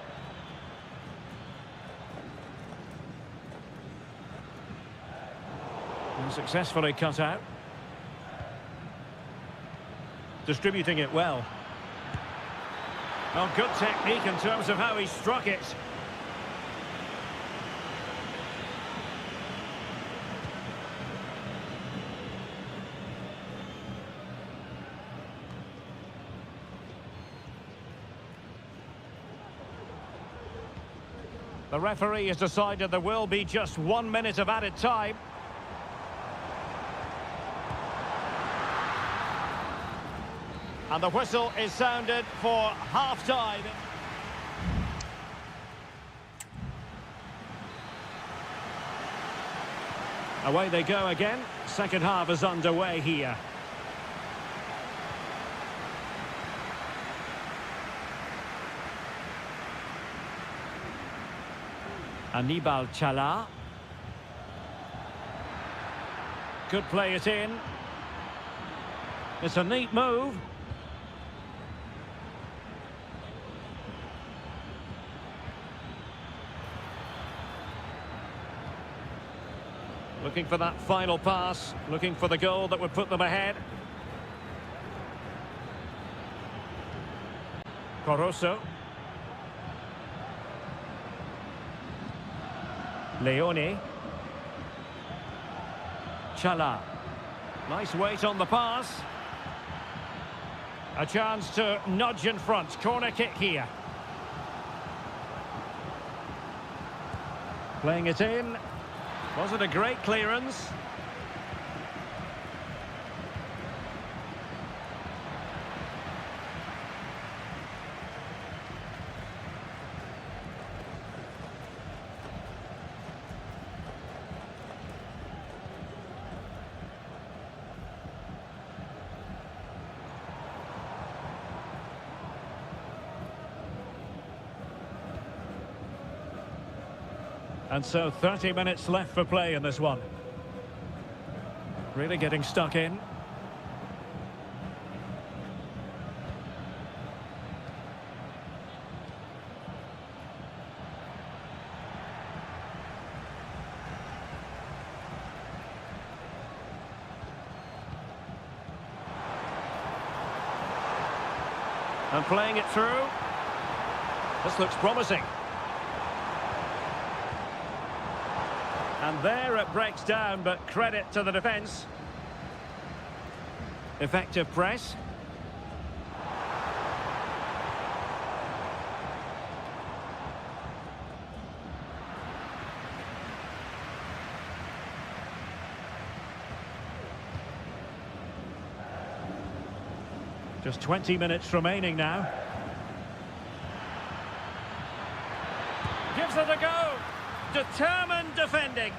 S1: And successfully cut out. Distributing it well. Oh, good technique in terms of how he struck it. The referee has decided there will be just 1 minute of added time. And the whistle is sounded for half-time. Away they go again. Second half is underway here. Anibal Chala. Could play it in. It's a neat move. Looking for that final pass, looking for the goal that would put them ahead. Corosso. Leone. Chala. Nice weight on the pass. A chance to nudge in front. Corner kick here. Playing it in. Was it a great clearance? And so 30 minutes left for play in this one. Really getting stuck in. And playing it through. This looks promising. And there it breaks down, but credit to the defence. Effective press. Just 20 minutes remaining now. Gives it a go. Determined defending.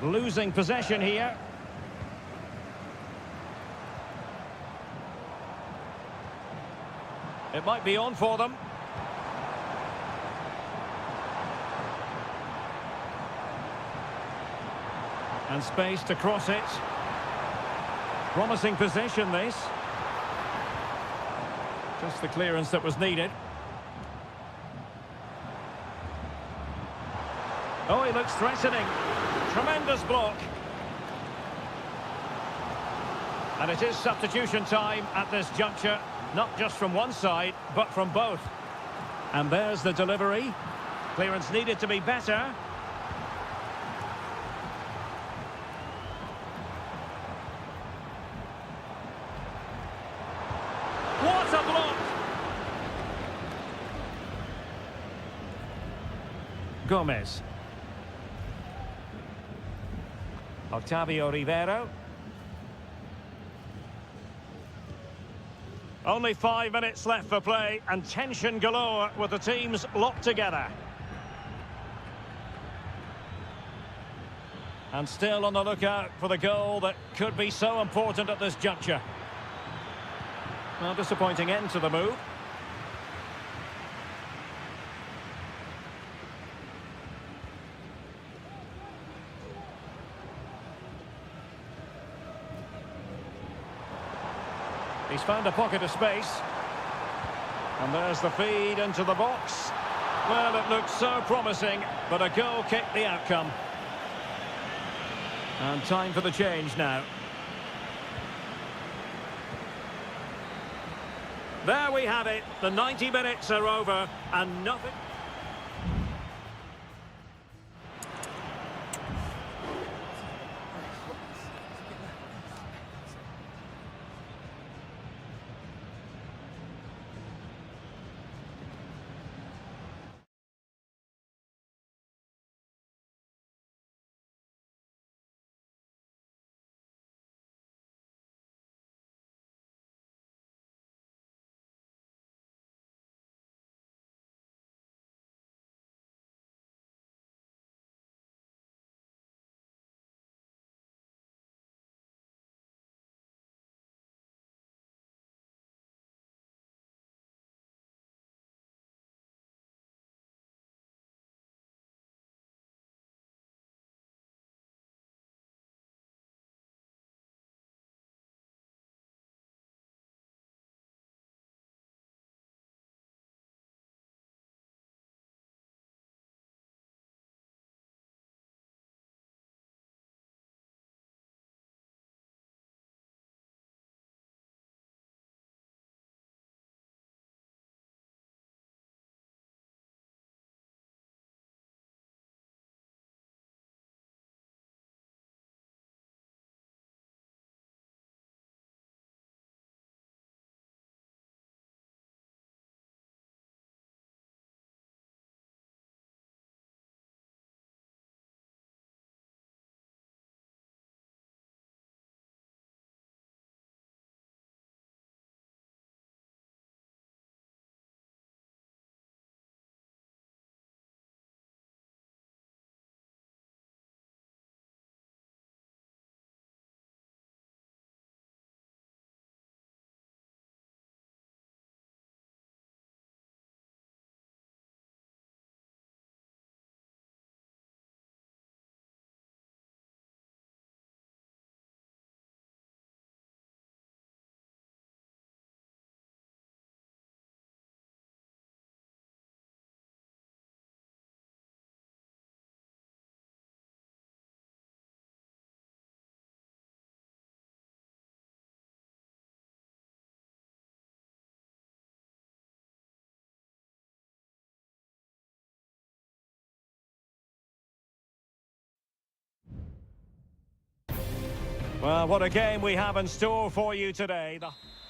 S1: Losing possession here. It might be on for them. And space to cross it. Promising possession, this. Just the clearance that was needed. Oh, he looks threatening. Tremendous block. And it is substitution time at this juncture. Not just from one side, but from both. And there's the delivery. Clearance needed to be better. What a block! Gomez. Octavio Rivero. Only 5 minutes left for play and tension galore with the teams locked together. And still on the lookout for the goal that could be so important at this juncture. Well, disappointing end to the move. He's found a pocket of space. And there's the feed into the box. Well, it looked so promising, but a goal kicked the outcome. And time for the change now. There we have it. The 90 minutes are over and nothing... Well, what a game we have in store for you today.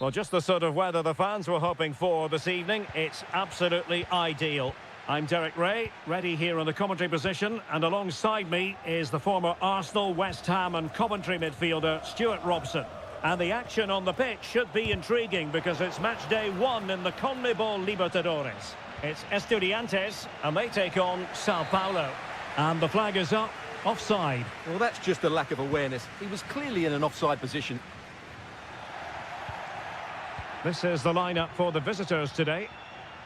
S1: Well, just the sort of weather the fans were hoping for this evening. It's absolutely ideal. I'm Derek Ray, ready here on the commentary position, and alongside me is the former Arsenal, West Ham and Coventry midfielder Stuart Robson. And the action on the pitch should be intriguing because it's match day 1 in the CONMEBOL Libertadores. It's Estudiantes, and they take on Sao Paulo. And the flag is up, offside.
S2: Well, that's just a lack of awareness. He was clearly in an offside position.
S1: This is the lineup for the visitors today.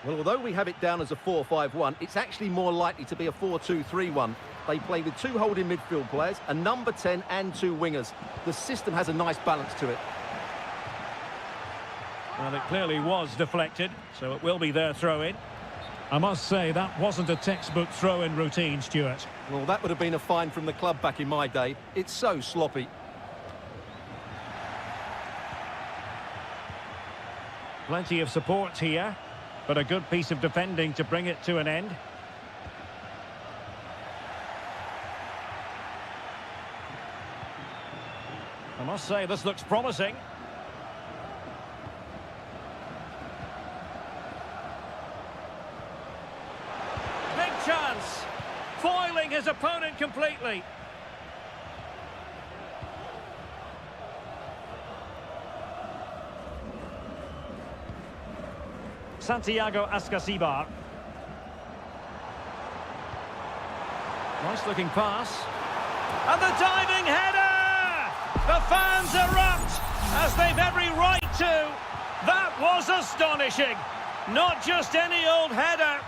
S2: Well, although we have it down as a 4-5-1, it's actually more likely to be a 4-2-3-1. They play with 2 holding midfield players, a number 10 and 2 wingers. The system has a nice balance to it.
S1: Well, it clearly was deflected, so it will be their throw-in. I must say, that wasn't a textbook throw-in routine, Stuart.
S2: Well, that would have been a fine from the club back in my day. It's so sloppy.
S1: Plenty of support here, but a good piece of defending to bring it to an end. I must say, this looks promising. Big chance! Foiling his opponent completely. Santiago Ascasibar. Nice looking pass. And the diving header! The fans erupt, as they've every right to. That was astonishing. Not just any old header.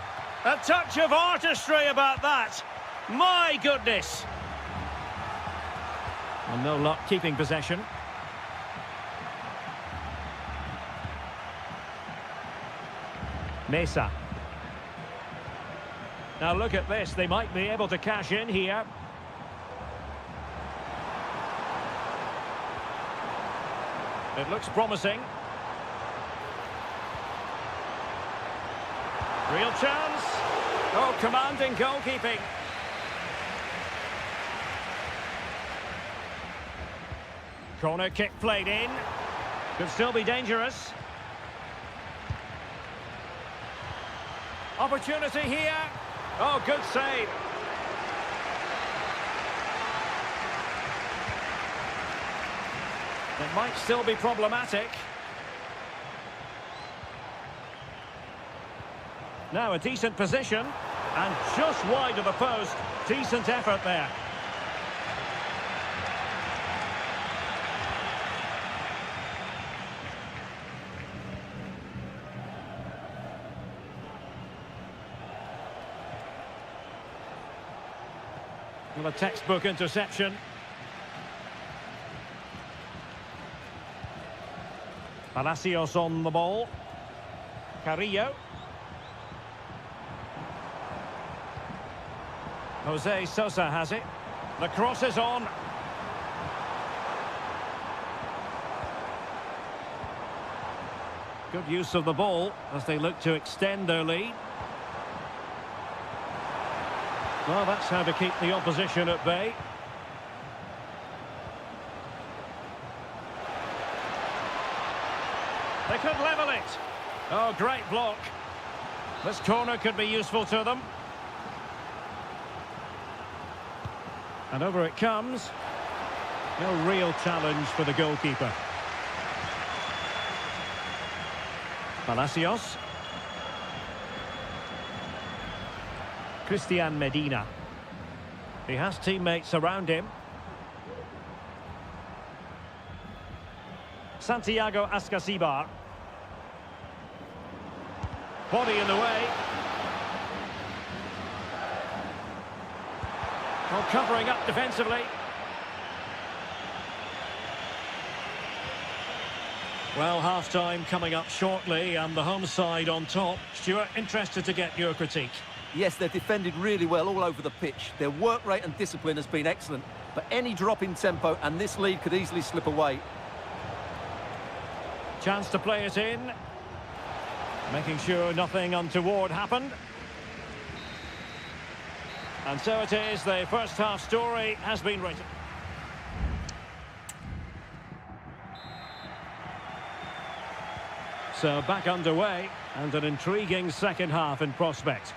S1: A touch of artistry about that. My goodness. And no luck keeping possession. Mesa. Now look at this, they might be able to cash in here. It looks promising. Real chance. Oh, commanding goalkeeping. Corner kick played in. Could still be dangerous. Opportunity here. Oh, good save. It might still be problematic. Now a decent position. And just wide of the post. Decent effort there. Well, a textbook interception. Palacios on the ball. Carrillo. Jose Sosa has it. The cross is on. Good use of the ball as they look to extend their lead. Well, that's how to keep the opposition at bay. They could level it. Oh, great block. This corner could be useful to them. And over it comes. No real challenge for the goalkeeper. Palacios. Christian Medina. He has teammates around him. Santiago Ascasibar. Body in the way. Oh, covering up defensively. Well, half-time coming up shortly and the home side on top. Stuart, interested to get your critique.
S2: Yes, they've defended really well all over the pitch. Their work rate and discipline has been excellent. But any drop in tempo and this lead could easily slip away.
S1: Chance to play it in. Making sure nothing untoward happened. And so it is, the first half story has been written. So back underway, and an intriguing second half in prospect.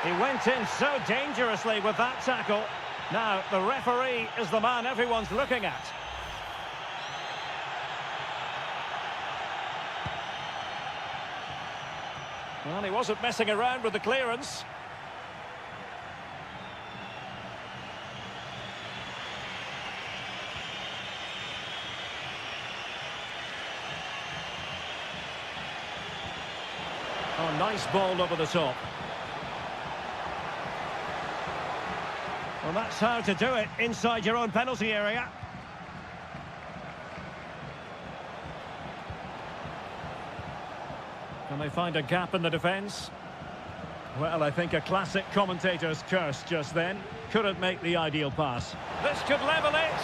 S1: He went in so dangerously with that tackle. Now, the referee is the man everyone's looking at. Well, he wasn't messing around with the clearance. Oh, nice ball over the top. Well, that's how to do it inside your own penalty area. Can they find a gap in the defence? Well, I think a classic commentator's curse just then. Couldn't make the ideal pass. This could level it.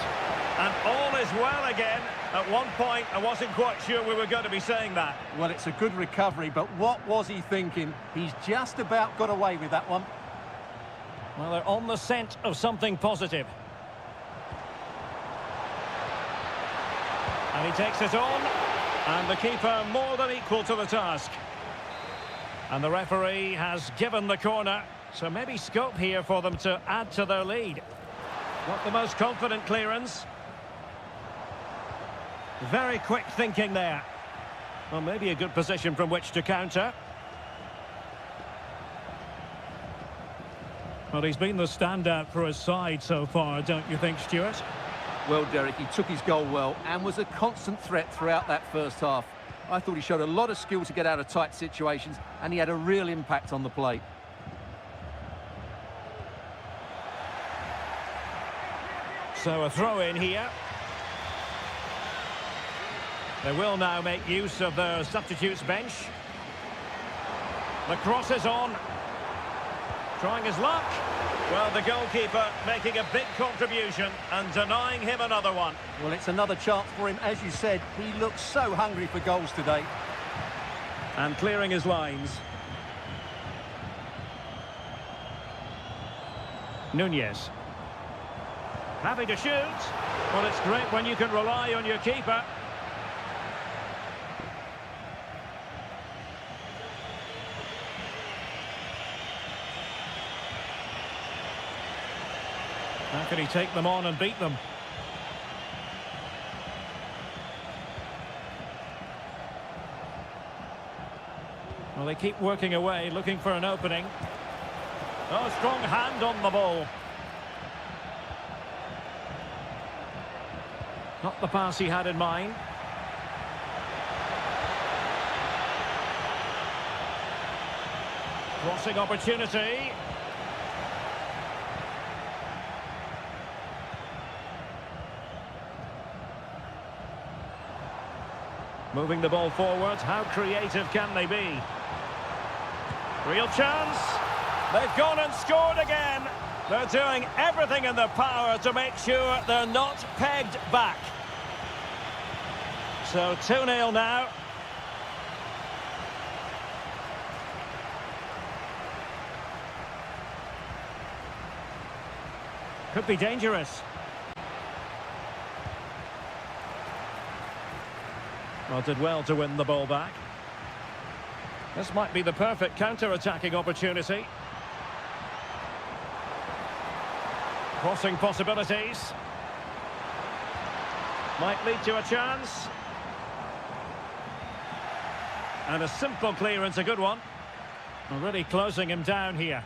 S1: And all is well again. At one point, I wasn't quite sure we were going to be saying that.
S3: Well, it's a good recovery, but what was he thinking? He's just about got away with that one.
S1: Well, they're on the scent of something positive. And he takes it on. And the keeper more than equal to the task. And the referee has given the corner. So maybe scope here for them to add to their lead. Not the most confident clearance. Very quick thinking there. Well, maybe a good position from which to counter. Well, he's been the standout for his side so far, don't you think, Stuart?
S2: Well, Derek, he took his goal well and was a constant threat throughout that first half. I thought he showed a lot of skill to get out of tight situations, and he had a real impact on the plate.
S1: So a throw in here. They will now make use of their substitutes bench. The cross is on. Trying his luck. Well, the goalkeeper making a big contribution and denying him another one.
S3: Well, it's another chance for him. As you said, he looks so hungry for goals today.
S1: And clearing his lines. Nunez. Having to shoot. Well, it's great when you can rely on your keeper. How can he take them on and beat them? Well, they keep working away, looking for an opening. Oh, strong hand on the ball. Not the pass he had in mind. Crossing opportunity. Moving the ball forward, how creative can they be? Real chance. They've gone and scored again. They're doing everything in their power to make sure they're not pegged back. So 2-0 now. Could be dangerous. Well, did well to win the ball back. This might be the perfect counter-attacking opportunity. Crossing possibilities. Might lead to a chance. And a simple clearance, a good one. Already closing him down here.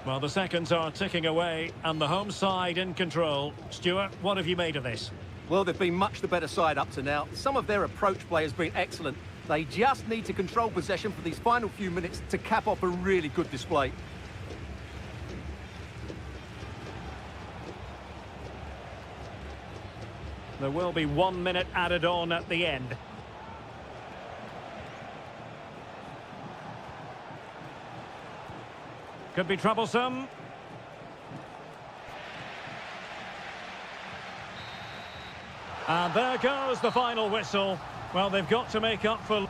S1: Well, the seconds are ticking away, and the home side in control. Stuart, what have you made of this?
S2: Well, they've been much the better side up to now. Some of their approach play has been excellent. They just need to control possession for these final few minutes to cap off a really good display.
S1: There will be 1 minute added on at the end. Could be troublesome. And there goes the final whistle. Well, they've got to make up for...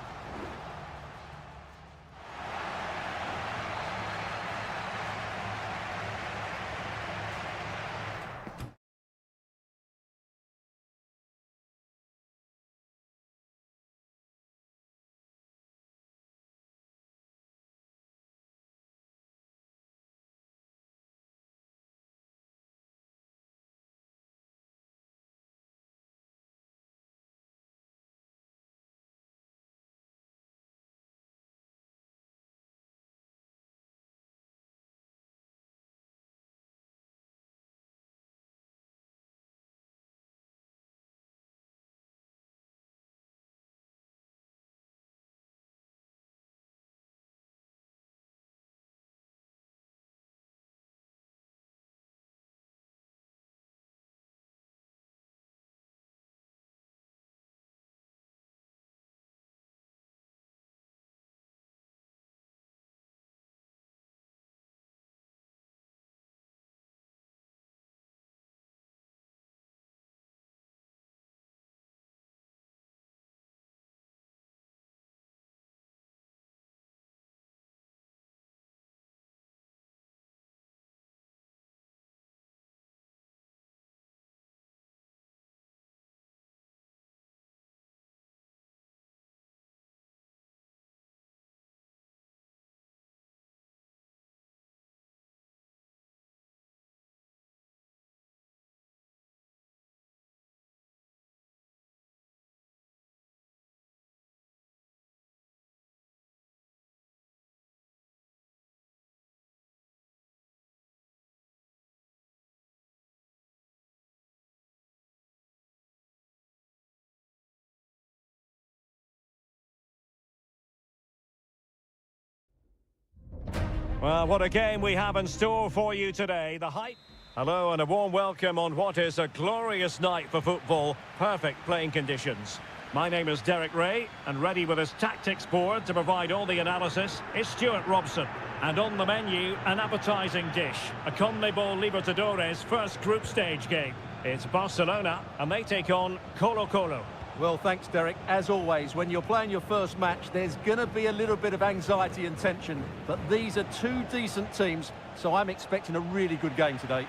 S1: Well, what a game we have in store for you today. The hype. Hello and a warm welcome on what is a glorious night for football. Perfect playing conditions. My name is Derek Ray, and ready with his tactics board to provide all the analysis is Stuart Robson. And on the menu, an appetising dish. A CONMEBOL Libertadores first group stage game. It's Barcelona, and they take on Colo-Colo.
S2: Well, thanks, Derek. As always, when you're playing your first match, there's going to be a little bit of anxiety and tension. But these are two decent teams, so I'm expecting a really good game today.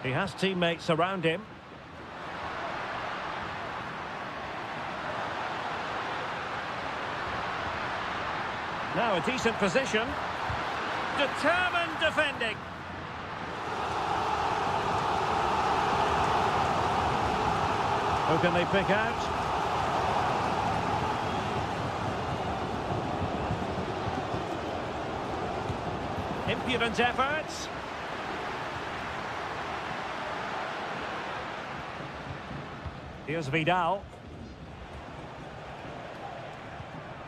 S1: He has teammates around him. Now a decent position. Determined defending. Who can they pick out? Impudent efforts. Here's Vidal.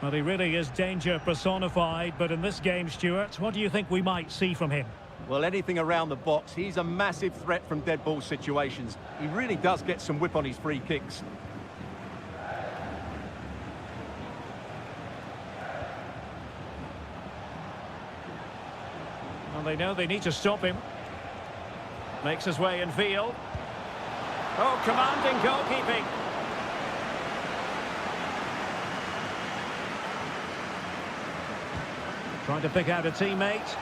S1: Well, he really is danger personified, but in this game, Stuart, what do you think we might see from him?
S2: Well, anything around the box. He's a massive threat from dead ball situations. He really does get some whip on his free kicks.
S1: Well, they know they need to stop him. Makes his way in field. Oh, commanding goalkeeping. Trying to pick out a teammate.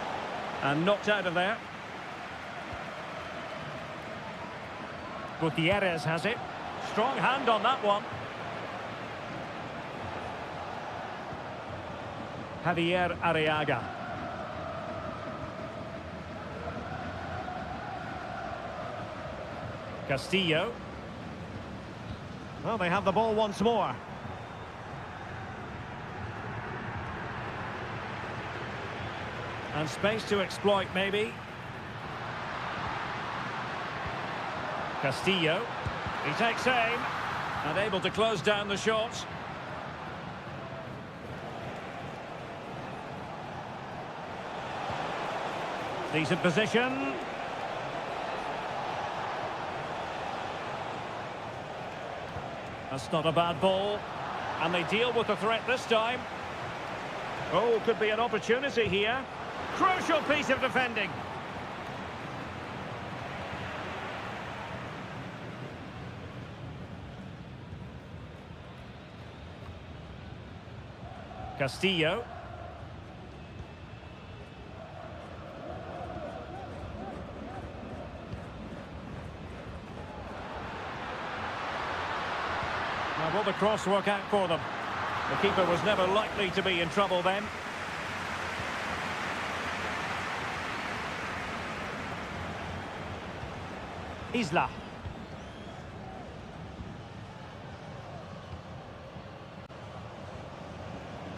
S1: And knocked out of there. Gutierrez has it. Strong hand on that one. Javier Arriaga. Castillo. Well, they have the ball once more. And space to exploit, maybe. Castillo. He takes aim. And able to close down the shot. Decent position. That's not a bad ball. And they deal with the threat this time. Oh, could be an opportunity here. Crucial piece of defending. Castillo. Now, will the cross work out for them? The keeper was never likely to be in trouble then. Isla.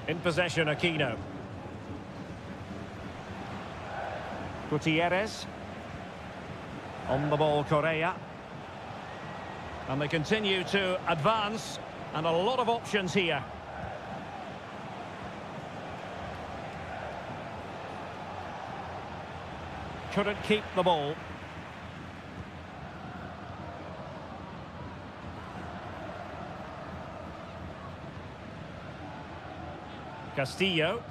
S1: In possession, Aquino. Gutierrez. On the ball, Correa. And they continue to advance. And a lot of options here. Couldn't keep the ball. Castillo.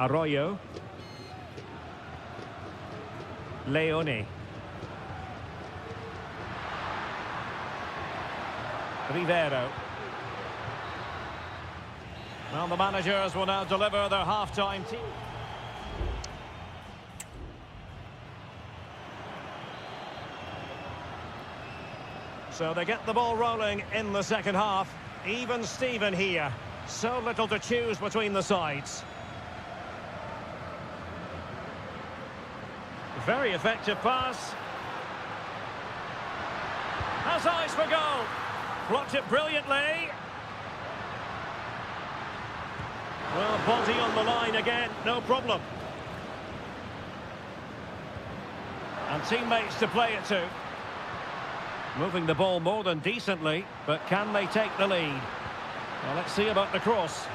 S1: Arroyo. Leone. Rivero. Well, the managers will now deliver their half-time team. So they get the ball rolling in the second half. Even Steven here. So little to choose between the sides. Very effective pass. Has eyes for goal. Blocked it brilliantly. Well, body on the line again, no problem. And teammates to play it to. Moving the ball more than decently, but can they take the lead? Well, let's see about the cross.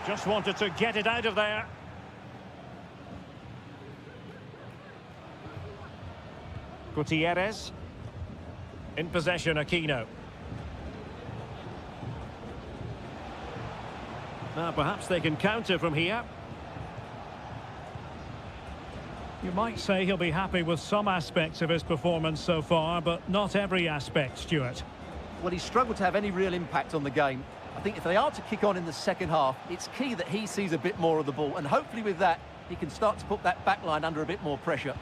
S1: Just wanted to get it out of there. Gutierrez. In possession, Aquino. Now, perhaps they can counter from here. You might say he'll be happy with some aspects of his performance so far, but not every aspect, Stuart.
S2: Well, he's struggled to have any real impact on the game. I think if they are to kick on in the second half, it's key that he sees a bit more of the ball, and hopefully with that, he can start to put that back line under a bit more pressure.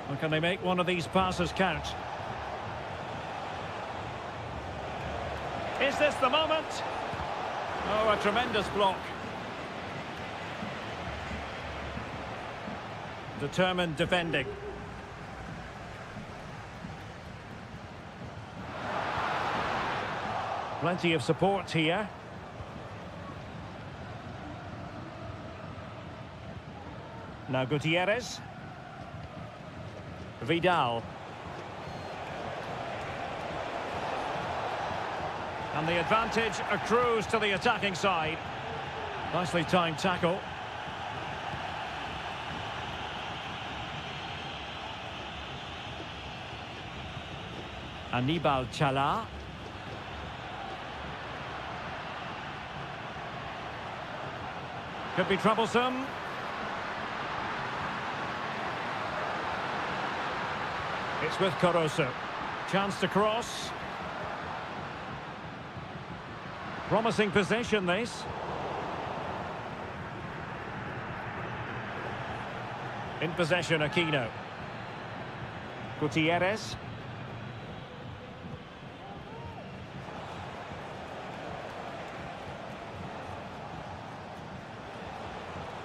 S1: Or can they make one of these passes count? Is this the moment? Oh, a tremendous block. Determined defending. Plenty of support here. Now Gutierrez. Vidal. And the advantage accrues to the attacking side. Nicely timed tackle. Anibal Chala. Could be troublesome. It's with Caruso. Chance to cross. Promising possession, this. In possession, Aquino. Gutierrez.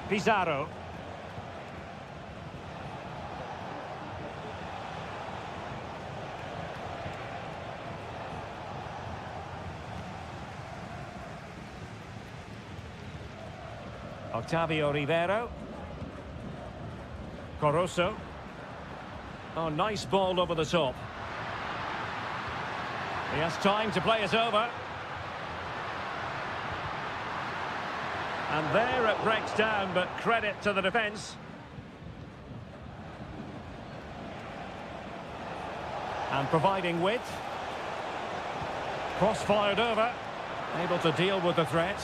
S1: Pizarro. Octavio Rivero. Caruso. Oh, nice ball over the top. He has time to play it over. And there it breaks down, but credit to the defence. And providing width. Cross fired over. Able to deal with the threat.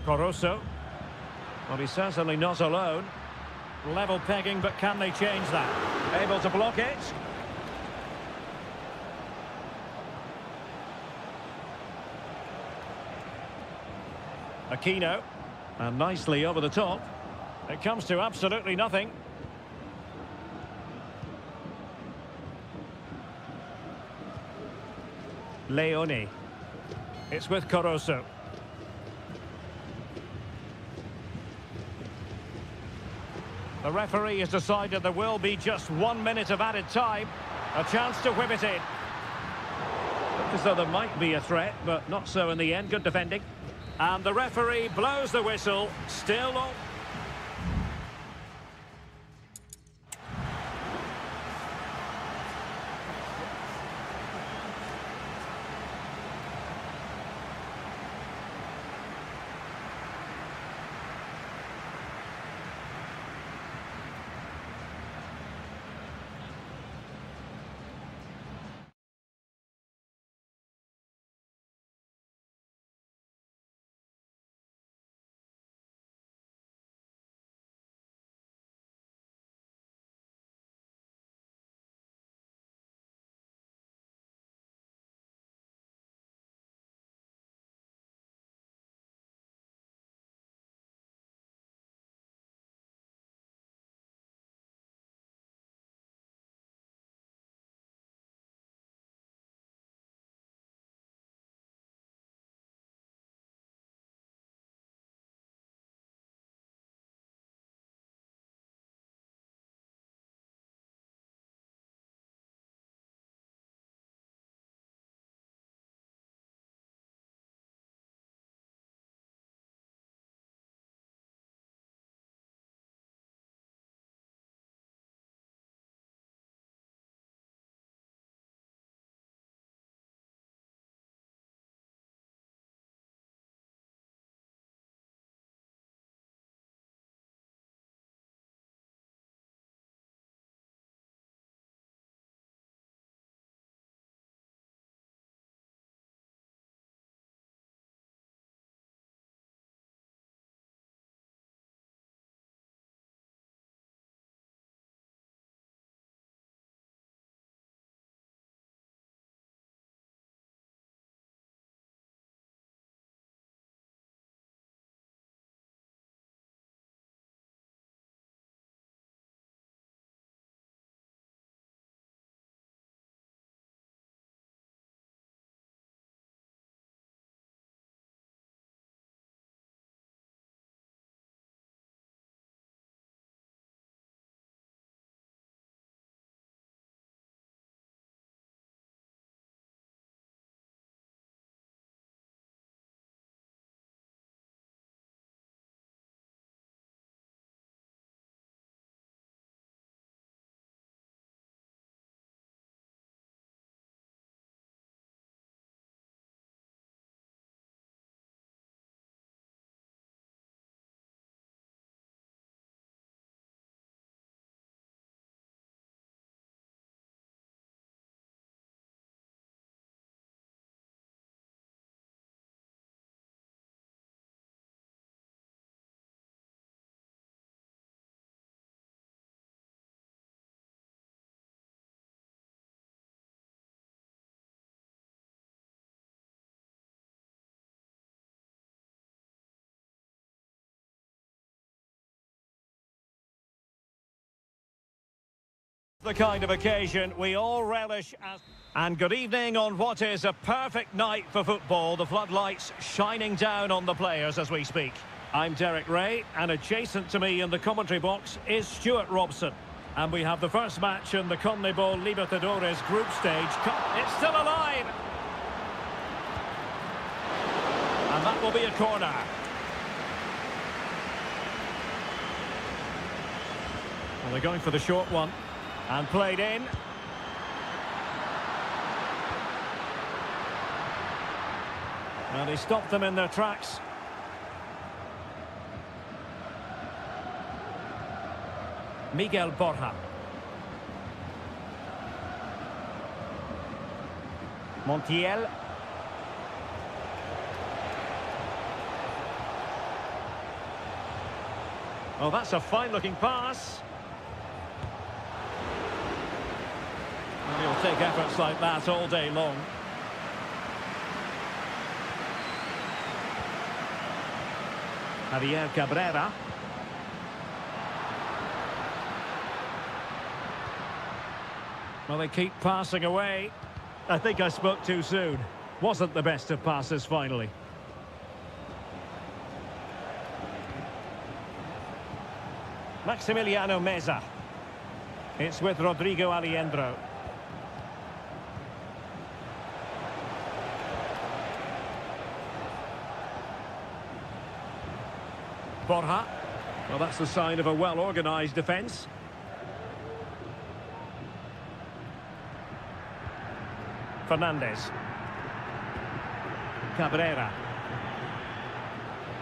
S1: Caruso. Well, he's certainly not alone. Level pegging, but can they change that? Able to block it. Aquino. And nicely over the top. It comes to absolutely nothing. Leone. It's with Caruso. The referee has decided there will be just 1 minute of added time. A chance to whip it in. Looked as though there might be a threat, but not so in the end. Good defending. And the referee blows the whistle. Still on. The kind of occasion we all relish as... And good evening on what is a perfect night for football. The floodlights shining down on the players as we speak. I'm Derek Ray, and adjacent to me in the commentary box is Stuart Robson. And we have the first match in the CONMEBOL Libertadores group stage. It's still alive! And that will be a corner. Well, they're going for the short one. And played in. And he stopped them in their tracks. Miguel Borja. Montiel. Oh, that's a fine-looking pass. And he'll take efforts like that all day long. Javier Cabrera. Well, they keep passing away. I think I spoke too soon. Wasn't the best of passes finally. Maximiliano Meza. It's with Rodrigo Aliendro. Borja. Well, that's the sign of a well-organised defence. Fernandez. Cabrera.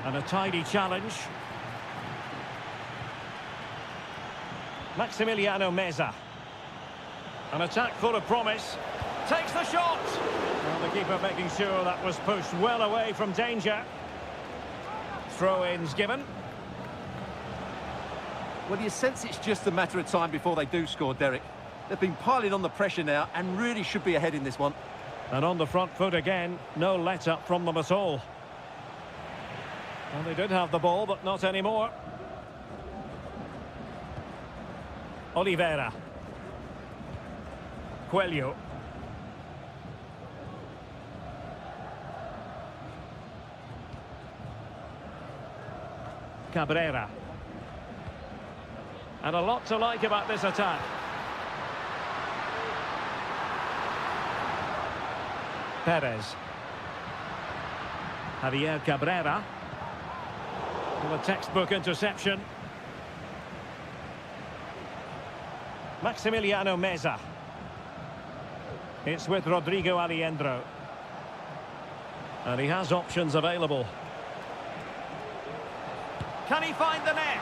S1: And a tidy challenge. Maximiliano Meza. An attack full of promise. Takes the shot! Well, the keeper making sure that was pushed well away from danger. Throw-ins given.
S2: Well, you sense it's just a matter of time before they do score, Derek. They've been piling on the pressure now and really should be ahead in this one.
S1: And on the front foot again, no let-up from them at all. Well, they did have the ball, but not anymore. Oliveira. Coelho. Cabrera. And a lot to like about this attack. Perez. Javier Cabrera. Well, a textbook interception. Maximiliano Meza. It's with Rodrigo Aliendro. And he has options available. Can he find the net?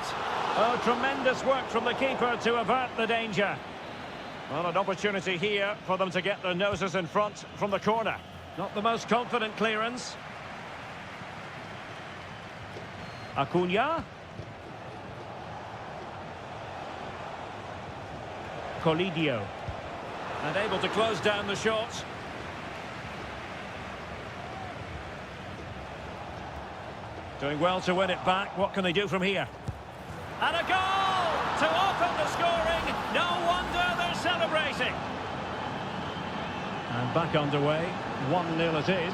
S1: Oh, tremendous work from the keeper to avert the danger. Well, an opportunity here for them to get their noses in front from the corner. Not the most confident clearance. Acuna. Colidio. And able to close down the shot. Doing well to win it back. What can they do from here? And a goal to open the scoring. No wonder they're celebrating. And back underway. 1-0 it is.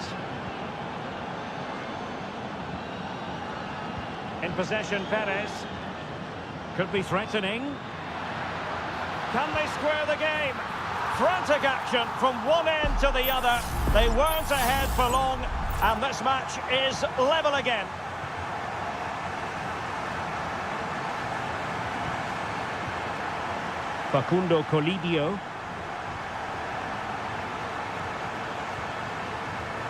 S1: In possession, Perez. Could be threatening. Can they square the game? Frantic action from one end to the other. They weren't ahead for long, and this match is level again. Facundo Colidio.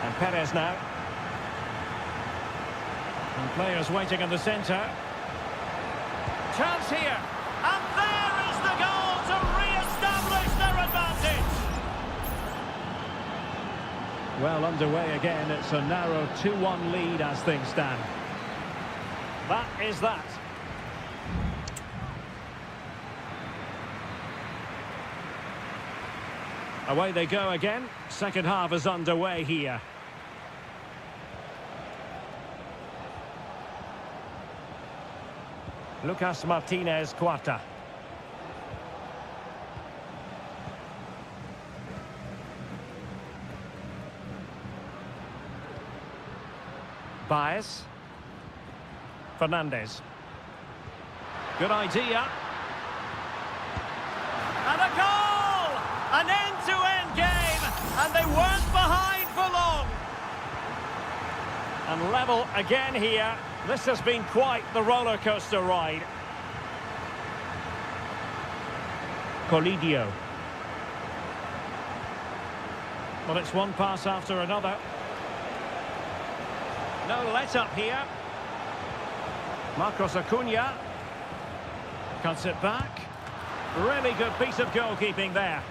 S1: And Perez now. And players waiting in the centre. Chance here. And there is the goal to re-establish their advantage. Well underway again. It's a narrow 2-1 lead as things stand. That is that. Away they go again. Second half is underway here. Lucas Martinez Quarta. Baez. Fernandez. Good idea. And a goal! An end-to-end game, and they weren't behind for long. And level again here. This has been quite the roller coaster ride. Colidio. Well, it's one pass after another. No let-up here. Marcos Acuna cuts it back. Really good piece of goalkeeping there.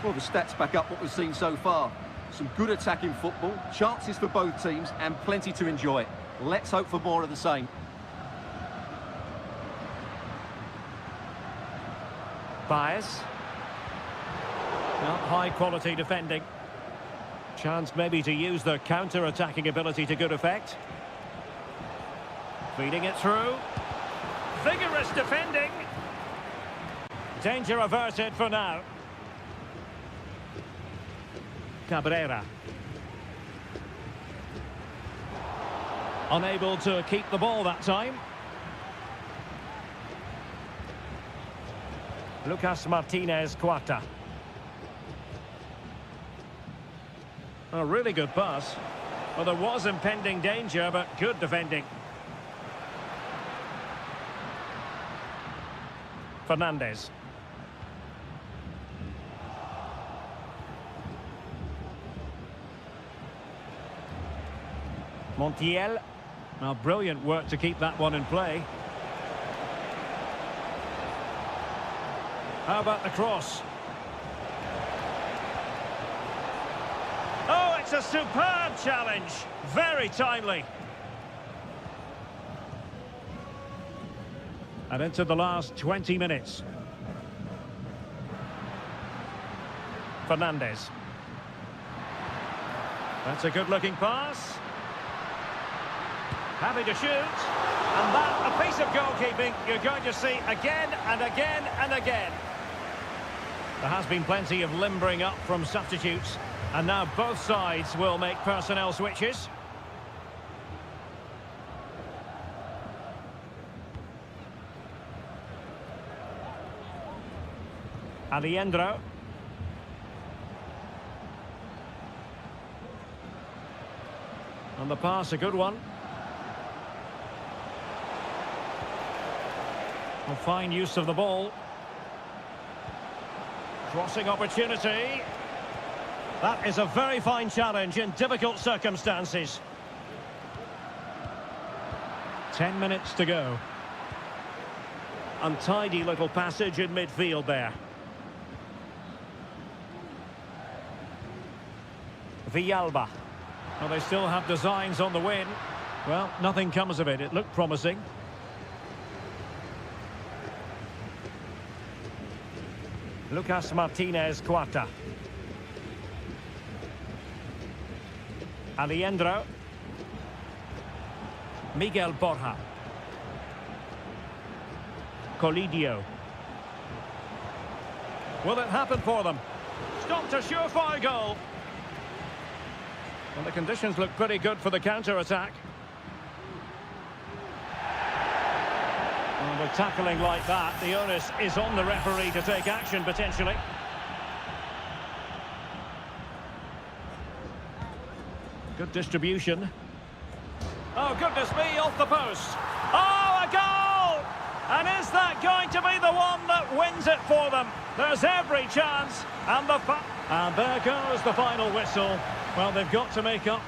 S2: Well, the stats back up what we've seen so far. Some good attacking football, chances for both teams, and plenty to enjoy. Let's hope for more of the same.
S1: Baez. Well, high-quality defending. Chance maybe to use the counter-attacking ability to good effect. Feeding it through. Vigorous defending. Danger averted for now. Cabrera. Unable to keep the ball that time. Lucas Martinez Quarta. A really good pass. Well, there was impending danger, but good defending. Fernandez. Montiel. Now, brilliant work to keep that one in play. How about the cross? Oh, it's a superb challenge. Very timely. And into the last 20 minutes. Fernandez. That's a good-looking pass. Happy to shoot. And that, a piece of goalkeeping you're going to see again and again and again. There has been plenty of limbering up from substitutes. And now both sides will make personnel switches. Aliendro. And the pass, a good one. A fine use of the ball. Crossing opportunity. That is a very fine challenge in difficult circumstances. 10 minutes to go. Untidy little passage in midfield there. Villalba. Well, they still have designs on the win. Well, nothing comes of it. It looked promising. Lucas Martinez Quarta. Aliendro. Miguel Borja. Colidio. Will it happen for them? Stopped a surefire goal. And the conditions look pretty good for the counter-attack. And with tackling like that, the onus is on the referee to take action, potentially. Good distribution. Oh, goodness me, off the post. Oh, a goal! And is that going to be the one that wins it for them? There's every chance. And there goes the final whistle. Well, they've got to make up.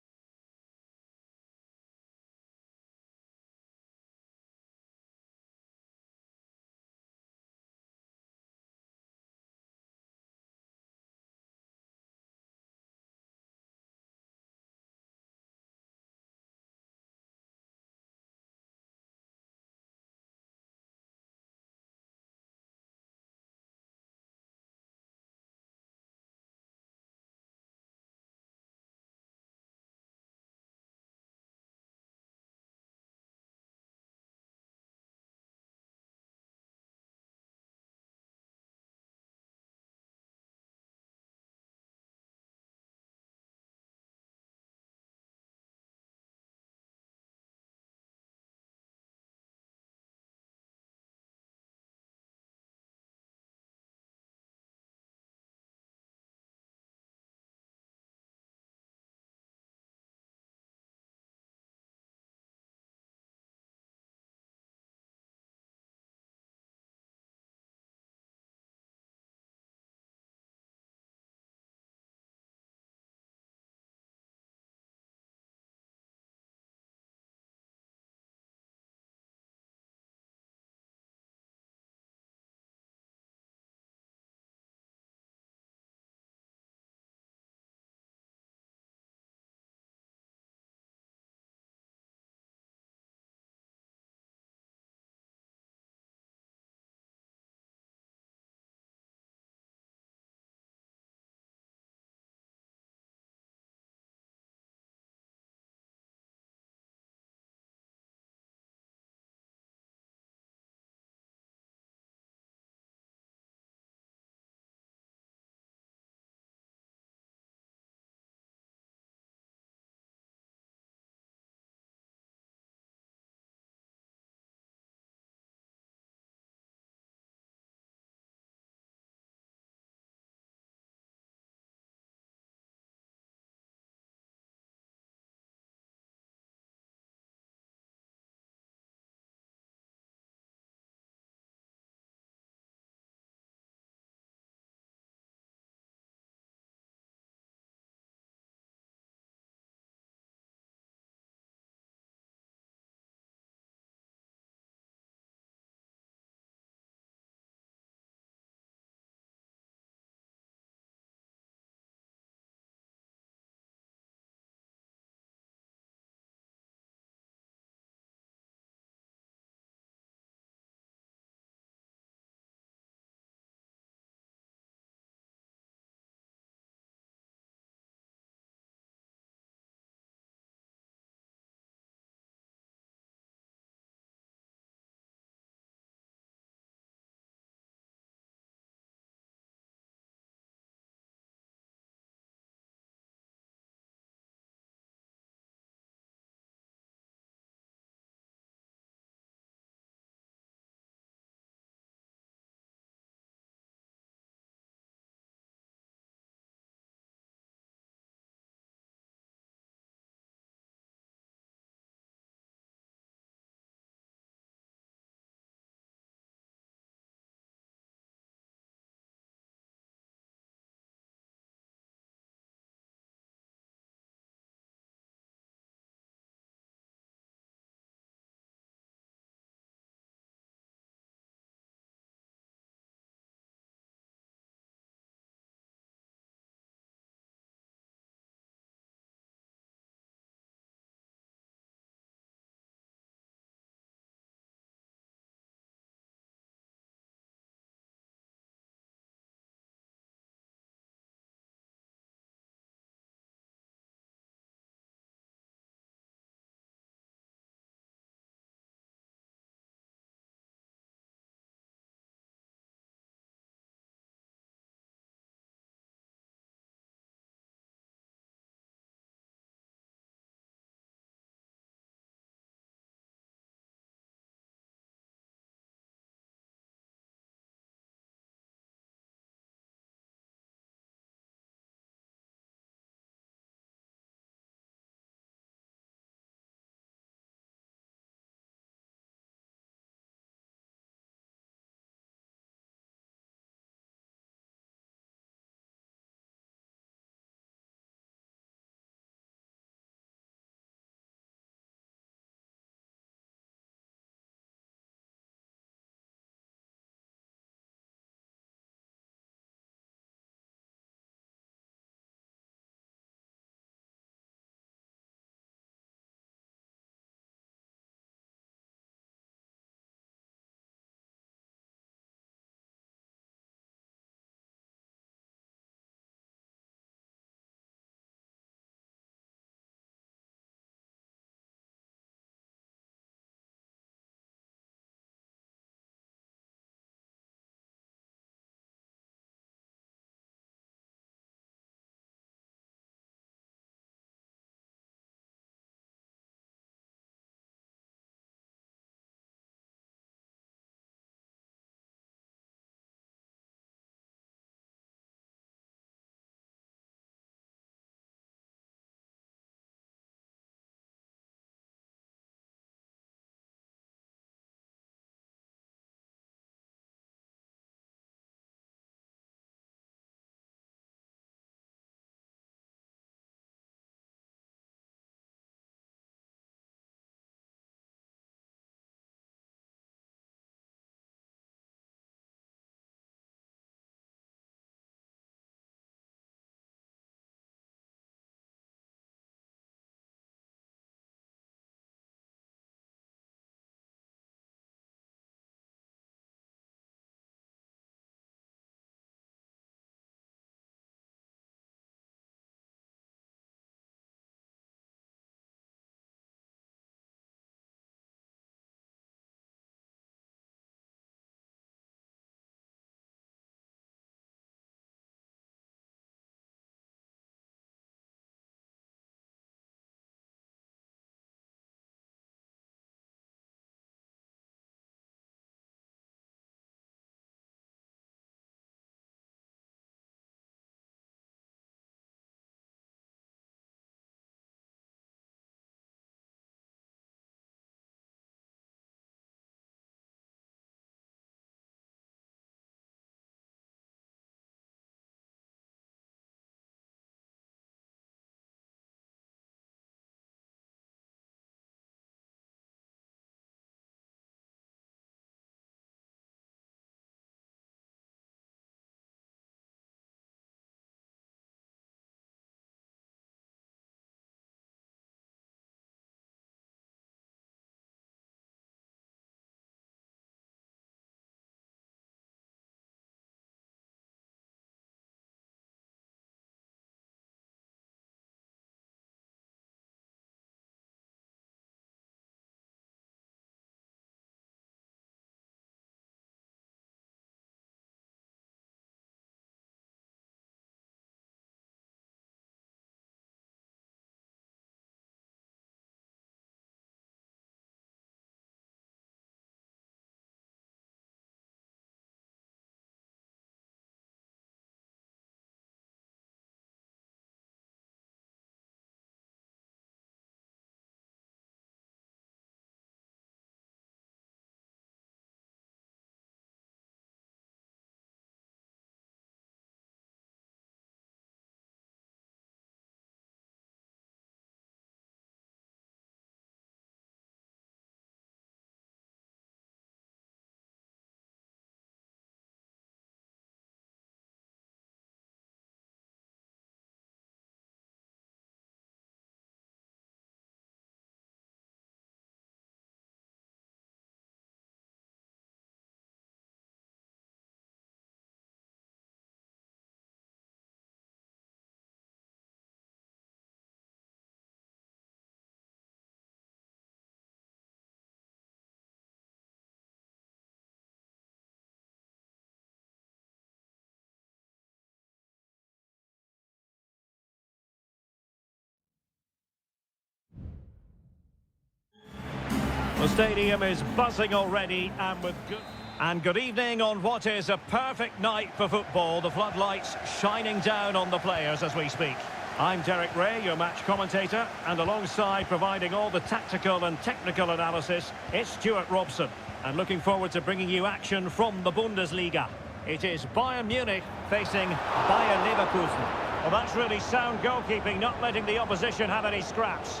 S1: The stadium is buzzing already and with good... And good evening on what is a perfect night for football. The floodlights shining down on the players as we speak. I'm Derek Ray, your match commentator, and alongside providing all the tactical and technical analysis, it's Stuart Robson. And looking forward to bringing you action from the Bundesliga. It is Bayern Munich facing Bayer Leverkusen. Well, that's really sound goalkeeping, not letting the opposition have any scraps.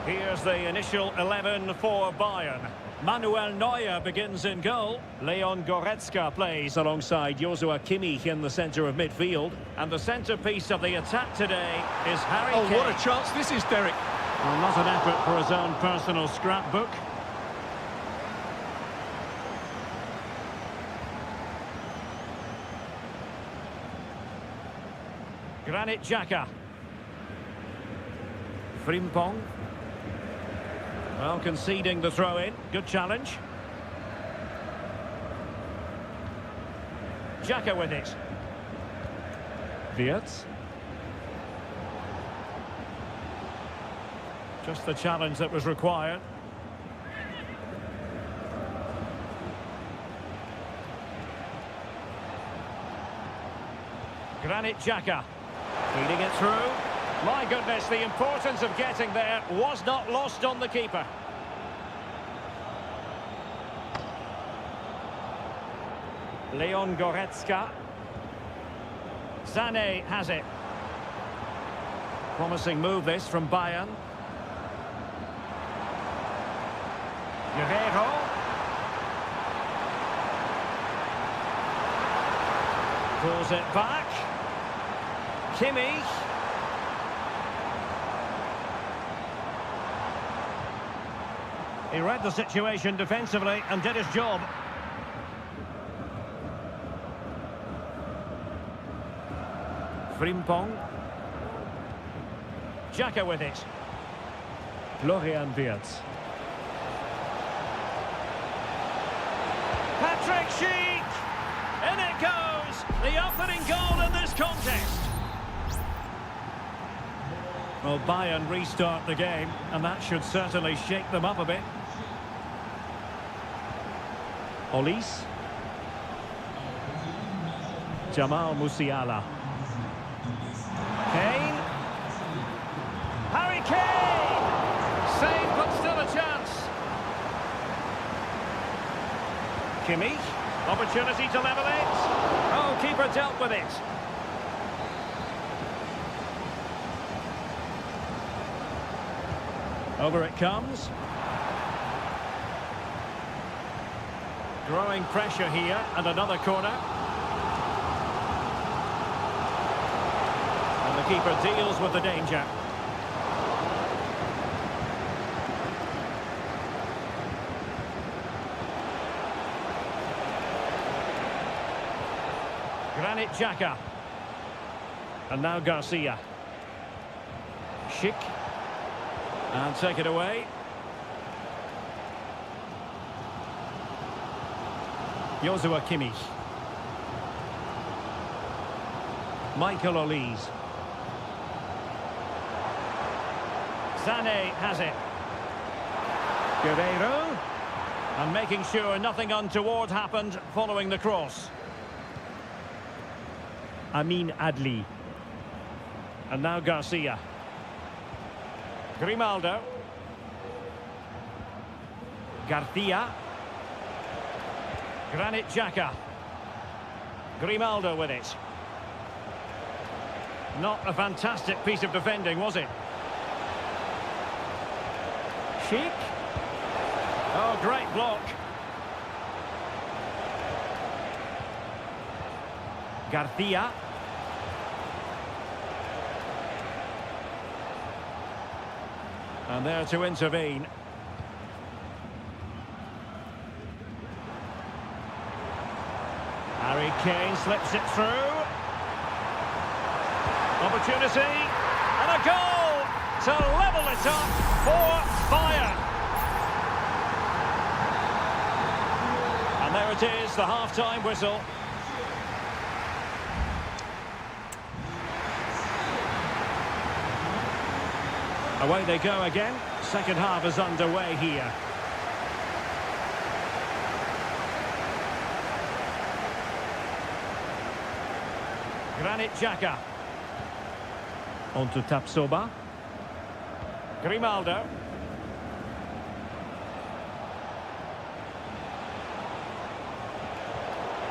S1: Here's the initial 11 for Bayern. Manuel Neuer begins in goal. Leon Goretzka plays alongside Joshua Kimmich in the centre of midfield. And the centrepiece of the attack today is Harry Kane.
S2: Oh, what a chance this is, Derek.
S1: Well, not an effort for his own personal scrapbook. Granit Xhaka. Frimpong. Well, conceding the throw-in. Good challenge. Xhaka with it. Wirtz. Just the challenge that was required. Granit Xhaka. Feeding it through. My goodness, the importance of getting there was not lost on the keeper. Leon Goretzka. Sané has it. Promising move this from Bayern. Guerreiro. Pulls it back. Kimmich. He read the situation defensively and did his job. Frimpong. Xhaka with it. Florian Wirtz. Patrick Schick! In it goes! The opening goal in this contest. Well, Bayern restart the game, and that should certainly shake them up a bit. Olise. Jamal Musiala. Kane. Harry Kane! Save, but still a chance. Kimmich. Opportunity to level it. Oh, keeper dealt with it. Over it comes. Growing pressure here, and another corner. And the keeper deals with the danger. Granit Xhaka. And now Garcia. Schick. And take it away. Joshua Kimmich. Michael Olise. Sané has it. Guerreiro. And making sure nothing untoward happened following the cross. Amin Adli. And now Garcia. Grimaldo. Garcia. Granit Xhaka. Grimaldo with it. Not a fantastic piece of defending, was it? Schick. Oh, great block. Garcia. And there to intervene. Harry Kane slips it through. Opportunity. And a goal to level it up for Bayern. And there it is, the half-time whistle. Away they go again. Second half is underway here. Granit Xhaka. On to Tapsoba. Grimaldo.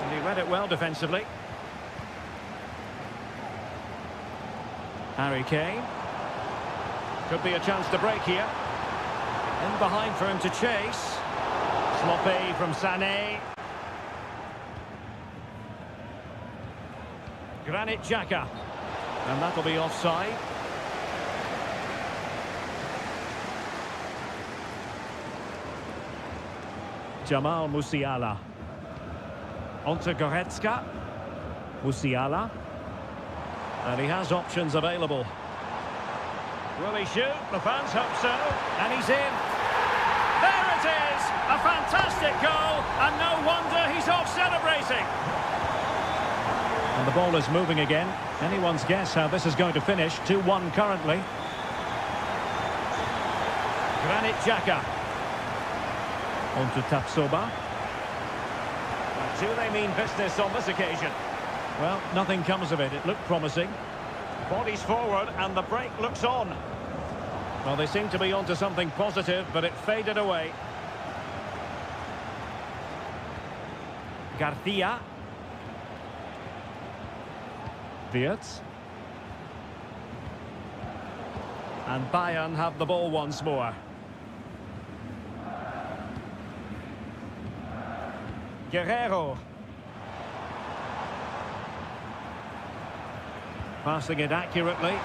S1: And he read it well defensively. Harry Kane. Could be a chance to break here. In behind for him to chase. Sloppy from Sané. Granit Xhaka. And that'll be offside. Jamal Musiala. Onto Goretzka. Musiala. And he has options available. Will he shoot? The fans hope so. And he's in. There it is! A fantastic goal, and no wonder he's off celebrating. And the ball is moving again. Anyone's guess how this is going to finish. 2-1 currently. Granit Xhaka. On to Tapsoba. Do they mean business on this occasion? Well, nothing comes of it. It looked promising. Bodies forward and the break looks on. Well, they seem to be onto something positive, but it faded away. Garcia. Wirtz. And Bayern have the ball once more. Guerrero. Passing it accurately.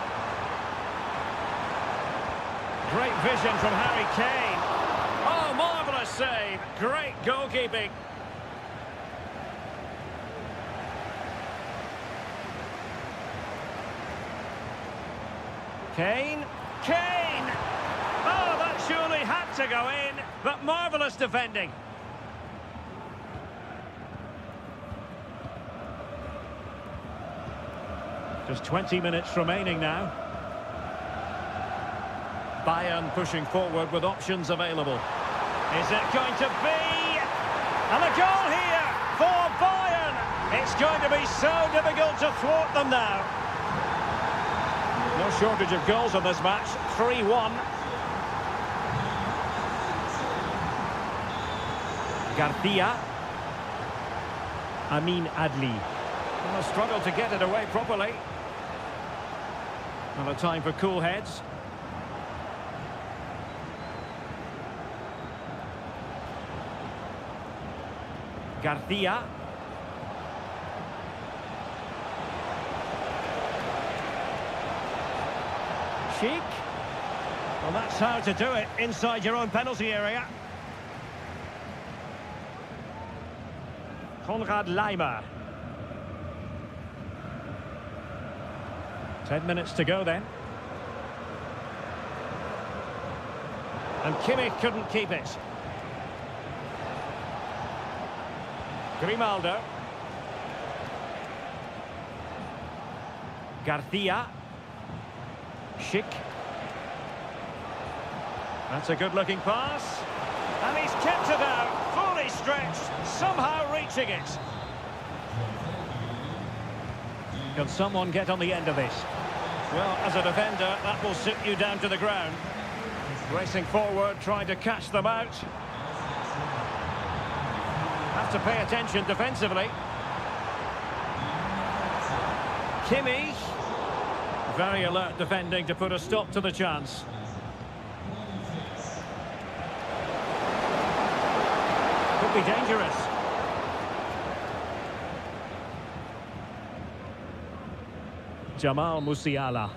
S1: Great vision from Harry Kane. Oh, marvellous save. Great goalkeeping. Kane. Kane! Oh, that surely had to go in, but marvellous defending. Just 20 minutes remaining now. Bayern pushing forward with options available. Is it going to be? And a goal here for Bayern! It's going to be so difficult to thwart them now. No shortage of goals on this match. 3-1. Garcia. Amin Adli. Well, struggled to get it away properly. Well, a time for cool heads. Garcia. Sheik. Well, that's how to do it inside your own penalty area. Konrad Laimer. 10 minutes to go then. And Kimmich couldn't keep it. Grimaldo. Garcia. Schick. That's a good-looking pass. And he's kept it out, fully stretched, somehow reaching it. Can someone get on the end of this? Well, as a defender, that will sit you down to the ground. Racing forward, trying to catch them out. Have to pay attention defensively. Kimmich. Very alert defending to put a stop to the chance. Could be dangerous. Jamal Musiala.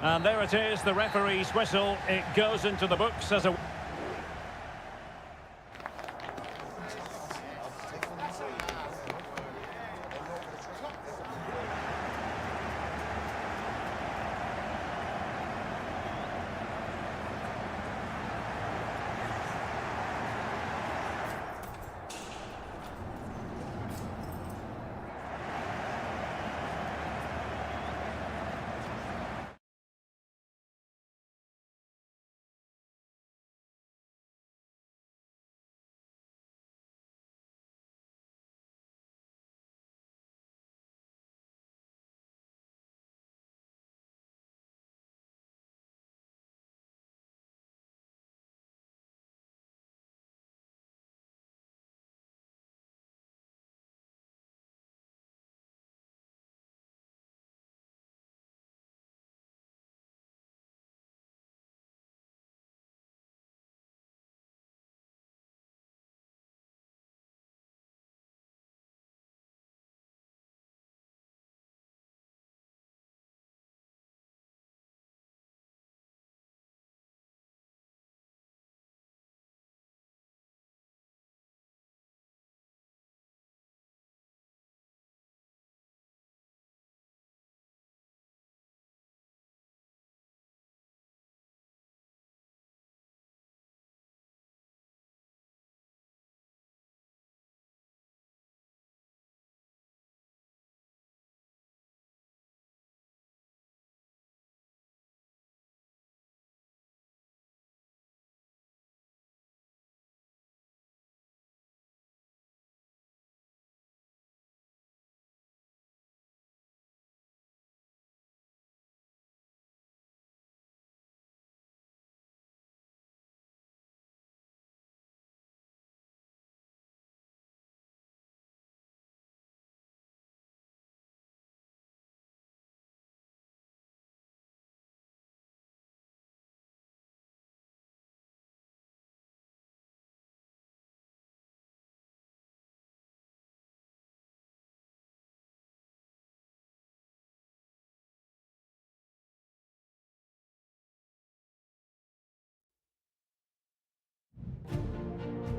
S1: And there it is, the referee's whistle. It goes into the books as a...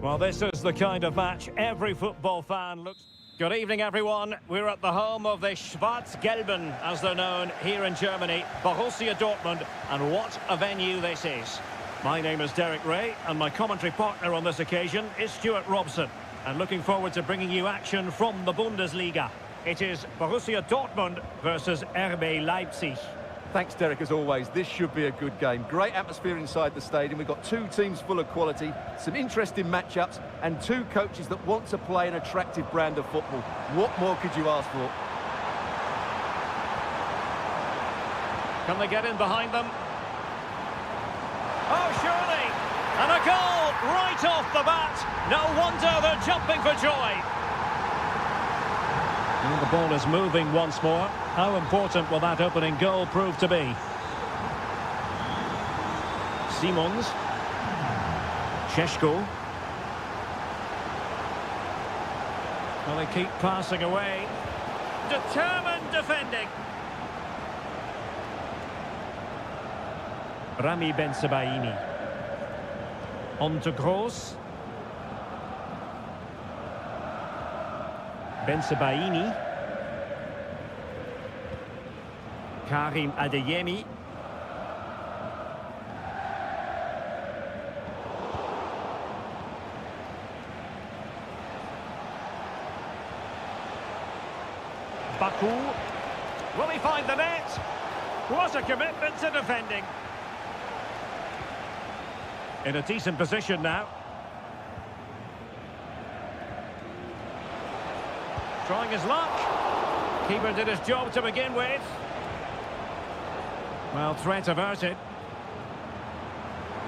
S1: Well, this is the kind of match every football fan looks... Good evening, everyone. We're at the home of the Schwarz-Gelben, as they're known here in Germany, Borussia Dortmund, and what a venue this is. My name is Derek Ray, and my commentary partner on this occasion is Stuart Robson. And looking forward to bringing you action from the Bundesliga. It is Borussia Dortmund versus RB Leipzig.
S2: Thanks, Derek, as always. This should be a good game. Great atmosphere inside the stadium. We've got two teams full of quality, some interesting matchups, and two coaches that want to play an attractive brand of football. What more could you ask for?
S1: Can they get in behind them? Oh, surely! And a goal right off the bat. No wonder they're jumping for joy. And the ball is moving once more. How important will that opening goal prove to be? Simons. Šeško. Well, they keep passing away. Determined defending. Rami Bensebaini. On to Gross. Bensebaini. Karim Adeyemi. Baku. Will he find the net? What a commitment to defending. In a decent position now. Trying his luck. Keeper did his job to begin with. Well, threat averted.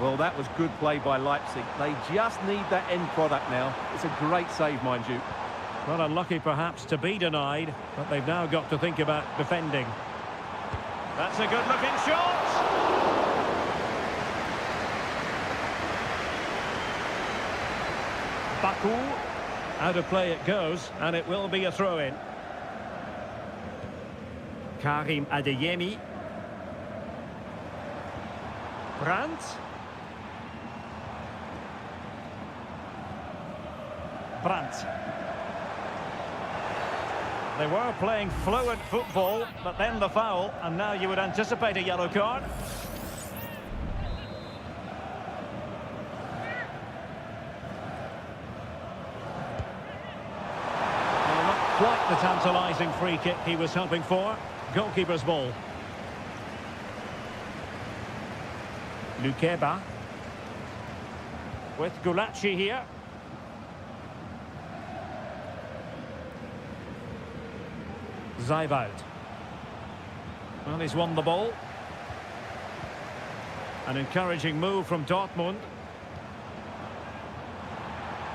S2: Well, that was good play by Leipzig. They just need that end product now. It's a great save, mind you.
S1: Well, unlucky perhaps to be denied, but they've now got to think about defending. That's a good-looking shot. Baku. Out of play it goes, and it will be a throw-in. Karim Adeyemi. Brandt. Brandt. They were playing fluent football, but then the foul, and now you would anticipate a yellow card. Well, not quite the tantalising free kick he was hoping for. Goalkeeper's ball. Lukeba. With Gulacsi here. Zijwald. Well, he's won the ball. An encouraging move from Dortmund.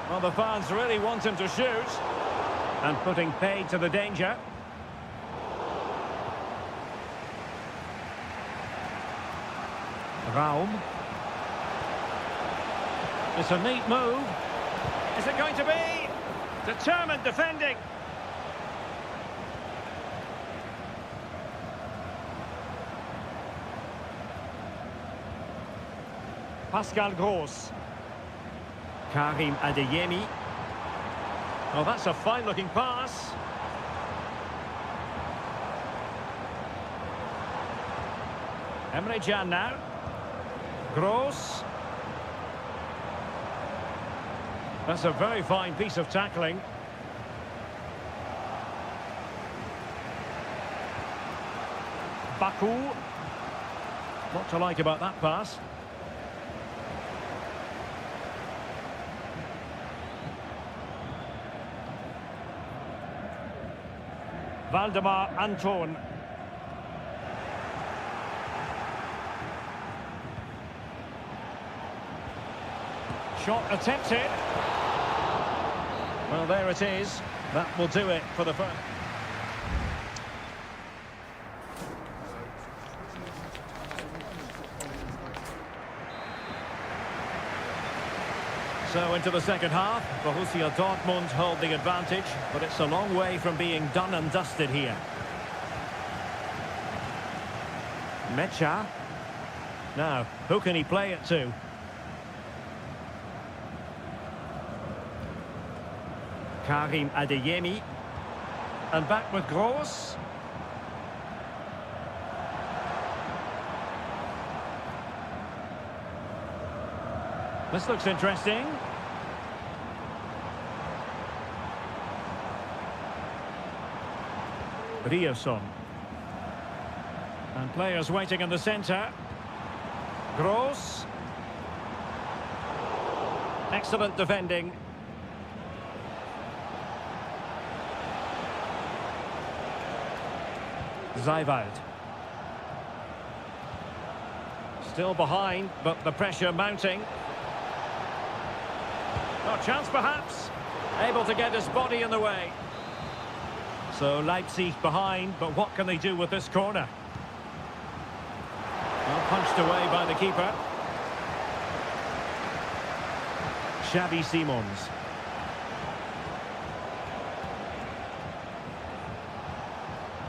S1: Well, the fans really want him to shoot. And putting paid to the danger. Raum. It's a neat move. Is it going to be? Determined defending. Pascal Gross. Karim Adeyemi. Oh, that's a fine-looking pass. Emre Can now. Gross. That's a very fine piece of tackling. Baku. What to like about that pass? Valdemar Anton. Shot attempted. Well, there it is. That will do it for the first. So into the second half, Borussia Dortmund hold the advantage, but it's a long way from being done and dusted here. Mecha. Now, who can he play it to? Karim Adeyemi. And back with Gross. This looks interesting. Ryerson. And players waiting in the centre. Gross. Excellent defending. Zijwald. Still behind, but the pressure mounting. No chance perhaps. Able to get his body in the way. So Leipzig behind, but what can they do with this corner? Well, punched away by the keeper. Xavi Simons.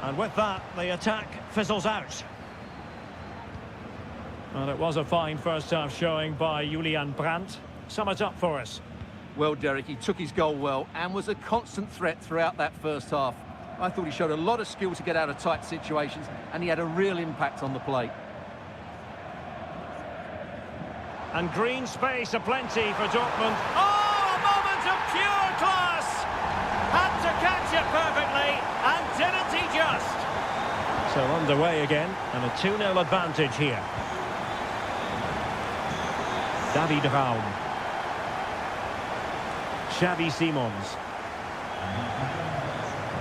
S1: And with that, the attack fizzles out. Well, it was a fine first-half showing by Julian Brandt. Sum it up for us.
S2: Well, Derek, he took his goal well and was a constant threat throughout that first half. I thought he showed a lot of skill to get out of tight situations, and he had a real impact on the play.
S1: And green space aplenty for Dortmund. Oh, a moment of pure class! Had to catch it perfectly, and didn't he just? So underway again, and a 2-0 advantage here. David Raum. Xavi Simons.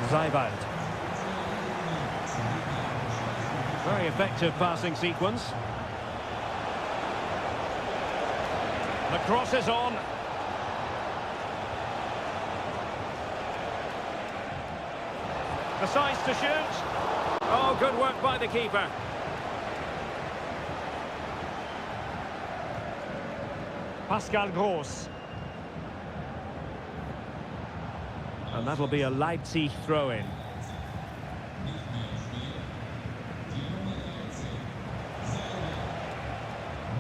S1: Zijwald. Very effective passing sequence. The cross is on. Decides to shoot. Oh, good work by the keeper. Pascal Gross. And that'll be a Leipzig throw-in.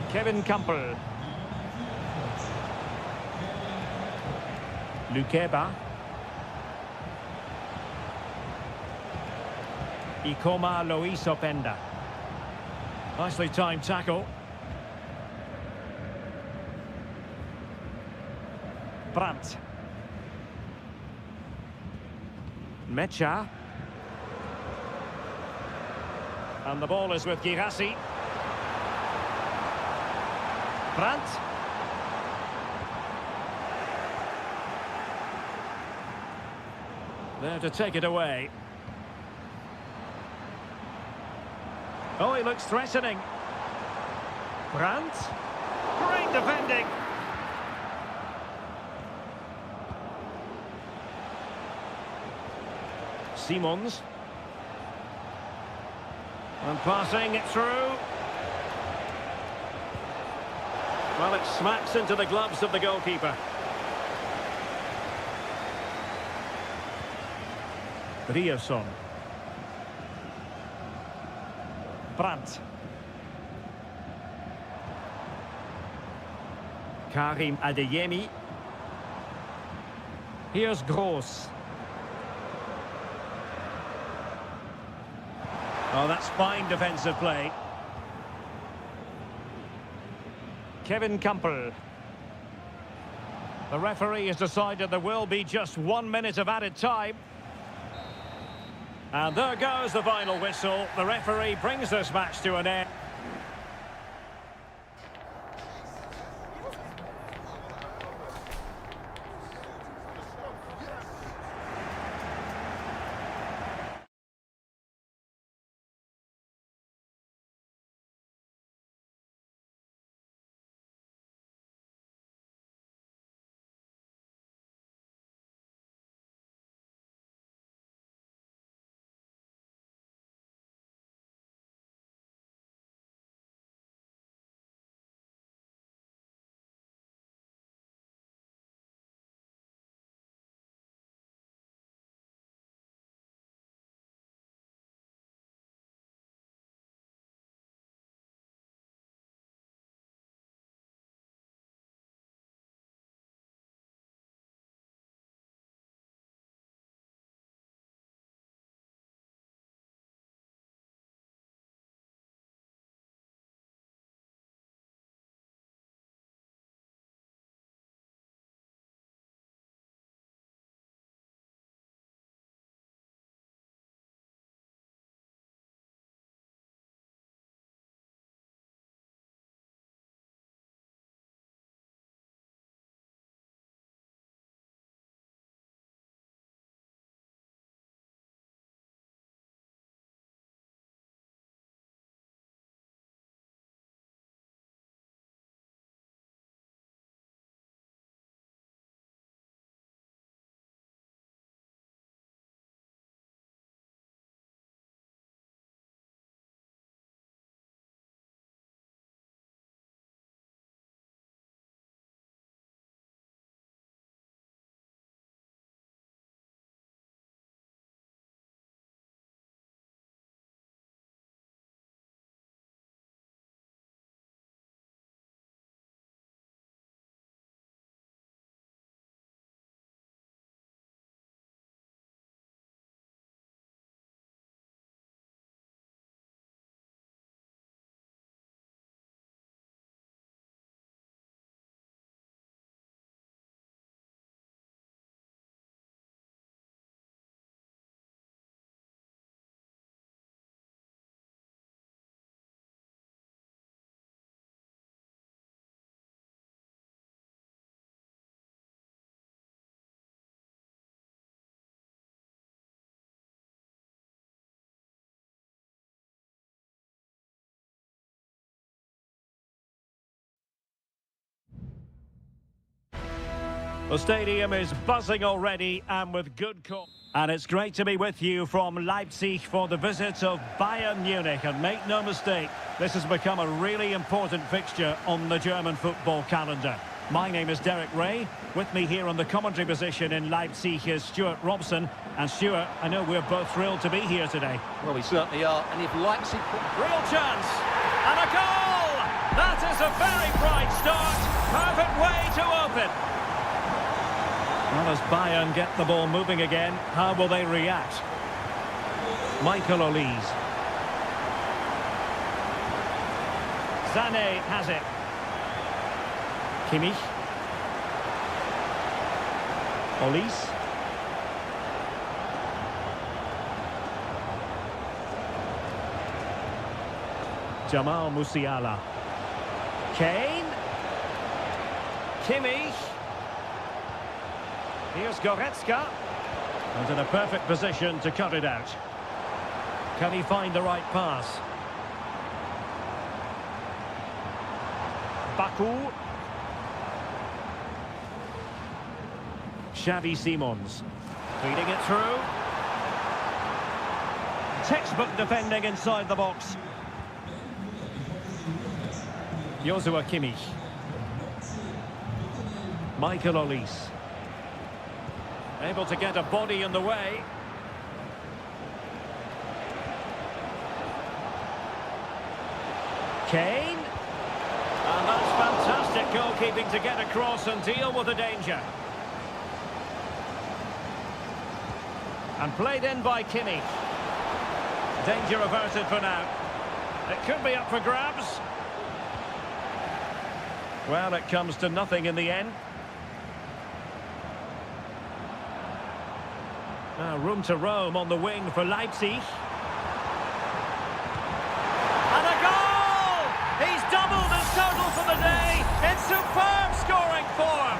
S1: Kevin Campbell. Lukeba. Ikoma Lois Openda. Nicely timed tackle. Brandt. Mecha. And the ball is with Girassi. Brandt. There to take it away. Oh, he looks threatening. Brandt. Great defending. Simons. And passing it through. Well, it smacks into the gloves of the goalkeeper. Ryerson. Brandt. Karim Adeyemi. Here's Gross. Oh, that's fine defensive play. Kevin Campbell. The referee has decided there will be just 1 minute of added time. And there goes the final whistle. The referee brings this match to an end. The stadium is buzzing already and with good call. And it's great to be with you from Leipzig for the visit of Bayern Munich. And make no mistake, this has become a really important fixture on the German football calendar. My name is Derek Ray. With me here on the commentary position in Leipzig is Stuart Robson. And Stuart, I know we're both thrilled to be here today.
S2: Well, we certainly are. And if Leipzig...
S1: Real chance! And a goal! That is a very bright start. Perfect way to open. Well, as Bayern get the ball moving again, how will they react? Michael Olise. Sané has it. Kimmich. Olise. Jamal Musiala. Kane. Kimmich. Here's Goretzka. And in a perfect position to cut it out. Can he find the right pass? Baku. Xavi Simons. Feeding it through. Textbook defending inside the box. Joshua Kimmich. Michael Olise. Able to get a body in the way. Kane. And that's fantastic goalkeeping to get across and deal with the danger. And played in by Kimmich. Danger averted for now. It could be up for grabs. Well, it comes to nothing in the end. Now room to roam on the wing for Leipzig. And a goal! He's doubled his total for the day in superb scoring form.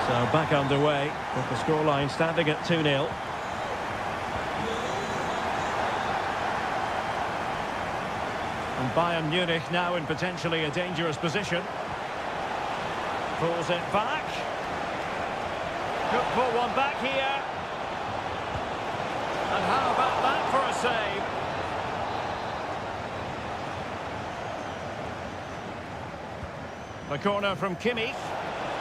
S1: So back underway with the scoreline standing at 2-0. And Bayern Munich now in potentially a dangerous position. Pulls it back. Could pull one back here. And how about that for a save? The corner from Kimmich.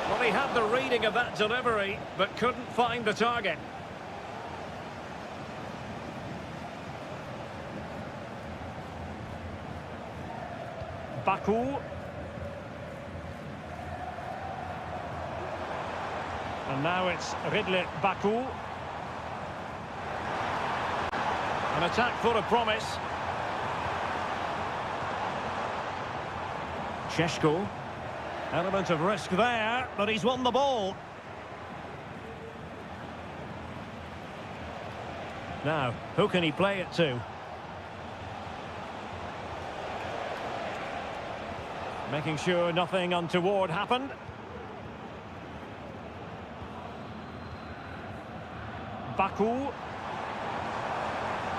S1: Well, he had the reading of that delivery, but couldn't find the target. Baku. And now it's Ridley Baku. An attack full of promise. Šeško. Element of risk there, but he's won the ball. Now, who can he play it to? Making sure nothing untoward happened. Baku.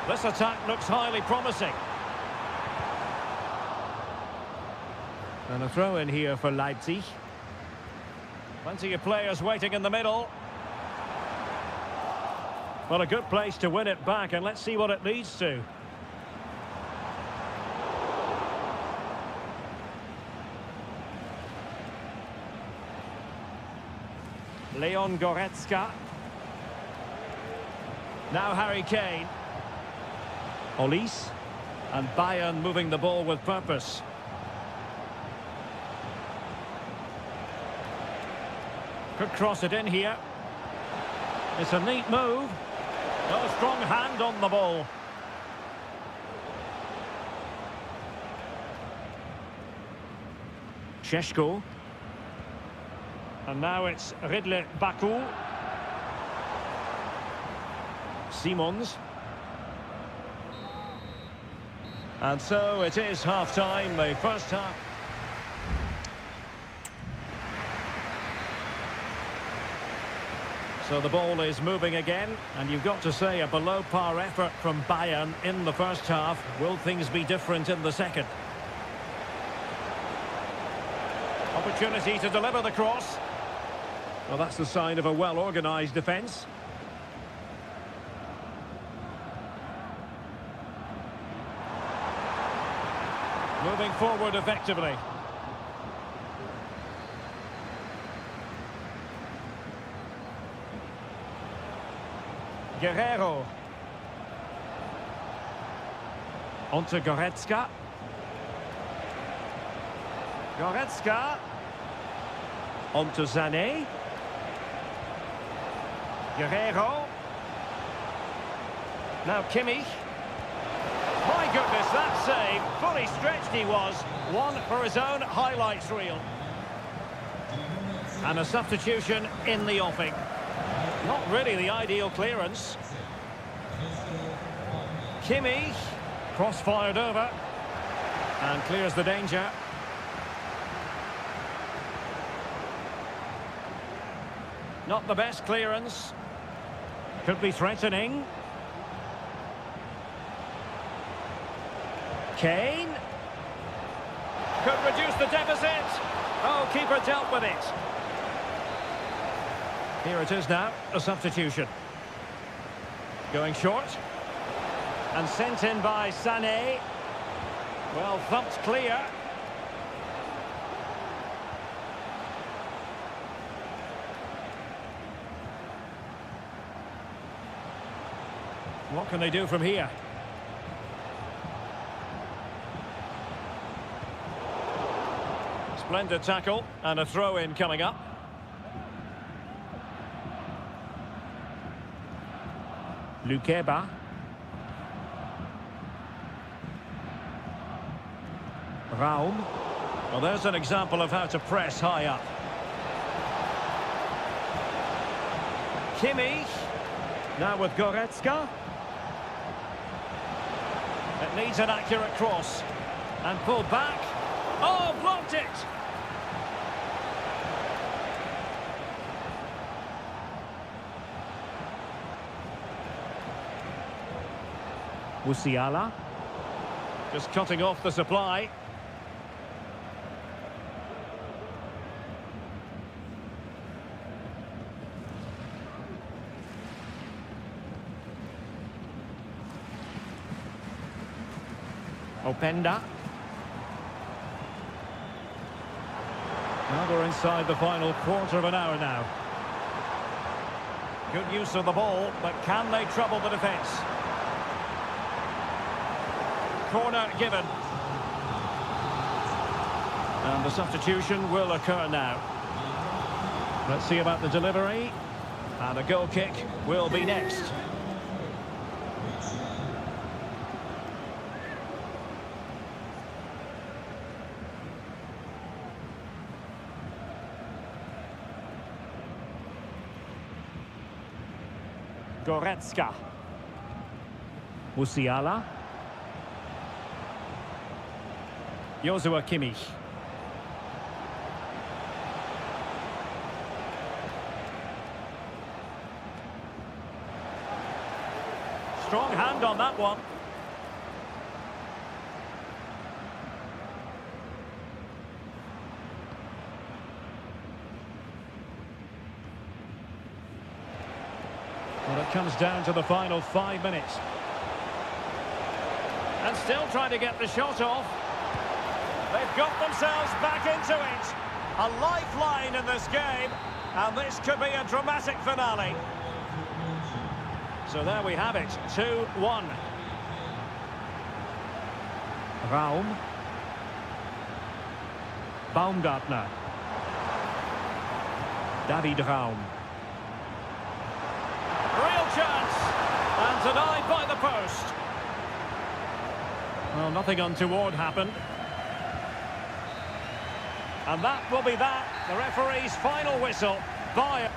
S1: This attack looks highly promising. And a throw in here for Leipzig. Plenty of players waiting in the middle. Well, a good place to win it back, and let's see what it leads to. Leon Goretzka. Now Harry Kane. Olise. And Bayern moving the ball with purpose. Could cross it in here. It's a neat move. No strong hand on the ball. Šeško. And now it's Ridley Baku. Simons. And so it is half-time, the first half. So the ball is moving again, and you've got to say a below-par effort from Bayern in the first half. Will things be different in the second? Opportunity to deliver the cross. Well, that's the sign of a well-organised defence. Moving forward effectively. Guerrero. Onto Goretzka. Goretzka. Onto Sané. Guerrero. Now Kimmich. My goodness, that save. Fully stretched he was. One for his own highlights reel. And a substitution in the offing. Not really the ideal clearance. Kimmich. Cross-fired over. And clears the danger. Not the best clearance. Could be threatening. Kane. Could reduce the deficit. Oh, keeper dealt with it. Here it is now, a substitution. Going short. And sent in by Sané. Well, thumped clear. What can they do from here? Splendid tackle and a throw-in coming up. Lukeba. Raum. Well, there's an example of how to press high up. Kimmich. Now with Goretzka. It needs an accurate cross. And pulled back. Oh, blocked it! Musiala. Just cutting off the supply. Openda. Now we're inside the final quarter of an hour now. Good use of the ball, but can they trouble the defence? Corner given. And the substitution will occur now. Let's see about the delivery. And a goal kick will be next. Goretzka. Musiala. Joshua Kimmich. Strong hand on that one. Well, it comes down to the final 5 minutes. And still trying to get the shot off. They've got themselves back into it. A lifeline in this game. And this could be a dramatic finale. So there we have it. 2-1. Raum. Baumgartner. David Raum. Real chance. And denied by the post. Well, nothing untoward happened. And that will be that. The referee's final whistle. By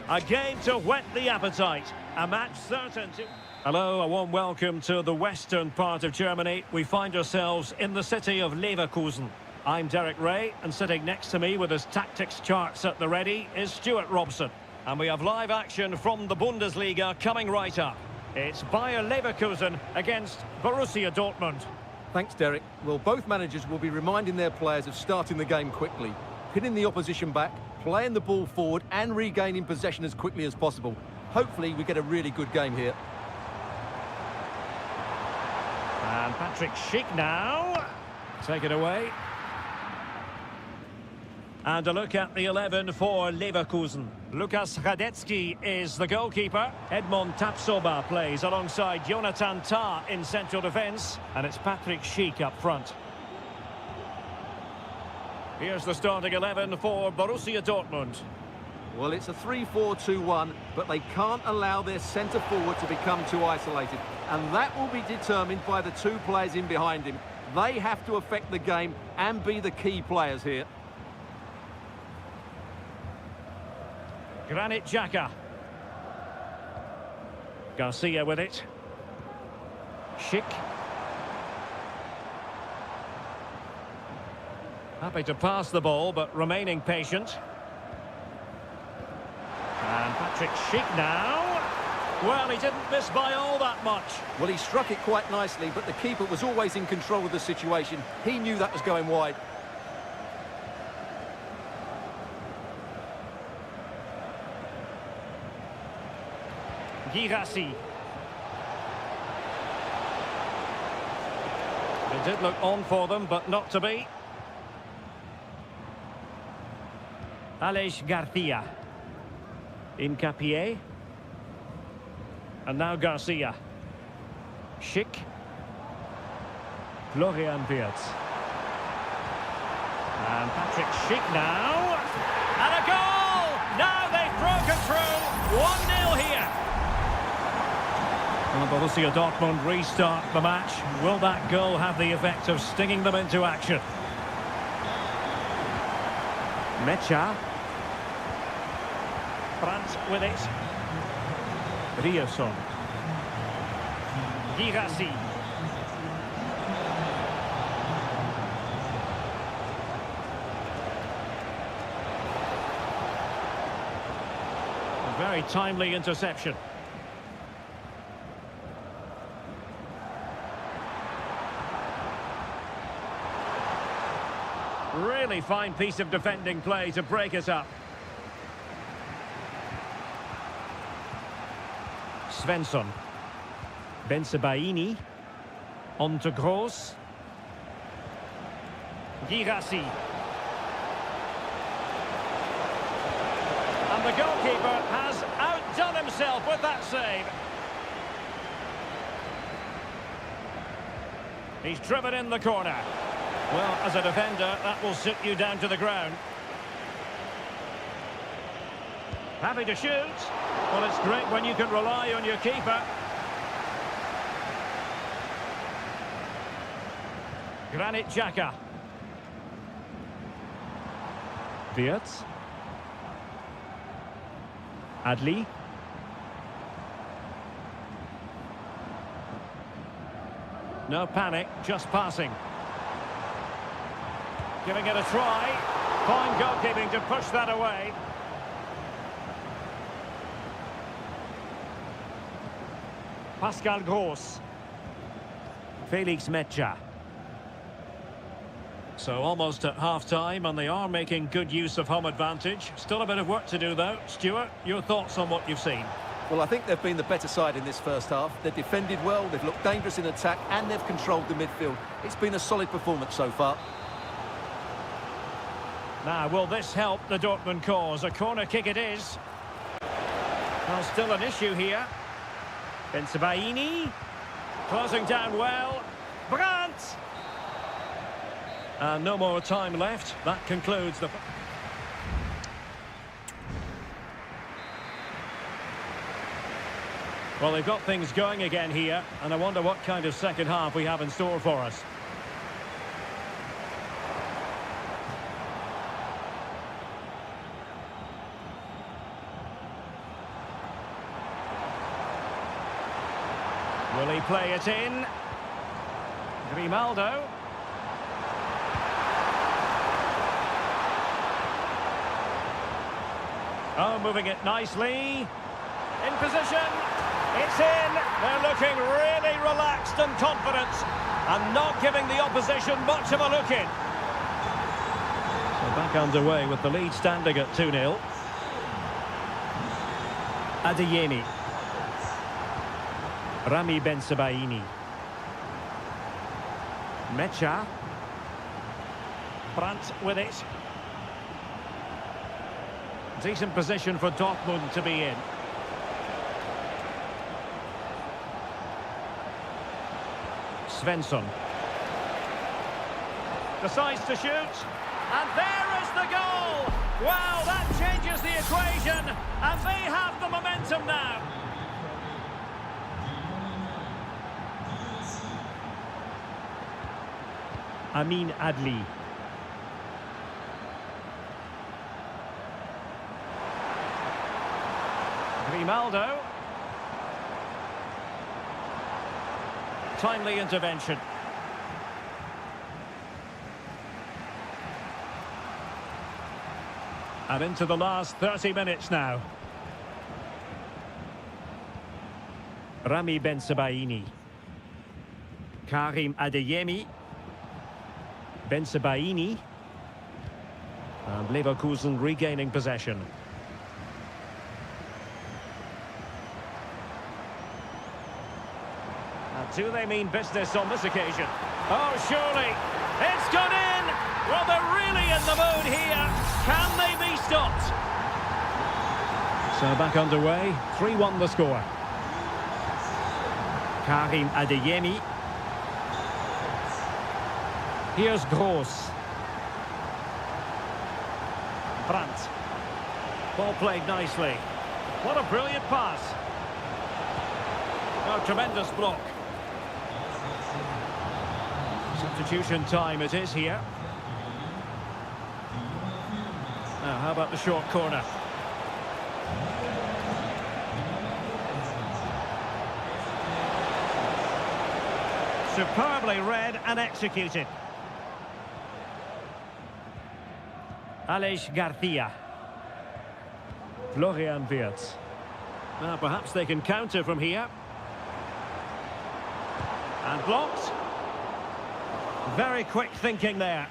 S1: A game to whet the appetite. A match certain to... Hello, a warm welcome to the western part of Germany. We find ourselves in the city of Leverkusen. I'm Derek Ray, and sitting next to me with his tactics charts at the ready is Stuart Robson. And we have live action from the Bundesliga coming right up. It's Bayer Leverkusen against Borussia Dortmund.
S2: Thanks, Derek. Well, both managers will be reminding their players of starting the game quickly, pinning the opposition back, playing the ball forward and regaining possession as quickly as possible. Hopefully we get a really good game here.
S1: And Patrick Schick now. Take it away. And a look at the 11 for Leverkusen. Lukas Radetzky is the goalkeeper. Edmond Tapsoba plays alongside Jonathan Tah in central defence. And it's Patrick Schick up front. Here's the starting 11 for Borussia Dortmund.
S2: Well, it's a 3-4-2-1, but they can't allow their centre-forward to become too isolated. And that will be determined by the two players in behind him. They have to affect the game and be the key players here.
S1: Granit Xhaka. Garcia with it. Schick. Happy to pass the ball, but remaining patient. And Patrick Schick now. Well, he didn't miss by all that much.
S2: Well, he struck it quite nicely, but the keeper was always in control of the situation. He knew that was going wide.
S1: Girassi. It did look on for them, but not to be. Aleix Garcia. Incapié. And now Garcia. Schick. Florian Wirtz. And Patrick Schick now. And a goal! Now they've broken through. 1-0 here. Well, Borussia Dortmund restart the match. Will that goal have the effect of stinging them into action? Mecha. Brandt with it. Rierson. Girassi. A very timely interception. Really fine piece of defending play to break it up. Svensson. Bensebaini. On to Gross. Girassi. And the goalkeeper has outdone himself with that save. He's driven in the corner. Well, as a defender, that will sit you down to the ground. Happy to shoot. Well, it's great when you can rely on your keeper. Granit Xhaka. Wirtz. Adli. No panic, just passing. Giving it a try. Fine goalkeeping to push that away. Pascal Gross. Felix Mecha. So almost at half-time, and they are making good use of home advantage. Still a bit of work to do, though. Stuart, your thoughts on what you've seen?
S2: Well, I think they've been the better side in this first half. They've defended well, they've looked dangerous in attack, and they've controlled the midfield. It's been a solid performance so far.
S1: Now, will this help the Dortmund cause? A corner kick it is. Well, still an issue here. Bensebaini. Closing down well. Brandt! And no more time left. That concludes the... Well, they've got things going again here, and I wonder what kind of second half we have in store for us. play it in. Grimaldo. Oh, moving it nicely. In position. It's in. They're looking really relaxed and confident and not giving the opposition much of a look in. So back underway with the lead standing at 2-0. Adeyemi. Rami Bensebaini. Mecha. Brandt with it. Decent position for Dortmund to be in. Svensson. Decides to shoot. And there is the goal! Wow, that changes the equation. And they have the momentum now. Amin Adli. Grimaldo. Timely intervention. And into the last 30 minutes now. Rami Bensebaini. Karim Adeyemi. Bensebaini. And Leverkusen regaining possession. Do they mean business on this occasion? Oh, surely. It's gone in. Well, they're really in the mood here. Can they be stopped? So back underway. 3-1 the score. Karim Adeyemi. Here's Gross. Brandt. Ball played nicely. What a brilliant pass. Oh, tremendous block. Substitution time it is here. Now, how about the short corner? Superbly read and executed. Aleix Garcia. Florian Wirtz. Now, perhaps they can counter from here. And blocked. Very quick thinking there.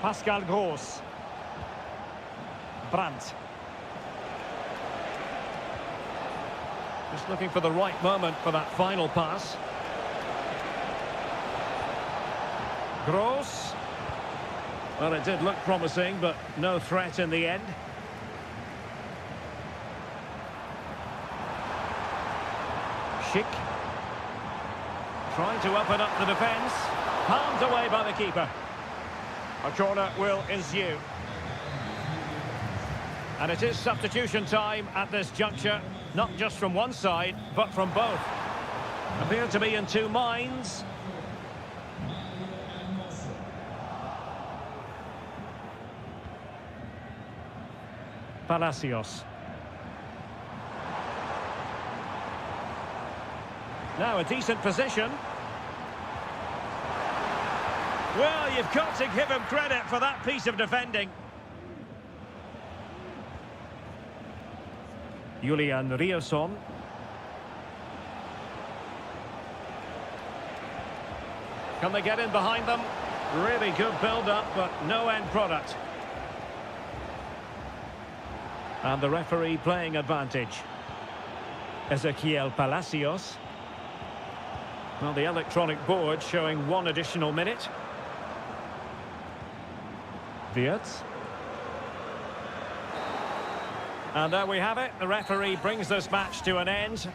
S1: Pascal Gross. Brandt. Just looking for the right moment for that final pass. Gross. Well, it did look promising, but no threat in the end. Schick. Trying to open up the defence. Palmed away by the keeper. A corner will ensue. And it is substitution time at this juncture. Not just from one side, but from both. Appear to be in two minds. Palacios. Now a decent position. Well, you've got to give him credit for that piece of defending. Julian Rierson. Can they get in behind them? Really good build-up, but no end product. And the referee playing advantage. Ezequiel Palacios. Well, the electronic board showing one additional minute. Wirtz. And there we have it. The referee brings this match to an end.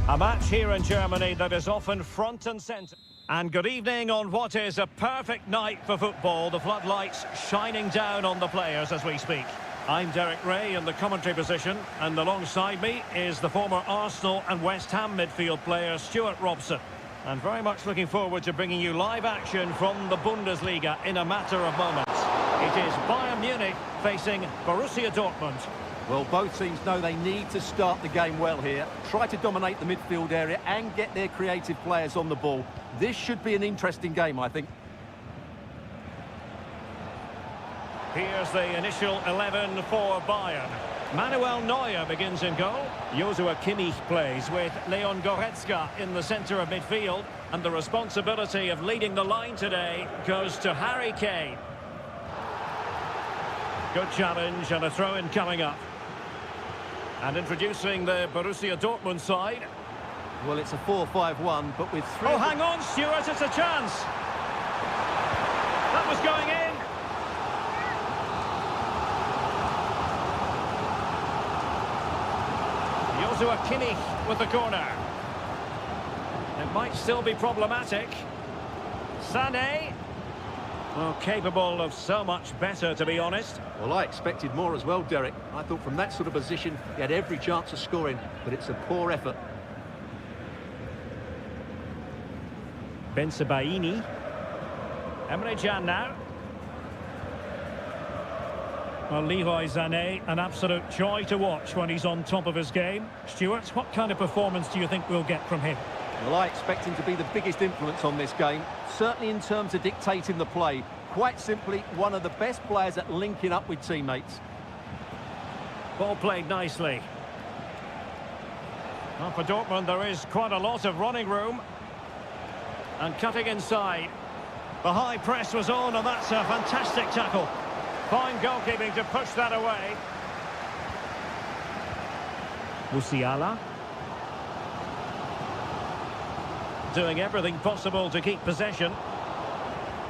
S1: A match here in Germany that is often front and centre. And good evening on what is a perfect night for football. The floodlights shining down on the players as we speak. I'm Derek Ray in the commentary position, and alongside me is the former Arsenal and West Ham midfield player Stuart Robson. And very much looking forward to bringing you live action from the Bundesliga in a matter of moments. It is Bayern Munich facing Borussia Dortmund.
S2: Well, both teams know they need to start the game well here. Try to dominate the midfield area and get their creative players on the ball. This should be an interesting game, I think.
S1: Here's the initial 11 for Bayern. Manuel Neuer begins in goal. Joshua Kimmich plays with Leon Goretzka in the centre of midfield. And the responsibility of leading the line today goes to Harry Kane. Good challenge and a throw-in coming up. And introducing the Borussia Dortmund side.
S2: Well, it's a 4-5-1, but with three...
S1: Oh, hang on, Stuart, it's a chance. That was going in. Joshua Kimmich with the corner. It might still be problematic. Sané. Well, capable of so much better, to be honest.
S2: Well, I expected more as well, Derek. I thought from that sort of position, he had every chance of scoring, but it's a poor effort.
S1: Bensebaini. Emre Can now. Well, Leroy Sané, an absolute joy to watch when he's on top of his game. Stuart, what kind of performance do you think we'll get from him?
S2: Well, I expect him to be the biggest influence on this game, certainly in terms of dictating the play. Quite simply, one of the best players at linking up with teammates.
S1: Ball played nicely. Well, for Dortmund, there is quite a lot of running room. And cutting inside. The high press was on, and that's a fantastic tackle. Fine goalkeeping to push that away. Musiala. Doing everything possible to keep possession.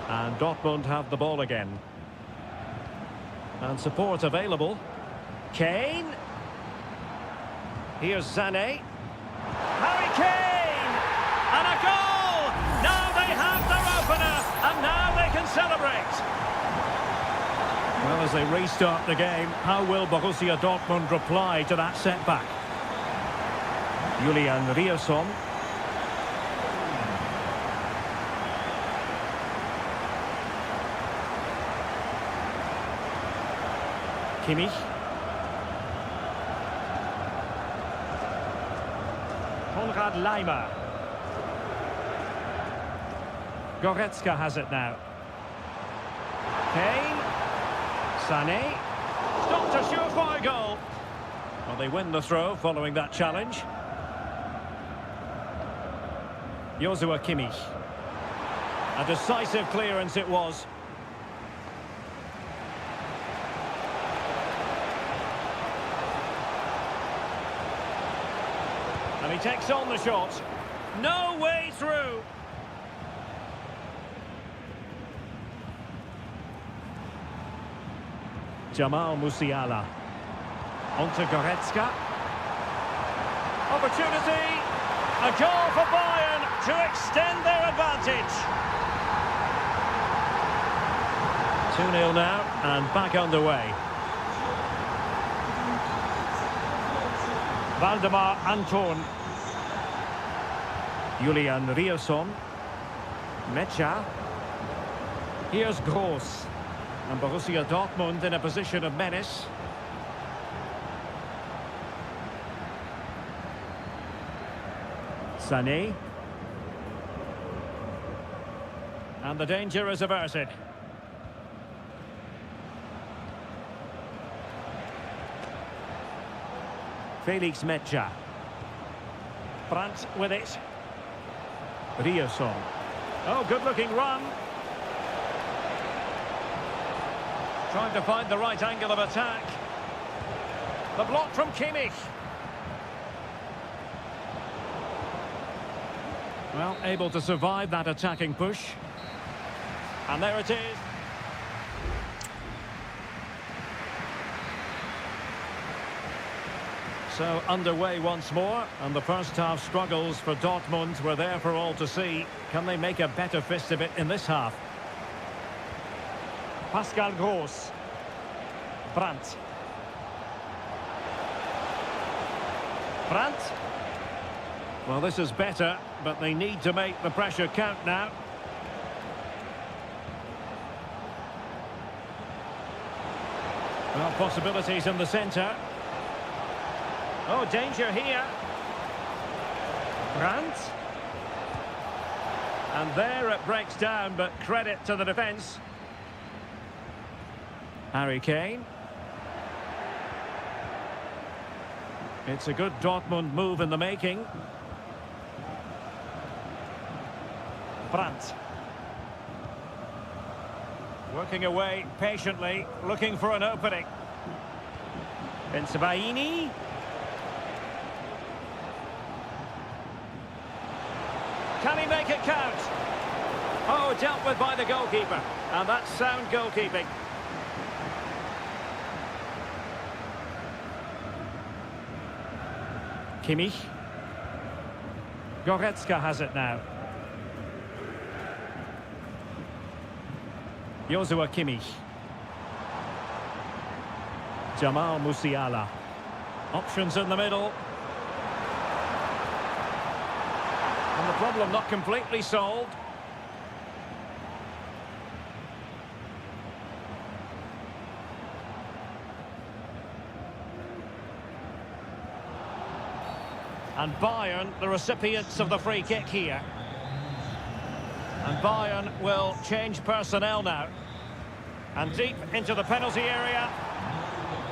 S1: And Dortmund have the ball again. And support available. Kane. Here's Sané. Harry Kane! And a goal! Now they have their opener, and now they can celebrate. Well, as they restart the game, how will Borussia Dortmund reply to that setback? Julian Riasson. Kimmich. Konrad Laimer. Goretzka has it now. Kane. Sané. Stopped a surefire goal. Well, they win the throw following that challenge. Joshua Kimmich. A decisive clearance it was. And he takes on the shot. No way through. Jamal Musiala. Onto Goretzka. Opportunity. A goal for Bayern to extend their advantage. 2-0 now and back underway. Valdemar Anton. Julian Riasson. Mecha. Here's Gross. And Borussia Dortmund in a position of menace. Sané. And the danger is averted. Felix Mecha. Brandt with it. Riasson. Oh, good-looking run. Trying to find the right angle of attack. The block from Kimmich. Well, able to survive that attacking push. And there it is. So underway once more, and the first half struggles for Dortmund were there for all to see. Can they make a better fist of it in this half?
S4: Pascal Gross. Brandt. Brandt.
S1: Well, this is better, but they need to make the pressure count now. Well, possibilities in the centre. Oh, danger here.
S4: Brandt.
S1: And there it breaks down, but credit to the defence. Harry Kane. It's a good Dortmund move in the making.
S4: Brandt.
S1: Working away patiently, looking for an opening.
S4: Bensebaini.
S1: Can he make it count? Oh, dealt with by the goalkeeper. And that's sound goalkeeping.
S4: Kimmich. Goretzka has it now. Joshua Kimmich.
S1: Jamal Musiala. Options in the middle. And the problem not completely solved. And Bayern, the recipients of the free kick here. And Bayern will change personnel now. And deep into the penalty area.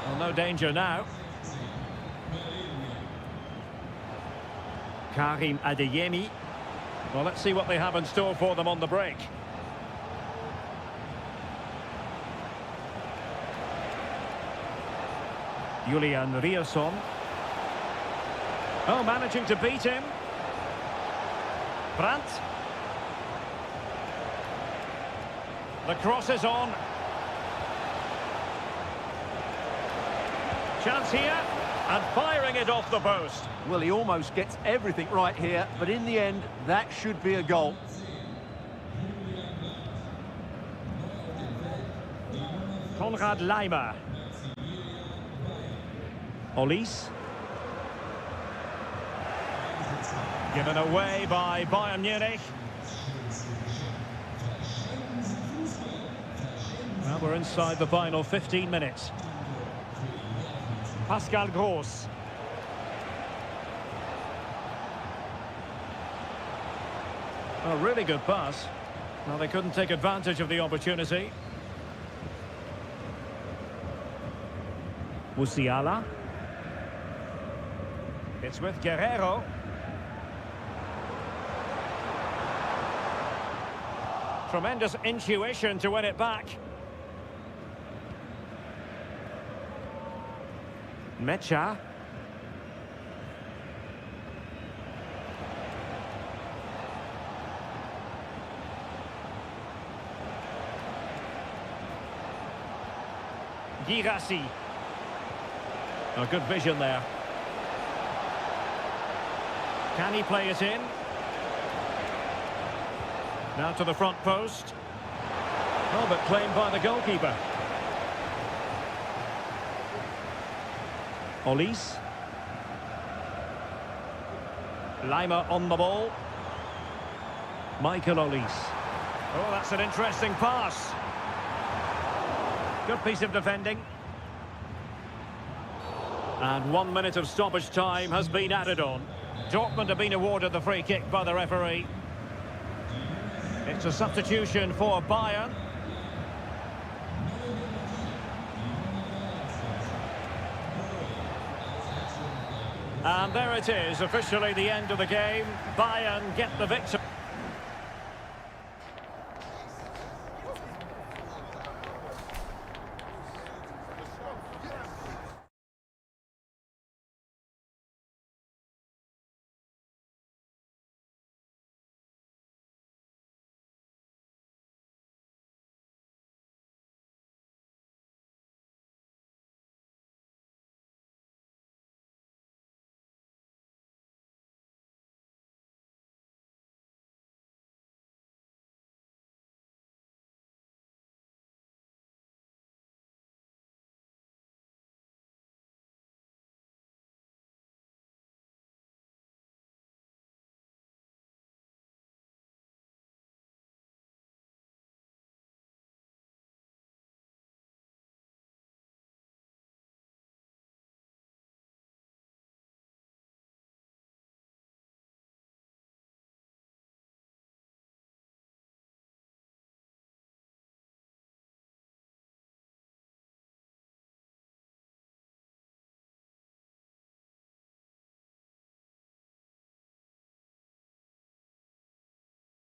S1: Well, no danger now.
S4: Karim Adeyemi.
S1: Well, let's see what they have in store for them on the break.
S4: Julian Rierson.
S1: Oh, managing to beat him.
S4: Brandt.
S1: The cross is on. Chance here. And firing it off the post.
S3: Well, he almost gets everything right here, but in the end, that should be a goal.
S4: Konrad Laimer. Olise.
S1: Given away by Bayern Munich. Well, we're inside the final 15 minutes.
S4: Pascal Gross.
S1: A really good pass. Well, they couldn't take advantage of the opportunity.
S4: Musiala.
S1: It's with Guerrero. Tremendous intuition to win it back.
S4: Mecha.
S1: Girassi. A good vision there. Can he play it in? Now to the front post. Oh, but claimed by the goalkeeper.
S4: Olise.
S1: Laimer on the ball.
S4: Michael Olise.
S1: Oh, that's an interesting pass. Good piece of defending. And 1 minute of stoppage time has been added on. Dortmund have been awarded the free kick by the referee. It's a substitution for Bayern. And there it is, officially the end of the game. Bayern get the victory.